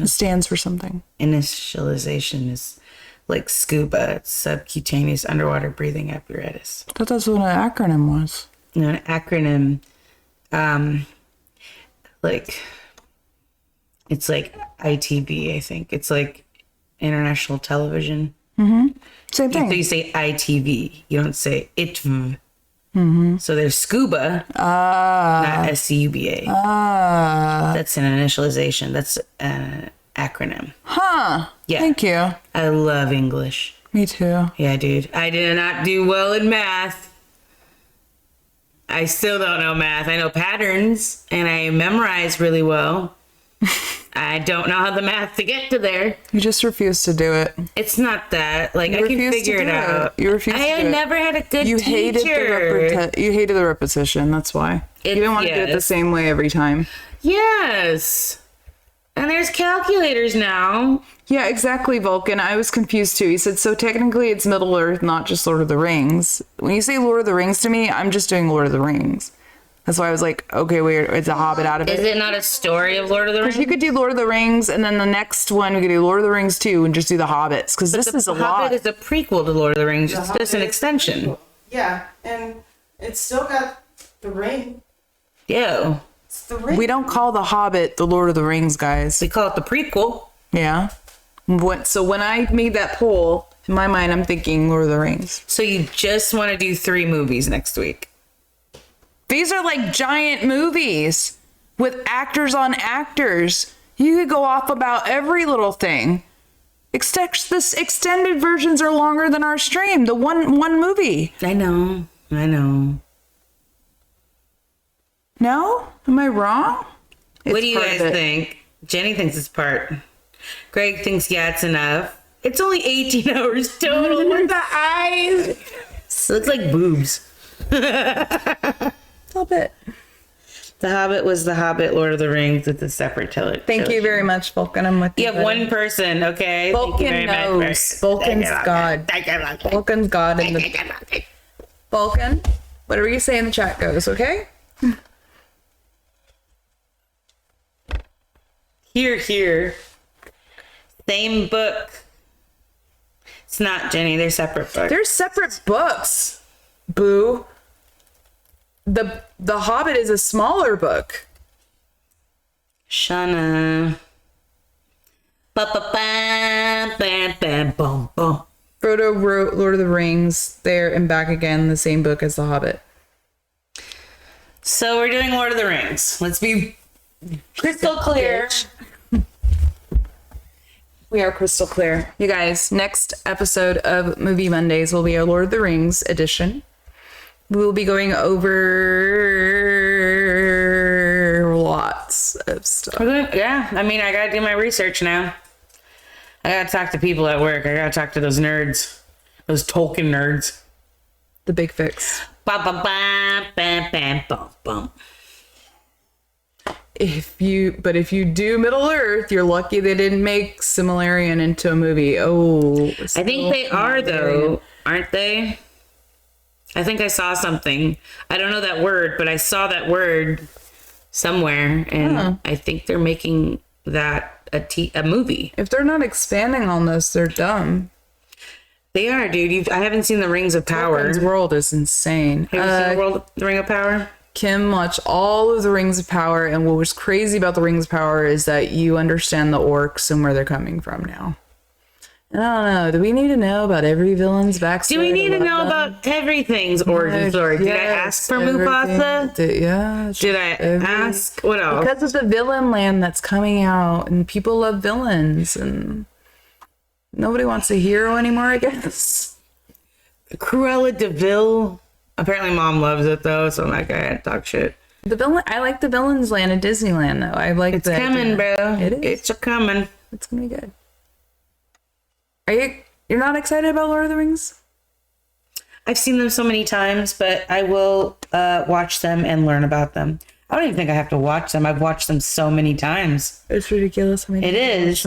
stands for something. initialization is like scuba. It's subcutaneous underwater breathing apparatus. I thought that's what an acronym was. You know, an acronym, like, it's like ITV, I think. It's like international television. Same So thing. you say ITV. You don't say ITV. So there's scuba, not SCUBA. That's an initialization. That's an acronym. Huh. Yeah. Thank you. I love English. Me too. Yeah, dude. I did not do well in math. I still don't know math. I know patterns, and I memorize really well. I don't know how the math to get to there. You just refuse to do it. It's not that. Like, You I can refuse to figure it do it. out. You refuse to do it. never had a good You teacher. you hated the repetition. That's why. You didn't want to do it the Yes. same way every time. Yes. And there's calculators now. Yeah, exactly, Vulcan. I was confused too. He said, so technically it's Middle Earth, not just Lord of the Rings. When you say Lord of the Rings to me, I'm just doing Lord of the Rings. That's why I was like, okay, wait, it's a Hobbit out of Is it. it not a story of Lord of the Rings? You could do Lord of the Rings, and then the next one we could do Lord of the Rings 2 and just do the Hobbits, because this is a lot. Hobbit is a prequel to Lord of the Rings. It's just an extension. Yeah, and it's still got the ring. Yo. It's the ring. We don't call the Hobbit the Lord of the Rings, guys. We call it the prequel. Yeah. So when I made that poll, in my mind, I'm thinking Lord of the Rings. So you just want to do 3 movies next week. These are like giant movies with actors on actors. You could go off about every little thing. This extended versions are longer than our stream. The one movie. I know. No? Am I wrong? What do you part of guys it. think? Jenny thinks it's part. Greg thinks, yeah, it's enough. It's only 18 hours total with the eyes. It looks like boobs. A little bit. The Hobbit was The Hobbit, Lord of the Rings with a separate television. Thank you very much, Vulcan. I'm with you. You have buddy. one person, okay? Thank you Vulcan very knows. much. Vulcan's God. Vulcan's God in the... Vulcan, whatever you say in the chat goes, okay? Here. Same book. It's not, Jenny. They're separate books. They're separate books. Boo. The Hobbit is a smaller book. Shana. Ba-ba-ba-ba-ba-bum-bum. Frodo wrote Lord of the Rings there and back again, the same book as The Hobbit. So we're doing Lord of the Rings. Let's be crystal clear. We are crystal clear. You guys, next episode of Movie Mondays will be a Lord of the Rings edition. we will be going over lots of stuff. Yeah, I mean, I gotta do my research now. I gotta talk to people at work. I gotta talk to those nerds, those Tolkien nerds. The big fix. Ba ba ba bam bam bum bum. If you do Middle Earth, you're lucky they didn't make Silmarillion into a movie. Oh, I think they are though, aren't they? I think I saw something. I don't know that word, but I saw that word somewhere, and I think they're making that a movie. If they're not expanding on this, they're dumb. They are, dude. I haven't seen the Rings of Power. Tolkien's world is insane. Have you seen the Ring of Power? Kim watched all of the Rings of Power, and what was crazy about the Rings of Power is that you understand the orcs and where they're coming from now. I don't know. Do we need to know about every villain's backstory? Do we need to know about everything's origin story? Did I ask for Mufasa? Did I ask? What else? Because of the villain land that's coming out, and people love villains, and nobody wants a hero anymore, I guess. Cruella de Vil. Apparently mom loves it though, so I'm like, I can't talk shit. I like the villains land at Disneyland though. I like it's coming, bro. It is. It's coming. It's gonna be good. You're not excited about Lord of the Rings? I've seen them so many times, but I will watch them and learn about them. I don't even think I have to watch them. I've watched them so many times. It's ridiculous. It is.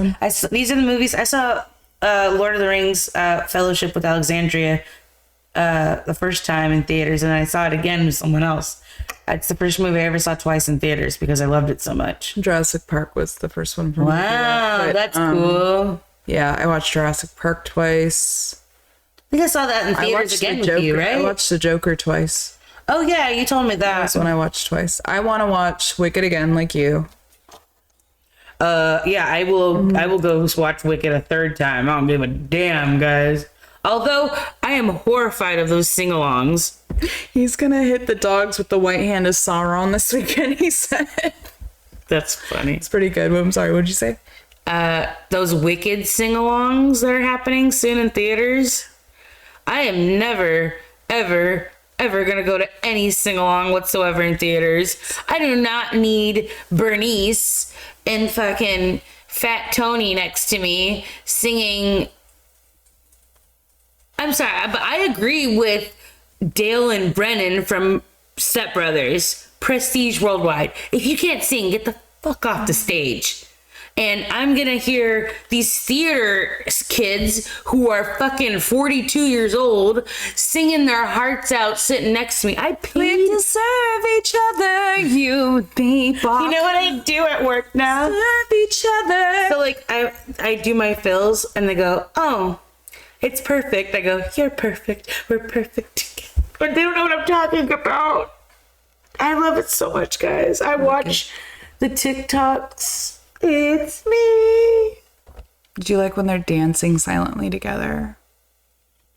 These are the movies. I saw Lord of the Rings Fellowship with Alexandria the first time in theaters, and I saw it again with someone else. It's the first movie I ever saw twice in theaters because I loved it so much. Jurassic Park was the first one for me. Wow, that's cool. Yeah, I watched Jurassic Park twice. I think I saw that in theaters again with you, right? I watched The Joker twice. Oh yeah, you told me that. That's one I watched twice. I want to watch Wicked again, like you. Yeah, I will. I will go watch Wicked a third time. I don't give a damn, guys. Although I am horrified of those sing-alongs. He's gonna hit the dogs with the white hand of Sauron this weekend, he said. That's funny. It's pretty good. I'm sorry, what'd you say? Those Wicked sing-alongs that are happening soon in theaters. I am never, ever, ever gonna go to any sing-along whatsoever in theaters. I do not need Bernice and fucking Fat Tony next to me singing. I'm sorry, but I agree with Dale and Brennan from Step Brothers. Prestige worldwide. If you can't sing, get the fuck off the stage. And I'm gonna hear these theater kids who are fucking 42 years old singing their hearts out sitting next to me. I paid. We deserve each other, you and me, Bob. You know what I do at work now? Deserve each other. So like I do my fills and they go, oh, it's perfect. I go, you're perfect. We're perfect. But they don't know what I'm talking about. I love it so much, guys. I watch the TikToks. It's me. Did you like when they're dancing silently together?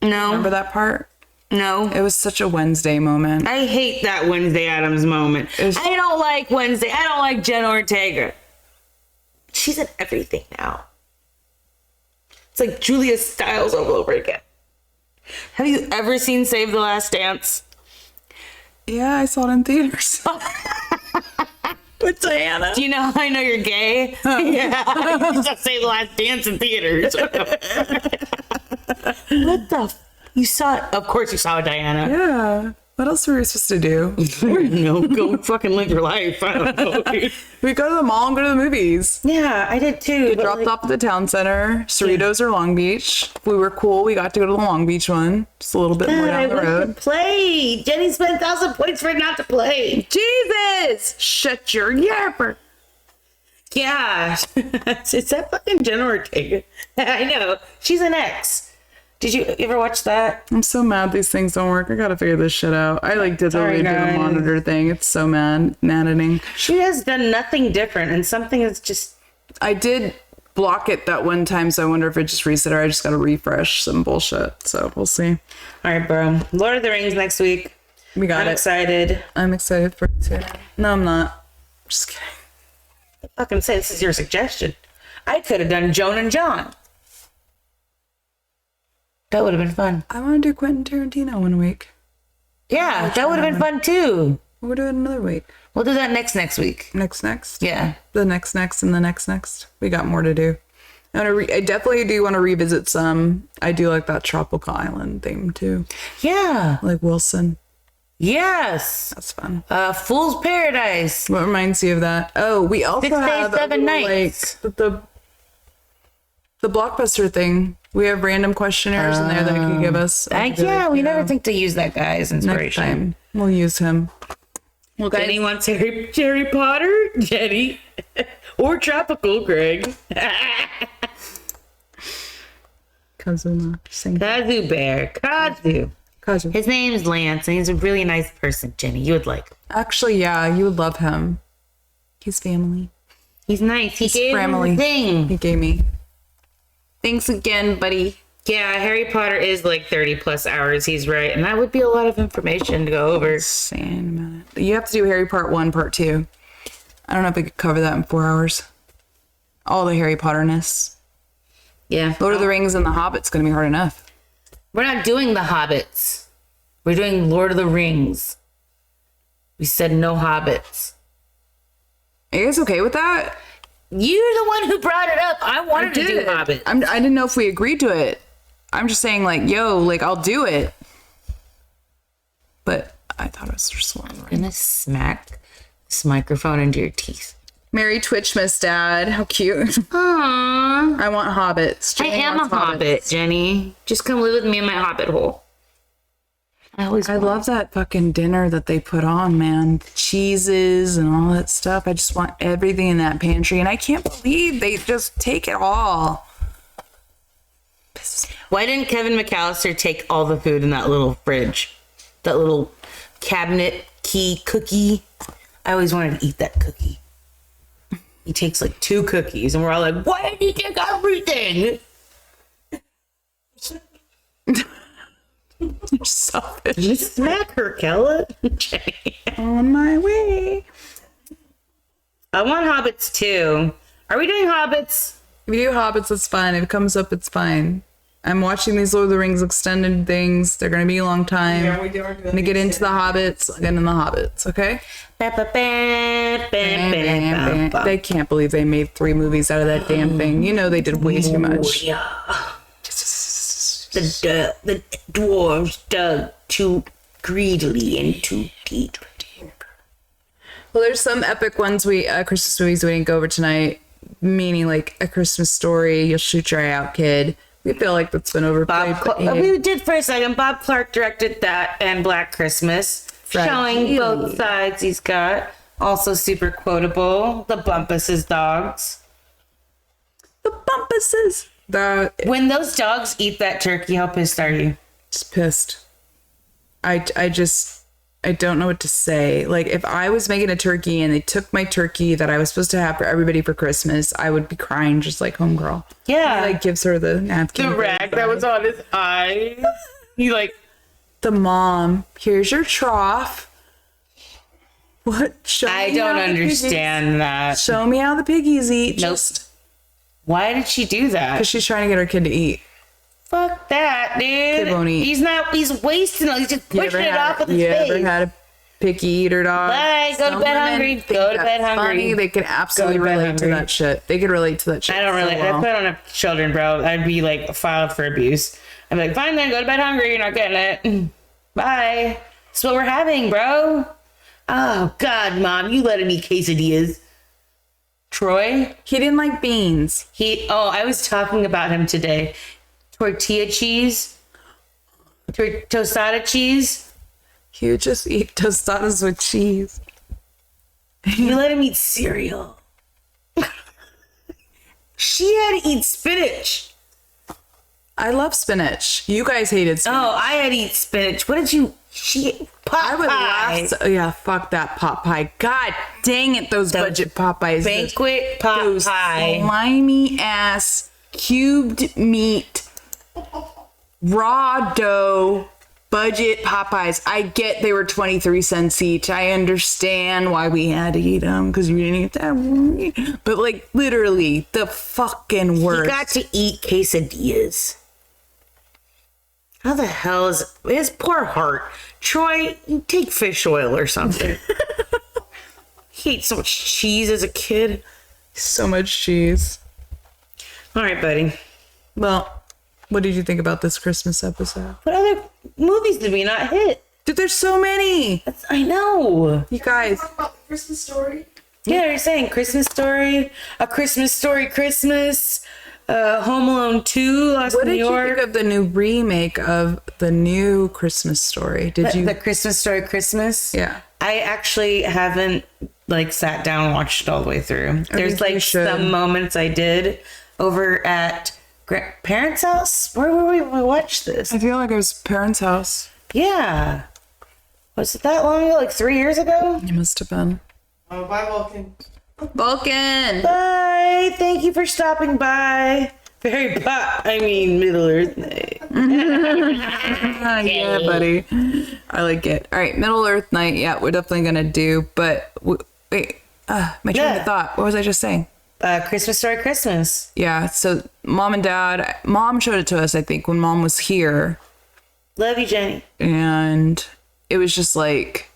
No. Remember that part? No. It was such a Wednesday moment. I hate that Wednesday Addams moment. I don't like Wednesday. I don't like Jenna Ortega. She's in everything now. It's like Julia Stiles all over again. Have you ever seen Save the Last Dance? Yeah, I saw it in theaters. With Diana. Do you know how I know you're gay? Yeah. You just Save the Last Dance in theaters. What the you saw it? Of course you saw it, Diana. Yeah. What else were we supposed to do? No, go fucking live your life. I don't know. We go to the mall and go to the movies. Yeah, I did too. We dropped off at the town center, Cerritos or Long Beach. If we were cool, we got to go to the Long Beach one. Just a little bit more down the road. Play. Jenny spent 1,000 points for it not to play. Jesus! Shut your yapper. Yeah. It's that fucking Jenna Ortega. I know. She's an ex. Did you ever watch that? I'm so mad these things don't work. I gotta figure this shit out. I did the redo monitor thing. It's so maddening. She has done nothing different, and something is just. I did block it that one time, so I wonder if it just reset or I just gotta refresh some bullshit. So we'll see. All right, bro. Lord of the Rings next week. We got I'm it. excited. I'm excited for it too. No, I'm not. Just kidding. I fucking say this is your suggestion. I could have done Joan and John. That would have been fun. I want to do Quentin Tarantino one week. Yeah, that would have been fun too. We'll do it another week. We'll do that next week. Next. Yeah. The next and the next. We got more to do. I definitely do want to revisit some. I do like that tropical island theme too. Yeah. Like Wilson. Yes. That's fun. Fool's Paradise. What reminds you of that? Oh, we also 6 days, have 7 nights. like the Blockbuster thing. We have random questionnaires in there that you can give us. We never think to use that guy as Next inspiration. time we'll use him. Well, guys, Jenny wants Harry Potter, Jenny, or tropical, Greg. Kazuma. Sing. Kazu Bear, Kazu. Kazu. His name's Lance, and he's a really nice person, Jenny. You would like him. Actually, yeah, you would love him. He's family. He's nice. He gave family. him the thing. He gave me. Thanks again, buddy. Yeah, Harry Potter is like 30 plus hours. He's right. And that would be a lot of information to go over. Insane amount. You have to do Harry Part 1, Part 2. I don't know if we could cover that in 4 hours. All the Harry Potterness. Yeah. Lord of the Rings and The Hobbit's going to be hard enough. We're not doing the Hobbits. We're doing Lord of the Rings. We said no Hobbits. Are you guys okay with that? You're the one who brought it up. I wanted to do Hobbit. I didn't know if we agreed to it. I'm just saying, like, yo, like, I'll do it. But I thought it was just one. I'm gonna smack this microphone into your teeth. Merry Twitchmas, Dad. How cute. Aww. I want hobbits. I Jenny am a wants hobbits. hobbit, Jenny. Just come live with me in my hobbit hole. I love that fucking dinner that they put on, man. The cheeses and all that stuff. I just want everything in that pantry. And I can't believe they just take it all. Why didn't Kevin McAllister take all the food in that little fridge? That little cabinet key cookie? I always wanted to eat that cookie. He takes like 2 cookies and we're all like, why did you take everything? You're selfish. Just smack her, Kella. On my way. I want hobbits too. Are we doing hobbits? If we do hobbits, it's fine. If it comes up, it's fine. I'm watching these Lord of the Rings extended things. They're going to be a long time. Yeah, we do. I'm going to get into the hobbits. I'll get into the hobbits, okay? They can't believe they made 3 movies out of that damn thing. You know they did way too much. Yeah. The dwarves dug too greedily and too deep. Well, there's some epic ones Christmas movies we didn't go over tonight, meaning like A Christmas Story, You'll Shoot Your Eye Out, Kid. We feel like that's been overplayed. We did for a second. Bob Clark directed that and Black Christmas, showing both sides he's got. Also super quotable. The Bumpuses dogs. The Bumpuses. When those dogs eat that turkey, how pissed are you? Just pissed. I don't know what to say. Like, if I was making a turkey and they took my turkey that I was supposed to have for everybody for Christmas, I would be crying just like homegirl. Yeah. He, like, gives her the napkin. The rag that was on his eye. He like... The mom, here's your trough. What? I don't understand that. Show me how the piggies eat. Nope. Why did she do that? Because she's trying to get her kid to eat. Fuck that, dude. Kid won't eat. He's wasting it. He's just pushing it off with his face. You ever had a picky eater dog? Bye, go to bed hungry. Go to bed hungry. Funny. They can absolutely relate to that shit. They could relate to that shit. I don't relate. That's why I don't have children, bro. I'd be like filed for abuse. I'm like, fine then, go to bed hungry. You're not getting it. Bye. That's what we're having, bro. Oh, God, Mom. You let him eat quesadillas. Troy? He didn't like beans. I was talking about him today. Tortilla cheese. Tostada cheese. He would just eat tostadas with cheese. You let him eat cereal. She had to eat spinach. I love spinach. You guys hated spinach. Oh, I had to eat spinach. What did you... Pot I would pie. laugh. Yeah, fuck that pot pie. God dang it, those budget pot pies. Banquet pot those pie. slimy ass cubed meat, raw dough, budget pot pies. I get they were 23 cents each. I understand why we had to eat them because we didn't eat that. But like literally the fucking worst. He got to eat quesadillas. How the hell is his poor heart? Troy, take fish oil or something. He ate so much cheese as a kid. So much cheese. All right, buddy. Well, what did you think about this Christmas episode? What other movies did we not hit? Dude, there's so many. I know. You guys. Talk about the Christmas Story. Yeah, you're saying Christmas Story, A Christmas Story Christmas, Home Alone 2, Lost What in did New you York. think of the new remake of the new Christmas Story? Did you? The Christmas Story Christmas? Yeah. I actually haven't like sat down and watched it all the way through. There's think you like should. some moments I did over at grandparents' house. Where were we when we watched this? I feel like it was parents' house. Yeah. Was it that long ago? Like 3 years ago? It must have been. Oh, bye, Vulcan. Vulcan. Bye. Thank you for stopping by. Middle Earth Night. Yeah, buddy. I like it. All right, Middle Earth Night. Yeah, we're definitely gonna do. But wait, my train of thought. What was I just saying? Christmas Story Christmas. Yeah. So mom showed it to us. I think when mom was here, Love you, Jenny. and it was just like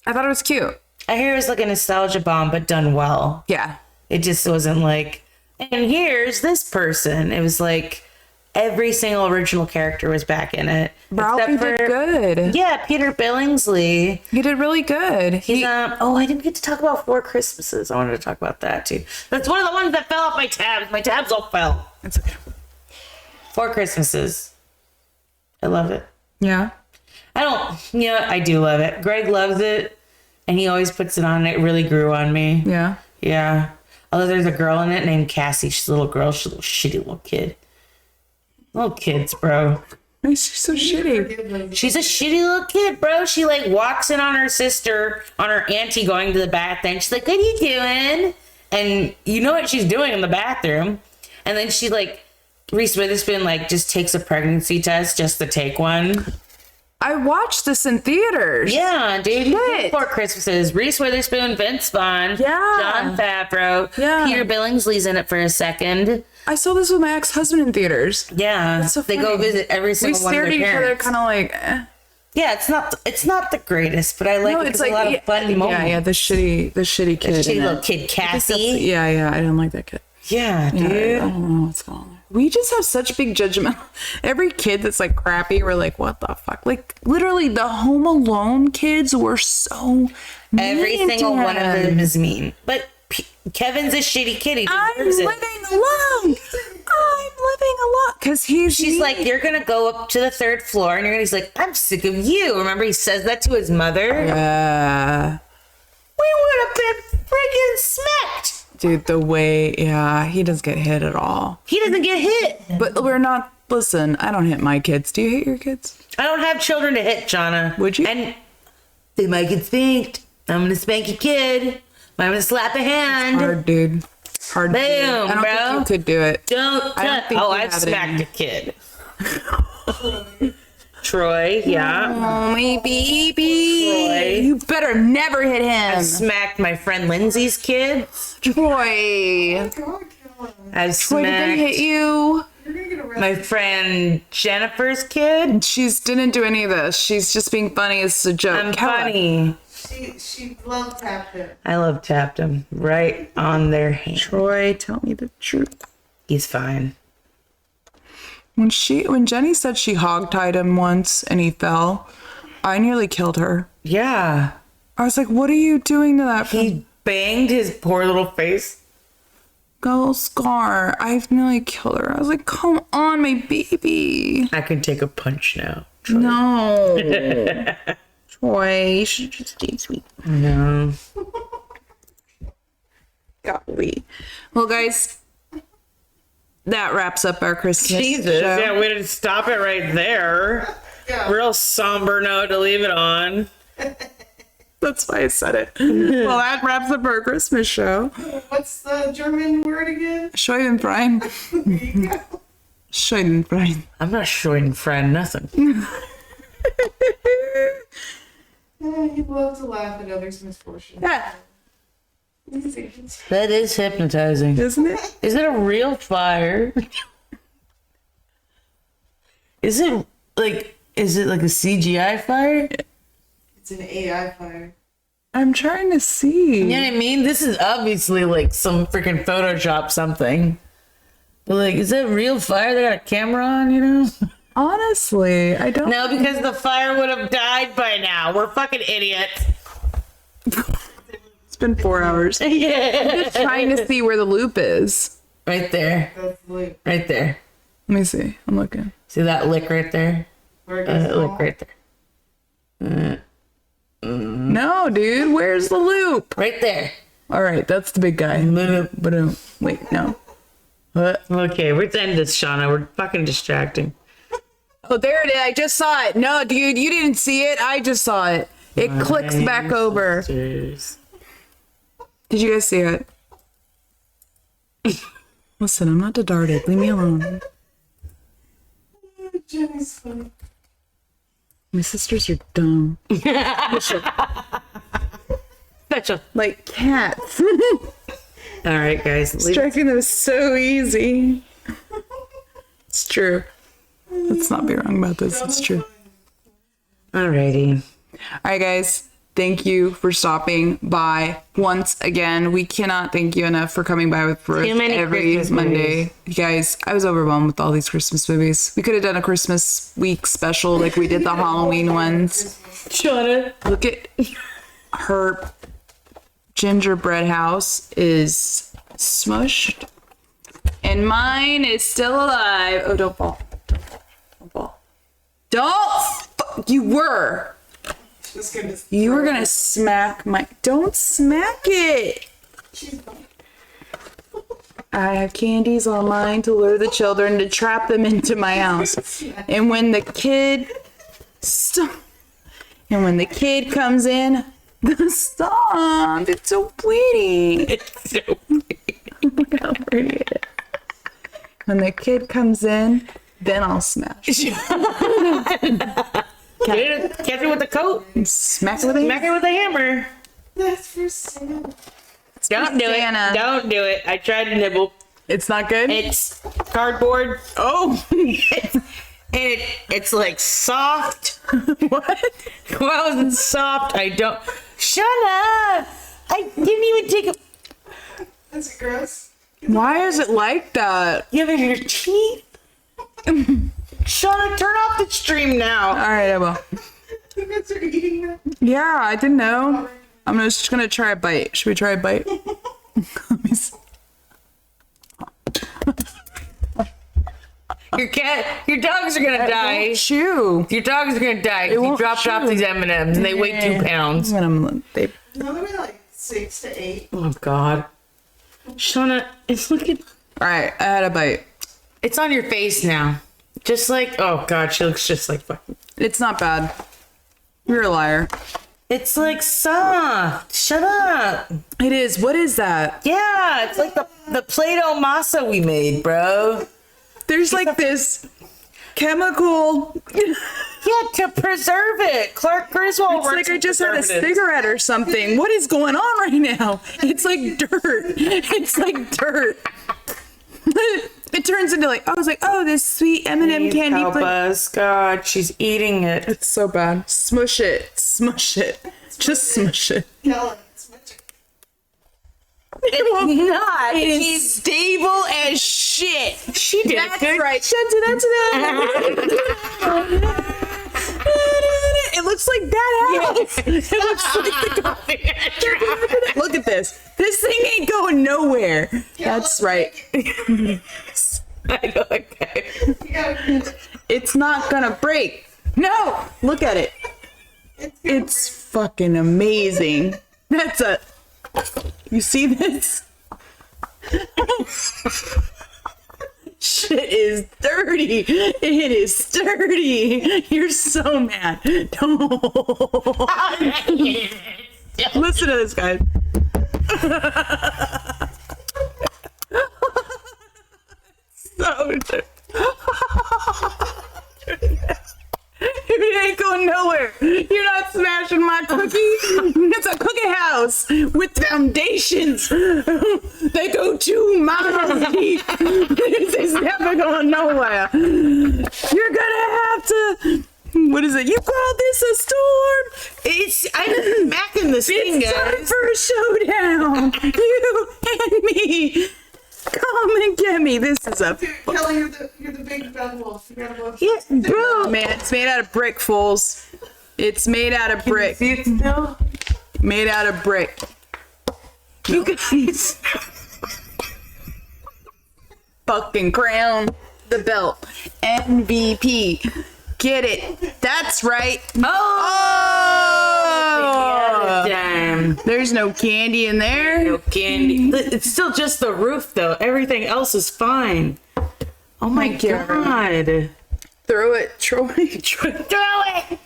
I thought it was cute. I hear it was like a nostalgia bomb, but done well. Yeah. It just wasn't like, and here's this person. It was like every single original character was back in it. Ralphie did good. Yeah, Peter Billingsley. He did really good. He's oh, I didn't get to talk about Four Christmases. I wanted to talk about that too. That's one of the ones that fell off my tabs. My tabs all fell. It's okay. Four Christmases. I love it. Yeah. I do love it. Greg loves it, and he always puts it on. It really grew on me. Yeah. Yeah. Although there's a girl in it named Cassie. She's a little girl. She's a little shitty little kid. Little kids, bro. She's so shitty. She's a shitty little kid, bro. She like walks in on her sister, on her auntie going to the bathroom. She's like, "What are you doing?" And you know what she's doing in the bathroom. And then she like, Reese Witherspoon like just takes a pregnancy test just to take one. I watched this in theaters. Yeah, dude. Shit. Four Christmases. Reese Witherspoon, Vince Vaughn, Yeah. Jon Favreau, Yeah. Peter Billingsley's in it for a second. I saw this with my ex-husband in theaters. Yeah, That's so they funny. go visit every We single one of stared their at each other, parents. kind of like. Eh. Yeah, it's not the greatest, but I like it. It's like a lot of fun moments. Yeah, the shitty kid. Shitty in little it. kid Cassie. Yeah, I didn't like that kid. Yeah, Yeah, dude. I don't know what's going on. We just have such big judgment. Every kid that's like crappy, we're like, what the fuck? Like literally, the Home Alone kids were so. Every mean single to one of him. them is mean. But Kevin's a shitty kid. He I'm deserves living it. alone. I'm living alone because She's mean. like, you're gonna go up to the third floor, and he's like, I'm sick of you. Remember, he says that to his mother. We would have been friggin' smacked. Dude, the way, he doesn't get hit at all. He doesn't get hit. But we're not, listen, I don't hit my kids. Do you hit your kids? I don't have children to hit, Jonna. Would you? And they might get spanked. I'm gonna spank your kid. I'm gonna slap a hand. Hard, dude. Hard. Boom, I don't bro. think you could do it. Don't I don't touch. think Oh, you I've have it in smacked you. a kid. Troy, yeah. Oh, my baby. Troy. You better never hit him. I've smacked my friend Lindsay's kids. Troy. I've Troy, did they hit smacked you? my friend Jennifer's kid. She didn't do any of this. She's just being funny. It's a joke. I'm Kella. funny. She love tapped it. I love tapped him right on their hand. Troy, tell me the truth. He's fine. When Jenny said she hogtied him once and he fell, I nearly killed her. Yeah. I was like, what are you doing to that? He banged his poor little face. Got a little scar. I nearly killed her. I was like, come on, my baby. I can take a punch now. No. Troy, you should just stay sweet. No. Golly. Well, guys, that wraps up our Christmas Jesus. show. Yeah, we didn't stop it right there. Yeah. Real somber note to leave it on. That's why I said it. Well, that wraps up our Christmas show. What's the German word again? Schadenfreude. Schadenfreude. I'm not showing friend nothing. You love to laugh at others' misfortune. Yeah. That is hypnotizing. Isn't it? Is it a real fire? Is it like a CGI fire? It's an AI fire. I'm trying to see. You know what I mean? This is obviously like some freaking Photoshop something. But like, is that real fire? They got a camera on, you know? Honestly, I don't. No, because the fire would have died by now. We're fucking idiots. It's been 4 hours. Yeah. Trying to see where the loop is. Right there. That's like Right there. Let me see. I'm looking. See that lick right there? where it goes Lick wrong. right there. No, dude. Where's the loop? Right there. All right, that's the big guy. But wait, no. What? Okay, let's end this, Shauna. We're fucking distracting. Oh, there it is. I just saw it. No, dude, you didn't see it. I just saw it. It clicks back over. Sisters. Did you guys see it? Listen, I'm not darted. Leave me alone. Jenny's funny. My sisters are dumb. Special. Like cats. All right, guys. Leave- Striking them is so easy. It's true. Let's not be wrong about this. It's true. Alrighty. All right, guys. Thank you for stopping by once again. We cannot thank you enough for coming by with Brooke Too many every Christmas Monday. movies. You guys, I was overwhelmed with all these Christmas movies. We could have done a Christmas week special like we did the Halloween ones. Shauna. Look at her gingerbread house is smushed. And mine is still alive. Oh, don't fall. Don't fall. You were. You were gonna smack my. Don't smack it. I have candies on mine to lure the children to trap them into my house. And when the kid. And when the kid comes in, stop. It's so pretty. It's so Look how pretty it is. When the kid comes in, then I'll smash. Catch it with the coat. Smack it with a Smack it with a hammer. That's for Santa. Don't do Santa. it. Don't do it. I tried to nibble. It's not good? It's cardboard. Oh. It's like soft. What? Well, it's soft. I don't. Shut up. I didn't even take a. That's gross. Why is it like that? You have it in your teeth? Shauna, turn off the stream now. All right, I will. You guys are eating that? Yeah, I didn't know. I'm just gonna try a bite. Should we try a bite? Let me see. Your dogs are gonna die. Chew. Your dogs are gonna die if you won't drop off chew. these M&Ms and they weigh 2 pounds. No, They like 6 to 8. Oh God, Shauna, it's looking. All right, I had a bite. It's on your face now. Just like, oh God, she looks just like fucking. It's not bad. You're a liar. It's like soft. Shut up. It is. What is that? Yeah, it's like the Play-Doh masa we made, bro. There's like this chemical. Yeah, to preserve it. Clark Griswold It's works like I with just had a preservatives. cigarette or something. What is going on right now? It's like dirt. It's like dirt. It turns into like, I was like, oh, this sweet M&M Please candy. help us. God, she's eating it. It's so bad. Smush it. Smush it. Just smush it. Helen, it's magic. It's not. It is She's stable as shit. She did That's good. right. It looks like that house. It looks like the Look at this. This thing ain't going nowhere. That's right. I know, okay. It's not gonna break. No! Look at it. It's fucking amazing. That's a. You see this? Shit is dirty. It is dirty. You're so mad. Don't. Listen to this, guys. So dirty. It ain't going nowhere. You're not smashing my cookie. It's a cookie house. house with foundations that go 2 miles deep. This is never going nowhere. You're gonna have to. What is it? You call this a storm? I'm smacking this thing, It's time guys. for a showdown. You and me. Come and get me. This is a Kelly, you're the big bad wolf. You gotta go. Yeah, bro. man. It's made out of brick, fools. It's made out of brick. See it still? Made out of brick. You guys. Fucking crown the belt. MVP. Get it. That's right. Oh! Damn. There's no candy in there. No candy. It's still just the roof, though. Everything else is fine. Oh my Thank you. god. Throw it, Troy. Throw it.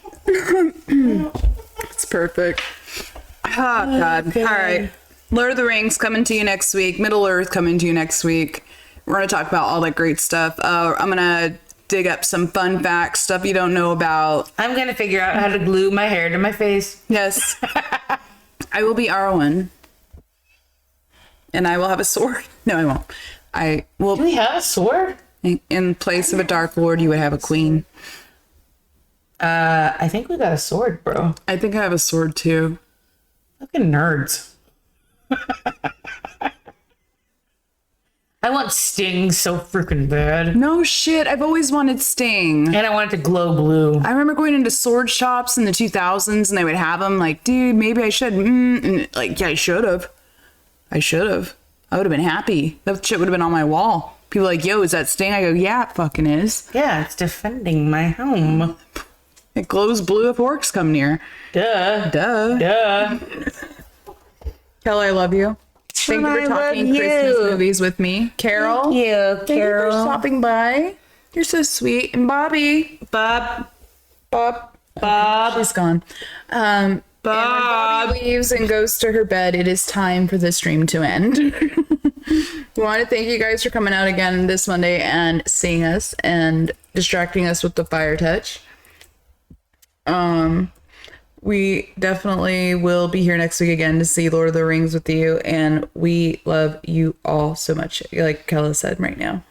It's perfect. Oh, God. Okay. All right. Lord of the Rings coming to you next week. Middle Earth coming to you next week. We're going to talk about all that great stuff. I'm going to dig up some fun facts, stuff you don't know about. I'm gonna figure out how to glue my hair to my face. Yes. I will be Arwen. And I will have a sword. No, I won't. I will. Do we have a sword? In place of a Dark Lord, you would have a queen. I think we got a sword, bro. I think I have a sword too. Fucking nerds. I want Sting so freaking bad. No shit. I've always wanted Sting. And I want it to glow blue. I remember going into sword shops in the 2000s and they would have them like, dude, maybe I should. And like, yeah, I should have. I would have been happy. That shit would have been on my wall. People are like, yo, is that Sting? I go, yeah, it fucking is. Yeah, it's defending my home. It glows blue if orcs come near. Duh. Duh. Kelly, I love you. Thank you for talking Christmas movies with me. Carol. Yeah, Thank you for stopping by. You're so sweet. And Bobby. Bob. She's gone. And when Bobby leaves and goes to her bed, it is time for the stream to end. We want to thank you guys for coming out again this Monday and seeing us and distracting us with the fire touch. We definitely will be here next week again to see Lord of the Rings with you, and we love you all so much, like Kella said right now.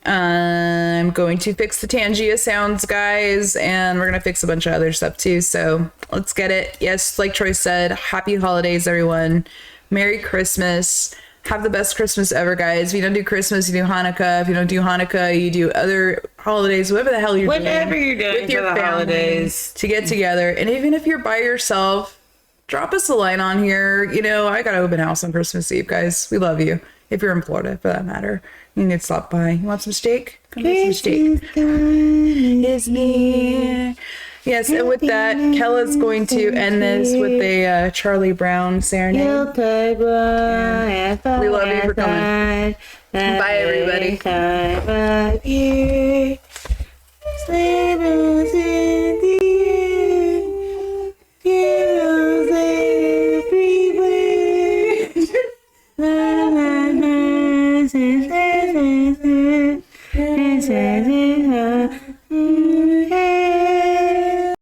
I'm going to fix the Tangia sounds, guys, and we're going to fix a bunch of other stuff too, so let's get it. Yes, like Troy said, happy holidays, everyone. Merry Christmas. Have the best Christmas ever, guys. If you don't do Christmas, you do Hanukkah. If you don't do Hanukkah, you do other holidays, whatever the hell you're doing. Whatever you're doing with your for the family holidays. to get together. And even if you're by yourself, drop us a line on here. You know, I got an open house on Christmas Eve, guys. We love you. If you're in Florida, for that matter, you need to stop by. You want some steak? Come get some steak. Is near. Yes, and with that, Kella's going to end this with a Charlie Brown serenade. Yeah. We love you for coming. Bye, everybody.